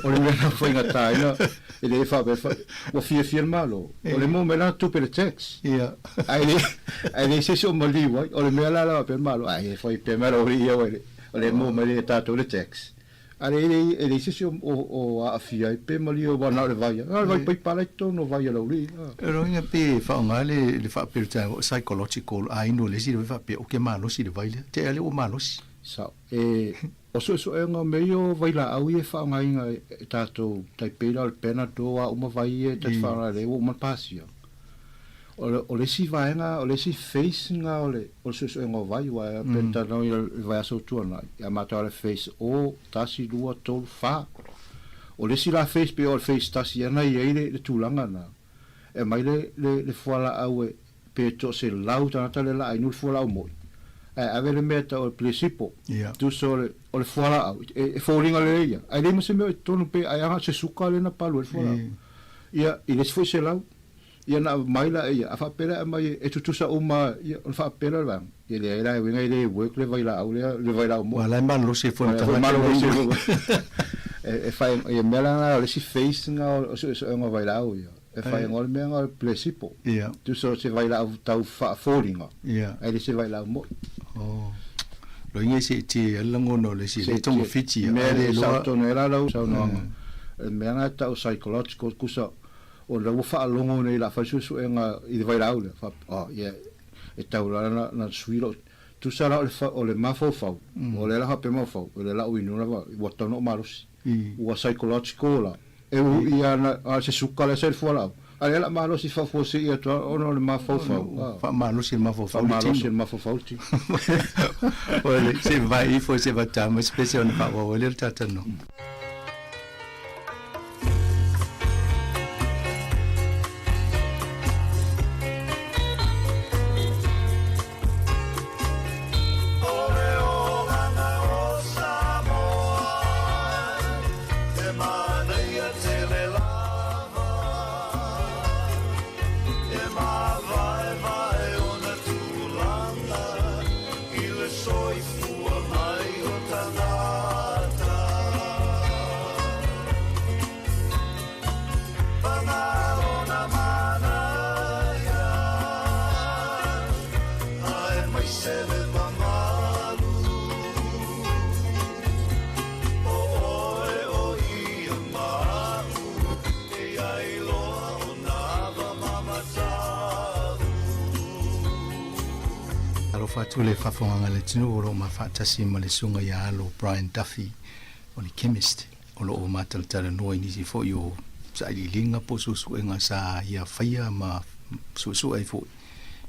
Speaker 16: O le mena foi ngata ina e le fa o fia malo. O le mo mena tu pe le tax. Ia. Ai se so mali vai o le mena la pe malo. Ai foi pe malo ia o le mo mali tato le tax. ele se o a fia pe mali o wana le vai vai pai para to no vai la uri
Speaker 1: ero ia pe fa ngale le fa pe psychological ai no le si le fa pe o ke malo si le vai te ale o malo
Speaker 16: Sa o so e nga meio vai la au e fa nga inga e tato tai pera al pena do a uma vai e te fa le o man pasia. O le si vai nga o le si face nga o so e nga vai wa penta no vai so tu na ya mata le face o tasi lua tol fa. O le si la face pe o face tasi na ye le tulanga na. E mai le fuala au e pe to se lau tana le la inu fuala au mo. Avere meta o principio tu sole o le fuala au e falling ale ia ai le mo se me tonu pe ai anga se suka le na palo le fuala ia i le foi se lau ia na mai la ia a fa pera mai e tu sa uma ia o fa pera va ia le era venga ile work le vai la au le vai la mo
Speaker 10: wala man lo se fo ta
Speaker 16: malo e fa ia mela na le si face nga o so nga vai la au ia e fai ngol me ngol principio tu so se vai la tau fa falling ai le se vai la mo
Speaker 10: lo inge se ti lango no le si le tomo fiti
Speaker 16: me le sa to no era lo sa no me ana ta o psychological kusa o le fa longo nei la fa su nga i vai la fa e tau la na suilo tu sa la o le mafo fa o le la ha pe mafo o le la u inu na wa to no malos o psychological la e u ia na se suka le se fuala ale la malo si fa fosse ia to ono le mafo fa
Speaker 10: malo si mafo fa
Speaker 16: malo si mafo fa uti
Speaker 10: ole se vai fo se va tama specie on fa o le tata no tu le fafonga le tinu ro ma fatasi ma le sunga ya lo Brian Duffy o le chemist o lo o matal tala no ni si fo yo sa li linga po su nga sa ya faya ma su ai fo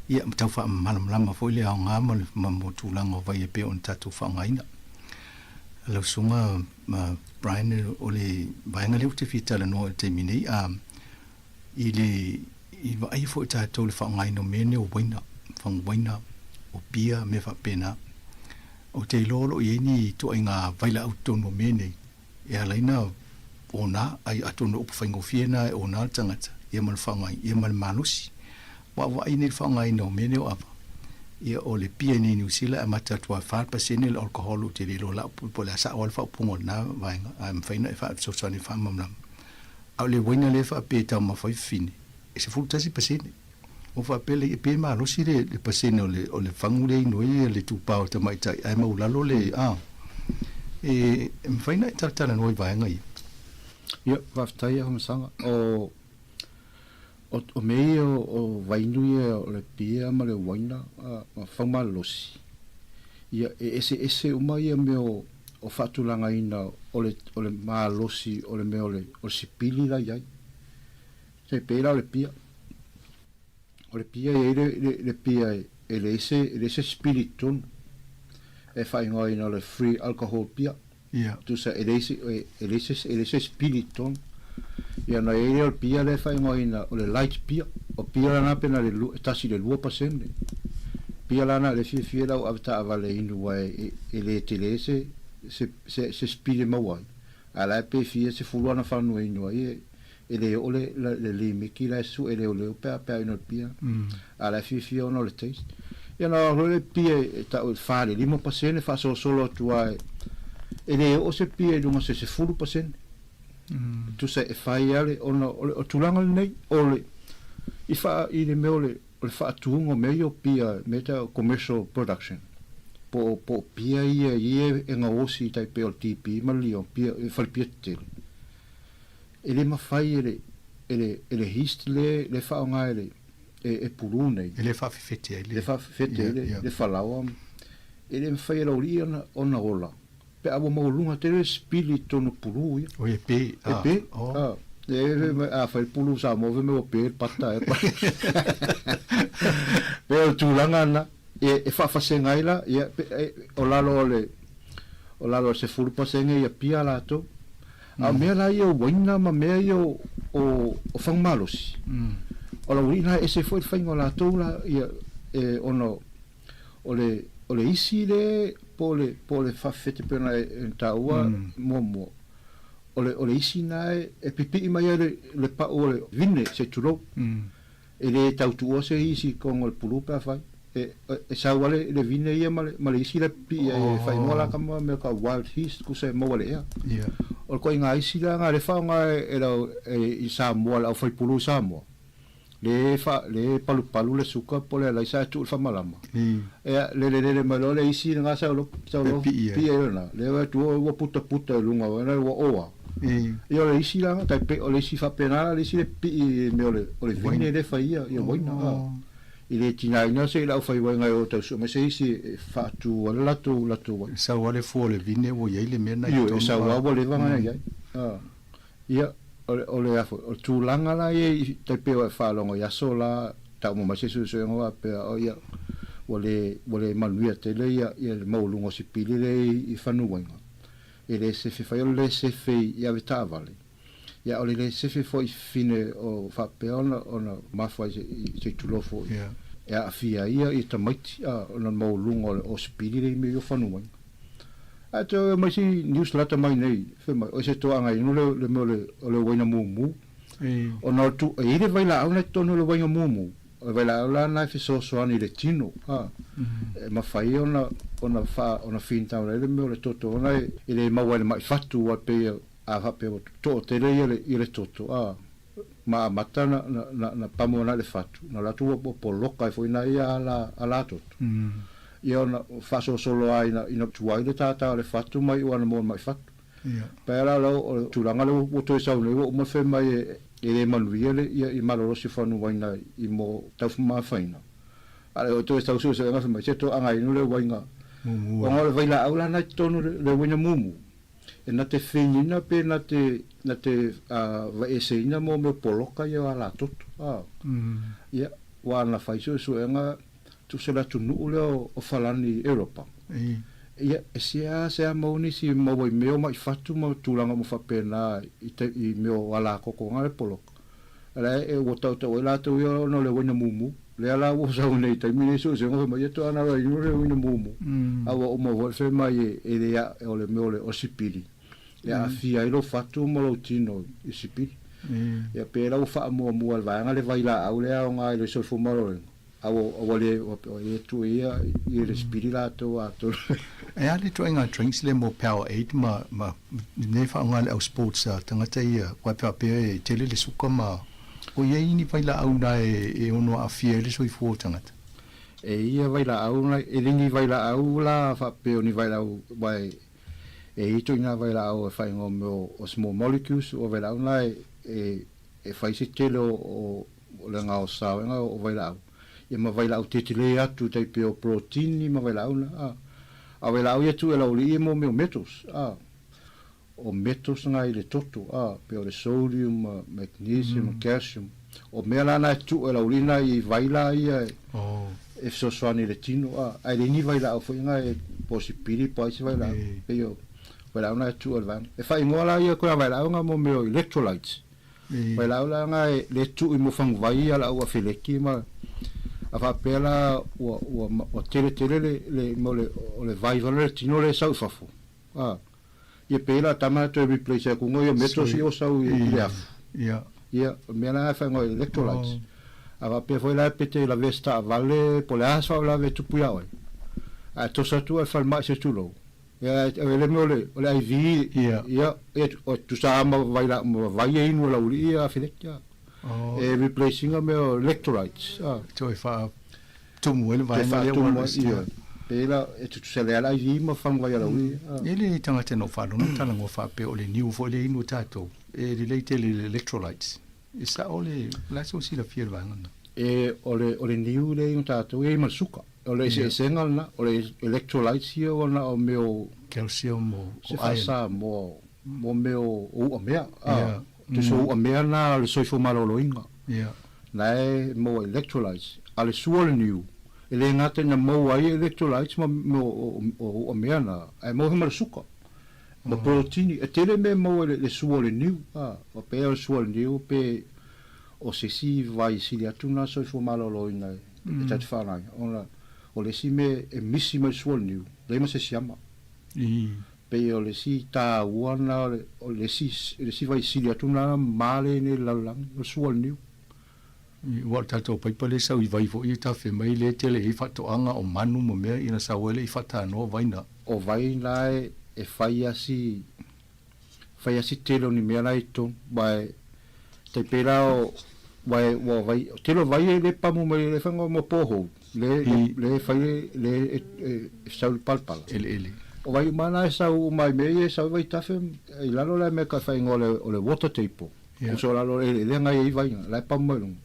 Speaker 10: ia tau fa malam lama fo le nga ma mo tu langa vai pe on tatu fa nga ina lo sunga ma Brian o le vai nga le te fitala no te mini ile i vai fo ta to le fa nga ino mene o waina fa waina o pia me fa pena o te lolo i ni to inga vaila autono mene e alaina ona ai atono op fango fiena o na tangata e mal fanga e mal manusi wa ini fanga ino mene o apa e o le pia ni New Zealand a mata tua fa pasene el alcohol o te lo la po la sa o fa pungo na vai am faina fa so sani fa mamlam au le wina le fa peta ma fa fine e se fulta si pasene o fa pele e pe ma lo si le pasene o le fangule no le tu pa o te mai tai ai ma la lo le e faina tata no vai ngai
Speaker 16: ia va tai ho sanga o mei o vainu o le pia ma le waina a fama losi ia ese uma ia me o fatulanga ina o le ma losi o le me o sipili la ia se pela le pia o le pia le pia ele ese spiriton e fai ngoi no le free alcohol pia tu sa ele ese spiriton ia na ele pia le fai ngoi na o le light pia o pia na pena le tasi le lua pasende pia lana le fie la avta avale inu wai ele tele se spiri mawai ala pe fie se fulana fanu inu ai ele ole le limiki la su ele ole pe ino pia ala fie ono le taste ia na le pia ta o fare limo pasende fa solo tua ele o se pia dunga se fulu pasende tu se fai ale o tulanga nei ole ifa ile meole o fa tuungo meio pia meta commercial production po pia ie nga osi tai pe o tipi malio pia fal piette ele ma fai ele histle le fa nga ele e purune
Speaker 10: ele fa fete
Speaker 16: le fa fete le fa lawa e le fai la uri ona ola pe abo maulunga te spili tonu pulu ia
Speaker 1: o e pe
Speaker 16: a fai pulu sa mo me o pe pata e pe o tulanga na e fa senga ila ia o lalo se fulu pasenga ia pia la to a me la ia waina ma me ia o fang malos o la urina e se foi faingo la to la ia ono ole isi le pole fa fete pena en taua momo ole isi na e pipi mai le pa ole vine se tulo e le tautu se isi con el pulupa fa e sa wale le vine ia male isi le pi e fa inola kama me ka wild his ku se mo wale ia o ko inga isi la nga le fa nga e Sāmoa la fa pulu Sāmoa le palu le suka pole la isa tu fa malama le malo le isi nga sa lo pi na le va tu o puta lunga na o oa io le isi la ta pe o le isi fa pena le isi le pi me o le vine le fa ia boina ile tina ina se la fa ia nga o ta so me se isi fa tu la tu
Speaker 1: sa wale fo le vine o ye le mena
Speaker 16: io sa wa le va nga ia ole afo o tulanga la ye te pe o fa longo ya sola ta mo ma se so ngo pe o ya ole manuia te le ya mo lungo si pili le I fanu wenga ele se fa le se fe ya vita vale ya ole le se fe foi fine o fa pe ona ma foi se tulofo ya fia ia I tamati ona mo lungo o si pili le me yo fanu wenga ato mai si newsletter mai nei fema o se to anga inu le waina mumu o no tu e le vai la una tono le waina mumu o vai la na fi so ani le tino ma fai ona finta le me le toto ona ile ma wale mai fatu wa pe a va pe to te le toto ma matana na pamona le fatu na la tu po loka foi na ia ala toto io na faso solo ai ina tuai le tata le fatu mai o na mo mai fatu pera lo tulanga lo to sa no mo fe mai e manuia le I malo si fanu waina I mo tau ma faina ale o to sta uso se nga mai seto anga inu le waina o ngol vai la aula na tonu le waina mumu e na te finina pe na te va eseina mo me poloka ia ala toto ia wa na faiso so nga tu se la tu nuule o falani Europa ia se mauni si mo voi meo mai fatu mo tulanga mo fa pena I meo ala koko ngale polo ala e wota la tu yo no le wena mumu le ala wo sa nei tai mini so se ngo mai to ana le wena mumu awa o mo vo fe mai e le ya o le meo le o sipili ya fia ilo fatu mo lo tino I sipili ya pera o fa mo al va ngale vai la au le o ngai le so fu mo o le tu ia I le spirito ato
Speaker 1: e ale to inga drinks le mo power 8 ma ne fa ngal au sports tangata ia kwa pe tele le suka ma o ye ini vai la au na e ono a fie le so I fu tangata
Speaker 16: e ia vai la au na e ringi vai la au la fa pe oni vai la vai e ito ina vai la au fa ngo mo o small molecules o vai la au na e fai se tele o le ngao sa o vai la au ia ma vai la te tele atu te pe o protein ma vai la una a vai la ia tu e la oli mo me metals o metals nga I le toto pe o le sodium magnesium calcium o me la na tu e la oli na I vai la ia e so soani le tino ai le ni vai la o foi nga e posibili poi se vai la pe io vai la una tu alvan e fai ngola ia ko vai la nga mo me electrolytes vai la nga le tu I mo fang vai ala o feleki ma a fa pela o tele le mole o le vai valore tino le sau fafo ia pela tama to replace ko ngoio metro si o sau ia me na fa ngo electrolytes a va pe foi la pete la vesta vale po la sa la ve tu puia a to sa tu al falma se tu lo ia le mole o le IV ia o tu sa ma vai la vai in la ulia filecchia replacing a meu electrolytes
Speaker 1: to fa tu mo vai
Speaker 16: pela e tu se le ala I ma fang vai ala ui
Speaker 1: ele tanga te no fa no tala ngo fa pe o le new fo le inu tato e relate le electrolytes isa ole la so si la fiel va
Speaker 16: e o le new le un tato e ma suka o le se sengal na o le electrolytes here ona o meo
Speaker 1: calcium mo
Speaker 16: se fasa mo meo o mea tu so o mea na le soifo maloloinga nai mo electrolytes ale suole niu ele ngate na mo ai electrolytes mo o mea na ai mo hema suka mo protein e tele me mo le suole niu o pe o suole niu pe o se si vai si le atuna soifo maloloinga e tatu whanai ona o le si me e misi mai suole niu le ma se siama pe o le si ta uana o le si vai si le atuna male ne lalang o suole niu
Speaker 1: wa tato pai pale sa i vai fo i ta fe mai le tele i fato anga o manu mo me ina sa wele i fata no vaina
Speaker 16: o vaina e fai asi telo ni mea lai ton vai te pera o vai telo vai le pamu mai le fanga mo poho le fai le sa palpala
Speaker 1: ele
Speaker 16: o vai mana sa o mai me sa vai ta fe i lalo la me ka fai ngole o le water table o so lalo le ngai vai la pamu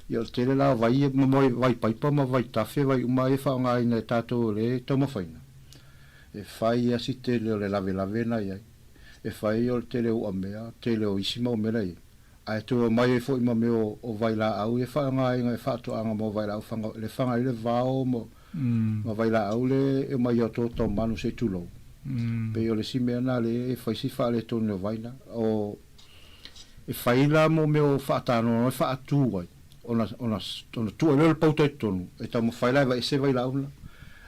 Speaker 16: ia tele la vai vai paipa ma vai tafe vai uma e fa nga ina tato le tomo faina e fai asi tele le lave na ia e fai o tele o mea tele o isima o mea ia ai to mai e fo ima me o vai la au e fa nga ina e fa to anga mo vai la fanga le fanga le vao mo ma vai la au le e mai o to manu se tulo pe o le simea na le e fai si fa le to no vaina o e fai la mo me o fa tano e fa tu vai ona tu le pauta tonu e tamo fai la vai se vai la una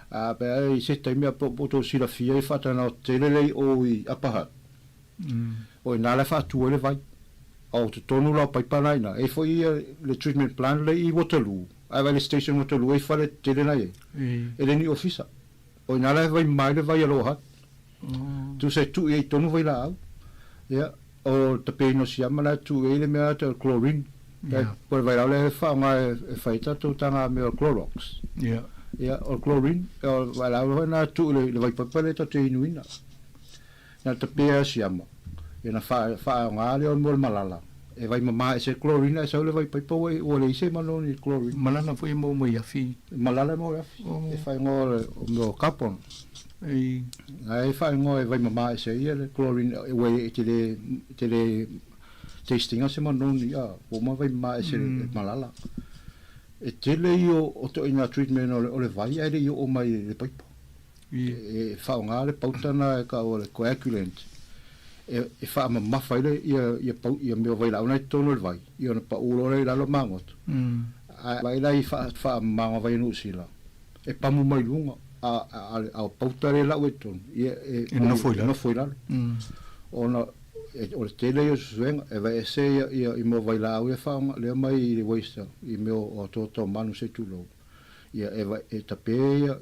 Speaker 16: a pe ai se te mia poto si la fia e fata na tele lei o i apaha o na la fa tu le vai o te tonu la pai panaina e foi le treatment plan le i Waterloo a vai le station Waterloo e fa le tele na e le ni officer o na la vai mai le vai aloha tu se tu e tonu vai la ya o te pe no si amana tu e le mea te chlorine por vai le fa nga faita tu tanga me Clorox o chlorine o vai la na tu le vai papale to te inuina na te pe siama e na fa nga le mo malala e vai mama e se chlorine e se le vai papa o le se malo ni chlorine
Speaker 1: malala foi mo ia fi
Speaker 16: malala mo ia e fa ngo o capon ai fa ngo e vai mama e se le chlorine e we te le tasting a se manoni o ma vai mai se malala e tele o to ina treatment o le vai ai o mai le paipa e fa nga le pautana e ka o le coagulant e fa ma fai le ia me vai la una tono le vai io na pa ulo le la mangot vai la i fa ma vai no sila e pa mu mai lunga a pautare la weton e no foi la ona o le tele yo suenga e vai se i mo vai la u e fa le mai le waste i me o to manu se tulo ia e vai e tape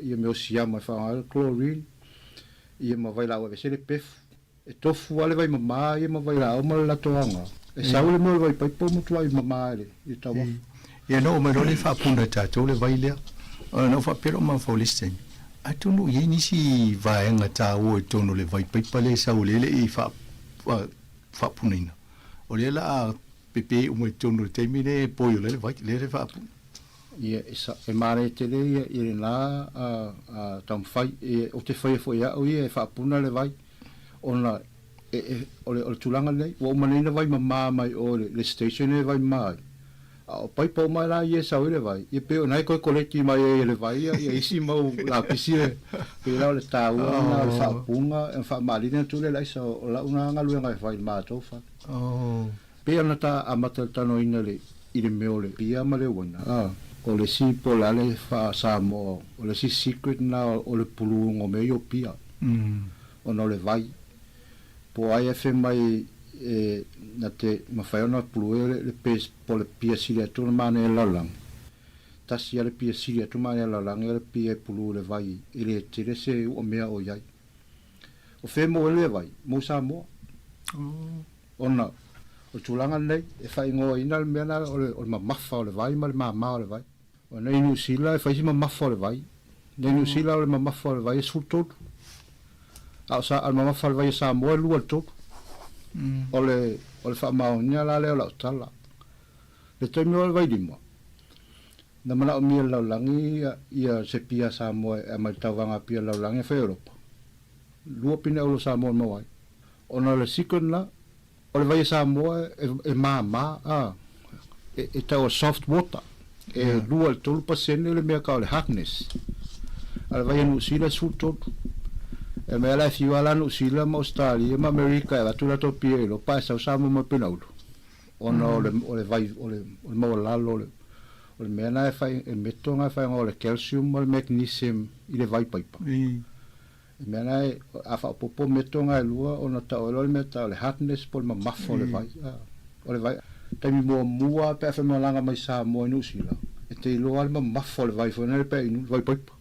Speaker 16: ia me o siama fa chlorine ia mo vai la u e se le pef e tofu ale vai mama ia mo vai la o mo la toanga e sa le mo vai pai po mo tu ai mama le i tawa
Speaker 1: ia no mo le fa puna ta to le vai le no fa pero ma fo listen atu no ye ni si vai nga ta o to no le vai pai pale sa o le i fa punina o le la pepe o mo tono termine poi le vai le fa
Speaker 16: ia esa e mare tele ia na a tam fai o te fai foi ia o ia fa puna le vai ona o le tulanga nei o manina vai mama mai o le station e vai mai o pai po mai la ia sa le vai ia pe nai ko koleti mai le vai ia isi mau la pisire pe la le tau na fa punga en fa mali na tu le la sa o la una ngalu ngai vai ma to fa pe ana ta amata tano ina le ile meole pia ma le wana o le si po la le fa Sāmoa o le si secret na o le pulu ngo me yo pia o no le vai po ai fe mai na te mawhaiona pulu le pes po le pia siria tu mane la lang tasi le pia siria tu mane la lang le pia pulu le vai ile tire se o mea o yai o fe mo le vai mo Sāmoa ona o tulanga nei e fai ngo ina le mea o mafa o le vai ma le mama o le vai o nei New Zealand e fai si mafa o le vai nei New Zealand o le mafa o le vai e sultotu a sa al mafa o le vai e Sāmoa lua le totu o le fa maonia la le o la tala le te mo vai di mo na mana o mia laulangi ia se pia Sāmoa e mai tauanga pia laulangi whai Europa. Lua pina ulo Sāmoa mawai. Ona le sikona, o le vai Sāmoa e maa, e tau soft water. E lua le 3% le mea kao le hardness. Ale vai anu sila sultotu. E mea lai fiwala anu sila ma Australia, ma Amerika, e watula to pia ilo, pa e sau Sāmoa ma pina ulo. Ona o le vai, o le maua lalo, o le mea na e fai, e meto nga fai o le calcium, o le magnesium, i le vai paipa. E mea na e, a wha popo meto nga e lua, o na ta oelo le mea ta o le hardness, po le mamafo o le vai. O le vai, taimi mua, pe a wha malanga mai Sāmoa inu sila. E te iloa le mamafo o le vai, fo na le pe inu, vai paipa.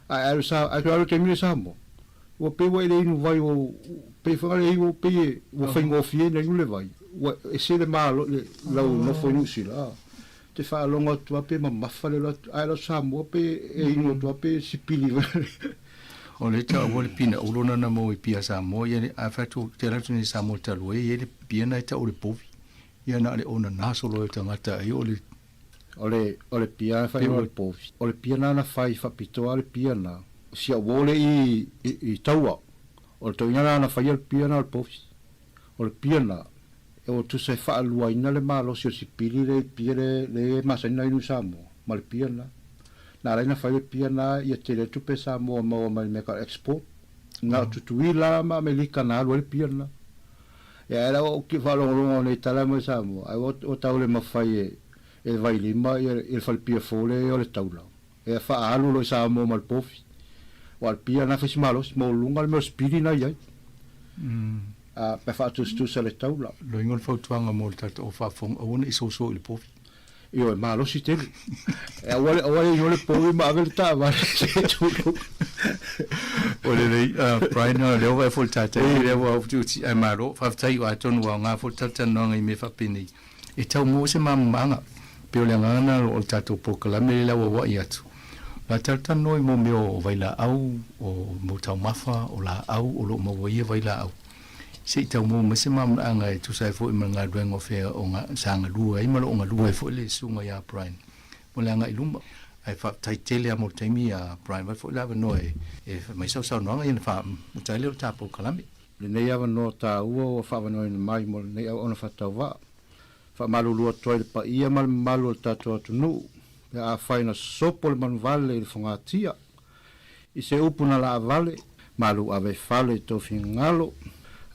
Speaker 16: A alu te mire Sāmoa. Ua pe wa ele inu vai o, pe whanga le iwo pe, ua whaingo fie na inu le vai. E se le maa lau no fo inu sila. Te whaalonga tua pe mamafa le lau, ai lau Sāmoa pe e inu tua pe sipili.
Speaker 17: O le ta o le pina ulona na mo i pia Sāmoa, ia a whatu te ratu ni Sāmoa talua, ia le pia na ta o le povi. Ia na le ona nasolo e tangata ai o le
Speaker 16: pia fai o le povi. O le pia na fai whapitoa le pia na. Sia wole i taua. O le toina na fai le pia na le povi. O le pia na. E o tu se whaalua ina le malo si o si pili le pia le masaina inu Sāmoa. Ma le pia na. Na reina fai le pia na ia te le tupe Sāmoa maua mai meka export. Nga tutui la ma Amerika na alu le pia na. Ia era o ki whalongonga o nei tala mai Sāmoa. Ai o tau le mawhai e vai lima i le whalpia fole o le taula. E wha alu lo Sāmoa ma le pofi. O al pia na fisi malos, mo lunga le meo spiri na iai. Pe wha atu sa le taula.
Speaker 17: Lo ingon whautuanga mo le tata o whaafonga, o ona i soso i le pofi.
Speaker 16: Io e malos i tele. E awale i le pofi ma avele ta avale se tulu.
Speaker 17: O le lei, Brian, leo vai fol tata, leo vai fututi, ai maro, whaftai o atonu wa ngā fol tata noanga i me whapini. E tau mo se mamanga, peo le ngana o le tata o pokalame le lawa wa i atu. La tata noi mo meo o vaila au, o mo tau mafa, o la au, o lo mo waia vaila au. Se i tau mo mese mamanga e tusai fo i mga duengo fea o ngā sanga lua, i malo o ngā lua e fo le sunga ya Brian. Mo le anga i lumba. Ai fa tai tele a mo taimi a Brian vai fo lava no e mai sau noanga i na fa mo tai leo tapo kalame.
Speaker 16: Le nei ava no ta ua o fa no i mai mo nei ona fa tau va. Fa malu lua toi le pa ia mal malu tato atu nu. Pe a faina sopo le manu vale i fonga tia. I se upuna la vale malu ave fale to fingalo.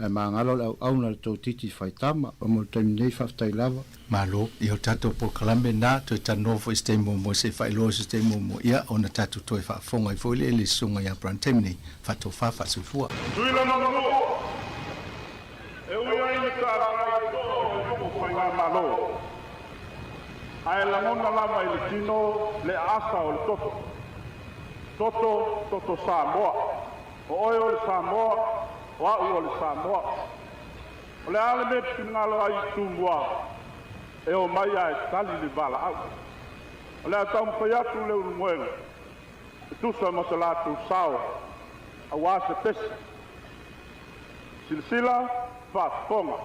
Speaker 16: Ai mangalo au na to titi faitama o mo taimi nei fa tai lava.
Speaker 17: Malo, i o tato po kalambe na, to i tano fo i stemo mo se whailo se stemo mo ia, o na tato to i whaafonga i fo i le sunga ia brantemni, whato whafa sufua.
Speaker 18: Tuila mamu, e ui ai ni ka rai to o whainga malo. Ai la mona lama i le tino, le asa o le toto. Toto Sāmoa. O oi o le Sāmoa, o au o le Sāmoa. O le ale me pinalo ai tūmua. E o mai ai tali li vala au. O lea tau mwhai atu leu nu moenga. E tusa ma se lātu sao. A wāse pesi. Silsila, whaafonga.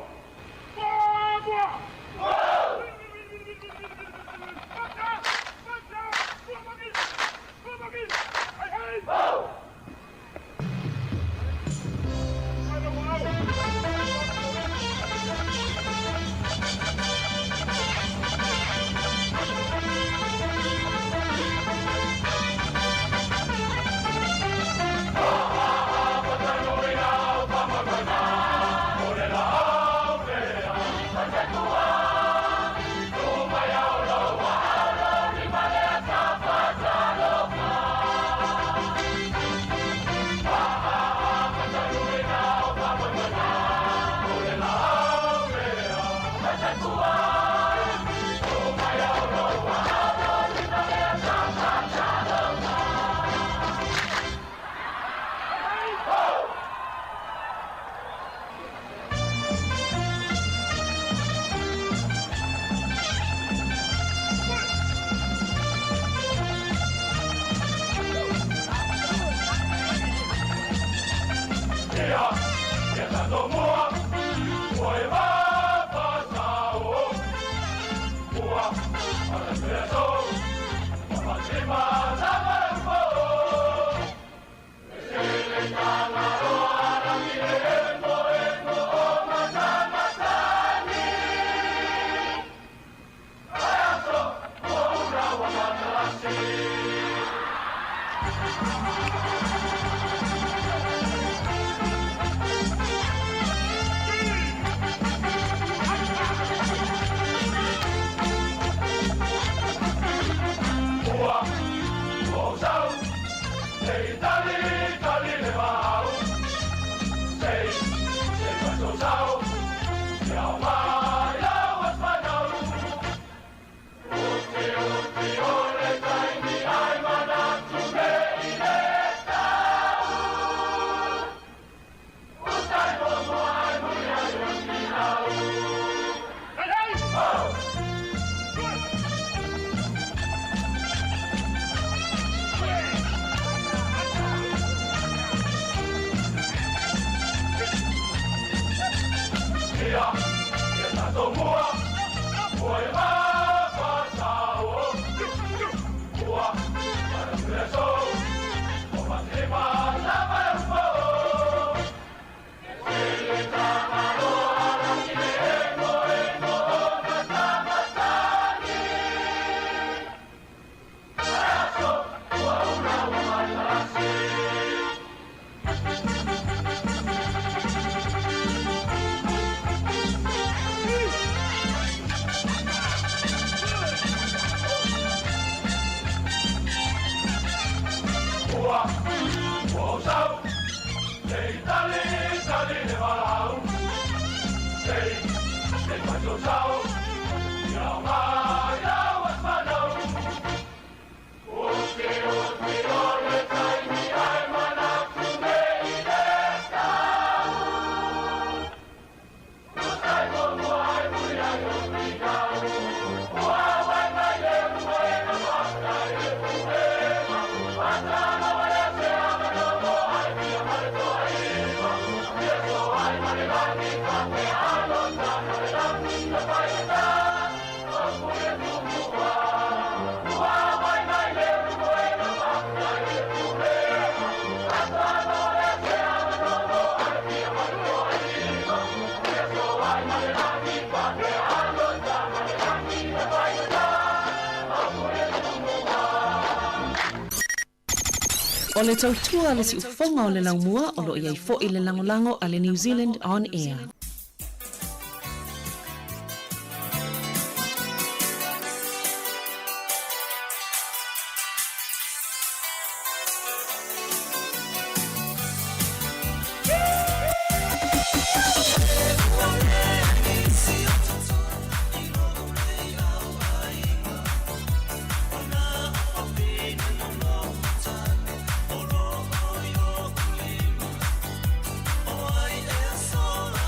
Speaker 15: O le tautua le si ufonga o le laumua o lo iai fo i le langolango a le New Zealand On Air.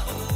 Speaker 9: Oh,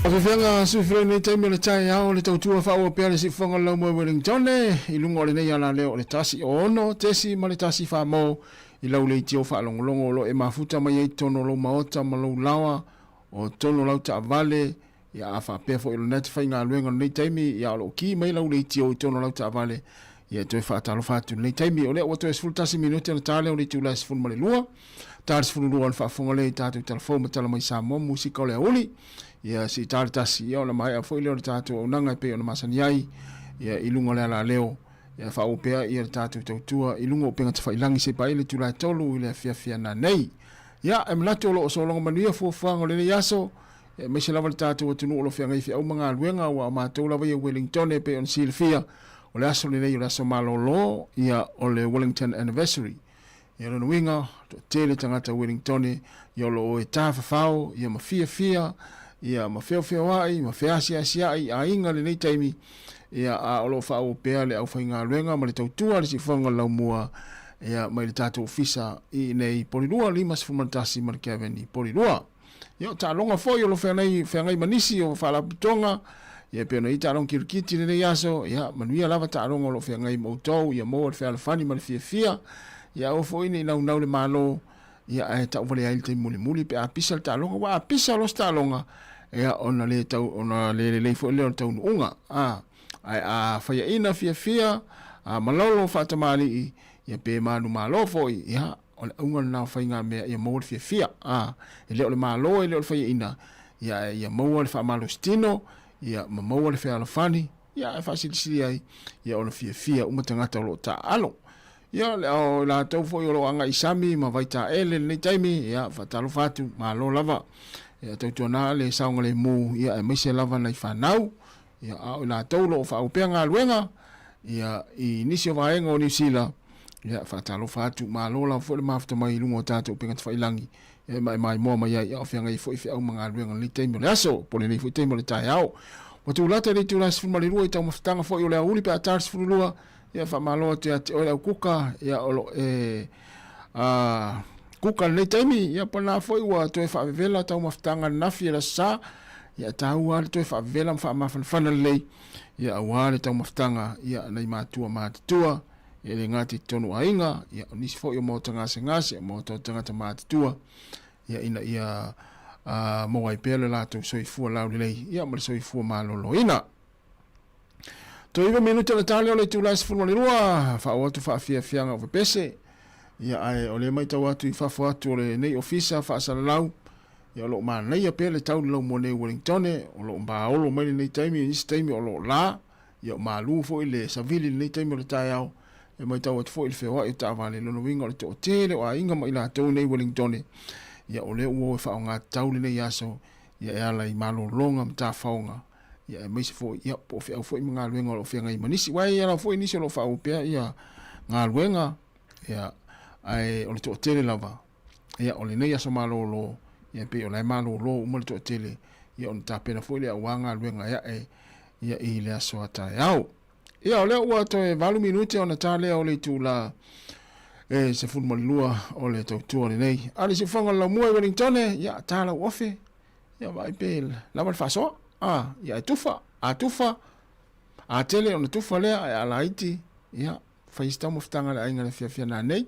Speaker 8: Afefianga sufre nei taimi le tai au le tautua whaua pia le sifonga lau mo Wellington i lunga o le nei ala leo le tasi o ono tesi ma le tasi wha mo i lau le itio wha longolongo lo e mafuta mai ei tono lo maota ma lau lawa o tono lau ta avale ia a wha pia fo ilo neti whai ngā luenga nei taimi ia lo ki mai lau le itio i tono lau ta avale ia toi wha talo whatu nei taimi o le o toi sful tasi minuti ana tale o le tiu lai sful ma le lua tale sful lua le wha fonga le i tātou telefon ma tala mai Sāmoa musika o le auli ia si tale tasi ia o le mai a fo ilo le tātou o nanga pe o le masani ai ia ilunga le ala leo ia wha upea ia le tātou tautua ilunga o penga te whailangi se pa ile tūlai tolu i le fia na nei ia e mlato lo o solonga manuia fuafanga le yaso ia me se lava le tātou atunu o lo fia ngai fia au mga luenga wa mātou lava ia Wellington e pe on silfia o le aso le nei o le aso malolo ia o le Wellington anniversary ia lo nuinga to tele tangata Wellington ia lo o e tāwhawhao ia ma fia ia ma feo ai ma fea sia ai a inga le nei taimi ia a olo fa o pea le au fainga luenga ma le tautua le si whanga lau mua ia mai le tātou ofisa i nei porirua lima sifumantasi ma le Kevin i porirua ia ta longa foi o lo whengai manisi o whala putonga ia pia na i ta long kirikiti le nei aso ia manuia lava ta longa o lo whengai mautou ia mo le whala fani ma le fia ia o foi ni nau le malo ia e ta uvale aile te muli pe a pisa le ta longa wa a pisa lo sta longa ia ona le tau ona le foi le tau unga ai a faya ina fia a malolo fatamali ia pe manu malo foi ia on unga na fainga me ia mo fia ele o le malo ele o faya ina ia mo le fa malo stino ia mo le fa fani ia fa sili ai ia ona fia uma tangata lo ta alo ia le o la tau foi lo anga isami ma vaita ele nei taimi ia fa talo fatu malo lava ia tau tona le saunga le mu ia me se lava nei fa nau ia a la taulo fa o penga luenga ia i nisi vaenga o nisila ia fa talo fatu malola fo le mafta mai lungo tatu penga tfailangi ia mai mo mai ia ofenga i fo i au manga luenga le temo le aso pole nei fo temo le tai au o tu lata le tu las fuma le rua i tau maftanga fo i le uli pe atars fulua ia fa malo te o le kuka ia o kuka le temi ia pana fo i wa to fa vela tau maftanga nafi la sa ia taua le toi whaavela ma whaamawhanawhana lei ia awa le tau maftanga ia nei mātua mātitua ia le ngāti tonu ainga ia nisi fo i o mōta ngase o mōta tangata mātitua ia ina ia moa i pēle lātou soifua lauri lei ia ma le soifua mālolo ina to iwa minuta le tale o le tūlai sifunu le rua whaawatu whaafiafianga o vepese ia ai o le mai tau atu i whafo atu o le nei ofisa whaasalalau ia lo ma nei pe le tau lo mo nei Wellington o lo ba o lo mai nei taimi ni taimi o lo la ia ma lu fo ile savili nei taimi le tai au e mai tau fo ile fe wa i ta vale lo winga o to tele o inga mai la tau nei Wellington ia o le o fa nga tau le ia so ia ala i malo longa mta faunga ia mai se fo ia po fe fo nga luenga o fe nga i manisi wa ia fo ni se lo fa o pe ia nga luenga ia ai o le to tele lava ia o le nei so malo lo ia pe o lai malo lo mo to tele ia on ta pena foi le wanga luenga ia ia i le aso ata au ia o le o to e valu minuti ona tale o le tu la se fu mo lua o le to tu le nei ali se fanga la mo Wellington ia tala ofe ia vai pe la mal faso ia tufa a tele on tufa le a la iti ia fa sta mo ftanga la inga le fia na nei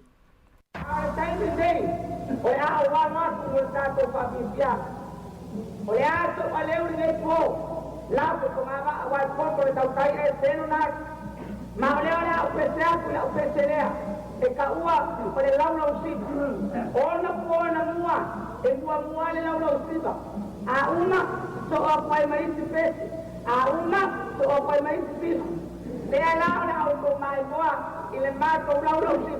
Speaker 2: o le a wa ma ku ta to fa bia o le a to ale u le po la ko ma wa ko to le tau kai e seno na ma le ole a pesea ku la pesea e ka ua o le lau lau si o na po na mua e mua le lau lau si a una so o pai mai si pesi a una so o pai mai si pesi le ala ole a ko mai moa i le ma ko lau lau si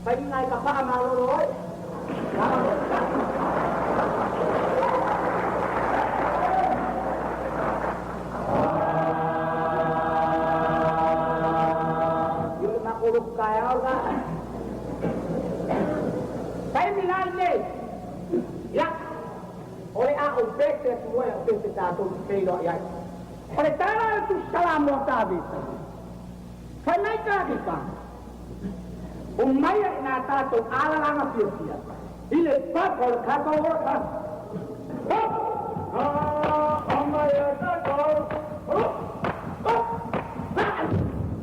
Speaker 2: Pai ngai ka pa ma lo roi. Yo na ko kaya ga. Pai milane. Ya. Ore a o pete semua yang pete tato kelo ya. Ore tara tu Sāmoa tabi. Pai mai ka di pa. Umaya na tato ala langa pia. Ile pa ko ka ko ka. Umaya tato.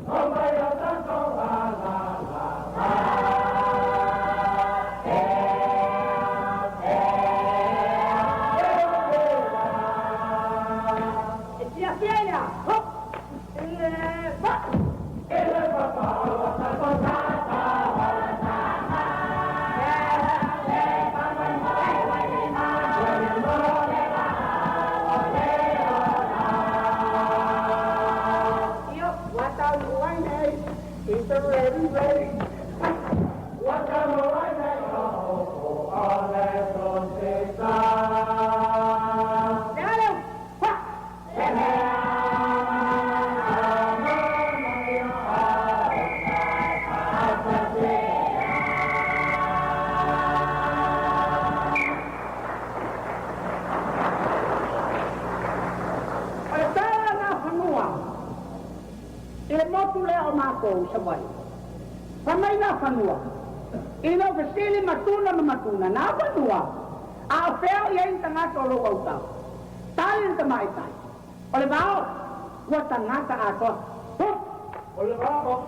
Speaker 2: Umaya tato ala. Sampai na fanua. Ino kesili matuna na fanua. A feo yang tengah solo kau. Talin temai tai. Oleh bau, buat tengah tak atau. Oleh bau.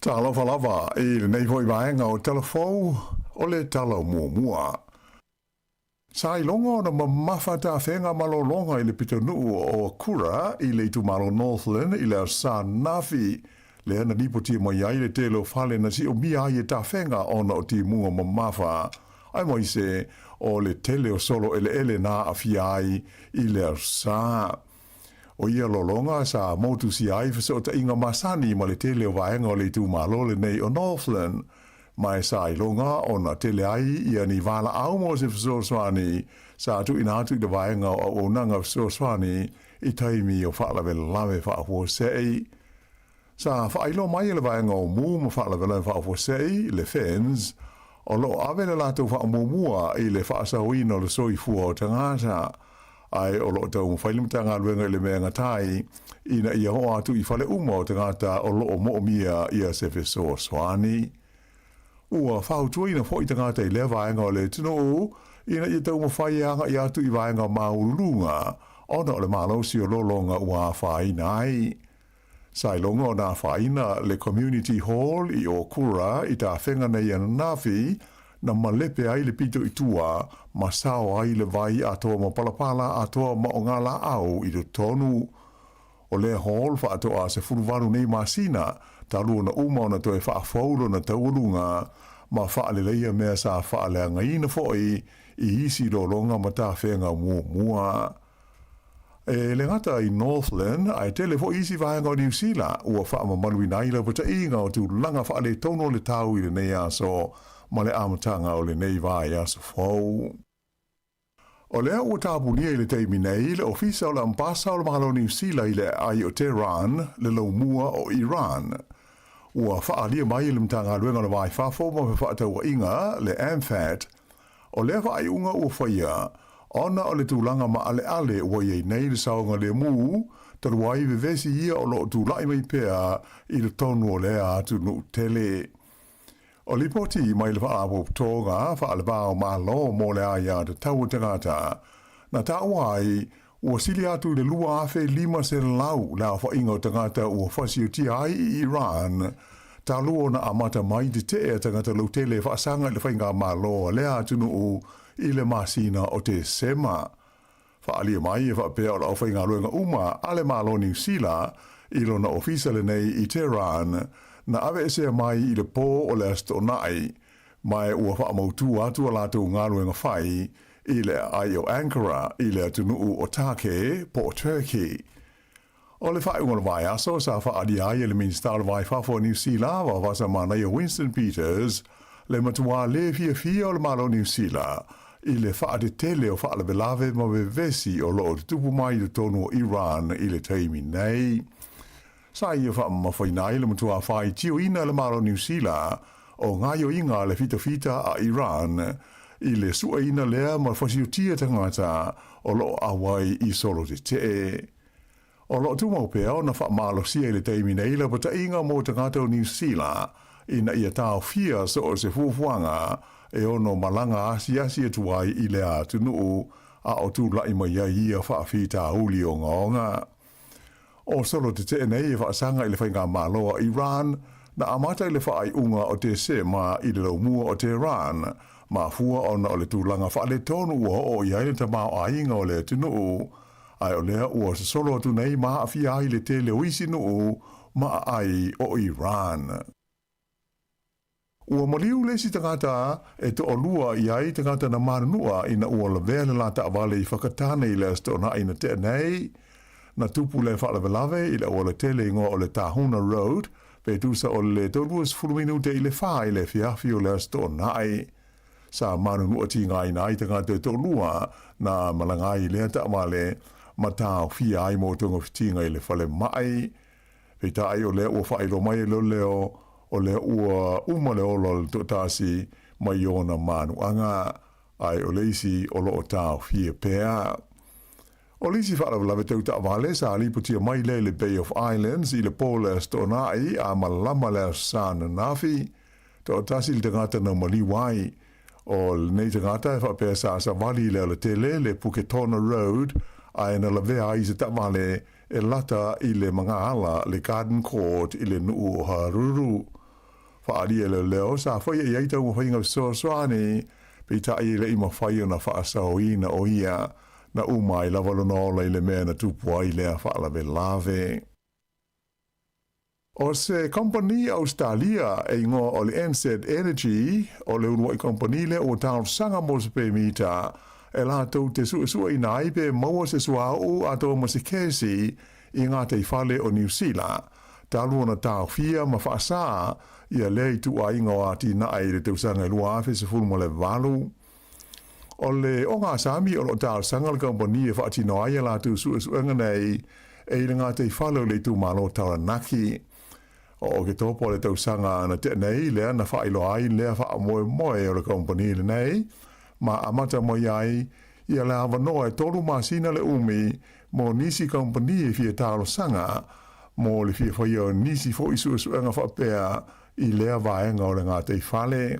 Speaker 7: Talo lava i le nei foi vaenga o telefou o le tala mua. Sa ilonga na mamawhata whenga malolonga i le pitanuu o Kura i le tu malo Northland i le Sanafi le ana lipotia mai ai le telo whale na si o mia ai e ta whenga ona o ti munga mamawa ai mai se o le tele o solo ele na awhia ai i le Sa. O ia lolonga sa motu si ai whasa o ta inga masani ma le tele o vaenga o le tu malo le nei o Northland. Mai sa ilonga o na tele ai ia ni wala au mo se whaso swani sa tu ina atu i le vaenga o nanga whaso swani i taimi o whaalawe lawe whaafo sei. Sa whailo mai le vaenga o mu mo whaalawe lawe whaafo sei le fens o lo awe le lato whaamumua i le whaasawina o le soifua o tangata. Ai o lo tau mwhailimtanga luenga i le mea ngatai ina ia ho atu i whale uma o tangata o lo o moomia ia se whaso swani. Ua whautua ina fo i tangata i le vaenga o le tino ina i tau mawhaianga i atu i vaenga maurulunga ona o le malosi o lolonga ua whainai. Sailonga o nā whaina le Community Hall i o Kura i tā whenga nei ana nafi na malepe ai le pito i tua ma sao ai le vai atoa ma palapala atoa ma o ngala au i le tonu. O le hall wha atoa se furuwaru nei masina talu na uma o na toe whaafaulo na taurunga ma whaaleleia mea sa whaalea ngaina foi i isi lolonga ma tā whenga mua. E le ngata i Northland ai tele fo isi vaenga o New Zealand ua whaama manui naila pata inga o tu langa whaale tono le tau i le nei aso ma le amatanga o le nei vai aso fau. O lea ua tāpunia i le teimi nei le ofisa o le ampasa o le mahalo New Zealand i le ai o Tehran le laumua o Iran. Ua whaalia mai le mtanga luenga le vai whafo ma whaatau inga le AMFAT o lea whaai unga ua whaia ona o le tūlanga ma ale ua iei nei le saonga le mū taruai vevesi ia o lo tūlai mai pēa i le tonu o lea atu nu tele. O li poti mai le whaapo tonga whaale bao malo mo le aia te tau tangata na tauai ua sili atu le lua afe 5 se lau la whainga o tangata ua whasio ti ai i Iran ta luo na amata mai te te tangata lo tele whaasanga le whainga malo lea atu nu i le masina o te sema. Whaalia mai e whapea o la whainga luenga uma ale malo New Zealand i lona ofisa le nei i Tehran na awe esea mai i le pō o le astonai mai ua whaamautu atu a lātou ngā luenga whai i le ai o Ankara i le atunuu o Tāke po Turkey. O le whai unga vai aso sa whaadi ai le minister vai whafo New Zealand wa wasa manai o Winston Peters le matua le fia o le malo New Zealand i le whaade tele o whaale belave ma vesi o loo tupu mai le tonu o Iran i le teimi nei. Sa ia whaamawhainai le matua whai tio ina le malo New Zealand o ngaio inga le fita a Iran i le sua ina lea ma whasio tia tangata o loo awai i solo te te. O loo tumau pēa o na whaamalo sia i le teimi nei le pata inga mo tangata o New Zealand ina ia tau fia so o se fuafuanga e ono malanga asi e tuai i le atunuu a o tu lai mai ia whaafita uli o ngaonga. O solo te te nei e whaasanga i le whainga maloa Iran na amata i le whaai unga o te se ma i le laumua o Tehran ma fua ona o le tūlanga whaale tonu ua o i aile tamau a inga o le atunuu ai o lea ua se solo atu nei ma a fia ai le te leo isi nuu ma ai o Iran. Ua maliu lesi tangata e to olua i ai tangata na manunua ina ua la vele la ta vale i whakatane i le astona ina te nei na tupu le whaalawelawe i le ua le tele ingo o le Tahuna Road pe tusa o le toluas fuluminu te i le wha i le fiafi o le astona ai. Sa manunua ti ngai na i tangata e tolua na malangai le ta male ma tau fia ai mo tunga fitinga i le whale mai. Pe ta ai o le ua whailo mai leo o le ua umale olo le totasi mai ona manuanga ai o leisi o lo tau fia pea. O leisi whaalawe tau ta vale sa aliputia mai le Bay of Islands i le pole astonai a malama le sana nafi totasi le tangata na maliwai o le nei tangata e whapea sa wali le tele le Puketona Road ai na la vea i se ta vale e lata i le mga ala le Garden Court i le nuu o Haruru. whaaria leo sa whai e aita ua whainga soaswani pe ta i le ima whai ona whaasauina o ia na umai lavalono ola i le mea na tupu ai lea whaalave lave. O se company Australia e ingoa o le NZ Energy o le unua i company le o tau sanga mo se pe mita e la tau te sua i nai pe maua se sua o a tau masikesi i ngā te whale o New Zealand. Talu ona tau fia ma whaasa ia lei tu a ingo a ti na e le tausanga i lua afe se fulu mo le valu. O le o ngā sami o lo tau sanga le company e whaatino ai la tu sua nei e le ngā te whale o le tu malo Taranaki. O ke topo le tausanga na te nei lea na whailo ai lea wha moe o le company le nei ma amata mo iai ia le awanoa e tolu masina le umi mo nisi company e fia talo sanga mo le fia whai o nisi fo isu anga whapea i lea vaenga o le ngā te whale.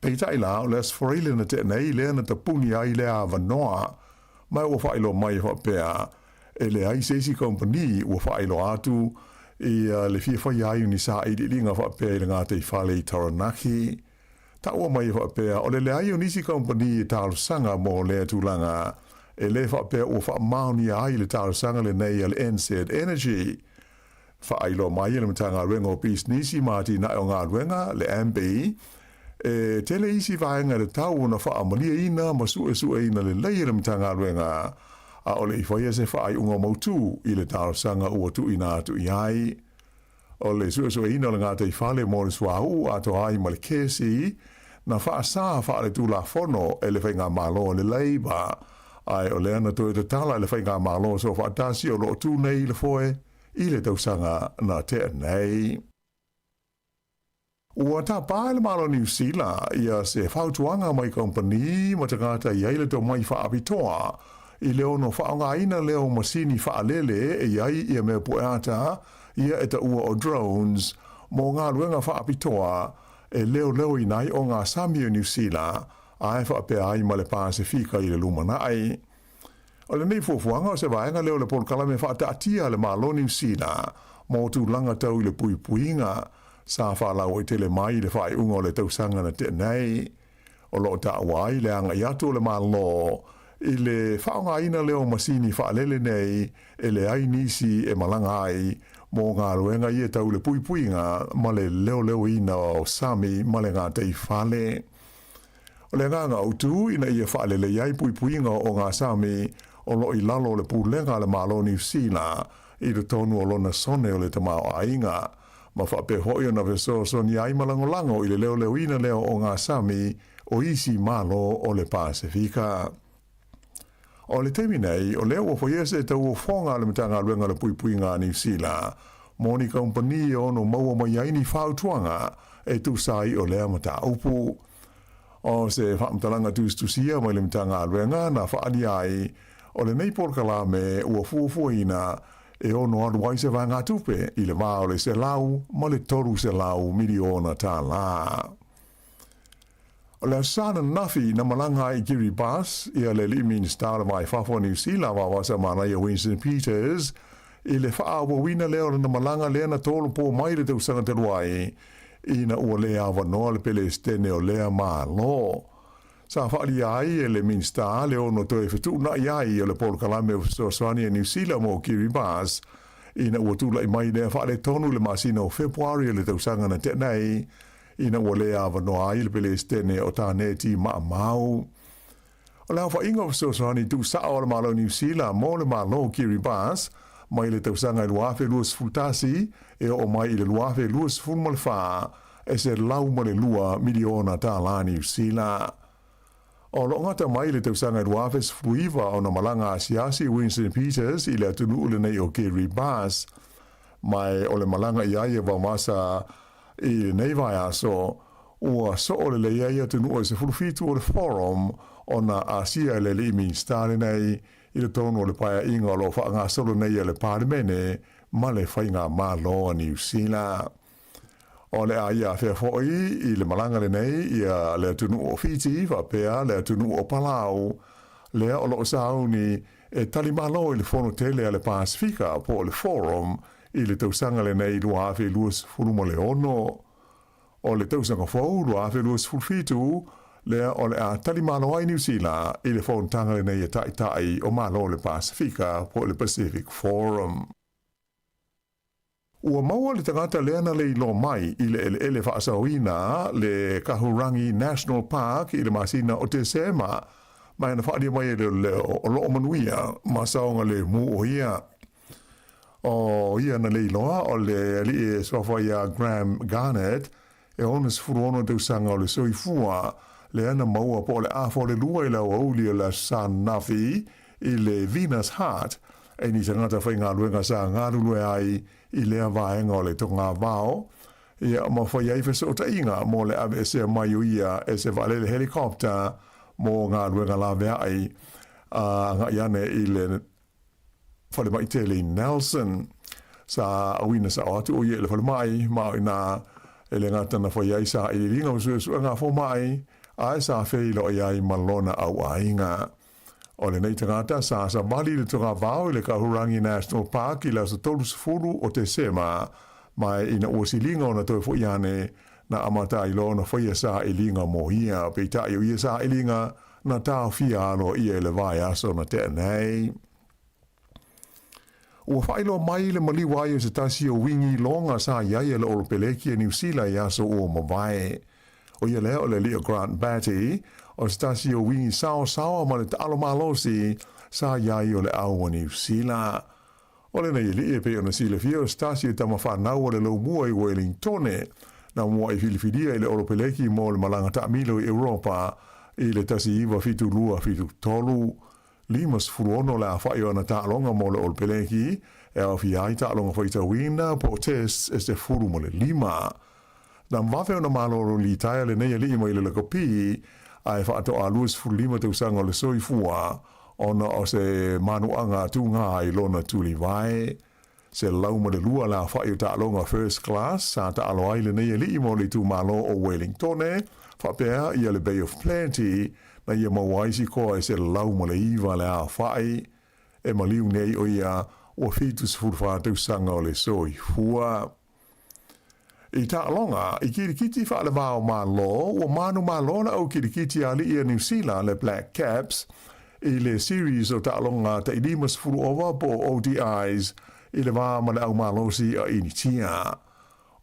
Speaker 7: Peitai la o le asforile na te nei lea na tapuni ai lea awanoa mai o whailo mai whapea e le ai seisi company o whailo atu i le fia whai ai ni sa i di linga whapea i le ngā te whale i Taranaki. Ta ua mai whapea o le ai o nisi company i talo sanga mo lea tūlanga e le whapea o whaamauni ai le talo sanga le nei al NZ Energy. Whailo mai le matanga rengo pis nisi mati na o ngā renga le MB e tele isi vaenga le tau na whaamalia ina ma sua ina le lei le matanga renga a ole i whaia se whaai unga mautu i le talo sanga ua tu ina atu i ai. O le sua ina le ngā te whale mo le suahu ato ai ma le kesi na whaasa whaale tu la fono e le whainga malo le leiba ai o le ana to te tala le whainga malo so whaatasi o lo tu nei le foe i le tausanga na te nei. Ua ta pāe le malo New Zealand ia se whautuanga mai company ma te ngāta i eile to mai whaapitoa i leo no whaonga ina leo masini whaalele e iai ia mea pueata ia e ta ua o drones mo ngā luenga whaapitoa e leo i nai o ngā Sami o New Zealand a e whaapea ai ma le Pasifika i le lumanai. O le nei fuafuanga o se vaenga leo le polkala me whaataatia le malo New Zealand mo tu langa tau i le puipuinga sa whaalau i tele mai le whae unga o le tausanga na te nei. O lo ta wai le anga i atu le malo i le whaonga ina leo masini whaalele nei e le ai nisi e malanga ai mo ngā ruenga i e tau le puipuinga ma le leo ina o Sami ma le ngā tei whale. O le ngā utu ina i e whaalele iai puipuinga o ngā Sami o lo i lalo le pulenga le malo New Zealand i le tonu o lona sone o le tamao ainga. Ma whape hoi ona veso ni ai malangolango i le leo ina leo o ngā Sami o isi malo o le Pasifika. O le temi nei, o leo o whaiese tau o whonga le matanga luenga le puipuinga New Zealand, moni company o no maua mai aini whautuanga e tūsai o lea mata upu. O se whaamtalanga tūstusia mai le matanga luenga na whaani ai, o le nei porkala me ua fuafuaina e ono adu waise vanga tupe i le vao le se lau, ma le toru se lau miliona tā la. O le sana nafi na malanga i Kiribati ia le li minister mai Papua New Zealand wa wasa mana i Winston Peters i le whaawa wina leo na malanga lea na tolu po mai le tau sanga te ruai i na ua lea awa noa le pele stene o lea maa lo. Sa whaali ai e le minister leo no toi fitu na iai o le polo kalame o Soswani e New Zealand mo Kiribati i na ua tula i mai lea whaale tonu le masina o Februari le tau sanga na te nei ina ua lea awanoa ai le pele stene o tāneti maa mau. O lea whainga o Soswani tu sao le malo New Zealand mo le malo Kiribati mai le tausanga i luafe luas fultasi e o mai i le luafe luas fulmalfa e se lau ma le lua miliona tā la New Zealand. O lo ngata mai le tausanga i luafe sfuiva o na malanga asiasi Winston Peters i le atunu ule nei o Kiribati mai o le malanga i aia wa masa i le nei vai aso ua so o le leia atunu o se fulfitu o le forum o na asia le li ministare nei i le tono le paia inga lo wha ngā solo nei le pārmene ma le whainga mā loa New Zealand. O le aia whea fhoi i le malanga le nei i le atunu o Fiji, whapea le atunu o Palau, lea o lo sauni e tali malo i le whono tele a le Pasifika po le forum i le tausanga le nei lua hawhi luas furuma le ono. o le tausanga fau lua whelua sfulfitu lea o le a tali malo ai New Zealand i le whaontanga le nei e tai o malo le Pasifika po le Pacific Forum. Ua maua le tangata leana le ilo mai i le ele whaasawina le Kahurangi National Park i le masina o te sema mai na whaadia mai le leo o loo manuia ma saonga le mu o ia. O ia na le iloa o le li e swawhaia Graham Garnett e onas furuono te usanga o le soifua le ana maua po le afo le lua i lau auli o la San Nafi i le Venus Heart e ni tangata whainga luenga sa ngaru lue ai i lea vaenga o le tonga vao ia ma whai ai whesa o ta inga mo le ave se mai o ia e se vale le helikopter mo ngā luenga la vea ai ngā iane i le whale mai te le Nelson sa awina sa o atu o ia le whale mai ma o ina e le ngata na whai ai sa i ringa o sua ngā fo mai ai sa wheilo i ai malona au ainga. O le nei tangata sa wali le tonga vau i le Kahurangi National Park i la sa tolu sefuru o te sema mai ina uasilinga o na toi fo iane na amata i lo na whaia sa i linga mo ia pe ta i ia sa i linga na tau fia alo ia le vai aso na te nei. Ua whailo mai le maliwai o se tasi o wingi longa sa iai le oropeleki e New Zealand i aso o mawai. O ia leo le Leo Grant Batty o stasi o wingi sao ma le talo malosi sa iai o le aua New Zealand. O le nei li e pe o na sile fia o stasi o tama whanau o le lau mua i Wellingtone na mua i filifidia i le oropeleki mo le malanga taamilo i Europa i le tasi iwa fitu lua fitu tolu. Limas furuono le a whai o na taalonga mo le oropeleki e au fi ai taalonga whaita wina po test e se furu mo le lima. Na mwawe o na maloro li taia le nei li ima i le lakopi ai whaato a luas furulima te usanga o le soifua ona o se manuanga tunga i lona tuli vai. Se lauma le lua la whai o taalonga first class sa taalo ai le nei li ima o le tu malo o Wellingtone whapea i le Bay of Plenty na ia mawaisi koa e se lauma le iwa le a whai e maliu nei o ia o fitus furfa te usanga o le soifua. I taalonga, i kirikiti whaale wao malo, o manu malo na au kirikiti ali i New Zealand le Black Caps, i le series o taalonga ta ilimas furu ova po ODIs, i le waa ma le au malosi a initia.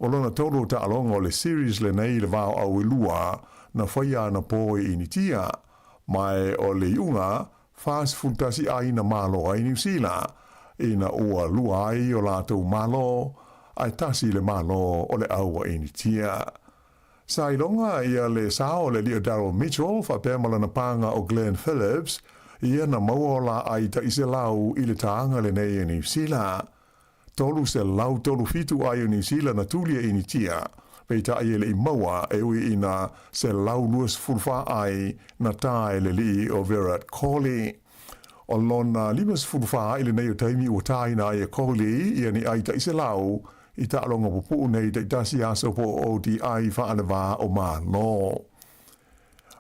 Speaker 7: O lona tolo taalonga o le series le nei le wao au ilua, na whaia na po i initia, mai o le iunga, fast fultasi a ina malo a New Zealand, ina ua lua ai o lato malo, ai tasi le malo o le aua initia. Sa ilonga ia le sao le Leo Darrell Mitchell whapemala na panga o Glenn Phillips ia na mauola ai ta ise lau i le taanga le nei e New Zealand. Tolu se lau tolu fitu ai o New Zealand na tulia initia pei ta ai le i maua e ui ina se lau luas furfa ai na tae le li o Virat Kohli. O lona limas furfa i le nei o taimi o tae na ai e Kohli ia ni ai ta ise lau i taalonga pupu nei te tasi aso po o di ai whaalewa o malo.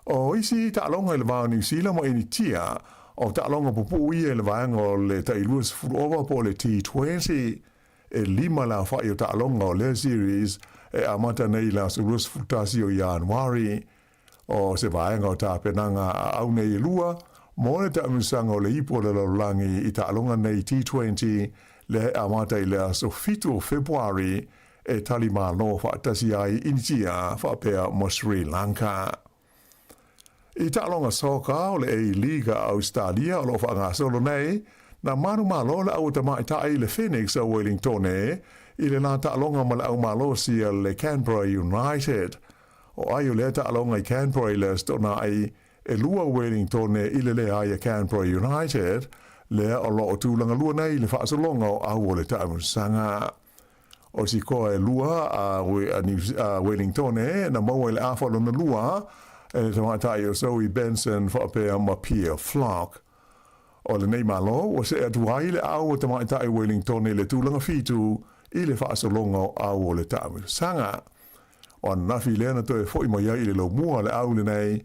Speaker 7: O isi taalonga i le wā New Zealand mo initia, o taalonga pupu i e le wāanga o le tailuas furuova po le T20, e lima la whai o taalonga o le series, e amata nei la surus futasi o Januari, o se wāanga o tāpenanga a au nei lua, mo le taamusanga o le ipo le laulangi i taalonga nei T20, le amata i le aso fitu o Februari e tali malo whaatasi ai initia whapea mo Sri Lanka. I taalonga soka o le A-Liga Australia o lo whaanga solo nei, na manu malo le au tamaitai le Phoenix o Wellingtone i le nā taalonga ma le au malo si le Canberra United. O ai o le taalonga i Canberra i le stona ai e lua Wellingtone i le ai Canberra United, lea o loo tūlanga lua nei le whaasolonga o au le taamusanga. O si koa e lua a Wellingtone na maua le awhalo na lua e le tamatai o Zoe Benson whaapea ma Pierre Flock. O le nei malo o se atuai le au o tamatai Wellingtone le tūlanga fitu i le whaasolonga o au le taamusanga. O nafi lea na toe fo i mai i le lo mua le au le nei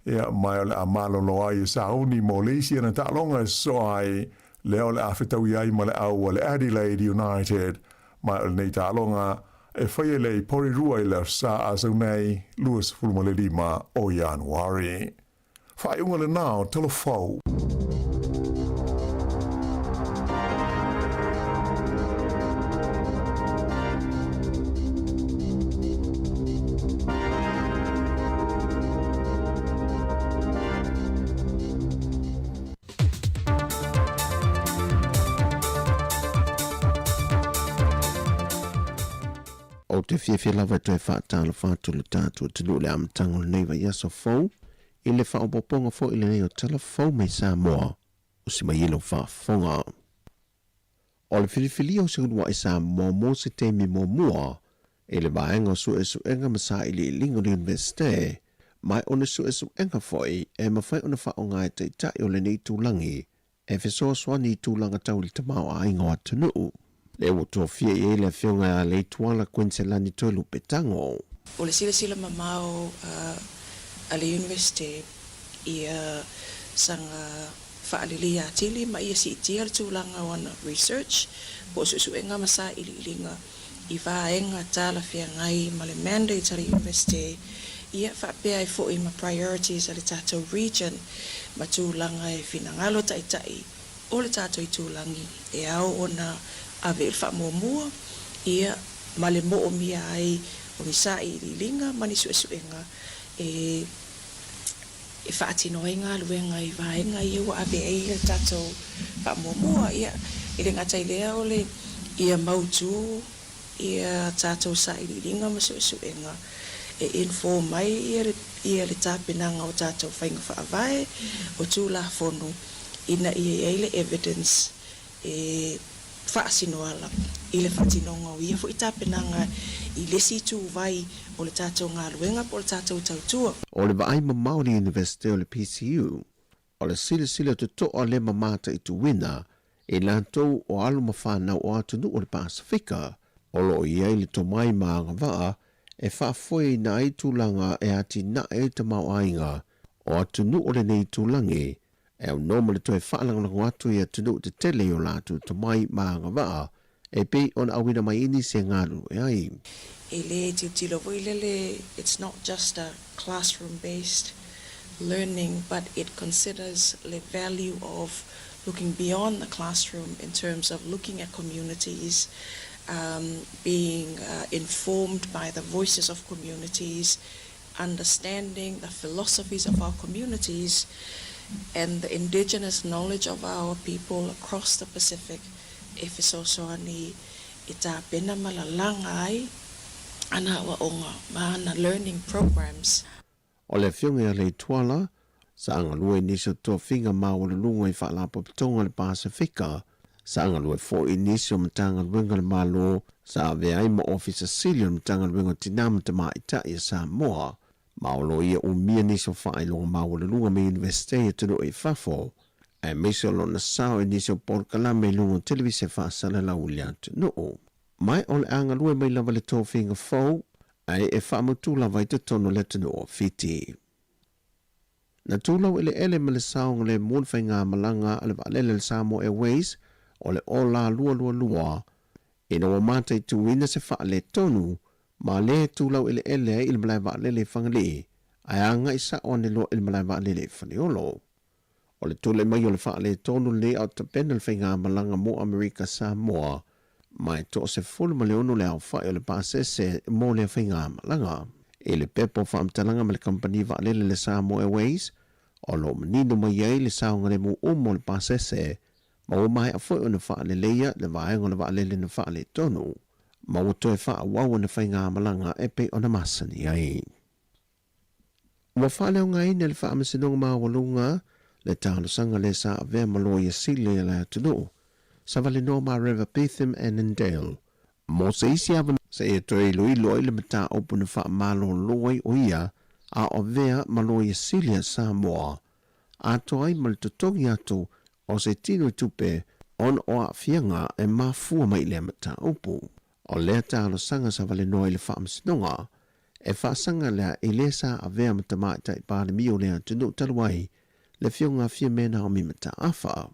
Speaker 7: ia mai le amalo lo ai sauni Malaysia na taalonga so ai leo le afetau ai ma le au le Adelaide United mai le nei taalonga e whaia le i pori rua i le sa a sau nei luas fulma le 5 o Januari. Whai unga le nao telefou.
Speaker 5: O te whiawhia lawa toi whaatala whaatulu tātua tunu le amtango nei wa iaso fau, i le whaopoponga fo i le nei o tala fau mai Sāmoa, o si mai ilo whaafonga. O le whiriwhili o se unua i Sāmoa mō se teimi mō mua, e le vaenga o su enga masa i li lingo ni universite, mai o ne su enga foi, e mawhai o na whaonga e te tai o le nei tūlangi, e whesoa swani tūlanga tau li tamau a ingoa tunu. Le o tō fia i le whionga le tuala Queensland tolu petango.
Speaker 6: O le sila mamao a le universite i sanga whaalili a tili ma ia si itia le tūlanga wana research po suenga masa i linga i vaenga tala whiangai ma le mandate a le universite ia whapea i fo i ma priorities a le tātou region ma tūlanga e whinangalo tai o le tātou i tūlangi e au ona ave il fa mua ia male mo o mia ai o misa i linga mani suenga e fa atinoinga luenga i vaenga i o ave ai tato fa mua ia i le ngata ilea o le ia mautu ia tato sa i linga ma suenga e inform mai ia le tapinanga o tato fainga fa vai o tula fono ina ia le evidence e whaasinoala i le whatinonga o ia fo i tāpenanga i le situ vai o le tātou ngā luenga po le tātou tautua.
Speaker 5: O le vaai Maori University o le PCU, o le sila te toa le mamata i tuwina e lantou o alu mawhanau o atunu o le Pasifika, o lo ia i le tomai maanga waa e whaafoe na ai tūlanga e ati na e te mau ainga o atunu o le nei tūlangi e au normal to e whaalanganako atu i atunu te tele o lātu to mai maanga waa e pei on awina mai ini se ngaru e ai.
Speaker 6: E le tilo voilele, it's not just a classroom-based learning, but it considers the value of looking beyond the classroom in terms of looking at communities, being informed by the voices of communities, understanding the philosophies of our communities, and the indigenous knowledge of our people across the Pacific. E fesosoani ita pena malalangai ana wa onga mana learning programs.
Speaker 5: O le whiunga le tuala, sa anga lue niso tō whinga maua le lunga i whaalapo pitonga le Pasifika, sa anga lue fo i niso matanga luenga le malo, sa ave aima ofisa silio matanga luenga tinama te maa ita i Sāmoa, maolo ia umia niso whaelonga maua le lunga me universite e tunu i Fafo, e meso lona sao e niso porkalame lunga televise whaasala la ulia tunu. Mai o le anga lue mai lava le tō whinga fau, ai e whaamutu lava i te tono le tunu o fiti. Na tūlau ele ma le saonga le mūnwhai ngā malanga ale waalele le Sāmoa Airways o le ola lua, ina wa mātai tuina se whaale tonu, ma le tūlau ele il malai waalele whangali, ai anga isa o ne lo il malai waalele whaniolo. O le tūle mai o le whaale tonu le au tapena le whai ngā malanga mo Amerika Sāmoa, mai to se fulu ma le ono le au whai o le pāsese mo le whai ngā malanga. E le pepo whaamtalanga ma le company waalele le Sāmoa Airways, o lo manino mai ai le saonga le mo umo le pasese, ma o mai a fwoi o na whaale leia le vaenga le waalele na whaale tonu, ma o toi wha wawa na whai ngā malanga e pe o na masani ai. Ua whaale o ngai ne le wha amasinonga maa walunga, le tālo sanga le sa avea maloia sile le atunu, sa vale no ma River Pitham and Endale. Mo se isi avan se e toi loilo ile mata opu na wha malo loi o ia, a o vea maloia silia Sāmoa, a toai mal tutongi atu o se tino tupe on o a fianga e mafua mai le mata upu. O lea tālo sanga sa vale noa ile whaamsinonga, e whaasanga lea i le sa a vea mata maita i pāre mio lea tunu taluai, le fionga fia mena o mi mata awha.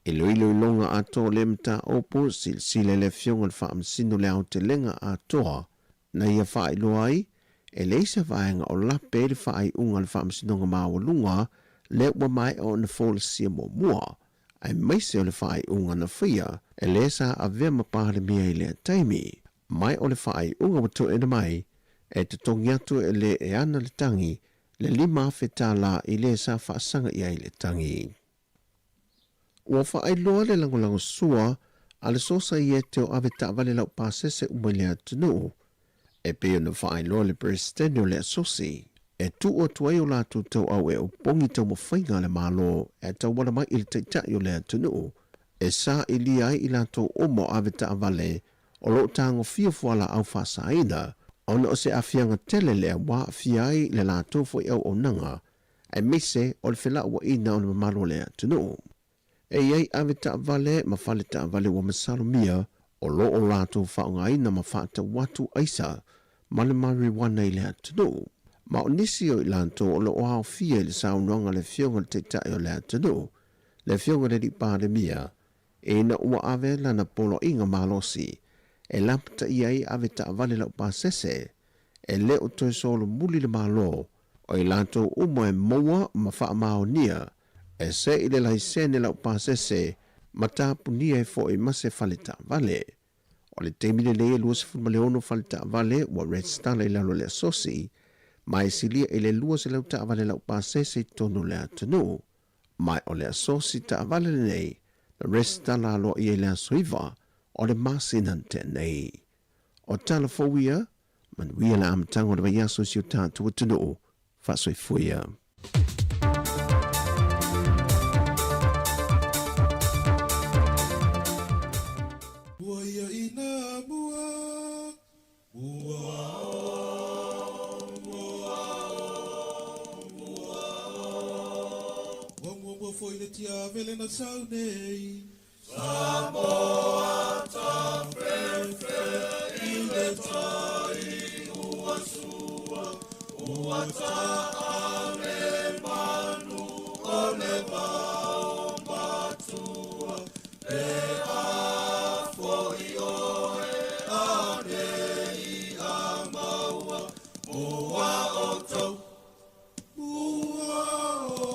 Speaker 5: E loilo longa a to le mata upu sile le fionga le whaamsino le au te lenga a toa, Na ia whae loai, e leisa vaenga o lape le whae unga le whaamsinonga mawalunga, le ua mai o na fōle sia mua. Ai maise o le whae unga na whia, e lesa a vea mapahale mia i lea taimi. Mai o le whae unga wato ena mai, e te tongi atu e le e ana le tangi, le lima feta la i lesa whaasanga ia i le tangi. Ua whae loa le langolango sua, a le sosa i e teo ave ta'avale lau pasese umailea tunu. E peo na whae loa le presidente o le asosi. E tu o tuai o la tu tau au e o pongi tau mawhainga le malo e tau wana mai i le taitai o le atunu. E sa i li ai i la tau omo ave ta'avale o lo tango fia fuala au whasaina. Ona o se afianga tele lea wa fiai le la tau fo i au o nanga. E mise o le whela ua ina o le mamalo le atunu. E iei ave ta'avale ma whale ta'avale wa masalomia o lo o la tau whaongaina ma whaata watu aisa ma le marijuana i le atunu. Ma o nisi o i lanto o lo o hao fia i le saunonga le fionga le teitai o le atunu, le fionga le di pandemia, e na ua ave lana polo inga malosi, e lapta iai ave ta avale lau pasese, e le o toi solo muli le malo, o i lanto umo e moa ma wha mao nia, e se i le laisene lau pasese, ma tapunia e fo i mase falita vale. O le temile le e luas fulmaleono falita vale, wa red star le lalo le asosi, mai silia i le lua se lau ta'avale lau pasese tonu le atanu. Mai o le asosi ta'avale le nei, le resta la lo i e le asoiva, o le masinante nei. O tala fawia, man wia la amtango le vaiaso si o tātua tunu, fasoi fuia.
Speaker 19: Waya ina mua, foi le tia vele na saunei Sāmoa ta frefe i le tai ua sua ua ta ame manu o le vau matua e a foi oe a nei a maua ua o tau ua o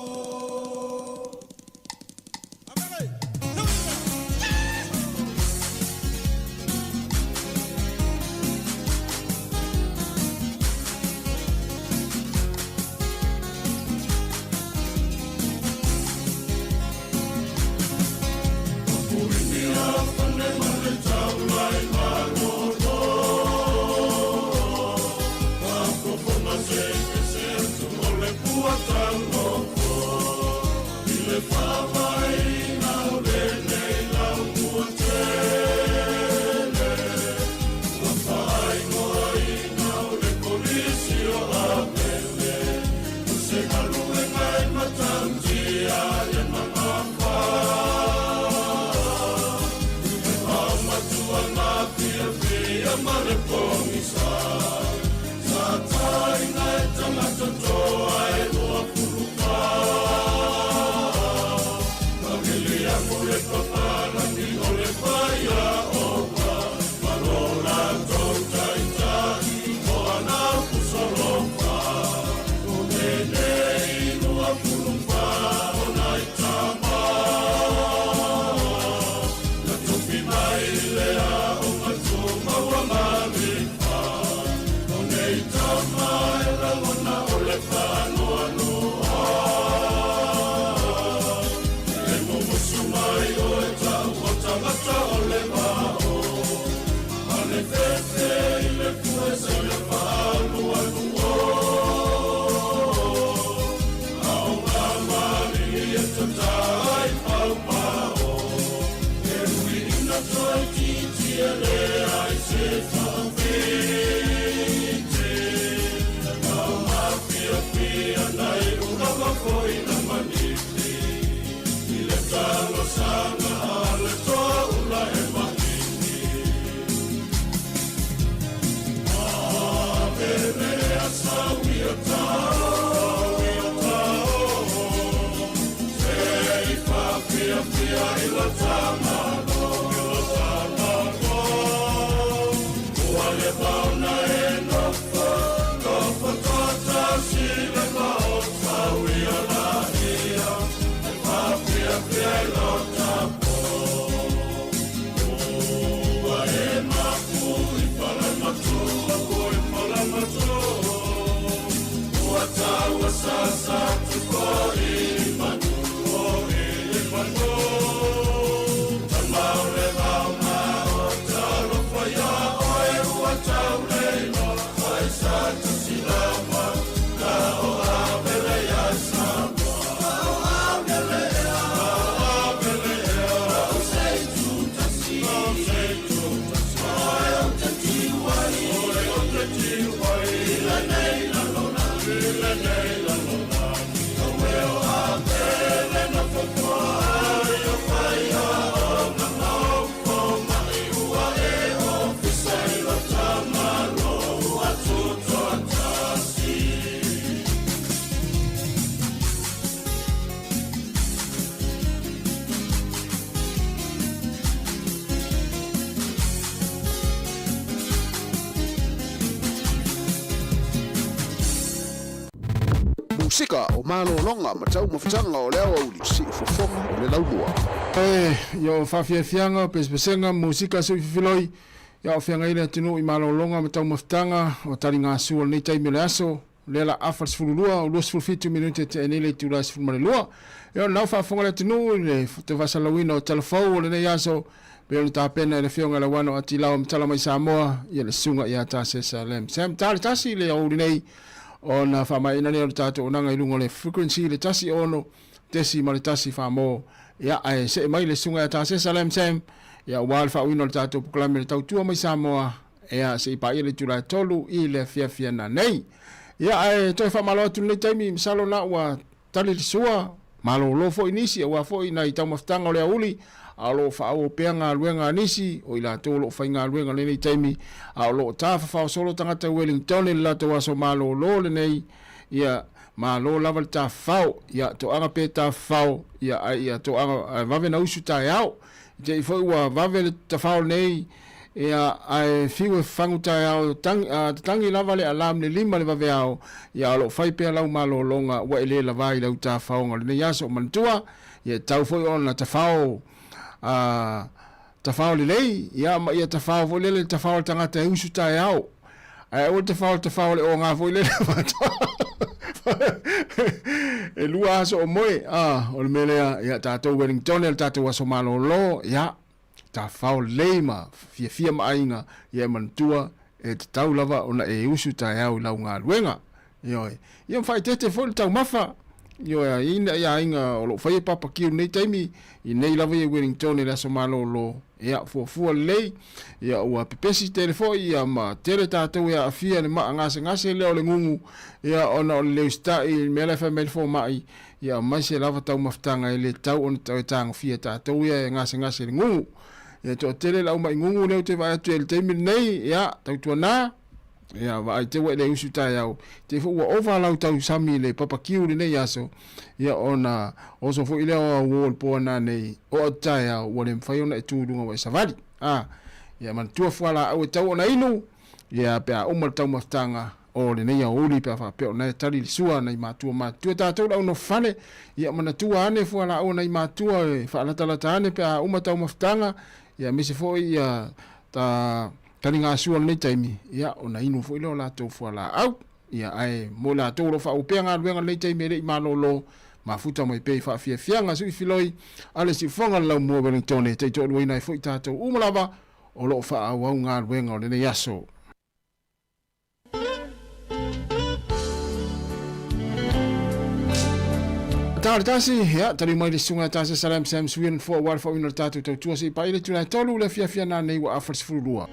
Speaker 19: Ua le pauna e
Speaker 20: musika o malolonga ma tau mafutanga o leo au si fofonga o le laulua.
Speaker 8: Yo fafiafianga pespesenga musika so filoi ya ofianga ile tinu i malolonga ma tau mafutanga o taringa su nei taimi le aso lela afars fululua o los fulfitu minute te enele tu las fulmalua. Yo na fa fonga le tinu le te vasalawina o telefon le nei aso pe ta pena le fionga la wano atila o tala mai Sāmoa ia le sunga ia ta se salem. Sam tal tasi le o nei ona fa mai nani o tato onanga i lungo le frequency le tasi ono tesi ma le tasi fa mo ia ai se mai le sunga ta se salem sam ia wal fa wino le tato proklame le tautua mai Sāmoa ia se pa ile tula tolu i le fia na nei ia ai to fa malo tu le taimi misalo na wa tali sua malo lo fo inisi wa fo ina i tau maftanga le uli alo fa o peanga luenga nisi o ila tolo fa inga luenga le taimi alo ta fa solo tangata Wellington le lato waso malo lo le nei ia malo lava ta fa ia to anga pe ta fa ia to anga va vena usu ta yao je fo wa va vena ta fa nei ia ai fiwe fangu ta yao tangi lava le alam le lima le va veao ia alo fai pe lau malo longa wa ile la vai lau ta fa nga le yaso mantua ia tau fo ona ta fa tafao le lei ia ma ia tafao vo le tafao tangata e usu tai au ai o tafao le o nga vo le e lua so moe o le mele ia tato Wellington el tato waso malo lo ia tafao le ma fia ma ainga ia mantua e tau lava ona e usu tai au lau nga luenga ia fai tete fo le tau mafa yo ina ya inga o lo fai papa ki nei taimi i nei lava i Wellington e la somalo lo ya fu lei ya o pepesi telefo ya ma tele tato ya afia le ma ngase le o le ngungu ya ona o le sta i mele fa mel fo mai ya mai se lava tau maftanga ile tau on tau tang fia tato ya ngase le ngungu ya to tele la mai ngungu le te va te taimi nei ya tau tuana ia vai te wele usu tai au te fu wa overload tau sami le papa kiu le nei aso ia ona oso fu ile o wol pona nei o tai au wole mfai ona tu lunga wa savali ia man tu fu ala au tau ona inu ia pe a umal tau maftanga o le nei o li pe fa pe ona tali sua nei matu ta tau la no fale ia man tu ane fu ala ona i matu fa ala tala tane pe a umal tau maftanga ia misi fo ia ta tani ngā sua nei taimi, ia o na inu fo ilo la tau fuala au, ia ai mo la tau lo fa upea ngā luenga nei taimi ere i malo lo, ma futa mai pei fa fianga sui filoi, ale si fonga lau mua Wellington te to luina i fo i tātou umalava, o lo fa au au ngā luenga o le nei aso. Tāre tāsi, ia, tari mai le sunga tāsi salam sam suian fo awar fo ina tātou tau tua si pa ile tūnai tolu le fia nā nei wa afars furulua.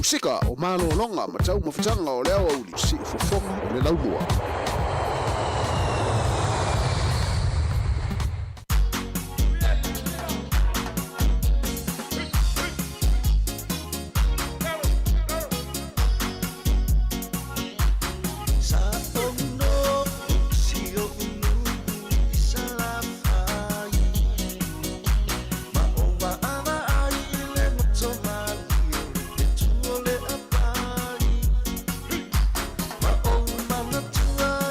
Speaker 20: sika o malolonga ma tau mawhitanga o leo au li si ufofonga o le laumua.
Speaker 9: Tua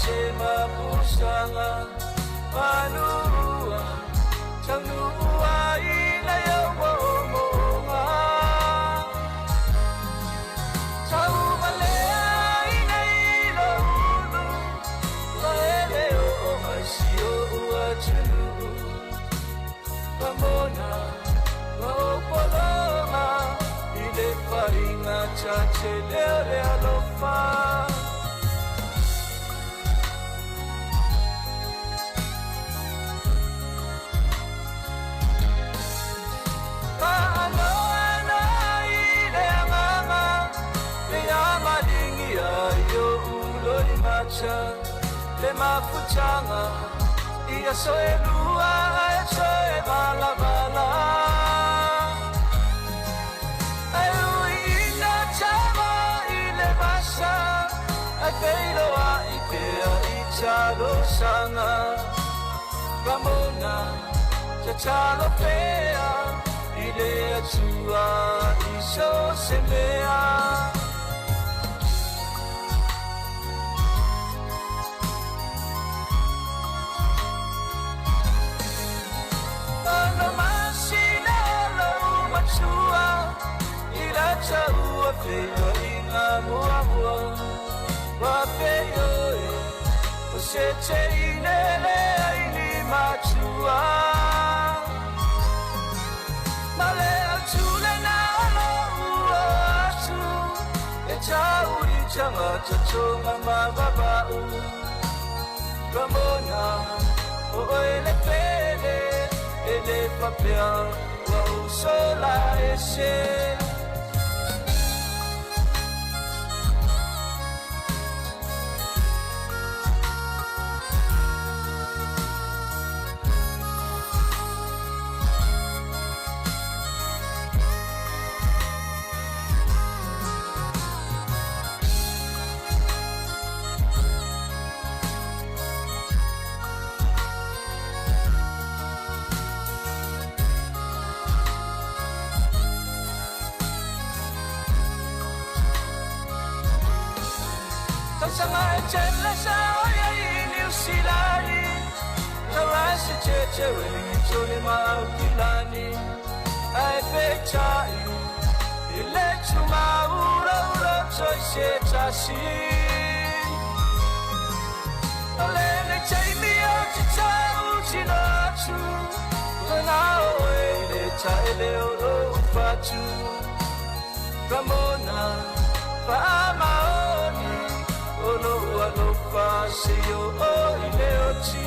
Speaker 21: sema pusanga manua chanua ina ya womonga chau malea ina ilo ulu laele o masio uachulu pamona ngopoloma ile faringa chache lele alofa le mafuchanga ia soelua e soe bala bala ai ina chama ile basa ai peilo a ipea i chalo sanga ramona chalo pea ile atua iso semea Chau feio inga mua mua wa feio o se te inele aini machua male achule na alo uasu e chau i changa chachonga mababa u ramona o ele pele ele papel wa usola ese Chela saya ini usilani Tawasi chechewe chole maukilani Ai pechai Ile chuma ura ura choi se chasi Olele chaimi au chichau chinachu Kana oele chaele oro upachu Ramona Paamaoni Olo alo paseo o ileoti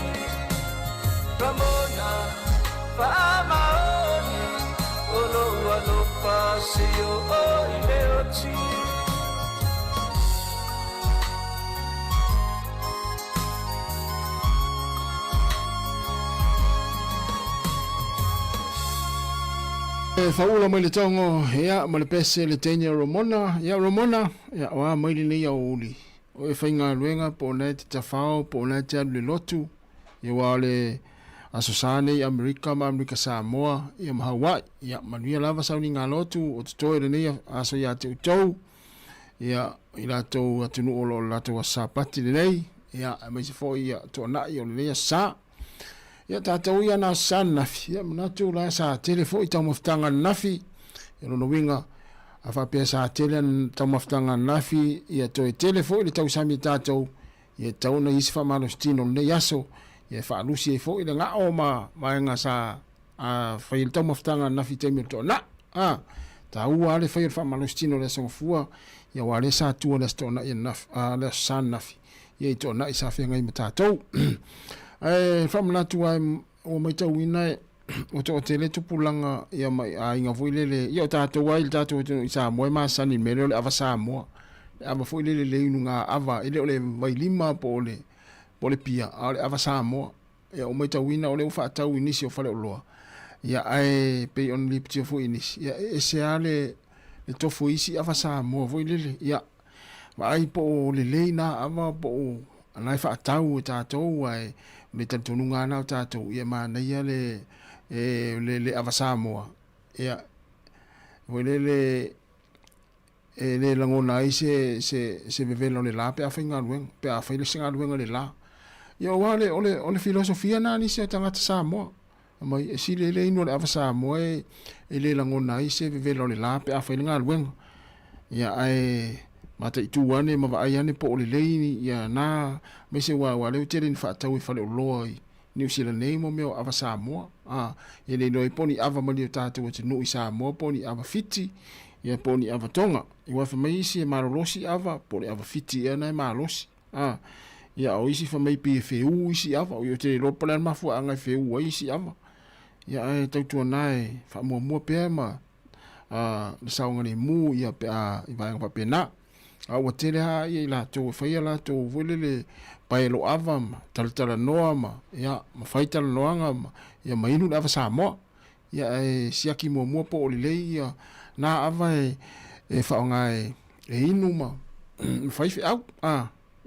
Speaker 21: Ramona Paamaoni Olo alo paseo o ileoti
Speaker 8: Faula mai le tongo ia ma le pese le tenya Ramona ia Ramona ia wa mai le ia uli o e whainga luenga po nei te tawhao, po nei te anu le lotu, ia wa le asosane i Amerika ma Amerika Sāmoa, ia ma Hawaii, ia manuia lava sauni ngā lotu, o te toe le nei aso ia te utau, ia i latou atunu o lo latou a sāpati le nei, ia mai se fo ia to nai o le nei a sā, ia tātou ia nā sā nafi, ia manatu la sā telefo i tau maftanga nafi, ia lono winga, a fa pesa tele tau maftanga nafi ia to telefo ile tau sami tatou ia tau na isfa malostino ne yaso ia fa lusi fo ile nga o ma nga sa a fa il tau maftanga nafi te to na ta ua le fa il fa malostino le so fua ia wale sa tu le sto na ia naf le san nafi ia to na isa fa ngai tatou fa mna tu o mai tau ina o to tele tu pulanga ia mai a inga foilele ia tatou ai tatou i Sāmoa ma sani mele le ava Sāmoa ava foilele le inunga ava ile ole vai lima po le pia ale ava Sāmoa ia o mai tau ina ole ufa tau inisi o fale loa ia ai pe on lipti fo inisi ia ese ale le tofu isi ava Sāmoa foilele ia vai po le leina ava po anai fa tau tatou ai le tantunga na tatou ia ma na ia le ava Sāmoa ia le e le langona ai se vevelo le la pe a whainga luenga, pe a whaile singa luenga le la. Ia wale ole filosofia na ni se tangata Sāmoa. Mai e si le ino le awa Sāmoa e le langona ai se vevelo le la pe a whaile luenga. Ia ai mata i tuane ma vai ane po le leini ia na me se wa le tere ni whaatau i whale o loa i New Zealand nei mo meo awa Sāmoa. Ia le noi poni awa mali o tātou te nui Sāmoa poni awa fiti ia poni awa tonga. I wafa mai isi e marolosi awa poni awa fiti ia na e marolosi. Ia o isi fa mai pie feu isi awa o te lopa lan mafua angai feu isi awa. Ia e tautua nae wha mua pēr ma le saunga ni mu ia pe a i vāinga pa pēnā. Wa tere ha ia i lātou e whaia lātou wele le paelo ava ma talatala noa ma ia ma whaitala noanga ma ia ma inu awa Sāmoa. Ia e siaki mua po o lei ia na ava e whaonga e inu ma whaifi au.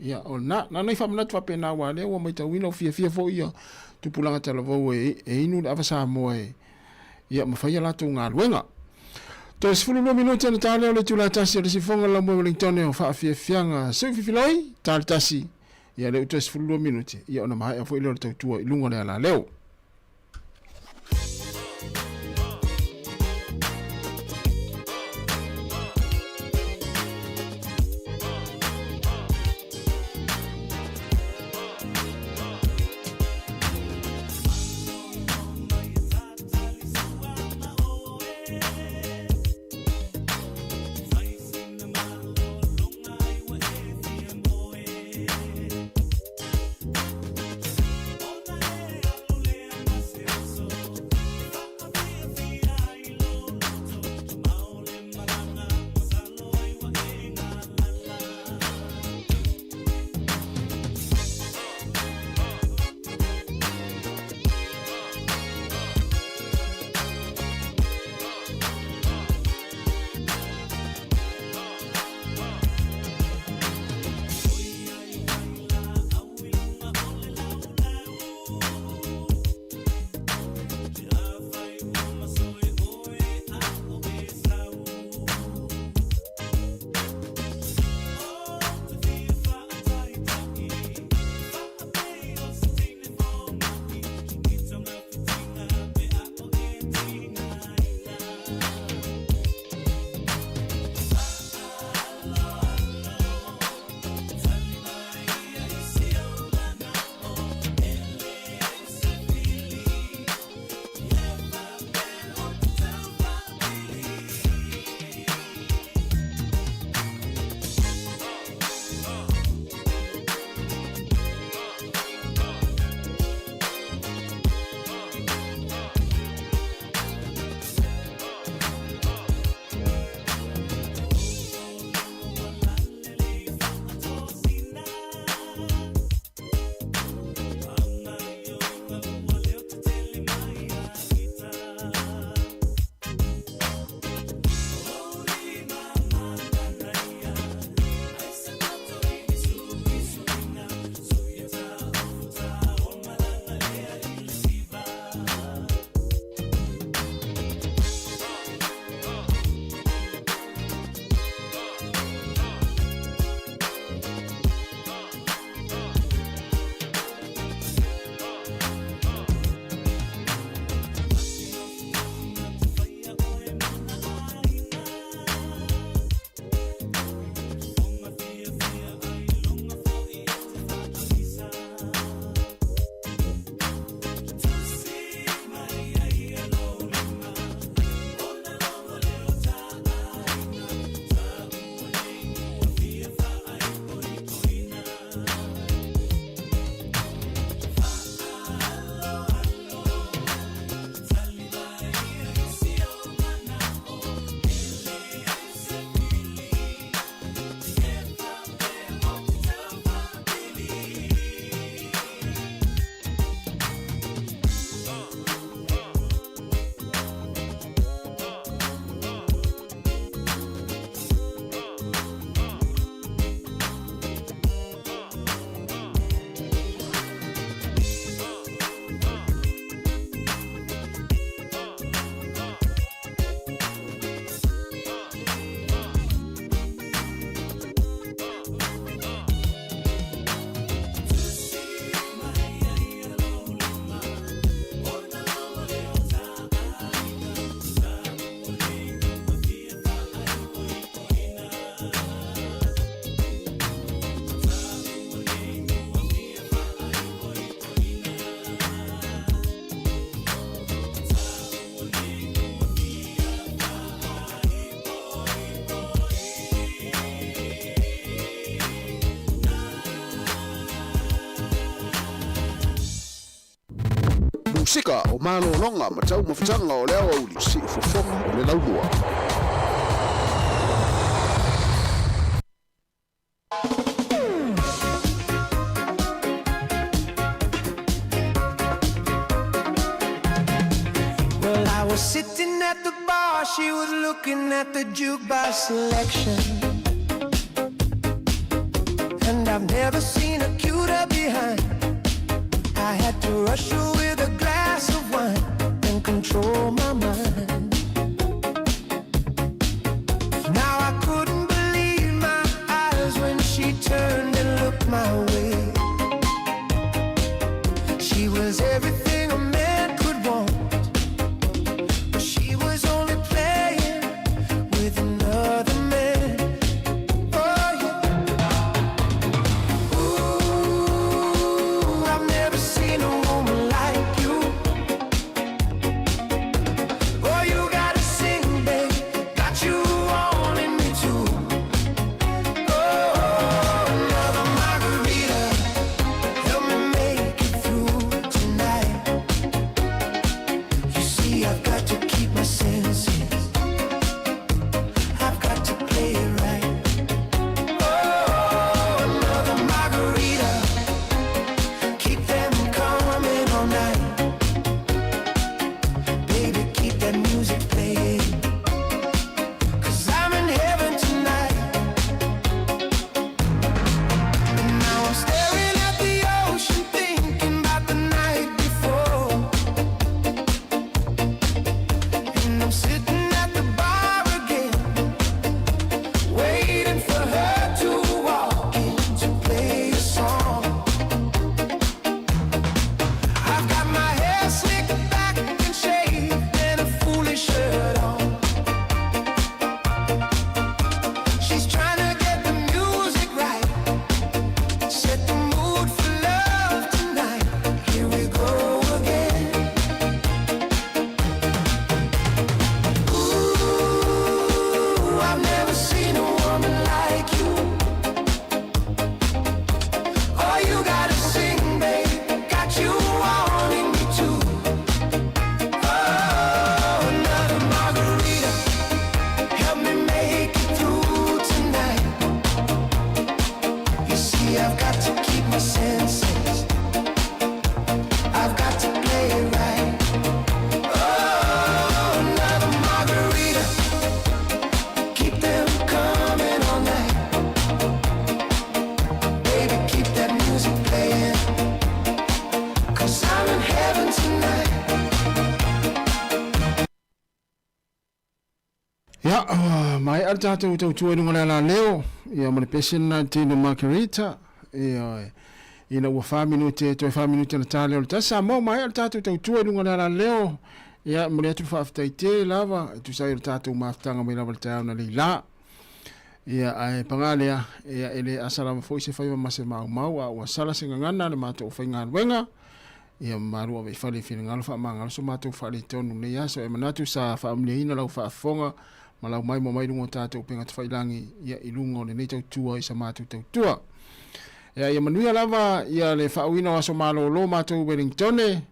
Speaker 8: Ia o na nei whamanatu whapena wa lea wa mai tauina o fia fo ia tupulanga talavau e inu awa Sāmoa e ia ma whaia lātou ngā luenga. Toi sifulu minuti ana tale o le tula tasi o le sifonga la mo Wellington o whaafia fianga sewifiloi tale tasi ia leo toi sifulu minuti ia ona mai a fo ilo le tautua i lunga le ala leo.
Speaker 4: Ole
Speaker 20: Sika o malo longa ma tau mawhitanga o leo au li si ufofonga o le launua.
Speaker 21: Well, I was sitting at the bar, she was looking at the jukebox selection. And I've never seen a cuter behind. I had to rush her with a glass of wine and control my mind. Now I couldn't believe my eyes when she turned and looked my way. She was everything a man could want, but she was only playing with another man. Oh yeah. Ooh, I've never seen a woman like you. Oh, you gotta sing, babe, got you wanting me too. Oh, another margarita, help me make it through tonight. You see, I've got to keep my senses, I've got to play it right. Oh, another margarita, keep them coming all night. Baby, keep that music playing, 'cause I'm in heaven tonight. And now I'm staring at the ocean, thinking about the night before. And I'm sitting at the bar again, waiting for her to walk in to play a song. I've got my hair slicked back and shaved and a foolish shirt on. She's trying to get the music right, set the mood for love tonight. Here we go again. Ooh, I've never seen a woman like you. Oh, you gotta sing, babe, got you wanting me too. Oh, another margarita, help me make it through tonight. You see, I've got to keep my senses, I've got to play it right. Oh, another margarita, keep them coming all night. Baby, keep that music playing, 'cause I'm in heaven tonight.
Speaker 8: Ya, mai ar tātou tautua nunga la leo, ia mani pesena tino margarita, ia ina ua 5 minute, toi 5 minute na tā leo, ta Sāmoa mai ar tātou tautua nunga la leo, ia mani atu whaaftai te lava, tu sai ar tātou maafutanga mai lava le tāu na leila, ia ai pangalea, ia ele asalama foi se whaiwa mase mau a ua sala singa ngana le mātou whainga wenga, ia marua vei whare whina ngalo wha mangalo so mātou whare tonu nei aso, e manatu sa whaamlia ina lau whaafonga, ma lau mai mo mai rungo tātou penga te whailangi, ia ilungo le nei tau tua i sa mātou tau tua. Ia manuia lava, ia le whaawina aso malo lo mātou Wellingtone,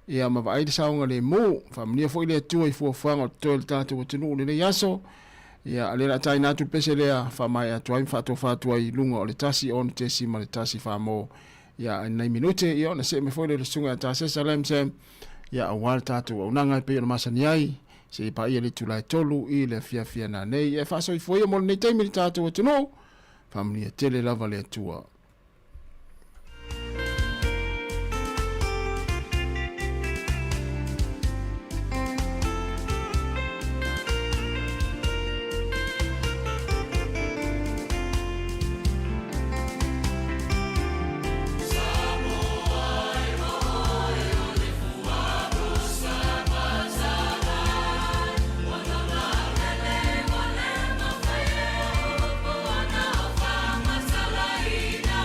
Speaker 8: ia ma vai saunga le mo, whaamlia fo ile tua i fuafanga o toi le tātou atunu le nei aso, ia alera tai natu pese lea whamai atuai whaatua i lunga o le tasi on te si ma le tasi whamo, ia nei minute, ia na se me foi le sunga ta se salem sem, ia awal tātou au nangai pe ona masani ai, se pa ia le tulai tolu i le fia na nei, e whaso i foi mo nei teimi tātou atunu, whamlia tele lava le atua.
Speaker 21: Ina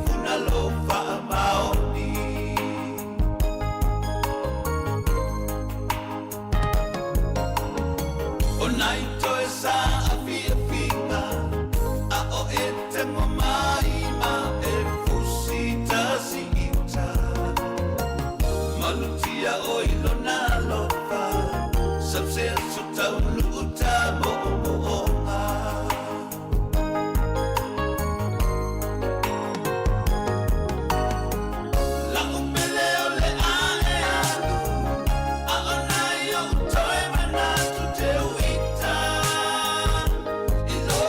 Speaker 4: funa lo fa maoni Onai toe sa afia finga a o e te mamai ma e fusita si ita Malutia o ilona lofa Sabse su tau luta mo moonga La umele o le ae anu A onai o toe mana tu te uita I lo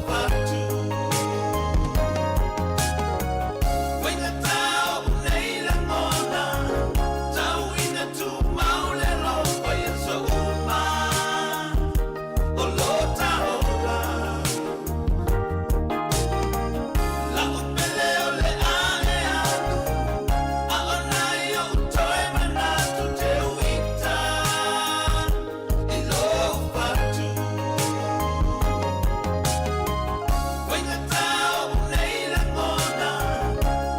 Speaker 4: fatu Wenga tau nei la ngona Tau ina tu maule lo Pai so uma O lo taola La umele o le ae anu A onai o toe mana tu te uita I lo fatu Wenga tau nei la ngona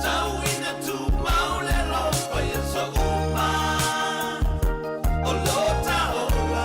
Speaker 4: Tau ina tu maule lo Pai so uma O lo taola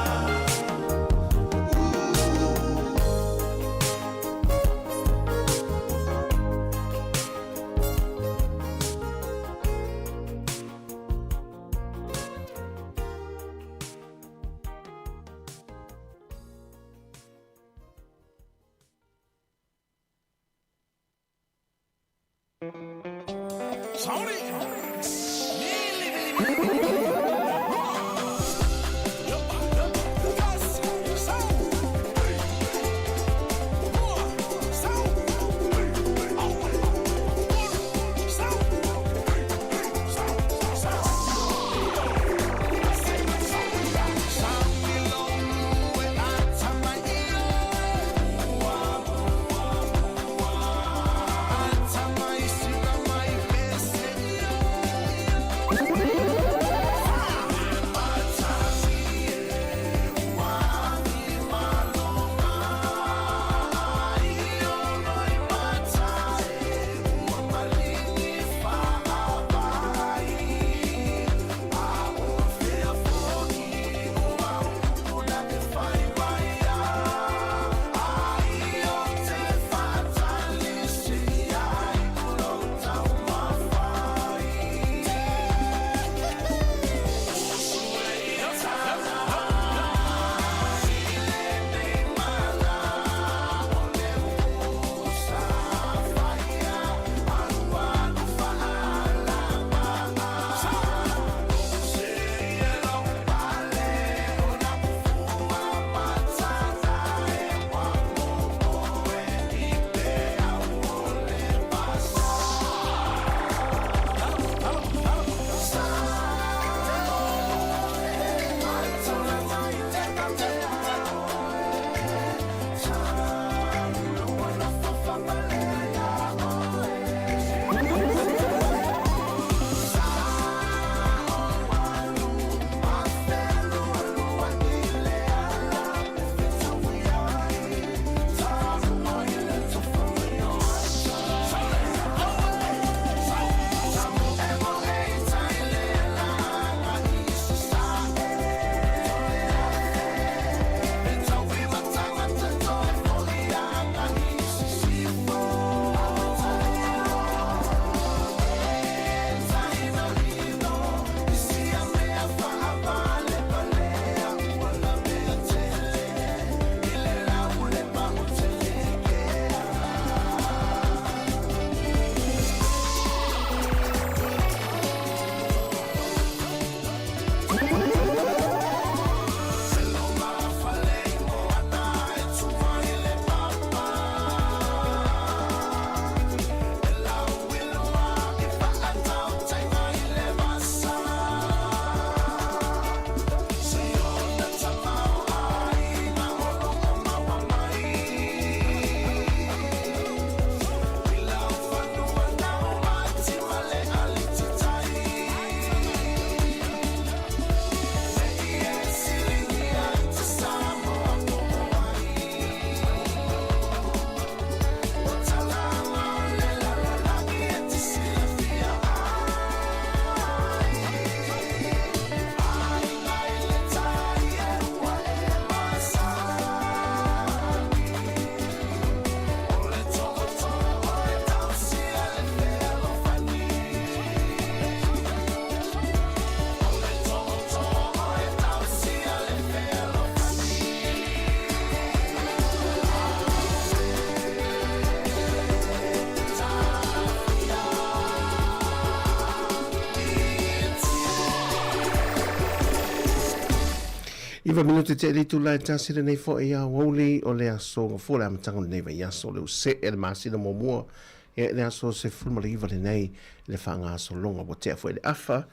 Speaker 5: Iwa minuti te li tu lai tasira nei fo e a woli o le aso o fo le amatango nei vai aso le use e le masina mo mua e le aso se fulma le iwa le nei le whanga aso longa o te fo e le afa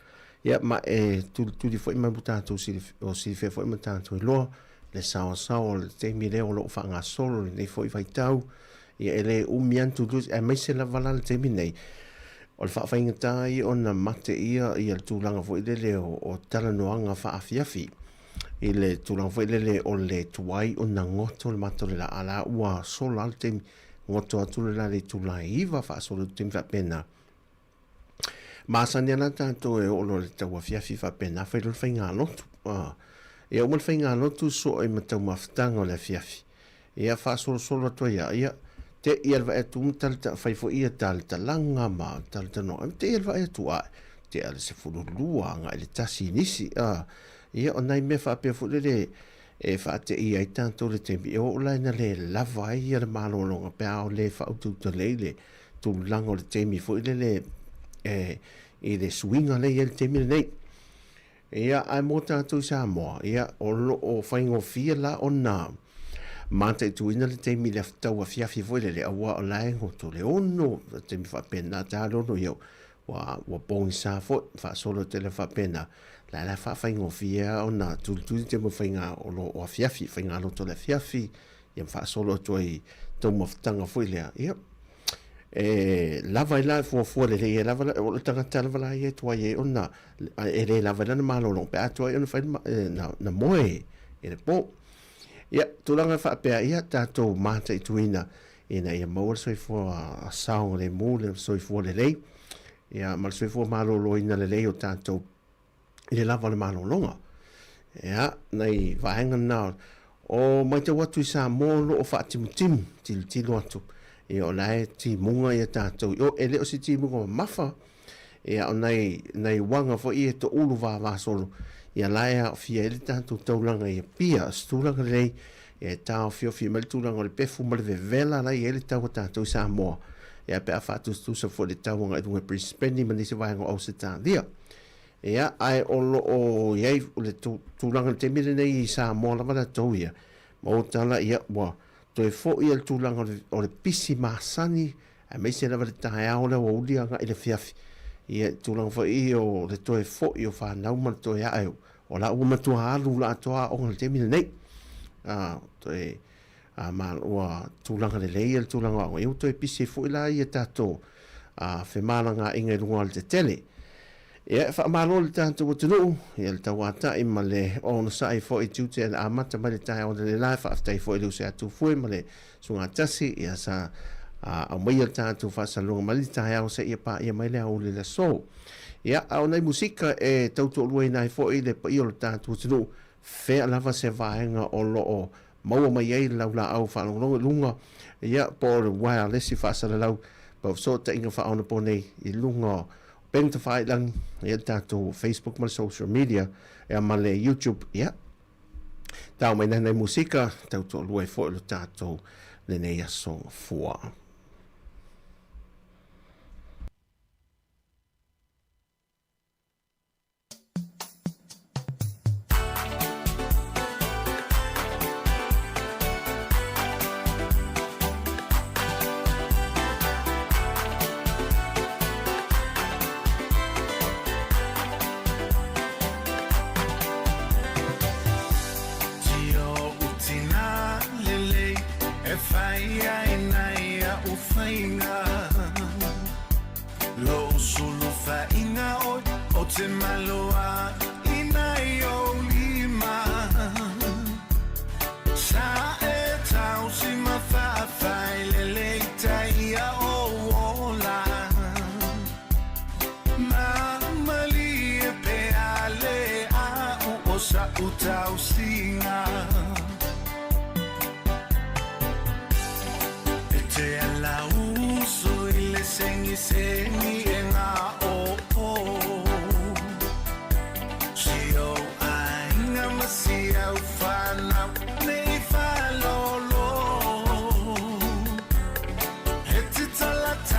Speaker 5: ia ma e tu di fo ima mutatu o si fe fo ima tatu e loa le sao le te mi leo lo whanga aso le nei fo i vai tau ia e le umiantu luz e mai se la vala le te mi nei o le whaafaingata i o na mate ia i al tūlanga fo i le leo o talanoanga whaafiafi i le tūlanga fo i le leo o le tuai o na ngoto le mato le la ala ua sola al te ngoto atu le la le tūlanga iwa wha sola te mwha pena maasani ana tātou e o lo le taua fiafi wha pena whai lo whainga lotu e o mo le whainga lotu so e matau maftanga o le fiafi e a wha sola tua ia te ialva e tu talta fai fo ia talta langa ma talta no te ialva e tu a te ale se fulu lua nga ele tasi nisi ia o nai me fa pe fo le e fa te ia i tanto le tempi o la na le lava ia le malo longa pe o le fa tu te le tu lango le temi fo le e le swinga le il temi nei ia ai mota tu Sāmoa ia o faingo fia la o na mata tu ina le temi le tau fiafi foi le awa o lai ngo to le ono temi fa pena ta lo no yo wa bong sa fo fa solo te le fa pena la fa ngo fia ona tu te mo fainga o lo o fiafi fainga lo to le fiafi ia fa solo to i to mo tanga foi le ia lava la fo le lava o tanga tala la ia to ia ona le lava na malo lo pe to ia fa na moe e po ia tulanga fa pe ia tato mata i tuina ina ia mo so fo a sound le mo le so fo le lei ia mal so fo malo lo ina le lei o tato ile lava le malo longa ia nei vaenga na o mai te watu sa mo lo o fa tim til lo atu e o lai ti munga ia tato o ele o si ti munga mafa ia o nei wanga fo ia to ulu va solo ia laia fia ele tanto taulanga ia pia stulanga lei e tau fio mal tulanga le pefu mal vela la ele tau tanto Sāmoa ia pe afatu tu so fo le tau nga dunga Brisbane mani se vai ngo se ta dia ia ai o ia le tulanga te mire nei Sāmoa la mala toia mo tala ia wa to e fo ia tulanga o le pisi masani a me se la va ta ia o le o dia nga ile fiafi ia tulanga fo i o le to e fo i o fa na uma to ia ai o la uma tu halu la toa o le temi nei to e mal o tulanga le lei el tulanga o eu to e pisi fo la ia tato fe malanga inga lunga le tele ia fa malo le tanto o tunu ia le tawata i male o no sai fo i tute el amata male tai o le life after fo i lu se atu fo male sunga tasi ia sa a mai el tanto fa salonga male tai o se ia pa ia mai le o le so ia au nei musika e tautu lua nai fo i le pa i o le tanto tunu fe lava se vaenga o lo o mau mai ai laula au fa lunga ia po le wireless fa sala lau pa so te inga fa ona po nei i lunga ben te fai lang ia tato Facebook mal social media e male YouTube ia tau mai nei musika tautu lua fo le tato le nei aso fua
Speaker 12: te maloa ina yo lima sa e tau si mawhawhai le leita ia o ola mamali e pe ale a o sa utau singa e te ala uso i le sengi e ngā o see how far now me follow it's a lot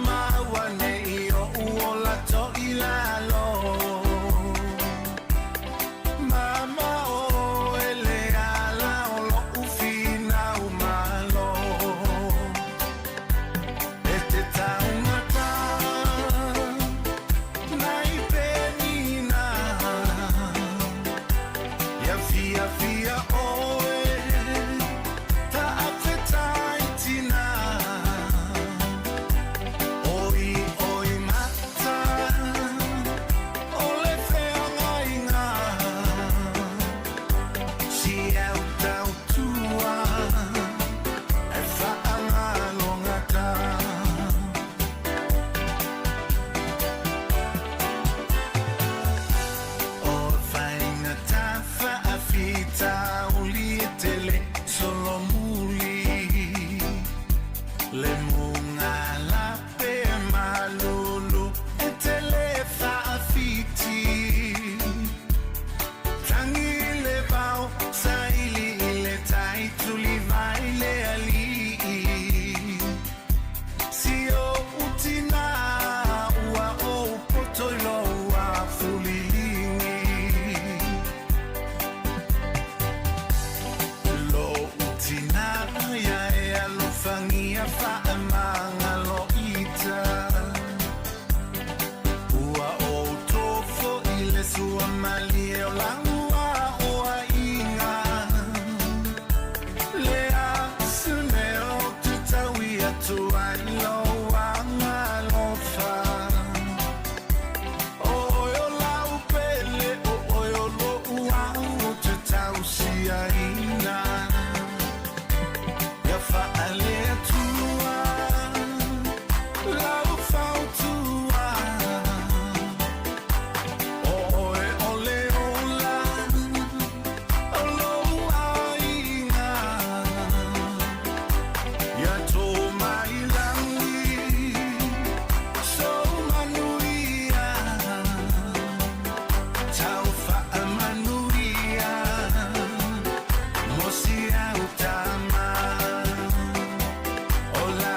Speaker 12: ma wane yo ola to ilalo mama o lulu e te le whaafiti tangi le pau sa ili le tai tuli vai le ali si o utina ua o potolo a fulilingi lo utina ya e alofangia whaamanga lo ita ua o tofo ile sua mali e o langua o a inga lea suneo tutawi atu ai lo anga lo fa o yo lau pele o yo lo uangu tutau si a ina ya fa ale atua lau fau tua o e ole ola o lo uainga ya to mai langi so manuia tau fa manuia mosia utama o la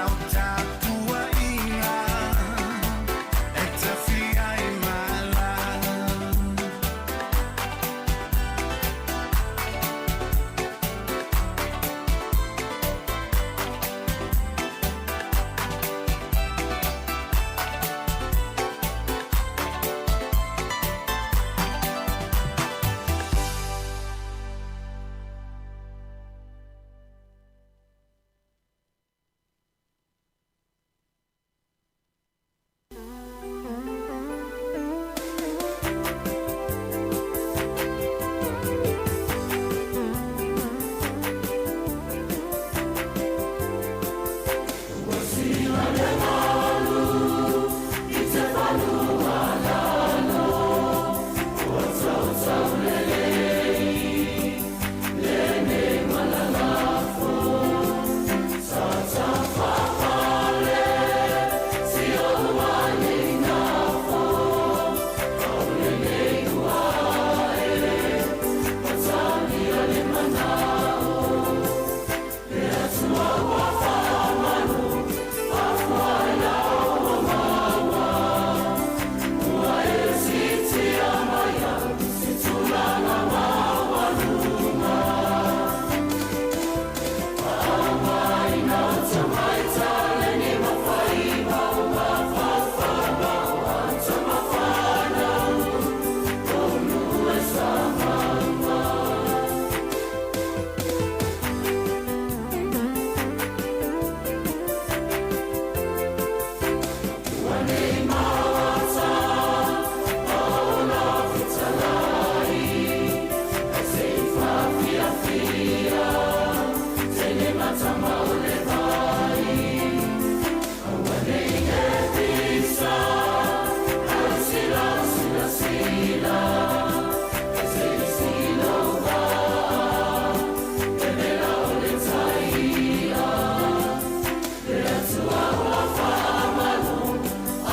Speaker 12: tua inga e te fia e mala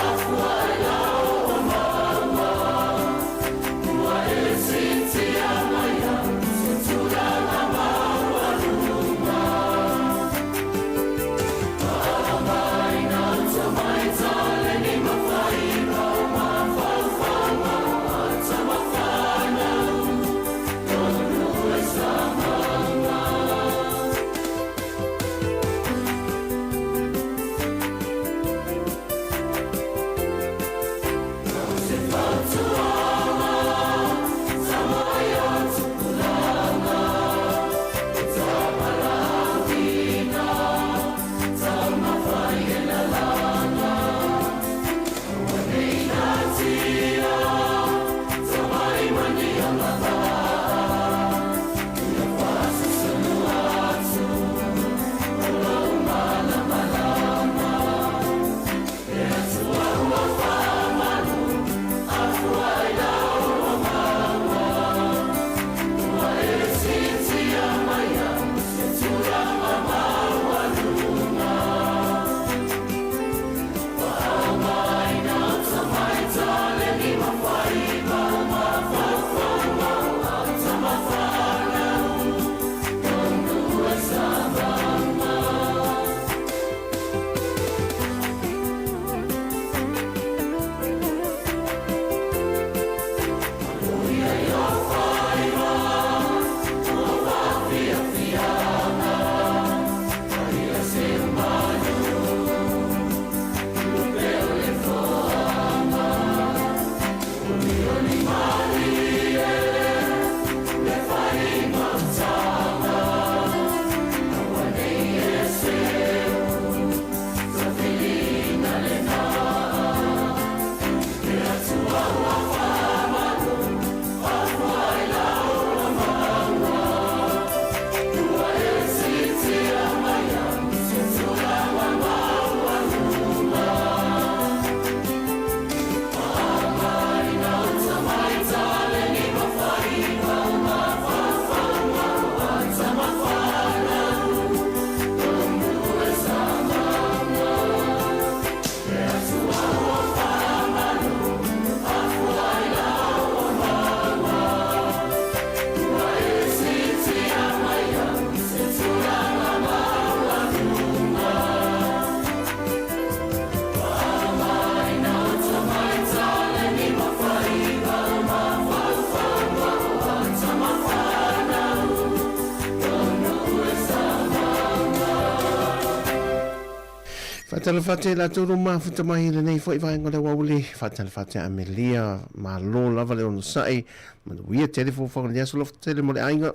Speaker 21: Afua
Speaker 5: Whātalawhate la tūru mafuta mai le nei fwoi vai ngore wauli. Whātalawhate Amelia ma lo lava le ono sai. Manuia telefo whanga le aso lofa tele mo le ainga.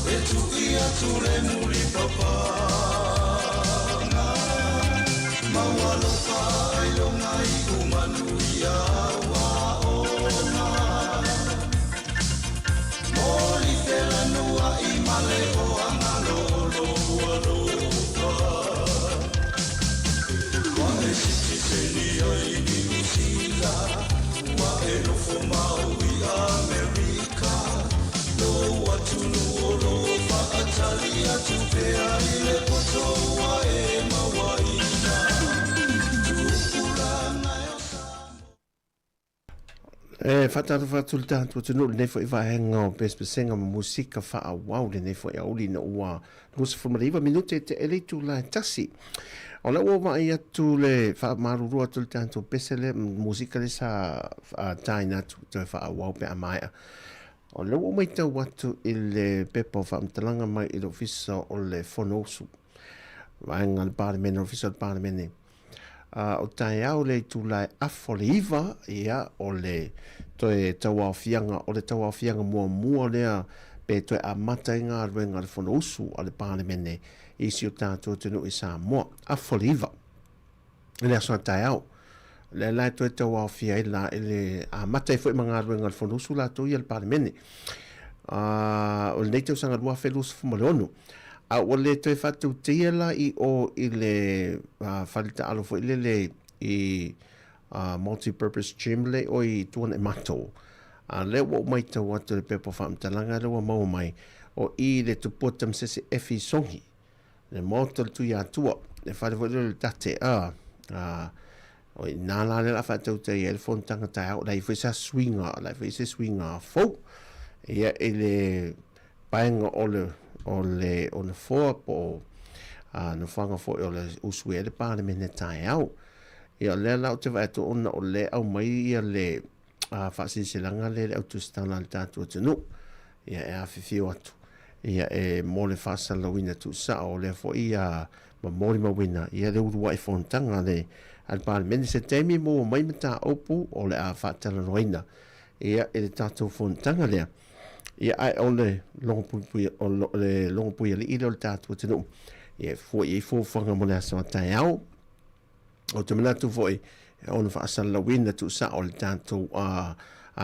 Speaker 4: e tu ia tu le muri papanga mawalo pa yo ngai umanu ia wa ona moli pela nua I male o angalo lo lo wa e siti teni ai ni sila wa e no fo mau I America no watu no lo fa atalia tu pe ai le poto wa e mawaina
Speaker 5: Fatu le tātua tunu le nefo I vahenga o pespesenga ma musika wha wau le nefo I auli na ua lusa formariva minute te elitu la tasi. O le ua mai atu le wha marurua tu le tātua pesele musika le sa taina tu te wha wau pe amaia. O le ua mai tau watu I le pepa wha mtalanga mai I le ofisa o le fonosu. Vahenga le parlemene, ofisa o le parlemene. O tai au le tūlai afoliva ia o le toe tauafianga o le tauafianga mua lea pe toe a mata inga ruenga le fono usu o le parlemene isi o tātua tunu I Sāmoa afoliva le aso tai au le lai toe tauafia I la ele a mata I fo I mga ruenga le fono usu la to I le parlemene o le neitau sanga lua felus fumaleonu a o le toi fatu tiela I o I le falita alo fo I le multi-purpose gym le o I tuan e mato. Le wo mai tau atu le pepo whamtalanga le wa mau mai o I le tupotam sese efi songi. Le moto le tui atua. Le whare fo le tate o I nāla le la fatau te I le fontanga tai au. Lai fwisa swinga, lai fwisa swinga fau. Ia I le paenga o le foa po no whanga fo o le usue le parlemene tai au. Ia le lau te vai to ona o le au mai ia le whasisilanga le au tu stana le tātua tunu. Ia e awhiwhio atu. Ia e mo le whasalawina tu sa o le fo ia ma mori mawina. Ia le urua I fontanga le al parlemene se temi mo mai mata opu o le a whatala roina. Ia e le tātua fontanga lea. Ia ai o le longpui ali I le tātua tunu. Ia I fōwhanga mo le asa tai au. O te manatu foi ona whaasalawina tu sa o le tātou a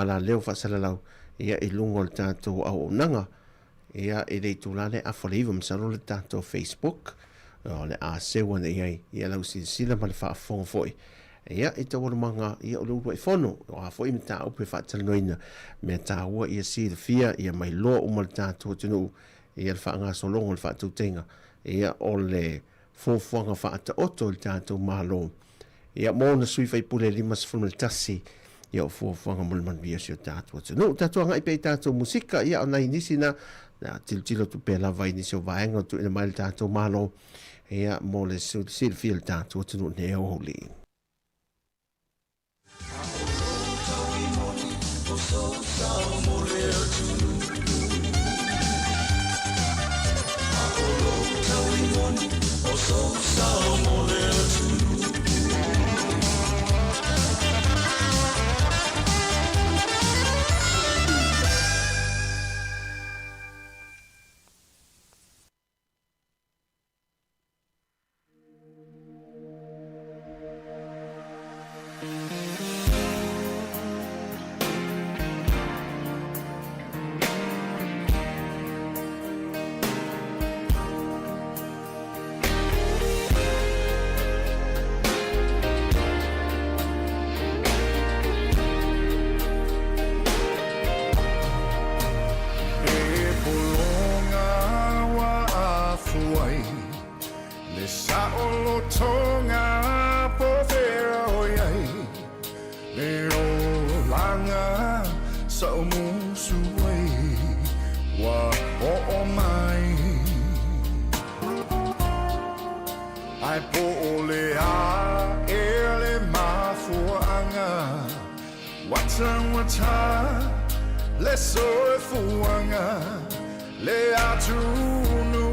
Speaker 5: la leo whaasalau ia I lungo le tātou au nanga ia I le tūlale a whaliva msaro le tātou Facebook o le a sewa na ia lau sila ma le whaafonga foi ia I tawara manga ia o lua I whono o a foi me tā upe whaatalanoina mea tā ua ia si le fia ia mai loa uma le tātou tunu ia le whaanga solongo le whaatautenga ia o le fōwhanga whaata oto le tātou malo. Ia mō na sui whai pule lima sifunu le tasi. Ia o fōwhanga mo le manuia si o tātou atu. No, tātou anga I pei tātou musika. Ia o nai nisi na tilo tu pēla vai nisi o vaenga tu ina mai le tātou malo. Ia mō le sili fia le tātou atu no ne au holi.
Speaker 4: Sāmoa
Speaker 12: Ai po ole a ele mafuanga wata le so fuanga le atunu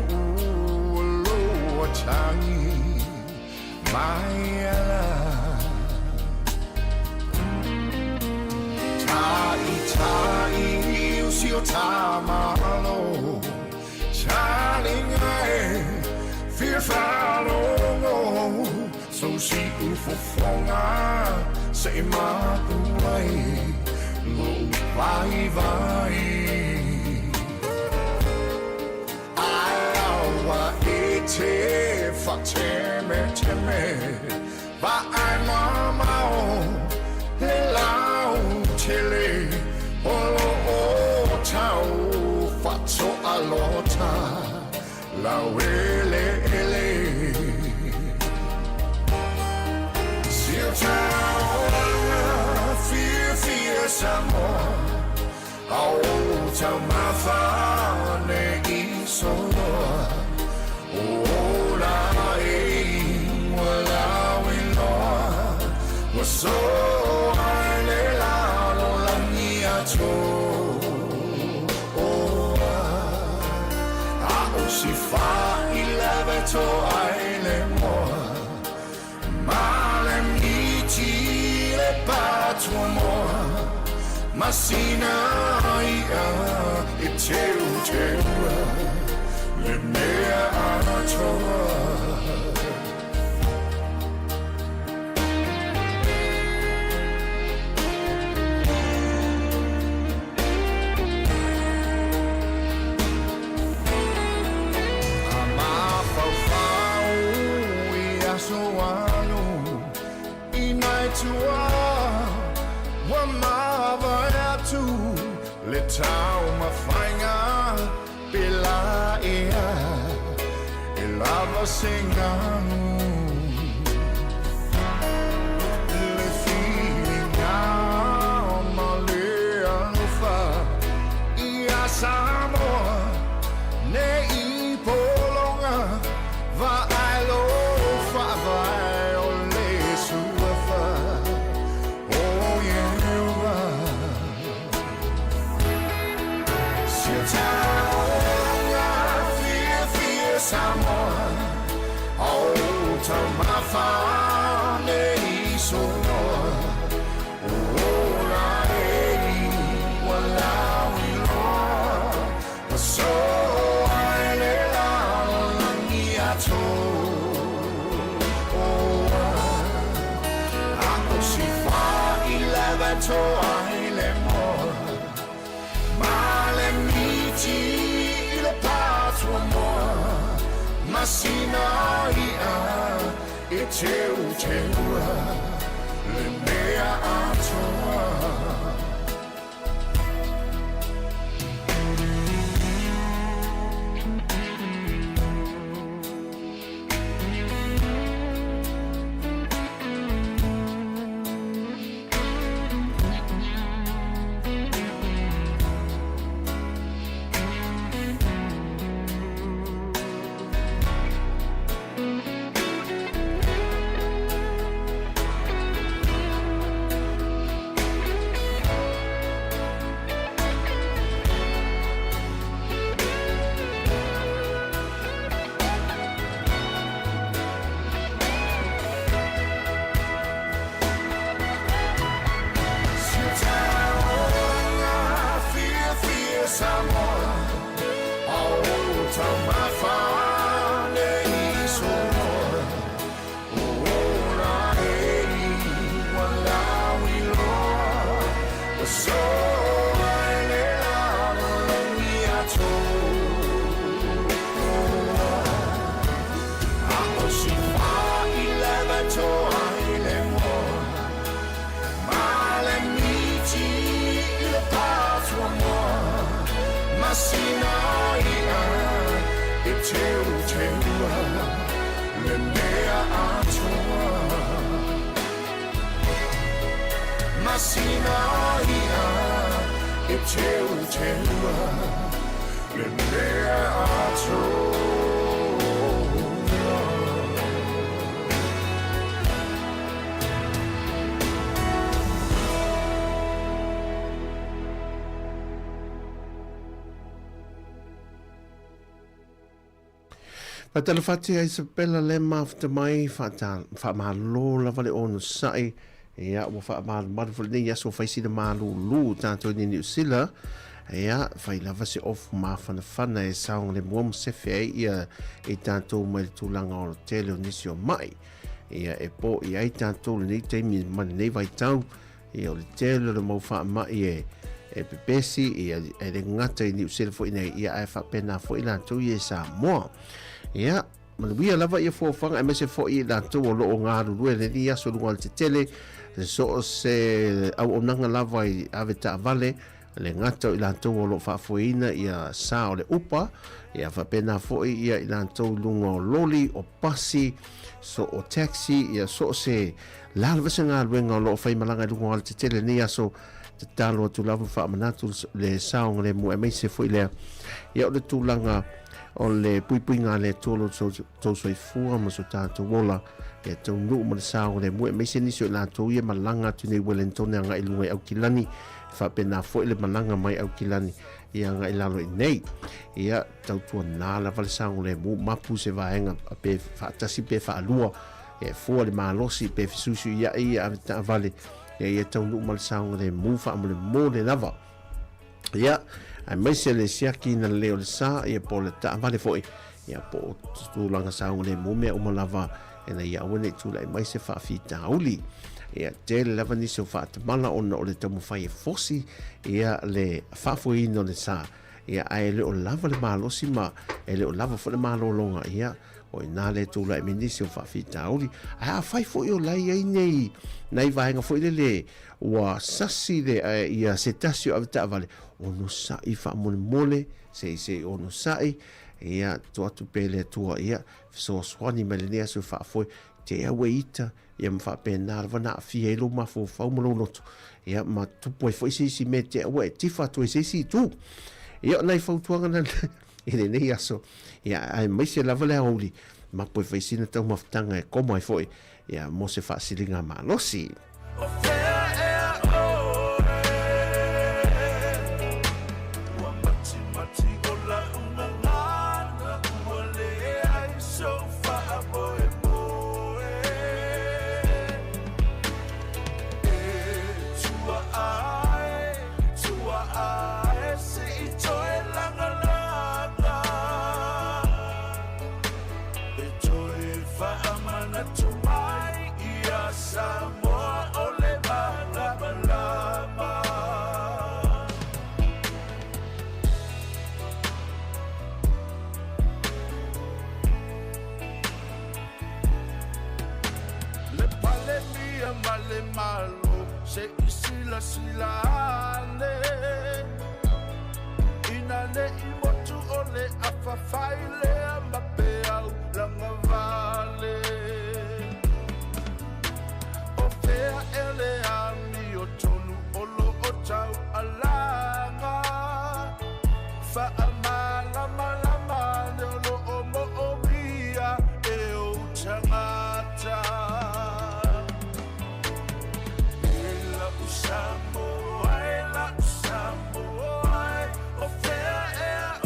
Speaker 12: lo changi maiala tai usio tamalo ufofonga sa imapuay vai alawa ite fateme teme ba ai mamao le lau tele olo o tau fatso alota la wele ele sil tau fear Sāmoa au tau mawhane i sonoa o la e wala winoa wa so ai le la lo langi ato a o si fa i leve to ai le moa ma le miti le patua moa Masina ia e teu le mea anatoa Ama fau ia soanu inai tua wa mava tu le tau mawhainga pela ea e lava singanu le whiringa ma le anufa ia Sāmoa ne i polonga va ailo whaavai o le suafa oh yeah Sāmoa au tau mawhane i sonoa o la e wala wiloa wa so ai le la langi ato a o si wha i lava to ai le moa ma le miti i le patua moa Masina ia e teu le mea atoa
Speaker 5: Patalafati ai se pela le mafta mai fa malo la vale onu sai ia wa fa mal vole ia so faisi de malu lu tanto ni New Zealand ia fai lava se of ma fana e saung le mom se fe ia e tanto mai tulanga o tele nisio mai ia e po i ai tātou le nei teimi mani nei vai tau ia o le tele le mau wha mai e pepesi ia e le ngata i ni usere fo ina ia ai wha pena fo i lantou i e Sāmoa ia manuia lava ia fōwhanga e mese fo i lantou o loo ngā rurue le ni aso lunga le te tele so se au onanga lava i ave ta vale le ngata i lantou o loo whaafoina ia sa o le upa ia whapena fo ia i lantou lunga o loli o pasi so o taxi ia so se lalo vese ngā luenga o loo whaimalanga i lunga o te tele ni aso te talo atu lawa whaamanatu le saonga le mua e meise fo i lea ia o le tūlanga o le pui ngā le tōlo tau soi fua ma so tātou wola e tau nuu ma le saonga le mua e meise nisi o i lantou ia malanga tu nei Wellington nga i lunga i au kilani whapena fo i le malanga mai au kilani ia nga i lalo i nei ia tau tua nāla vale saonga le mua mapu se vaenga pe whaatasi pe whaalua e fua le malosi pe fisusu ia ia avita vale ia tau nuu ma le saonga le mua whaamule mō le lava ia ai mai se le siaki na leo le sa ia po le ta vale foi ia po tūlanga saonga le mua mea umalava e na ia wene tūla mai se whaafita uli ia te le lava nisi o whaatamala ona o le tamu whai e fosi ia le whaafuina o le sa ia ai le o lava le malosi ma e le o lava fo le malolonga ia o ina le tūla e minisi o whaafita uli a whai fo i o lai ai nei nei vahenga fo i le ua sasi le ia se tasio avita vale ono sai whaamone mole se ono sai ia to atu pele tua ia so swani melenia so whaafoi te awe ita ia mwha pēnā wana a fia ilo ma fo whau malonoto ia ma tupo e fo isi me te awe tifa tu e isi tu ia nei whau tuanga na ele nei aso ia ai maise lava le hauli ma po e whaisina tau mawhtanga e koma e foi ia mo se whaasilinga ma losi
Speaker 12: silane inane imotu ole afafaile mapeau langa vale ofea ele ami otonu olo otau alanga fa amala malama olo omo obia e o tangata Sāmoa, ofea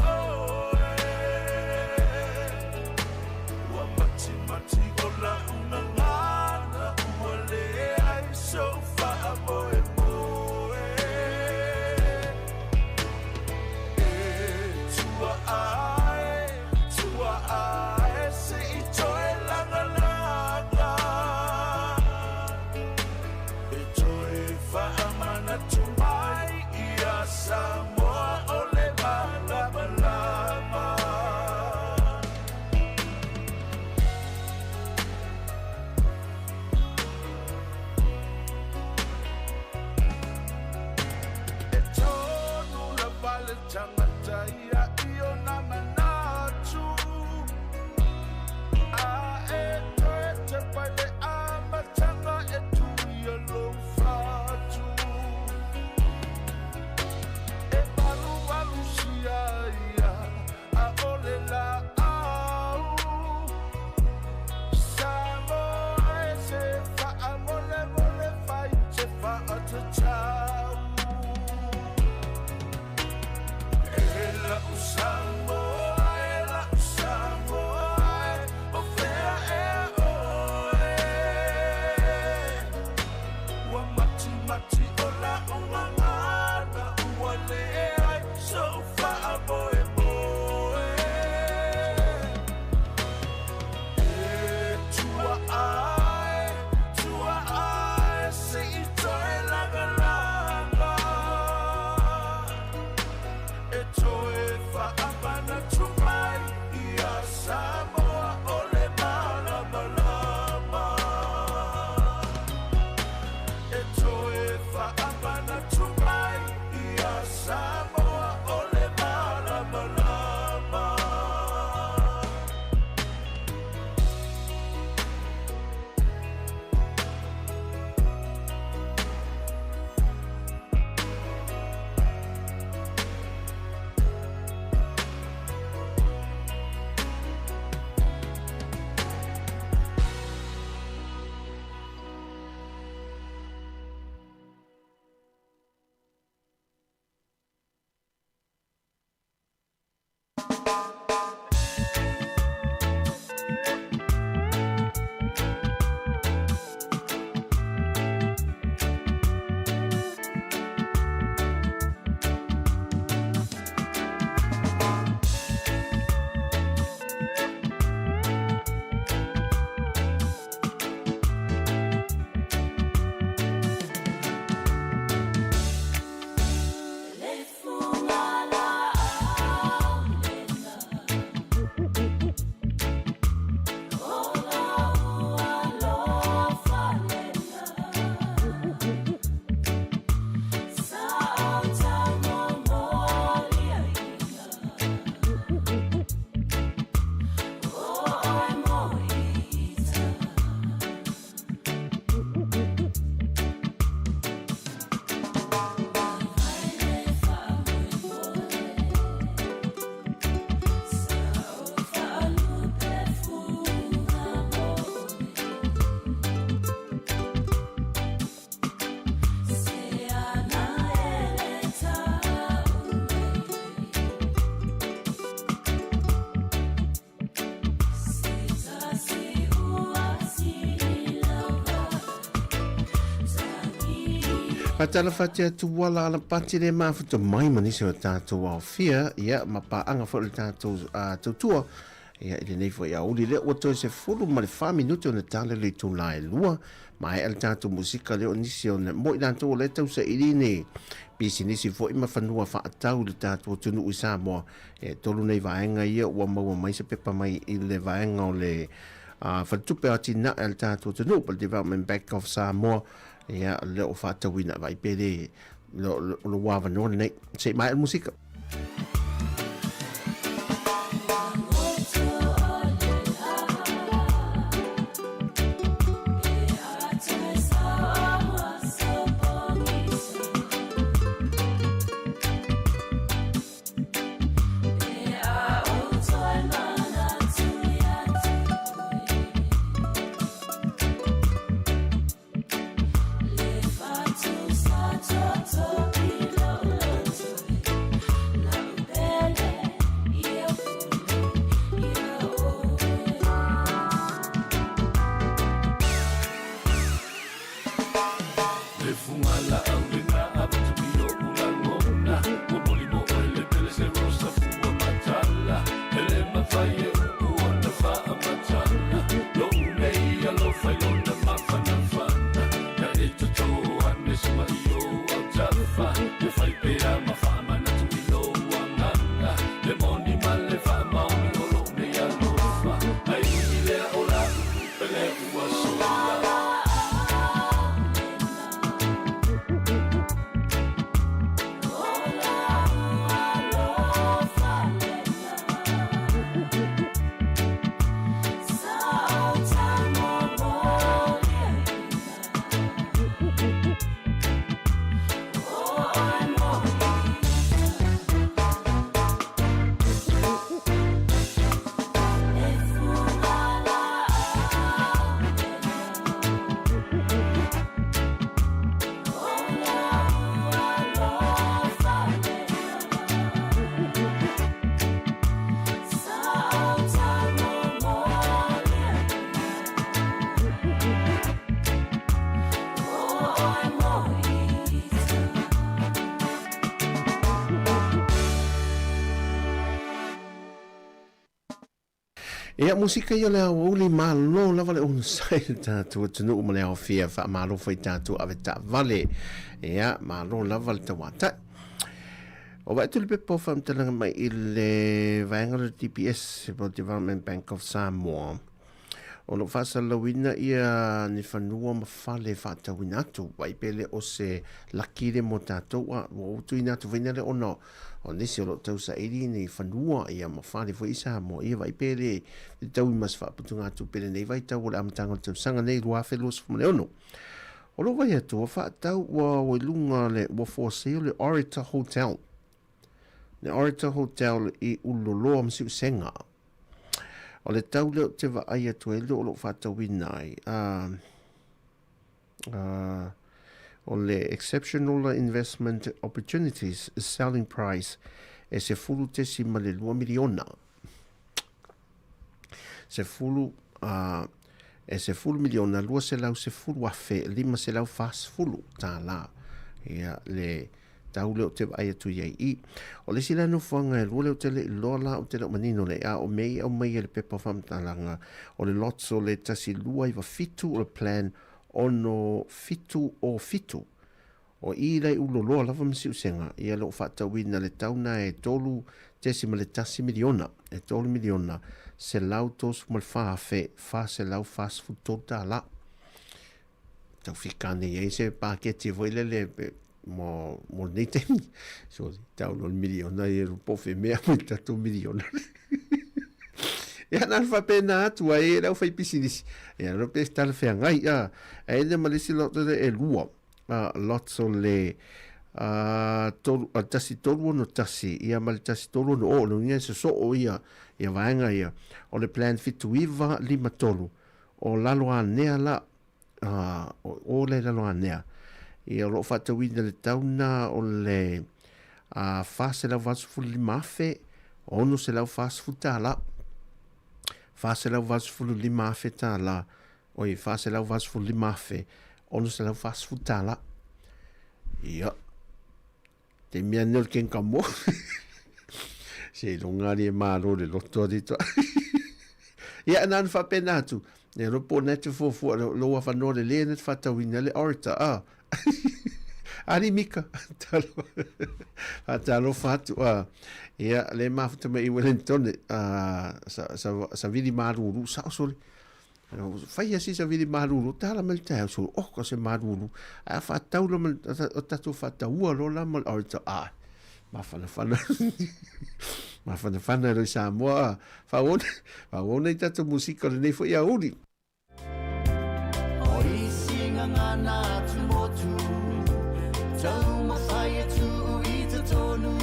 Speaker 5: Fatala fatia tu wala ala pati le mafuta mai manisi o tātou au fia, ia ma paanga fo le tātou tautua, ia ile nei fo ia uli le o toi se fulu ma le 5 minuti o na tale le tu lai lua, ma e al tātou musika le o nisi o na mo i tātou o le tau sa ili ne, pisi nisi fo ima whanua wha atau le tātou tunu i Sāmoa, e tolu nei vaenga ia ua maua mai se pepa mai i le vaenga o le whatupe o tina al tātou tunu, pa le Development Bank of Sāmoa, ia le o whatawina vai pere lo wawa nore nei, se mai al musika. Ia musika ia lea uli malo lava le unsai tātua tunu uma lea o fia wha malo fai tātua ave tā vale. Ia malo lava le tawata. O vai tuli pepo whamtalanga mai i le vaengara TPS, Development Bank of Sāmoa. O no whasa lawina ia ni whanua ma whale whatawina atu. Wai pele o se lakire mo tātua o utu ina atu vainare o no. O nisi o lo tau sa iri ni whanua ia ma whale fo isa mo ia vai pele i tau i mas whaputunga atu pele nei vai tau o le amatanga o tau sanga nei rua whelos fumane ono. O lo vai atu o whaatau wa wailunga le wa foseo le Orator Hotel. Le Orator Hotel i uloloa msiu senga. O le tau leo te wa ai atu e leo o lo whatau inai. O le Exceptional Investment Opportunities Selling Price e se fulu te si ma le 2 miliona. Se fulu e se fulu miliona lua se lau se fulu afe, 5 se lau fas fulu tā la. Ia le tau leo te vai atu iei i. O le sila no whanga e lua leo te le loa la o te leo manino le a o mei au mei e le pepa whamtalanga. O le lotso le tasi lua iwa fitu o le plan ono fitu o fitu. O i rei uloloa lava masiu senga. Ia lo whatawina le tauna e tolu tesi ma le tasi miliona. E tolu miliona se lau tos mal whaafe wha se lau fast food tota la. Tau whikane e se paketi voile le mo nei temi. So tau lo miliona e rupo fe mea mo tatu miliona. Ia nal fa pena atu e lau fai pisinisi. Ia rope stal fe ngai a e de malisi loto de lua. Lots o le tasi tolu no tasi ia mal tasi tolu no o no ia se so o ia vaenga ia o le plan fitu iwa 5 tolu o lalo anea la o le lalo anea ia lo fatawina le tauna o le fase la vasu fulu mafe ono se la fase futa la fase la vasu fulu mafe ta la o i fase la vasu fulu mafe ono se la fase futa la Ia. Te mea nel ken kamo. Se longa ni malo le loto dito. Ia nan fa penatu. Ne ropo net fo lo fa no le net fa tawina le orta a. Ari mika. Talo fatu a. Ia le mafuta me i Wellington sa vidi maruru sa soli. Fai asi sa vidi maruru tala mal tau so ko se maruru. A fa tau lo mal tatu fa tau lo la mal orta a. Ma fana lo Sāmoa. Fa ona tatu musika le nei fo ia uri.
Speaker 9: O isinga ngana tumotu Tau mawhai tu I te tonu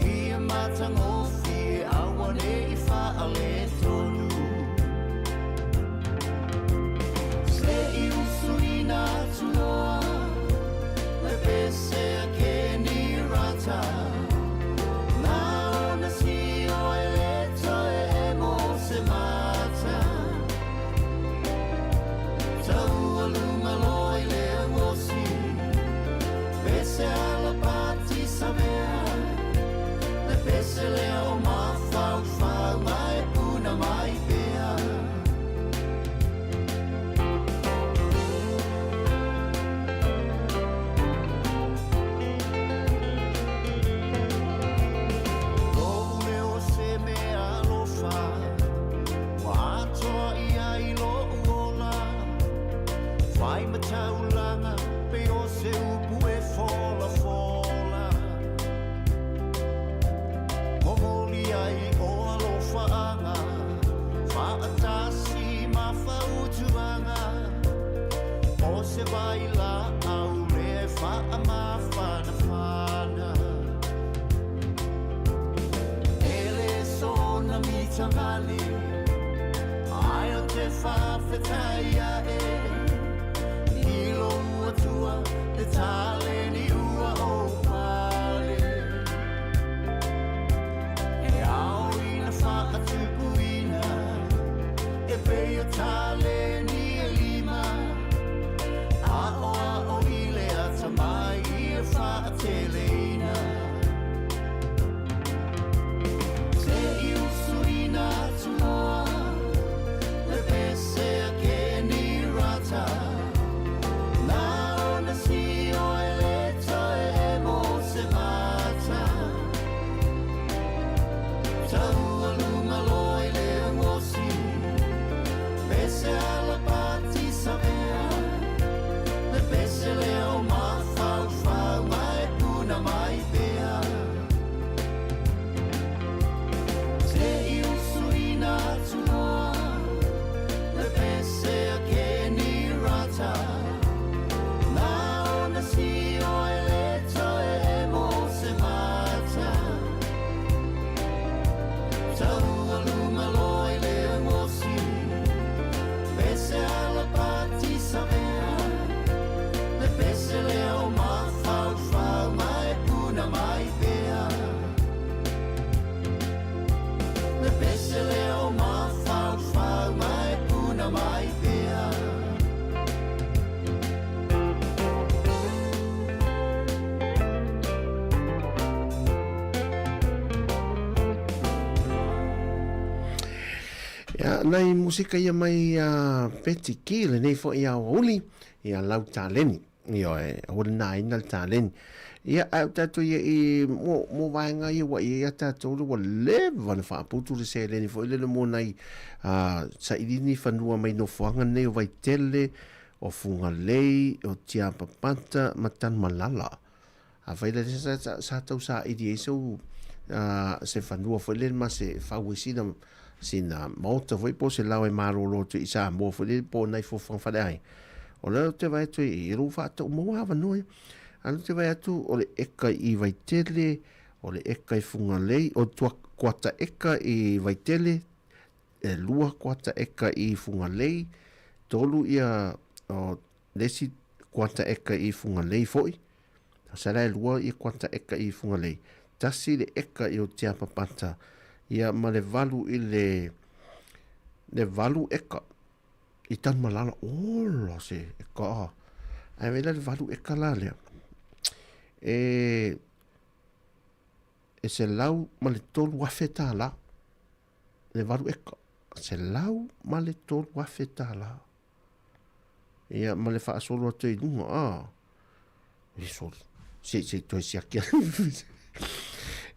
Speaker 9: Ia matangofi awane I whaale tonu Se I usuina tunoa Le pese a keni rata Na ona si o e leto e mo se mata Tau aluma loi le ngosi Pese alla pati savea Le pese le o ma fau mai puna mai bea Lo leo se me alofa Wa atoa ia I lo uola Fai mataulanga pe o se upu e fola fola Momoli ai o alofa anga Fa atasi ma fautuanga O se vai la au le fa ma fana fana Ele sona mi tamali Ai o te fa fetaia e Ilo ua tua, le tale ni ua o pale E ao ina wha atupu ina E peo tale ni e lima A o ile ata mai I e wha atele ina Se I usu ina tunoa Le pese a keni rata Si o e leto e mo se mata Tau aluma loi le ngosi Pese alla pati savea Le pese le o ma fau mai puna mai bea Se I usu ina tunoa Le pese a keni rata Si o e leto e mo se mata Tau aluma loi le ngosi Pese alla pati savea Le pese le o ma fau mai puna mai bea Le pese le o ma fau mai puna mai bea
Speaker 5: Ia nei musika ia mai Betty Kile nei fo ia uli ia lau taleni ia o na ina taleni ia au tatu ia I mo vainga ia wa ia tatu wa leva na fa putu le se leni fo ile mo nai sa idini fanua mai no fuanga nei vai tele o funga lei o tia papata matan malala a vai le sa tau sa idi so se fanua fo ile ma se fa wisina sina mota foi po se lawe maro lo tu isa mo foi po nai fo fan fadai o le te vai tu I ru fa to mo ava noi anu te vai tu o le eka I vai tele o le eka I funga lei o tua kwata eka I vai tele e lua kwata eka I funga lei tolu ia o lesi kwata eka I funga lei foi sara lua I kwata eka I funga lei tasi le eka I o tia papata ia ma le valu I le valu eka I tan malala ola se eka ai vela le valu eka la lea e se lau ma le tolu afe tāla. Le varu eka. Se lau ma le tolu afe tāla. Ia ma le whaasolo a tei nunga. Isol. Se toi si akia.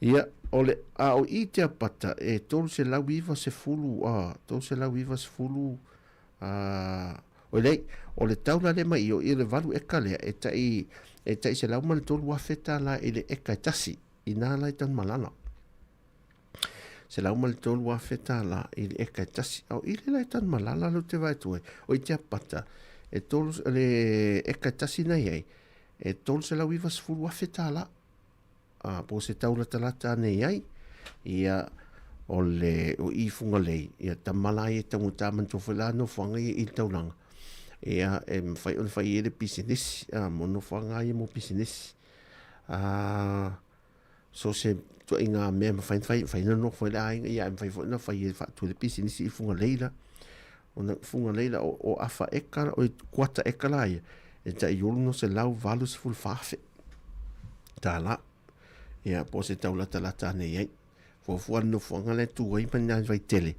Speaker 5: Ia ole a o i te apata e tolu se lau iwa se fulu. Tolu se lau iwa se fulu. O lei, o le taula le mai o i le varu eka lea e tai se lau ma le tolu afe tāla i le eka e tasi. I nā lai tan malala. Se lau ma le tolu afe tāla i le eka e tasi. Au i le lai tan malala lo te vai tue. O i te apata e tolu le eka e tasi nei ei. E tolu se lau iwa se fulu afe tāla. Po se taula talata nei ai. Ia o i funga lei. Ia tamalai e tanguta mantofela no whanga i taulanga. Ia e mwhai e le pisinesi. Mono whanga i mo pisinesi. So se to inga me fai no foi la ia fai foi no fai fa tu le pisi si funga leila ona funga leila o afa eka o kwata eka la ia e ta yulu no se lau valus full fafe tala ia po se taula tala tane ia fo no funga le tu ai pana vai tele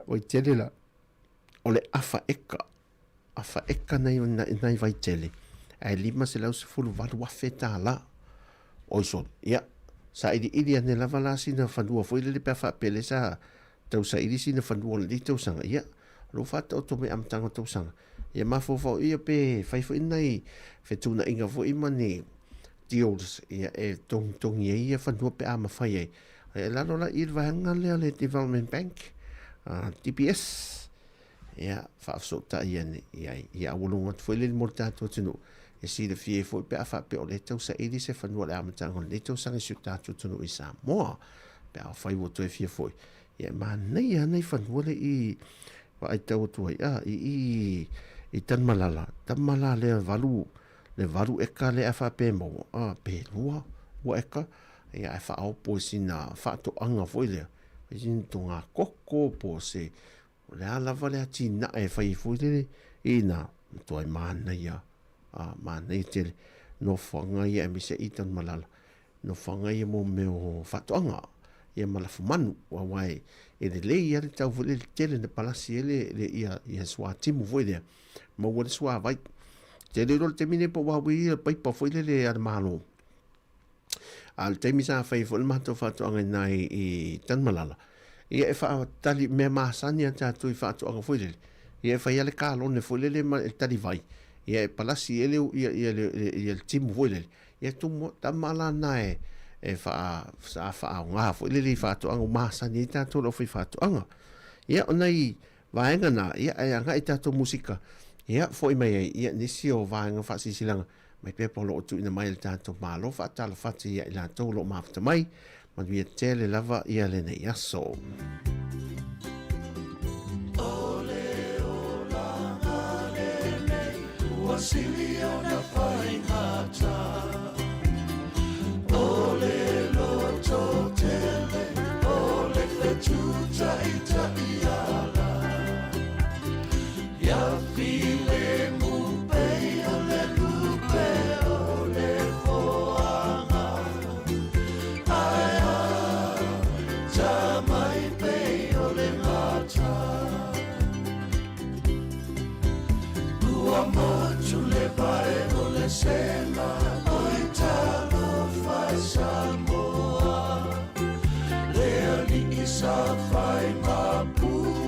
Speaker 5: o tele la o le afa eka nei vai tele ai lima se lau se full valu afe tala o so ia sa ili ane lava la sina whanua foi le pe fa pele sa tau sa ili sina whanua le tau sanga ia lo fata o tome amtanga tau sanga ia mafo ia pe fai fo inai fetuna inga fo imani deals ia e tong ia whanua pe ama fai ai e lalo la il vahanga le Development Bank TPS ia whaafsota ia ia awulunga foi le mortato tino e si le fie foi pe afa pe o le tau sa ili se fanua le amatanga le tau sa ngi tatu tunu i Sāmoa pe a fai wo to fie foi ia ma nei nei fanua le i wa ai tau tu i tan malala le valu eka le afa pe mo pe lua wa eka ia fa au po sina fa to anga foi le sin tunga koko po se le ala vale atina e fai foi le ina to ai mana ia ma nei te no whanga ia mi se itan malala no whanga ia mo meo whatoanga ia malafu manu wa wai e le lei ia le tau vule le tele ne palasi ele ia swa timu foi lea ma wale swa vai te le rol te mine po wawi ia paipa foi le ar malo al te misa fai foi mato whatoanga nai i tan malala ia e wha tali me maasani a tātu i whatoanga foi le ia e whai ale kālone foi le tali vai ia e palasi ele ia le timu voile ia tu tamala nae e fa nga fo le fa to ang masa ni ta to lo fa to anga ia onai vaenga na ia nga ita to musika ia fo mai ia nisi o vaenga fa sisilanga mai pe polo tu ina mai ta to malo fa ta fa ia la to lo ma fa mai ma vi tele lava ia le ne ia so
Speaker 4: Wasilia na paingata Ole loto tele Ole fetuta ita iala Ya file mupe Ole lupe Ole foanga Aya Jamai pe Ole ngata Chule pare ole sena oitalo fai Sāmoa Lea li isa fai mapu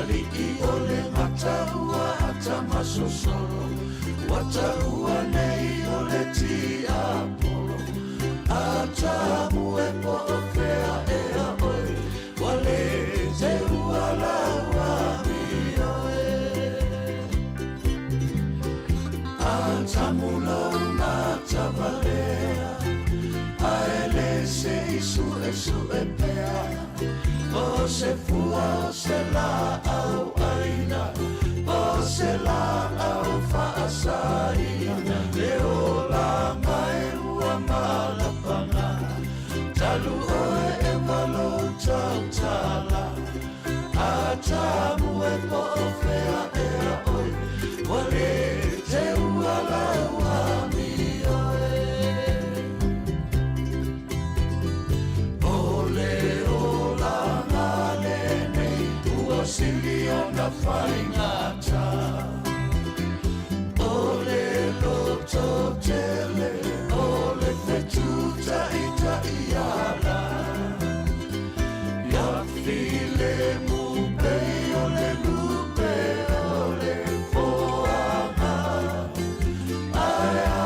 Speaker 4: li'i o le mata ua ata masosolo Wata ua nei o le ti apolo Ata mue po o fea e a oi Wale te ua la ua mi oe Ata mula una tabalea Aele se isu e pea O se fua o se la au aina O se la au whaasaina Le o la mai ua malapanga Talu oe e malo tau tala A tamu e po o whea e a oi Wale te ua la ua mi oe Ole o la ngale nei Ua sili o na whaingata Ole loto tele Ole fetuta ita iala Ia file mupe Ole lupe Ole foanga Aia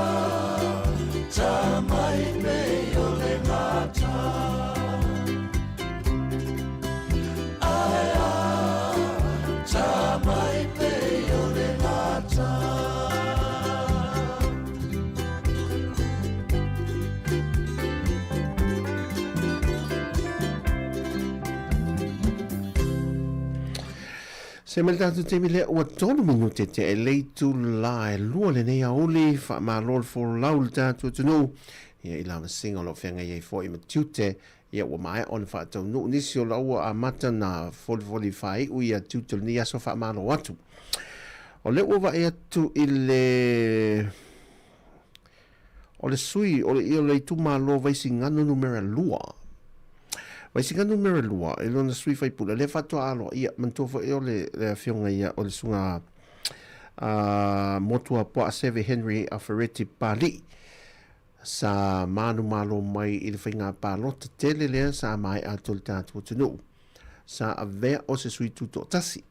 Speaker 4: tamai me Ole mata Aia tamai me Ole mata
Speaker 5: Se mele tatu te mele ua tonu minute te e leitu la e lua le nei a oli wha ma lor for laul tatu tunu ia i lama singa lo whenga iei fo i matiute ia ua mai on wha tau nu nisi o laua a mata na foli whai ui a tutul ni aso wha ma lo atu o le ua e atu i le o le sui o le i o leitu ma lo vaisi ngano numera lua Vai singa numero lua, e lona sui fai pula. Le fatua alo, ia, mantofa e o le fionga ia, o le sunga motua po a seve Henry a Ferretti Pali. Sa manu malo mai i le whainga palota tele lea sa mai a tol tātua tunu. Sa a vea o se sui tuto tasi.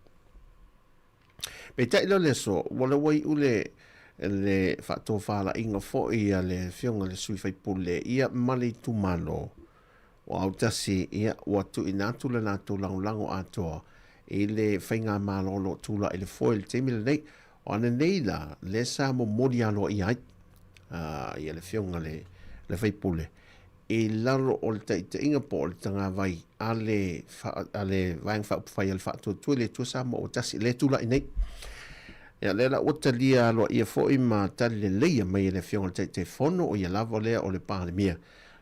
Speaker 5: Pe ta ilo le so, wala wai ule le fatua whala inga fo ia le fionga le sui fai pule, ia mali tu malo. O au tasi ia watu i nātula nātu lango atoa i le whainga mālolo tula i le foil te mila nei o ane nei la le sa mo mori alo i ai ia le fionga le whaipule i laro o le taita inga po o le tanga vai ale vaeng whaupuwhai al whaatua tue le tua sa mo o tasi le tula i nei ia le la ota lia alo ia fo i ma tali le leia mai le fionga le taita fono o ia lavo lea o le pāle mia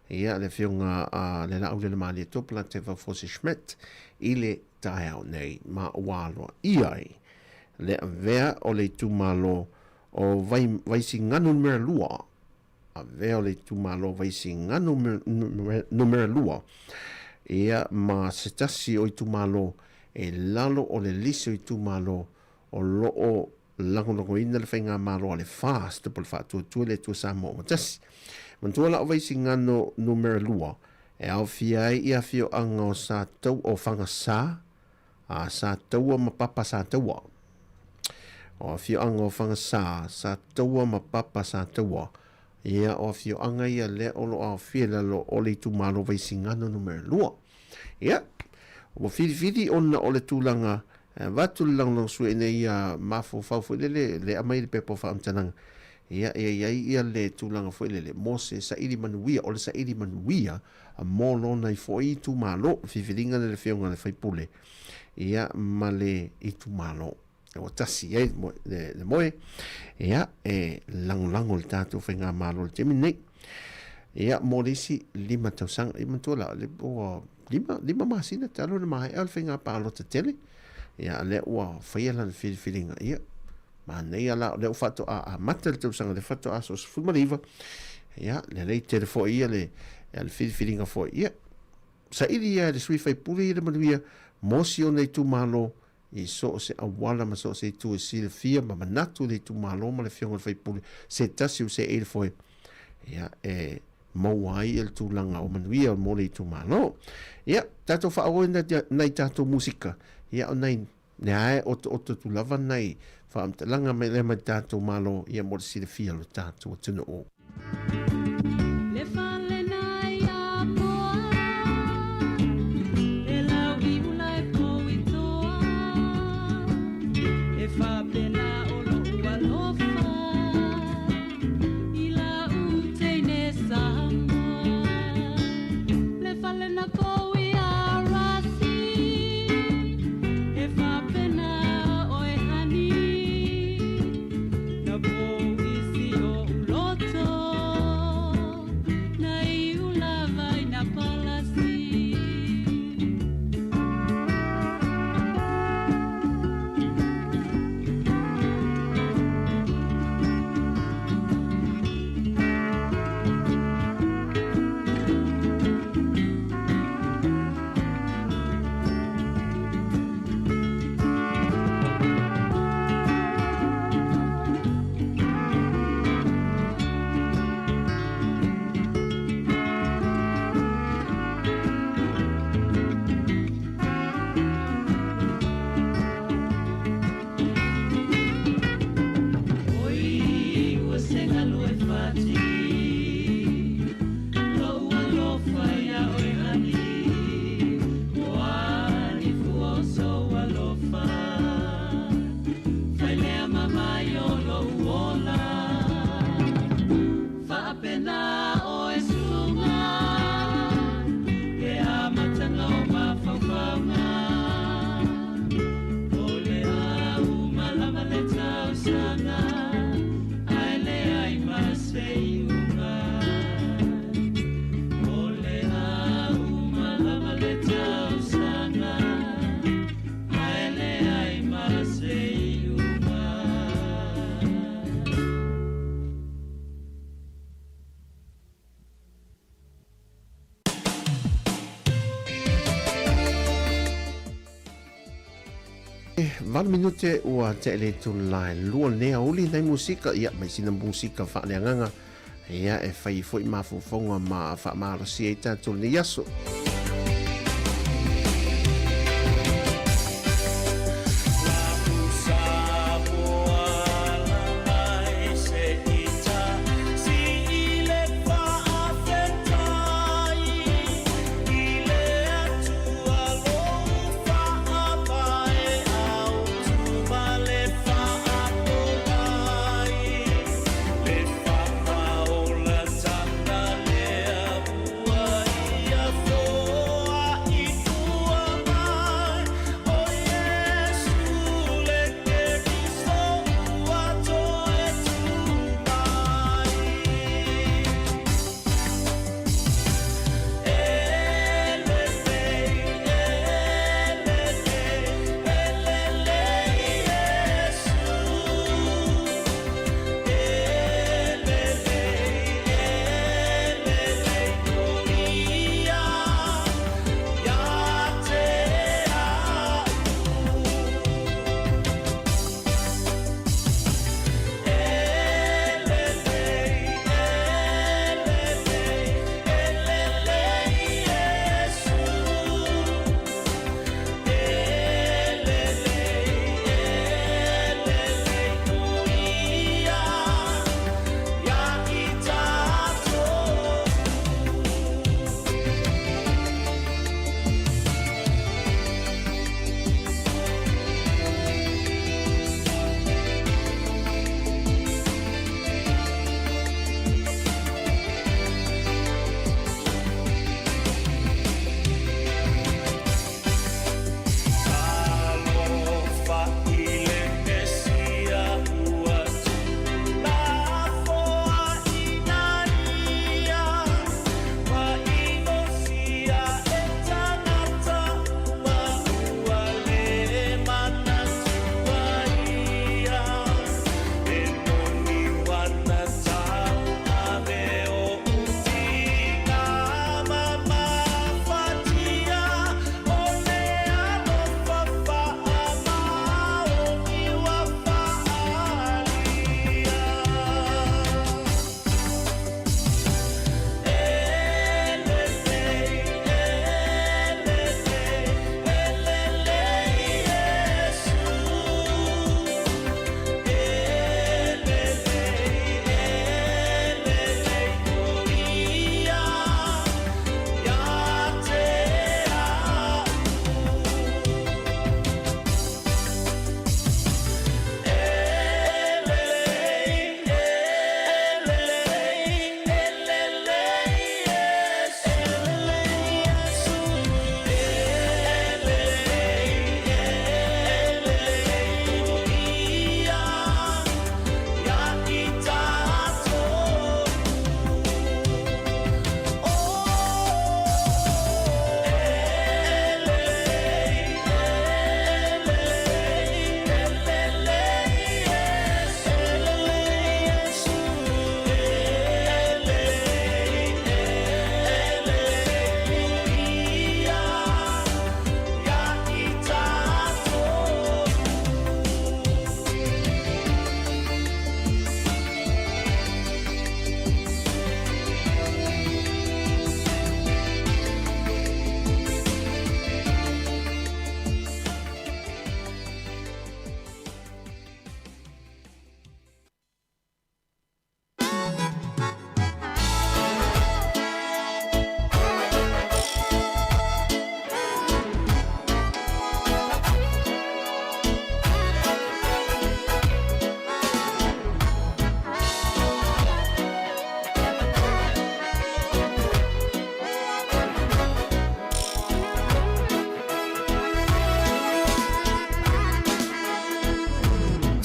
Speaker 5: ia le fionga le la ule le mali topla te va fosi schmet i le tae nei ma walo iai le vea o le tumalo o vai si nganu numera lua a vea o le tumalo vai si nganu numera lua ia ma setasi o i tumalo e lalo o le lisi o i tumalo o loo lango ina le whainga malo a le fast pol fatu tu le tu samo tasi Mantua la vai singano numero lua e au fiai ia fio anga o sa tau o whanga sa a sa taua ma papa sa taua o fio anga o whanga sa taua ma papa sa taua ia o fio anga ia le olo au fia lo o le tu malo vai singano numero lua ia o fili ona o le tūlanga watu lang sui nei ia mafo faufu le amai le pepo wha amtananga ia le tūlanga foi le mose sa iri manuia o le sa iri manuia a molo nei foi tu malo fifilinga le fionga le faipule ia male i tu malo o tasi le moe ia lango le tatu whainga malo le temi nei ia morisi 5 tausanga i mantua le lima masina talo le mahe al whainga palo te tele ia le ua whaiala le fifilinga ia ma nei ala le fato a mata le tausanga le fato a so fulmariva ia le lei telefo ia le fifilinga fo ia sa ili ia le sui fai puli le manuia mosio nei tu malo i so se awala ma so se tu si le fia ma manatu le tu malo ma le fionga fai puli se tasi se ele foi ia mauai el tu langa o manuia mo le tu malo ia tato fa o nei tato musika ia o nei Ne ae o tu lava nei whaamtalanga me le mai tātou malo ia mo le sile fia lo tātou tunu o. Val minute ua te le tu lai lua nea uli nei musika ia mai sina musika fa le nganga ia e fai foi ma fu fonga ma fa ma rasieta tu ni yaso.
Speaker 4: Oh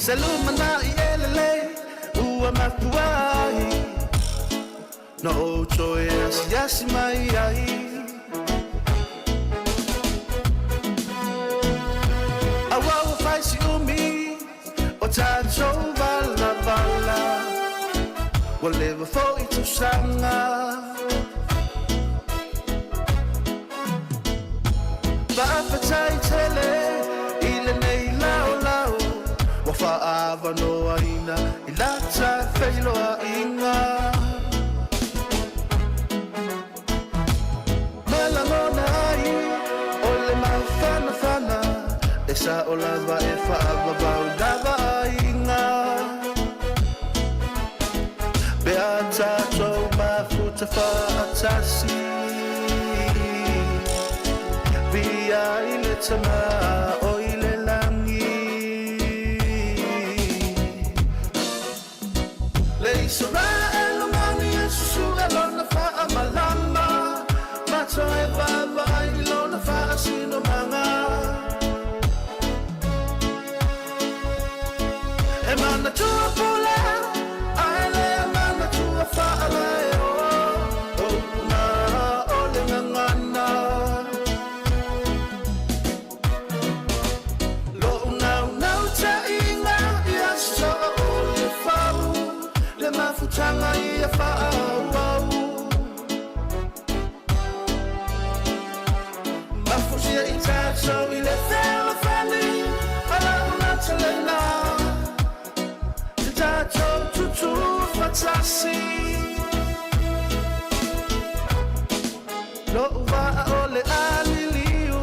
Speaker 12: Salumana ielele ua mapuai no ocho yasi mai ai awa fai si umi o tacho vala vala whatever for itu sanga ba fatai tele ile nei lao lao wa fa ava no aina ilata feilo inga malangona ai ole mafana fana esa olava e fa ava ba dava inga beata to mafuta fa atasi via ile tama o ile langi leisa elo mani su elona fa amalama mato e baba ilona fa sino manga e mana tu pula ale mana tu fa ale o na ole ngana Tanga ia whaau Mafusia I tato I le whela whani Ala una talena Te tato tutu fatasi Lo uwa o le aliliu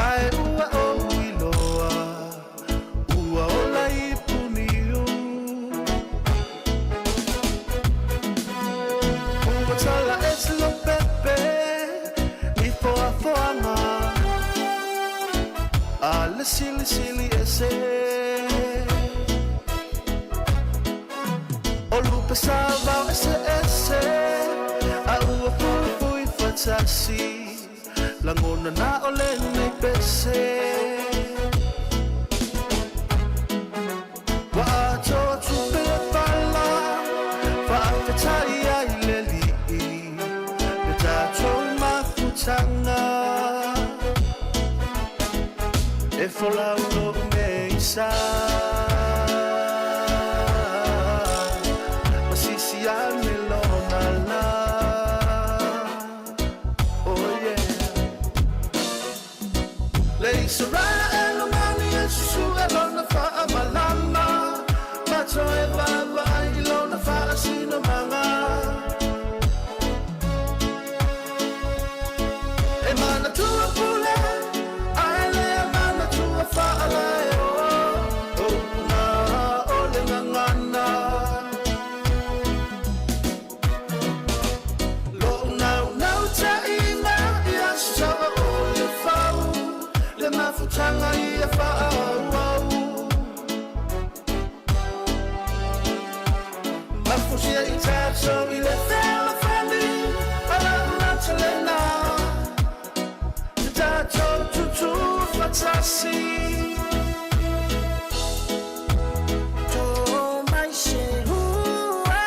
Speaker 12: Ai ua o iloa Ua o la ipuniu Tala es lo pepe Ni foa foanga Alle sili sili ese O lupe salva ese ese A ua fui fui fatasi Langona na ole nei pese Wa ato tupe fala Fa afetai ai leli Tanga e fola uno meisa masisi almelona la oh yeah leisa ra elomani su elona fa amalama mato e baba ilona fa sino manga mana tua pule ale mana tua fala o na ole ngana lo na ta ina ya so ole fau le mafutanga ia fau mafusia I tato I le fela fali ala na talena Tutu fatasi To my shehua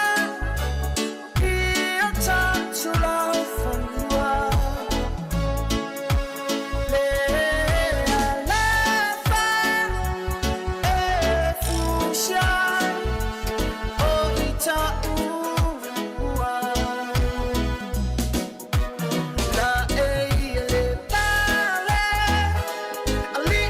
Speaker 12: Ia tatu lau fanua Lea lefa E fushai O ita ua La e le Ali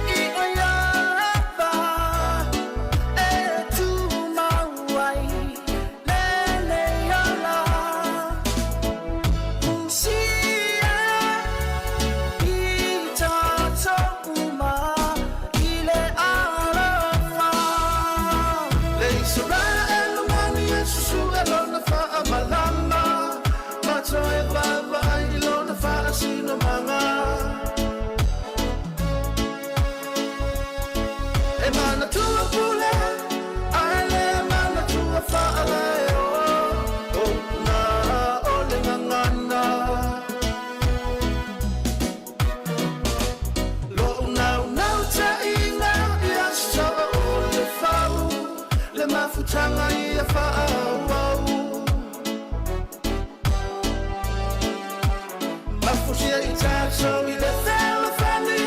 Speaker 21: tanga ia whaau mafusia i tātou i le whela whani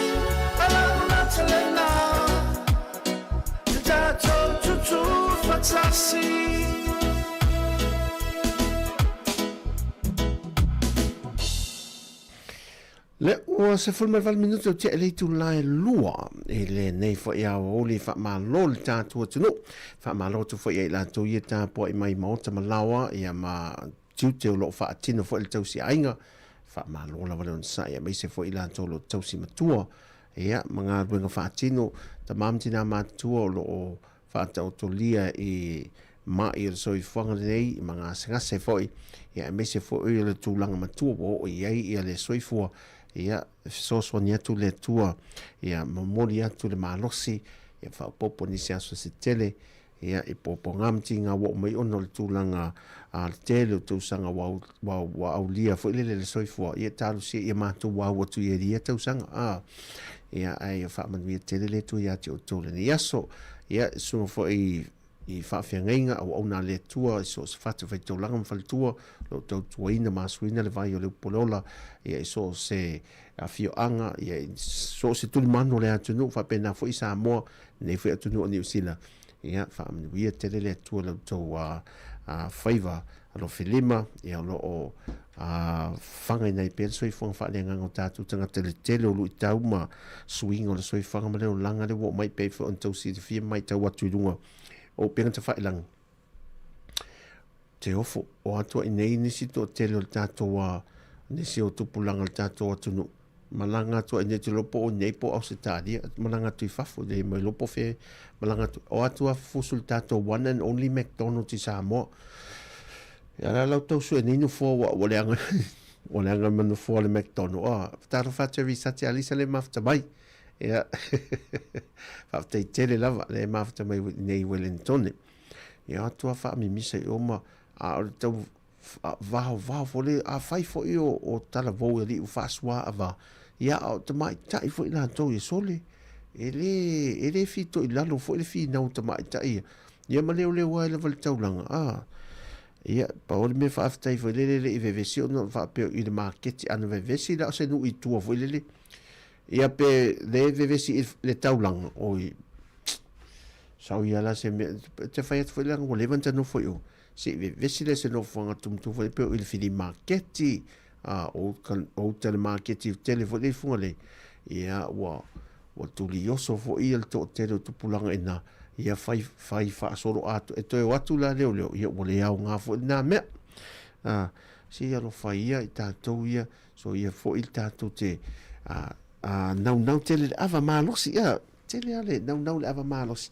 Speaker 21: alau na talena te tātou tutu whatasi
Speaker 5: Le ua se fulma val minuto te le tu lai lua e le nei fo ia o le fa ma lo le tātua tunu fa ma lo tu fo ia la tu ia tā po i mai maota ma lawa ia ma tiu te lo fa atino fo il tau si ainga fa ma lo la wale on sa ia mai se fo i la tu lo tau si matua ia mga ruenga fa atino ta mamtina matua lo fa tau to lia i ma i so i fanga nei mga sengase fo ia mai se fo i le tu langa matua o ia i le soifua ia sosoni atu le tua ia mamoli atu le malosi ia whapopo ni se aso se tele ia i popo ngamti ngā wo mai ono le tūlanga a tele o tūsanga wa au lia fo ile le soifua ia talu si ia mātu wau atu ia ria tūsanga ia ai a whamanuia tele le tu ia te o tūle ni aso ia sunga fo i whawhiangainga au na le tua so se whatu whai tōlanga mwhalitua lo tau tuaina māsuina le vai o le upolola ia so se a fio anga ia so se tuli mano le atunu whapena fo i Sāmoa nei fo i atunu o New Zealand ia whamanuia tele le tua lo tau whaiva alo whilima ia lo o whangai nei pēr soi whanga whaelenga ngā tātu tanga tele o lui tau ma suinga o le soi whanga ma leo langa le wo mai pēr fo on tau si te fia mai tau atu runga o penga te whaelang te ofo o atua i nei nisi to tele o tātua nisi o tupulanga o tātua tunu malanga atua i nei te lopo o nei po au se tādia malanga tui whafo nei mai lopo whe malanga o atua fusul tātua one and only McDonald's i Sāmoa ia la lau tau su e ninu fua wa le anga manu fua le McDonald's tāra whateri sati alisa le mafta mai ia whaftai tele lava le mafta mai nei Wellington ia atua wha mi misa i oma a o tau vaho fole a whai fo i o tala vau e li u whaasua a va ia o te mai tai fo i la tau i sole e le fito i lalo fo i le fi nau te mai tai ia ma leo ai le vali taulanga ia pa o le me whaaftai fo i le i vevesi o no whaapeo i le marketi ana vevesi la o se nu i tua fo i le ia pe le vevesi le taulanga o i sau ia la se te whai atu fo i langa o levanta no fo i o se vevesi le se no fwanga tumtu fo i peo i le fili marketi o tele marketi tele fo i funga le ia wa tuli oso fo i al to tele o tupulanga ina ia whai whaasoro atu e toi o atu la leo ia o le au ngā fo i nā mea si alo whai ia i tātou ia so ia fo i tātou te nau tele le ava mālosi ia tele ale nau le ava mālosi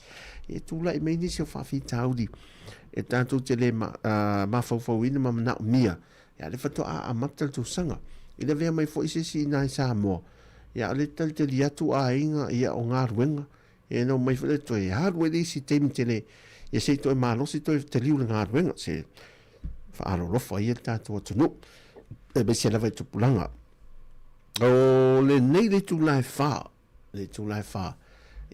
Speaker 5: e tūla i meini si o whawhi taudi e tātou tele mawhauwhau ina ma manao mia ia le whato a matal tu sanga i le vea mai fo i sesi i nai Sāmoa ia le tali te liatu a inga ia o ngā ruenga e nau mai whale toi hardware li si teimi tele ia se toi mālosi toi te liu le ngā ruenga se whaaro rofa ia tātou atunu e besi alawa i tupulanga o le nei le tūlai wha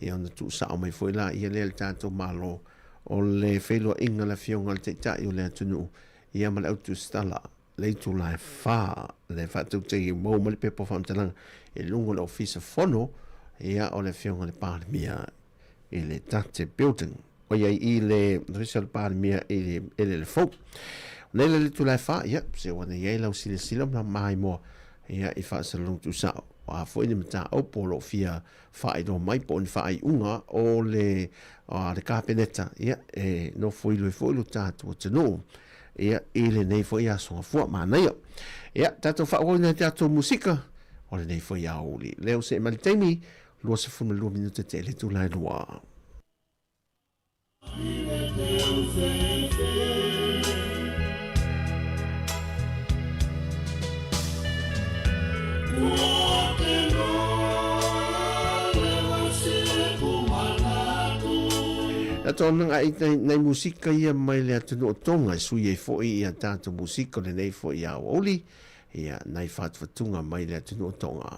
Speaker 5: e ona tu sao mai foi la ia le tātou malo o le whelua inga la fionga le teitai o le atunu ia ma le autu stala le tūlai wha le whātou te i mou ma le pepo whaamtalanga e lungo le ofisa fono ia o le fionga le pārmia i le tate building o ia i le risa le pārmia i le fau nei le tūlai wha ia se wana iei lau sila ma mai moa ia i whaasalong tu sao a foi ni mata o polo fia fai do mai po ni fai unga o le kapeneta ia e no foi lo tatu te no ia ele nei foi a so fu ma na ia tatu fa o na tatu musika o le nei foi a oli leo se maltemi lo se fu lo minuto tele tu la loi Tōnanga i nei musika ia mai le atunu o tonga sui e fo i a tātou musika le nei fo i a oli ia nei whātuatunga mai le atunu o tonga.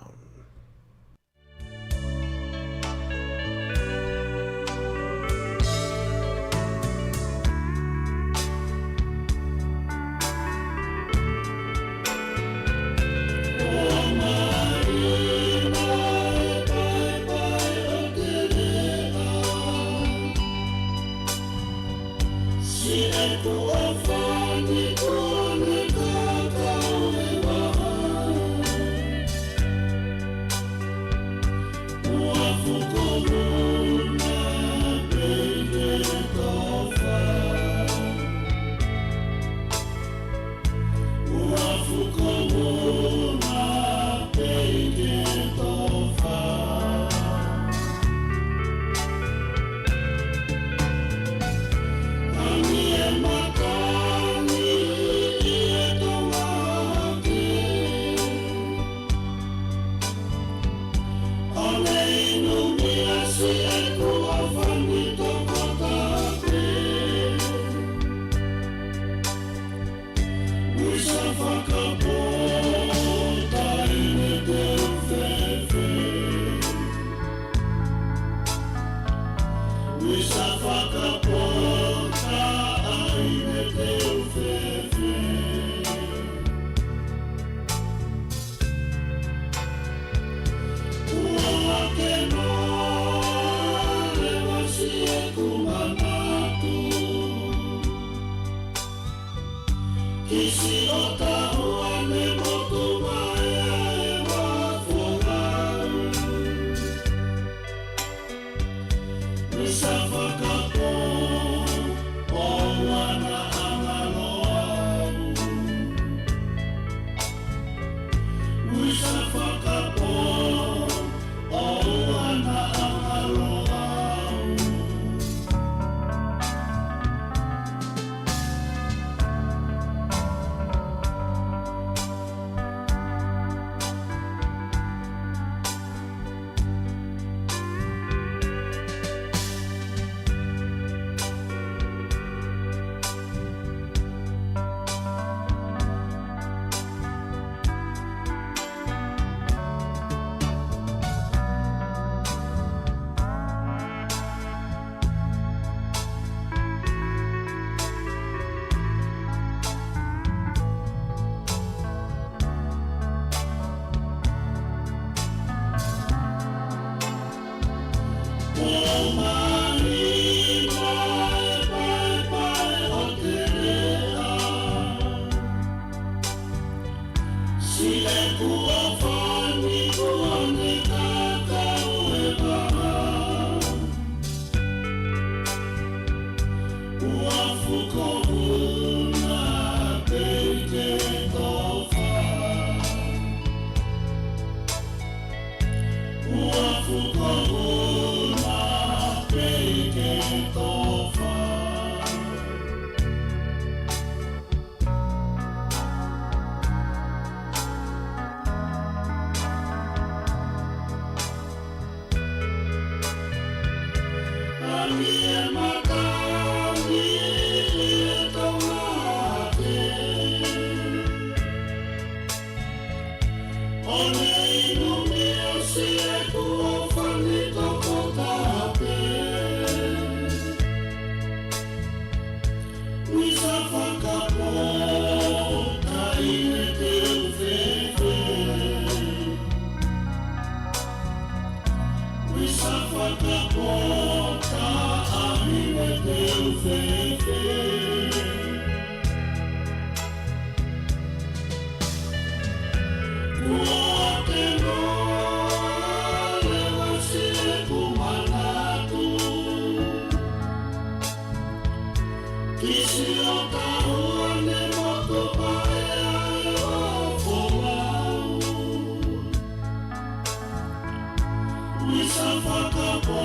Speaker 21: Wisafakapo,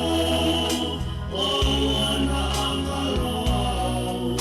Speaker 21: oh, ana angalo au.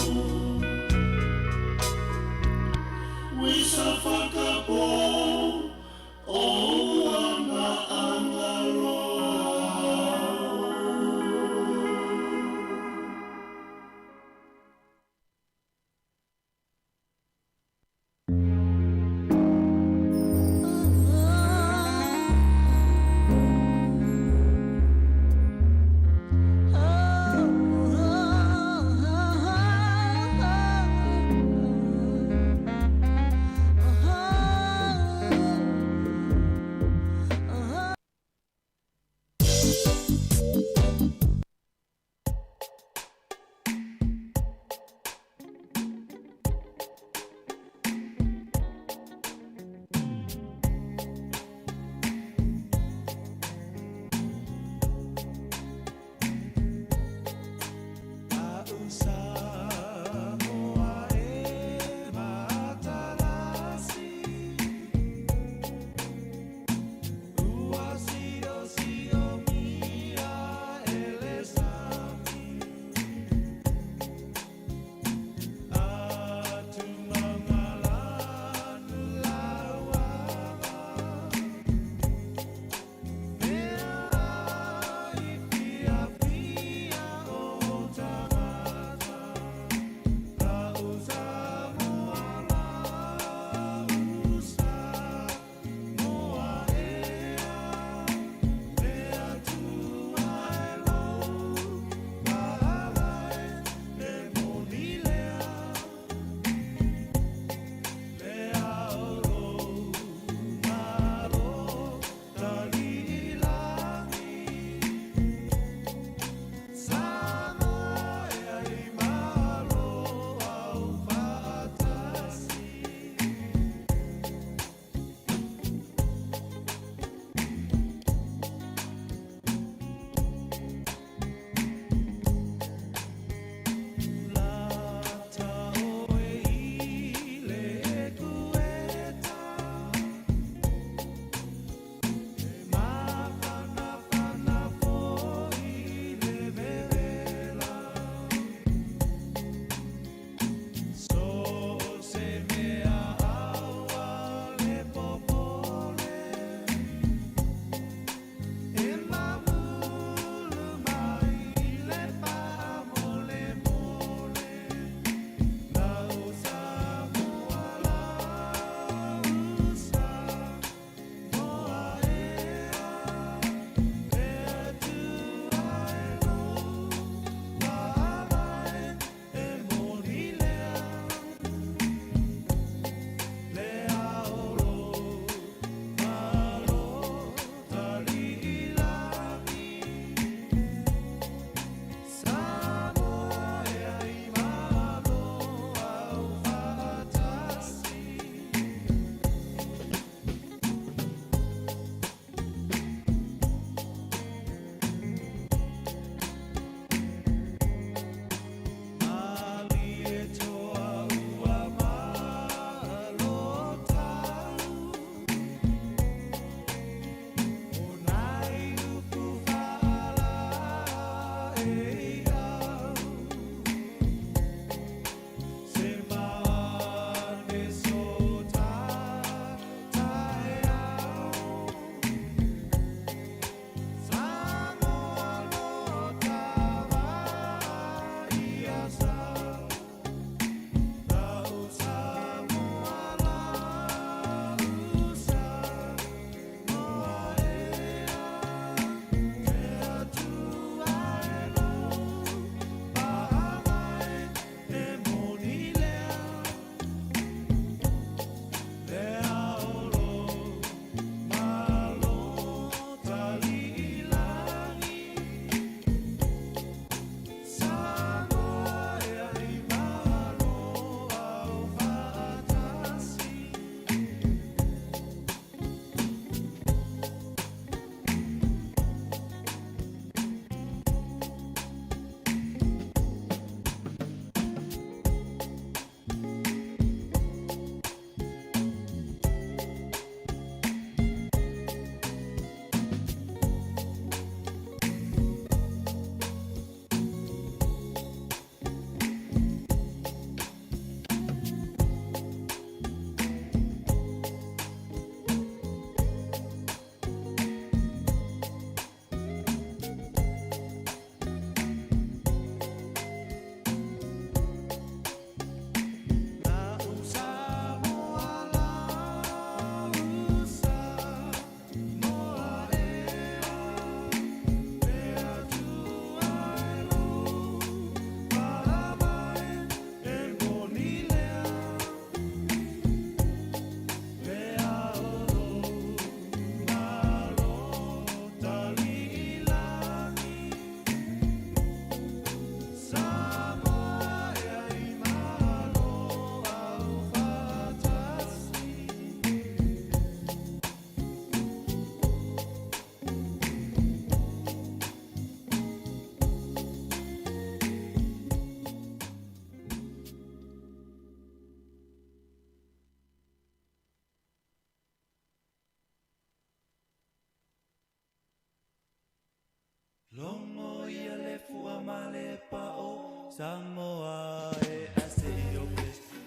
Speaker 3: fua male pa o Sāmoa e ase i o pe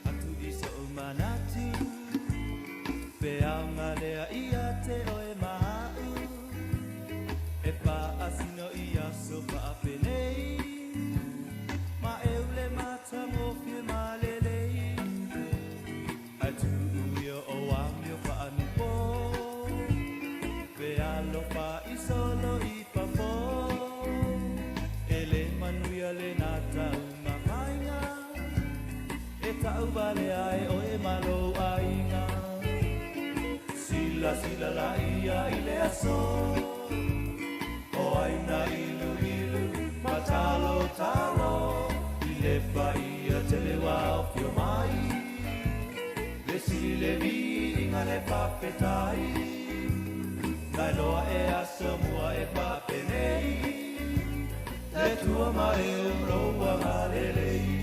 Speaker 3: atu i sa o manatu pe anga lea ia te o e mahau e pa asino i aso pa apenei ma e ule mata mo fie malelei atu uio o amio pa anupo pe alo pa i solo i pa po ele manuia le nata uma mainga e tau vale ai o e malo ainga sila sila la ia i le aso o aina ilu ilu matalo talo i le paia te le wao fio mai le sile vi inga le papetai nai loa e aso mua e papenei le tua mai o roa malelei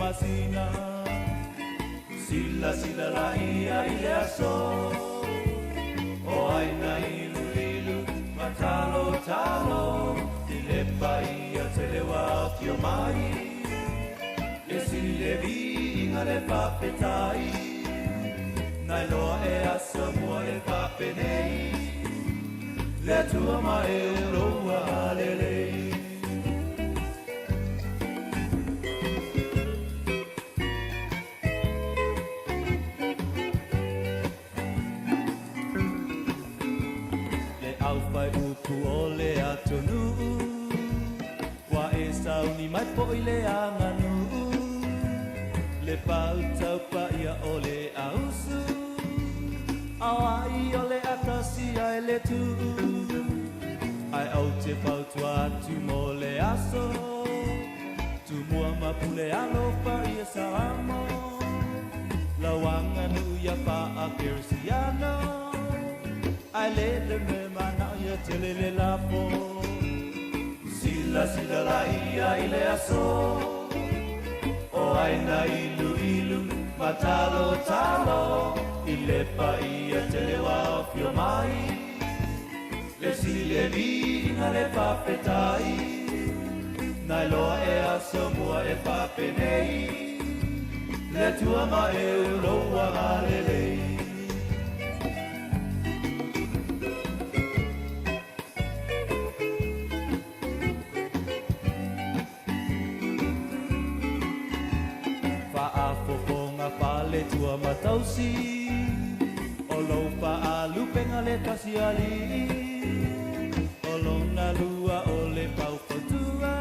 Speaker 3: Masina sila sila la ia i le aso o aina ilu ilu matalo talo i le paia te le wao tio mai e sile vi inga le papetai nai loa e aso mua e papenei le tua mai e roa alelei mai po i le anganu le pau tau pa ia o le ausu awa i o le atasi ai le tu ai au te pau tua tu mo le aso tu mua mapule alo pa ia saramo la wanganu ia pa a kersiano ai le me mana ia tele le lapo sila sila la ia i le aso o aina ilu ilu matalo talo i le paia te le wao fio mai le sile vina le papetai nai loa e aso mua e papenei le tua ma e uloa malelei le tua matausi o lau pa alu penga le kasi ali o lona lua o le pau kotua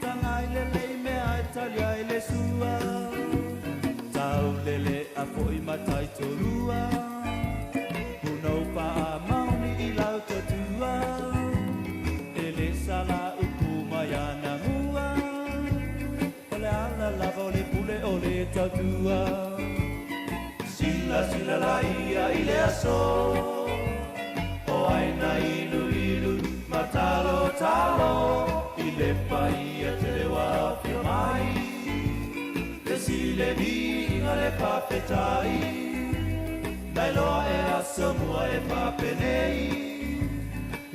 Speaker 3: tangai le lei me ai tali ai le sua tau lele a foi matai torua unau pa a mauni i lau kotua e le sala upu maiana mua o le ala lava o le pule o le tatua sila sila la ia i le aso o aina ilu ilu matalo talo i le paia te le wao fio mai le sile vinga le papetai nai loa e aso mua e papenei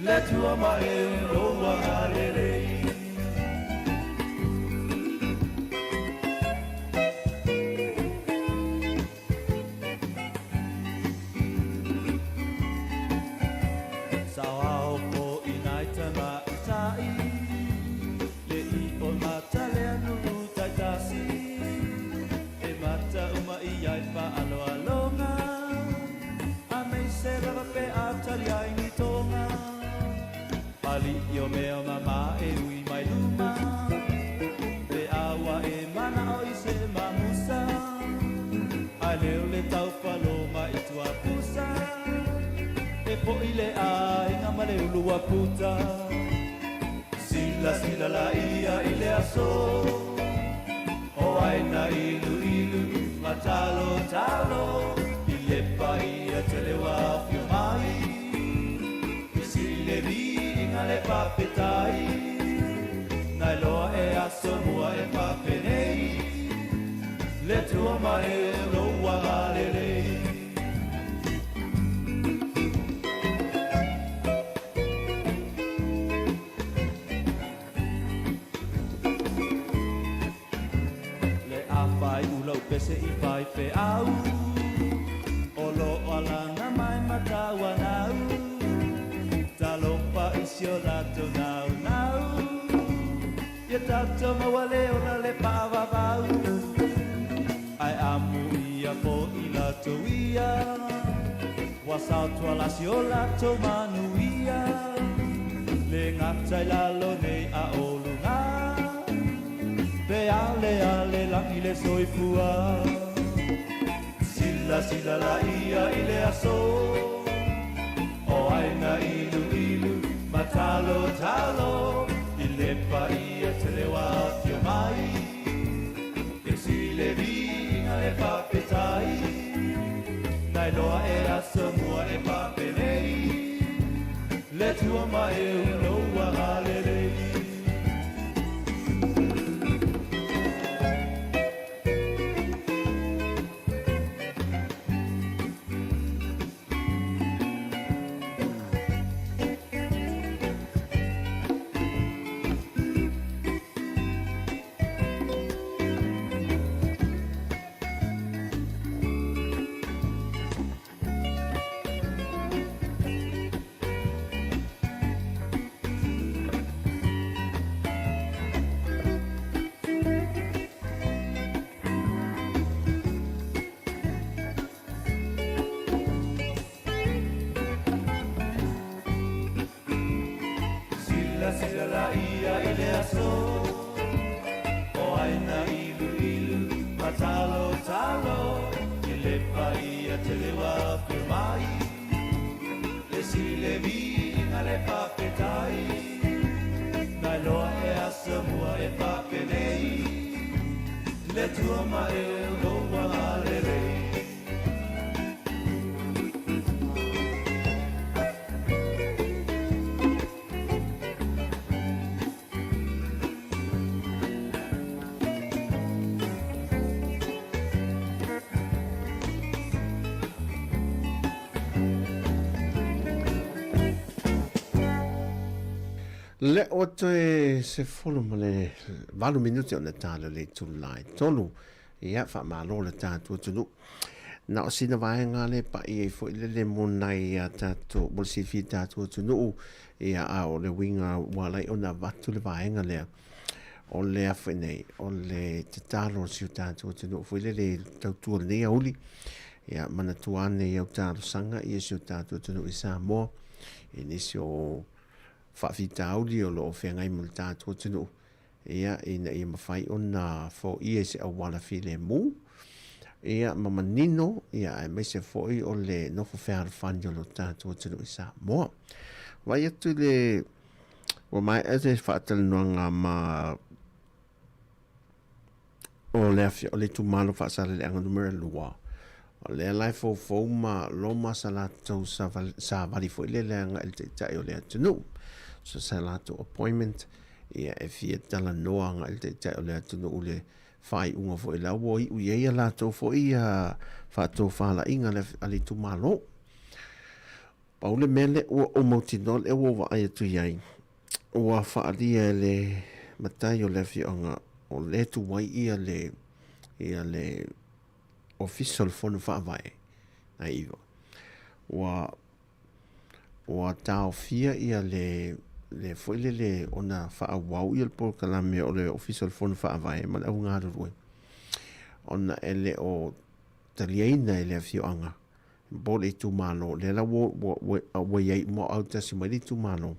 Speaker 3: le tua ma e roa galelei Io mea mama e ui mai luma Pe ua puta Sila la ia I le aso O aina ilu Matalo talo I le paia te le wafio mai I sile vinga le papetai Nai loa e aso mua e papenei Le tua mai lo wagalelei Pese I pai pe au O lo alana mai matawa nau Talopa isio lato nau Ia tato mawale o na le pawa vau Ai amu ia po I lato ia Wasautua lasio lato manu ia Le ngatai lalo nei a olunga Pe ale langi le soifua Sila la ia I le aso O aina ilu Matalo talo I le paia te le wafio mai Ke sile vinga le papetai Nai loa e aso mua e papenei Le tua mai no wagalelei
Speaker 5: Le o te se folo ma le valu minuti o na tala le tulai tolu ia fa malo le tatu tulu na o sina vaenga le pa i fo le monai ia tatu mo si fi tatu tulu ia a o le winga wala o na vatu le vaenga le o le afenei o le te talo si tatu tulu fo le tautu le uli ia mana tuane ia talo sanga ia si tatu tulu i Sāmoa inisio Whawhita auli o lo whengai mo tātua tunu. Ia ina ia mawhai o nā fo ia se awala while mu. Ia mamanino ia ai mai se fo i o le nofo whehara whanjo lo tātua tunu i Sāmoa. Wai atu le wa mai ate whaatala noanga ma o le afi o le tumalo whaasara le anga numera lua. O le alai fo ma lo masala tau sa vali fo i le anga el te tai o le atunu. So sa lato appointment ia e fia tala noanga el te tai o le atunu ule whai unga fo i la wo i uia lato fo i a whato whala inga le ali tu malo. Paule mele o mautinol e wo ai atu iai. Ua whaalia le matai o le fionga o le tu wai ia le official fonu whaavai na iwa. Ua tau fia ia le foile le ona whaawau ia le po kalame o le official fonu whaavai ma le au ngāru rue. Ona ele o taliaina ele fionga. Bole tu malo le la wo ye mo auta si mai tu malo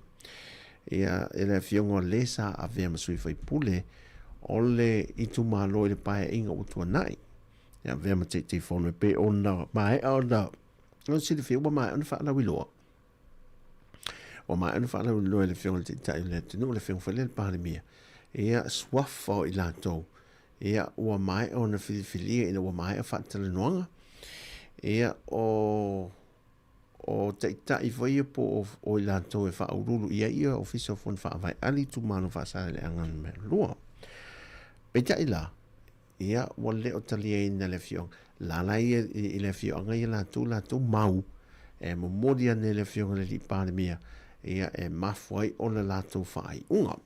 Speaker 5: ia ele fiongo lesa a vema sui foi pule ole i tu malo le pae inga o tu nai ia vema te fono pe ona mai ona no si le fio mai ona fa la wilo o mai anu whaala ulu le whionga te tai le tunu le whionga whalele parimia. Ia swafa o i lātou. Ia ua mai o na whiliwhilia ina ua mai a whaatala noanga. Ia o te tai whaia po o i lātou e whaururu ia ofisa fon whaavai ali tu manu whaasare le angan me lua. Pe tai la. Ia ua leo talia ina le whionga. Lala ia i le whionga i lātou mau. E mo modia ne le whionga le li parimia. Ia e mafwai o le lātou whaai unga.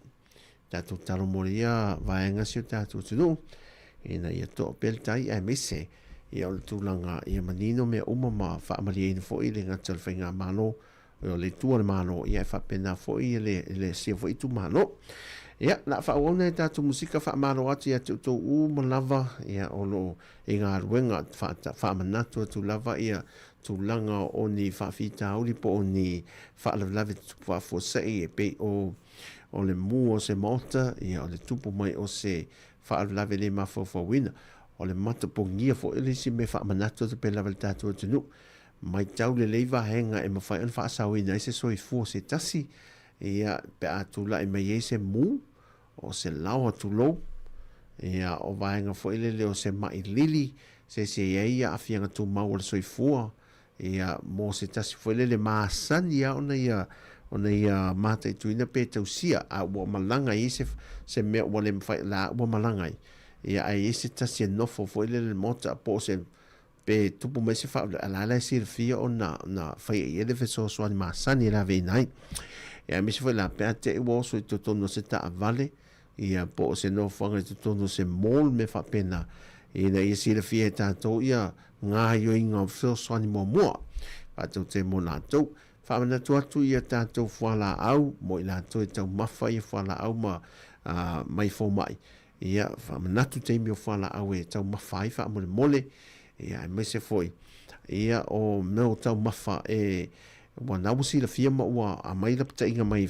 Speaker 5: Tātou taro moria vaenga si o tātou tunu. Ina ia toa peltai e mese. Ia o le tūlanga ia manino me umama whaamari ina fo i le ngatal whainga mano. O le tua le mano ia e whapena fo i le sia fo i tu mano. Ia, na whaona e tātou musika whaamaro atu ia tūtou malava. Ia o lo e ngā ruenga whaamanatu atu lava ia tūlanga o ni whaafita auri po o ni whaalawlawe whaafosei e pe o le mu o se mota, ia o le tupu mai o se whaalawlawe le mawhawhawina. O le matapongia fo ili si me whaamanatu te pe lawa le tātou tunu. Mai tau le leiva henga e mawhai an whaasawina e se soi fua se tasi. Ia pe atula e mai e se mu o se lau atu lou. Ia o vaenga fo ili le o se mai lili se ia afianga tu mau o le soi fua. Ia mo se tasi fo ili le maasan ia ona ia mata i tuina pe tausia a ua malanga i se mea ua le mwhai la ua malanga i. Ia ai se tasi e nofo fo ili le mota po se pe tupu mai se wha alala e sir fia o na whai e le feso soani maasani la vei nai. Ia misi fo la pea te ua oso i tutono se ta avale. Ia po se nofanga i tutono se mol me wha pena. Ina ia sir fia e tātou ia ngā yo inga feso soani mua mua. Pātou te mo nātou. Whamana tuatu ia tātou whala au, mo i lātou e tau mawha i whala au mai fo mai. Ia whamanatu te imi o whala au e tau mawha i whamole mole. Ia e mai se foi. Ia o meo tau mawha e wanawusi la fia maua a mai la pata inga mai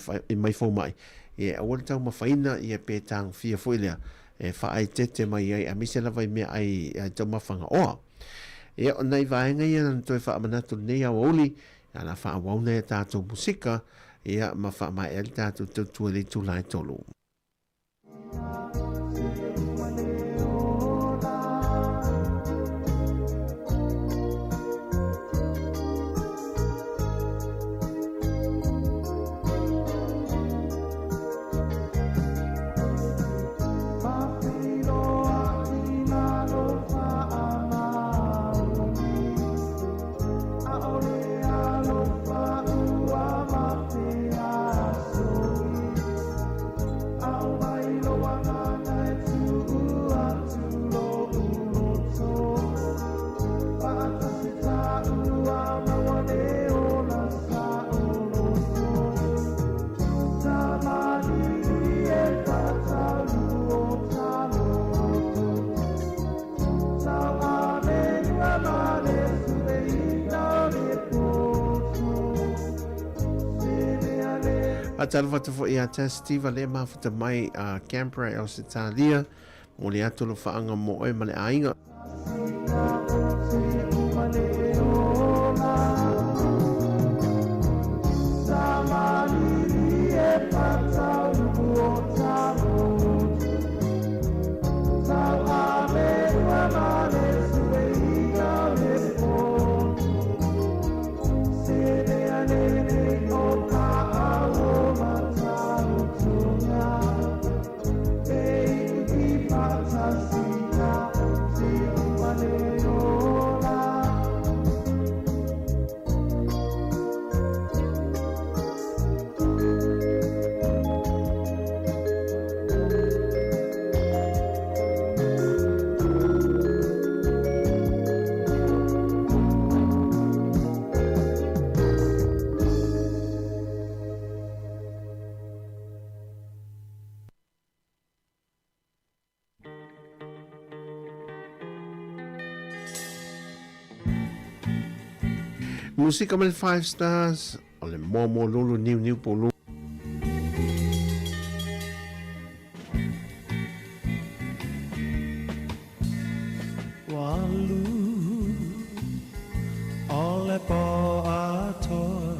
Speaker 5: fo mai. Ia awal tau mawha ina ia pe tang fia foi lea. E wha ai tete mai ai a mise lava i mea ai tau mawha nga oa. Ia o nei vaenga ia nan toi whamanatu nei au oli. Ana wha wauna e tātou musika, ia ma wha mai el tātou tautua le tūlai tolu. Atala whata fo i a testiva le mawhata mai a Canberra e o se tālia. Mo le atolo whaanga mo oe ma le ainga. Musika med 5 stars, og le mormor lulu niu på lulu.
Speaker 3: Walu ole po ato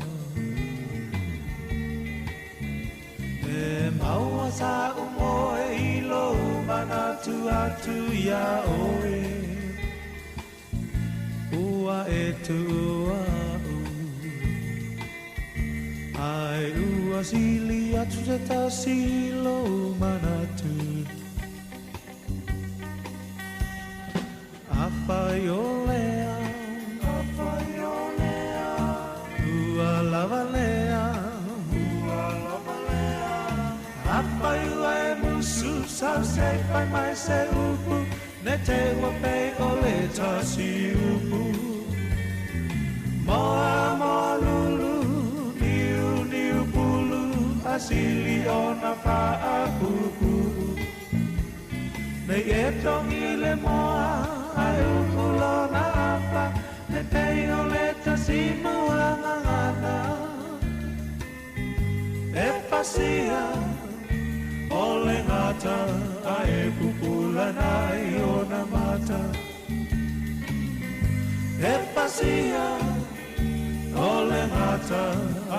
Speaker 3: atu ia oe ua e tua u ai ua sili atu te tasilo manatu apai o lea ua lava lea apai ua e musu sau se pai mai se upu ne te ua pei o le tasi upu moa moa lulu niu niu pulu asili o na faa kuku nei e tongi le moa ai upu lo na apa ne pei o le tasi mua ngana e pasia o le ngata a e pupula nai o na mata e pasia o le ngata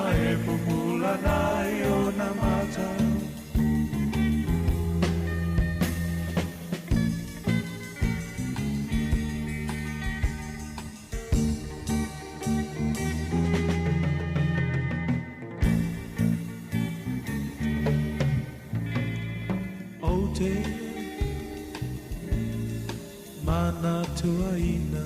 Speaker 3: a e pupula nai o na mata mana tuaina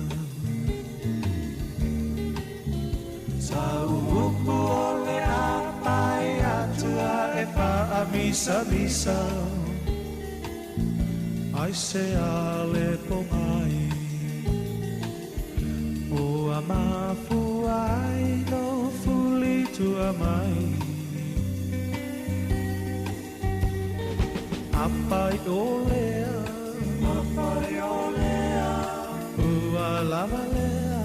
Speaker 3: sa upu ole apai atua e pa misa misa ai se ale pomai o amafu ai no fuli tua mai apai olea ua lava lea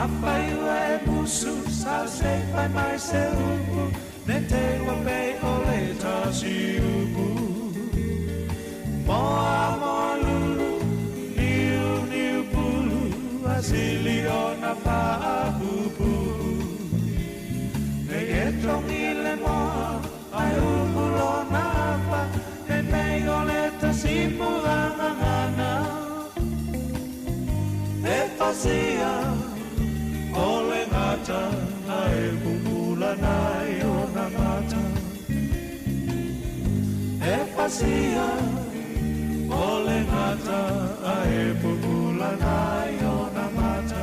Speaker 3: apai ua e musu sa se pai mai se upu ne te ua pei o le tasi upu moa moa lulu niu niu pulu asili o na paa pupu ne e tongi le moa ai upu lo na apa ne pei o le tasi mua ngana e pasia o le ngata a e pupula nai o na mata e pasia o le ngata a e pupula nai o na mata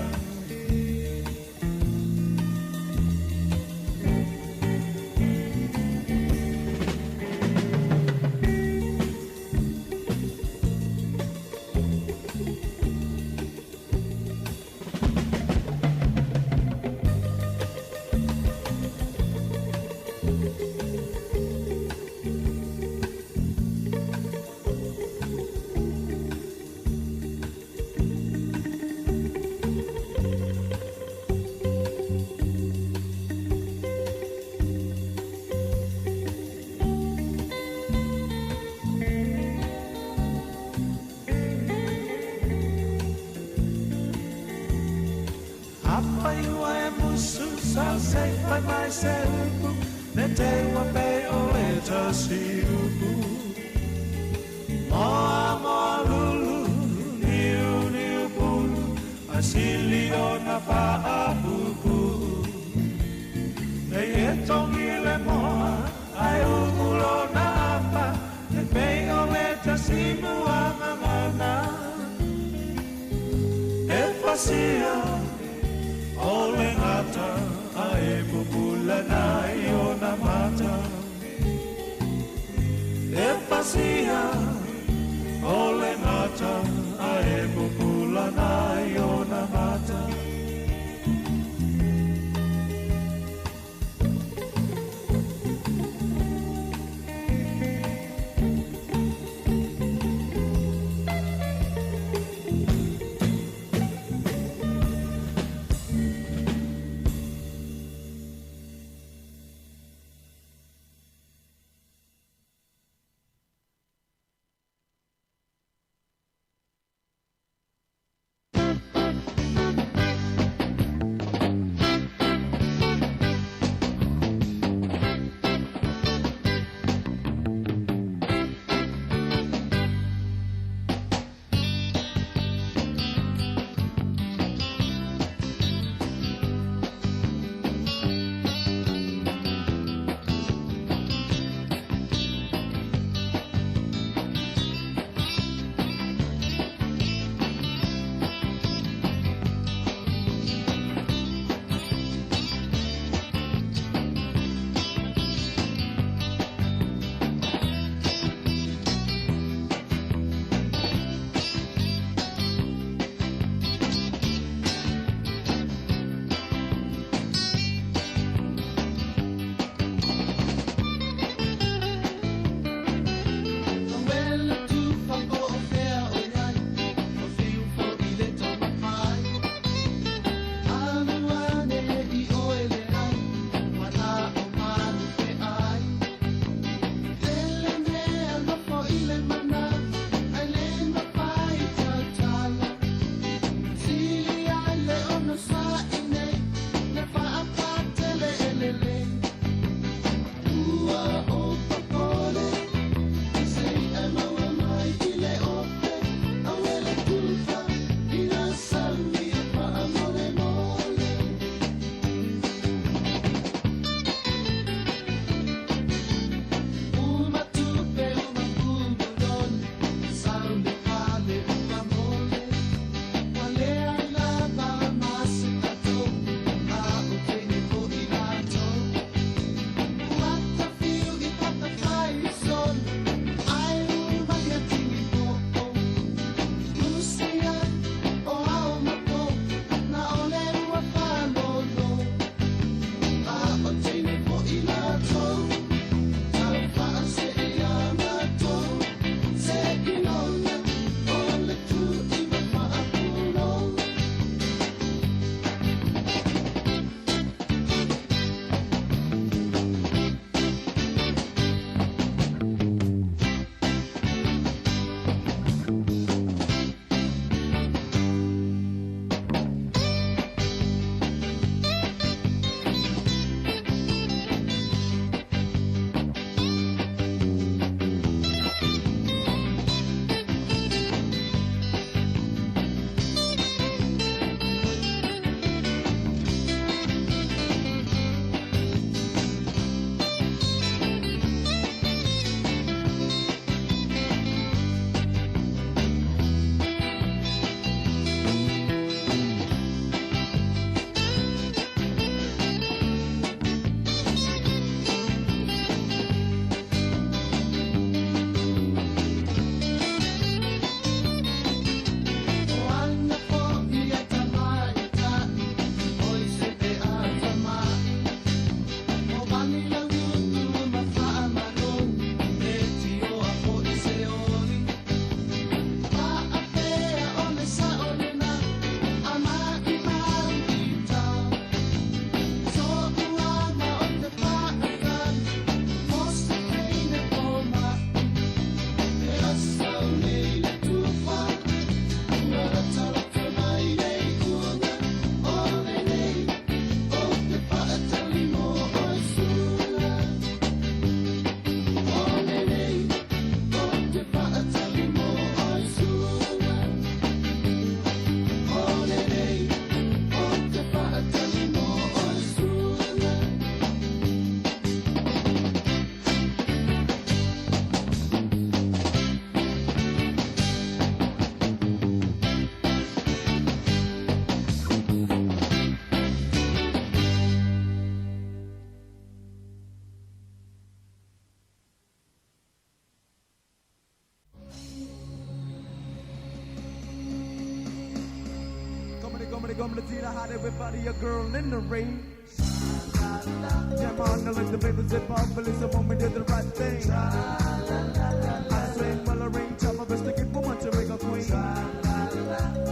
Speaker 11: gummy, see the hot everybody, a girl in the rain. Yeah, man, I like the baby zip off, but it's a moment did the right thing. I swing while I ring, try my best to get woman to make a queen.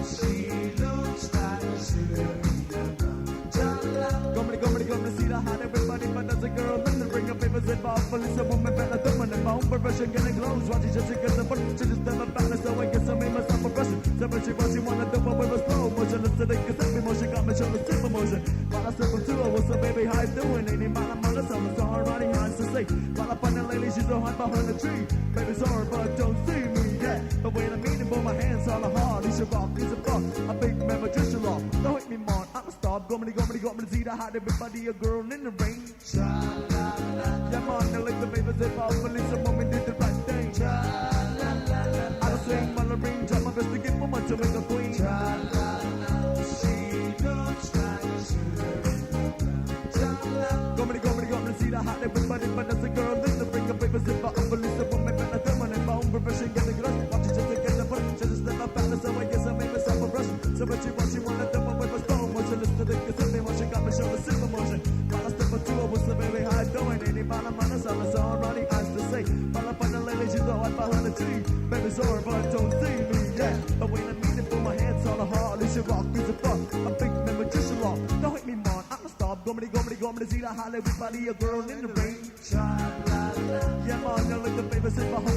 Speaker 11: She looks like she Gummy, see the hot everybody, but there's a girl in the ring. A baby zip off, but it's a woman better than my own profession, getting close. Watch just to get the fun, she just never balance, so I guess I made myself a person. So when she wanna do it with a slow motion, listen to the same emotion, got me showing super motion. While I step up to her, what's up, baby, how you doing? Ain't man, I'm on the summer, so hard riding hard to say. While I find a lady, she's so hot behind the tree. Baby, sorry, but don't see me yet. But when I meet him, put my hands on the heart. He's a rock, he's a fuck, a big man, but just a rock. Don't hit me, man, I'm a stop. Gummy, see the hot everybody, a girl in the rain. Yeah, man, I like the baby zip off, but it's a moment did the right thing. I don't swing while I ring, try my best to get woman to make a queen. She looks like Gummy, see the hot everybody, but that's a girl in the ring. A baby zip off, but it's a woman better than my own profession, getting close. Watch it just to get the fun, she just never balance, so I guess I made myself a brush. So when she wanna do it with a stone motion, listen to the kiss motion, got me showing super motion. While I step up to her, what's the baby, how you doing? Anybody man, I'm so running eyes to say. While I find a lady, she's so hot behind the tree. Baby, sorry, but don't see me yet. But when I meet her, put my hands on her heart. It's a rock, it's a fuck, a big man, magician rock. Don't hit me, man, I'm a stop. Gummy, see the hot everybody, a girl in the rain. Yeah, man, I like the baby, sit behind.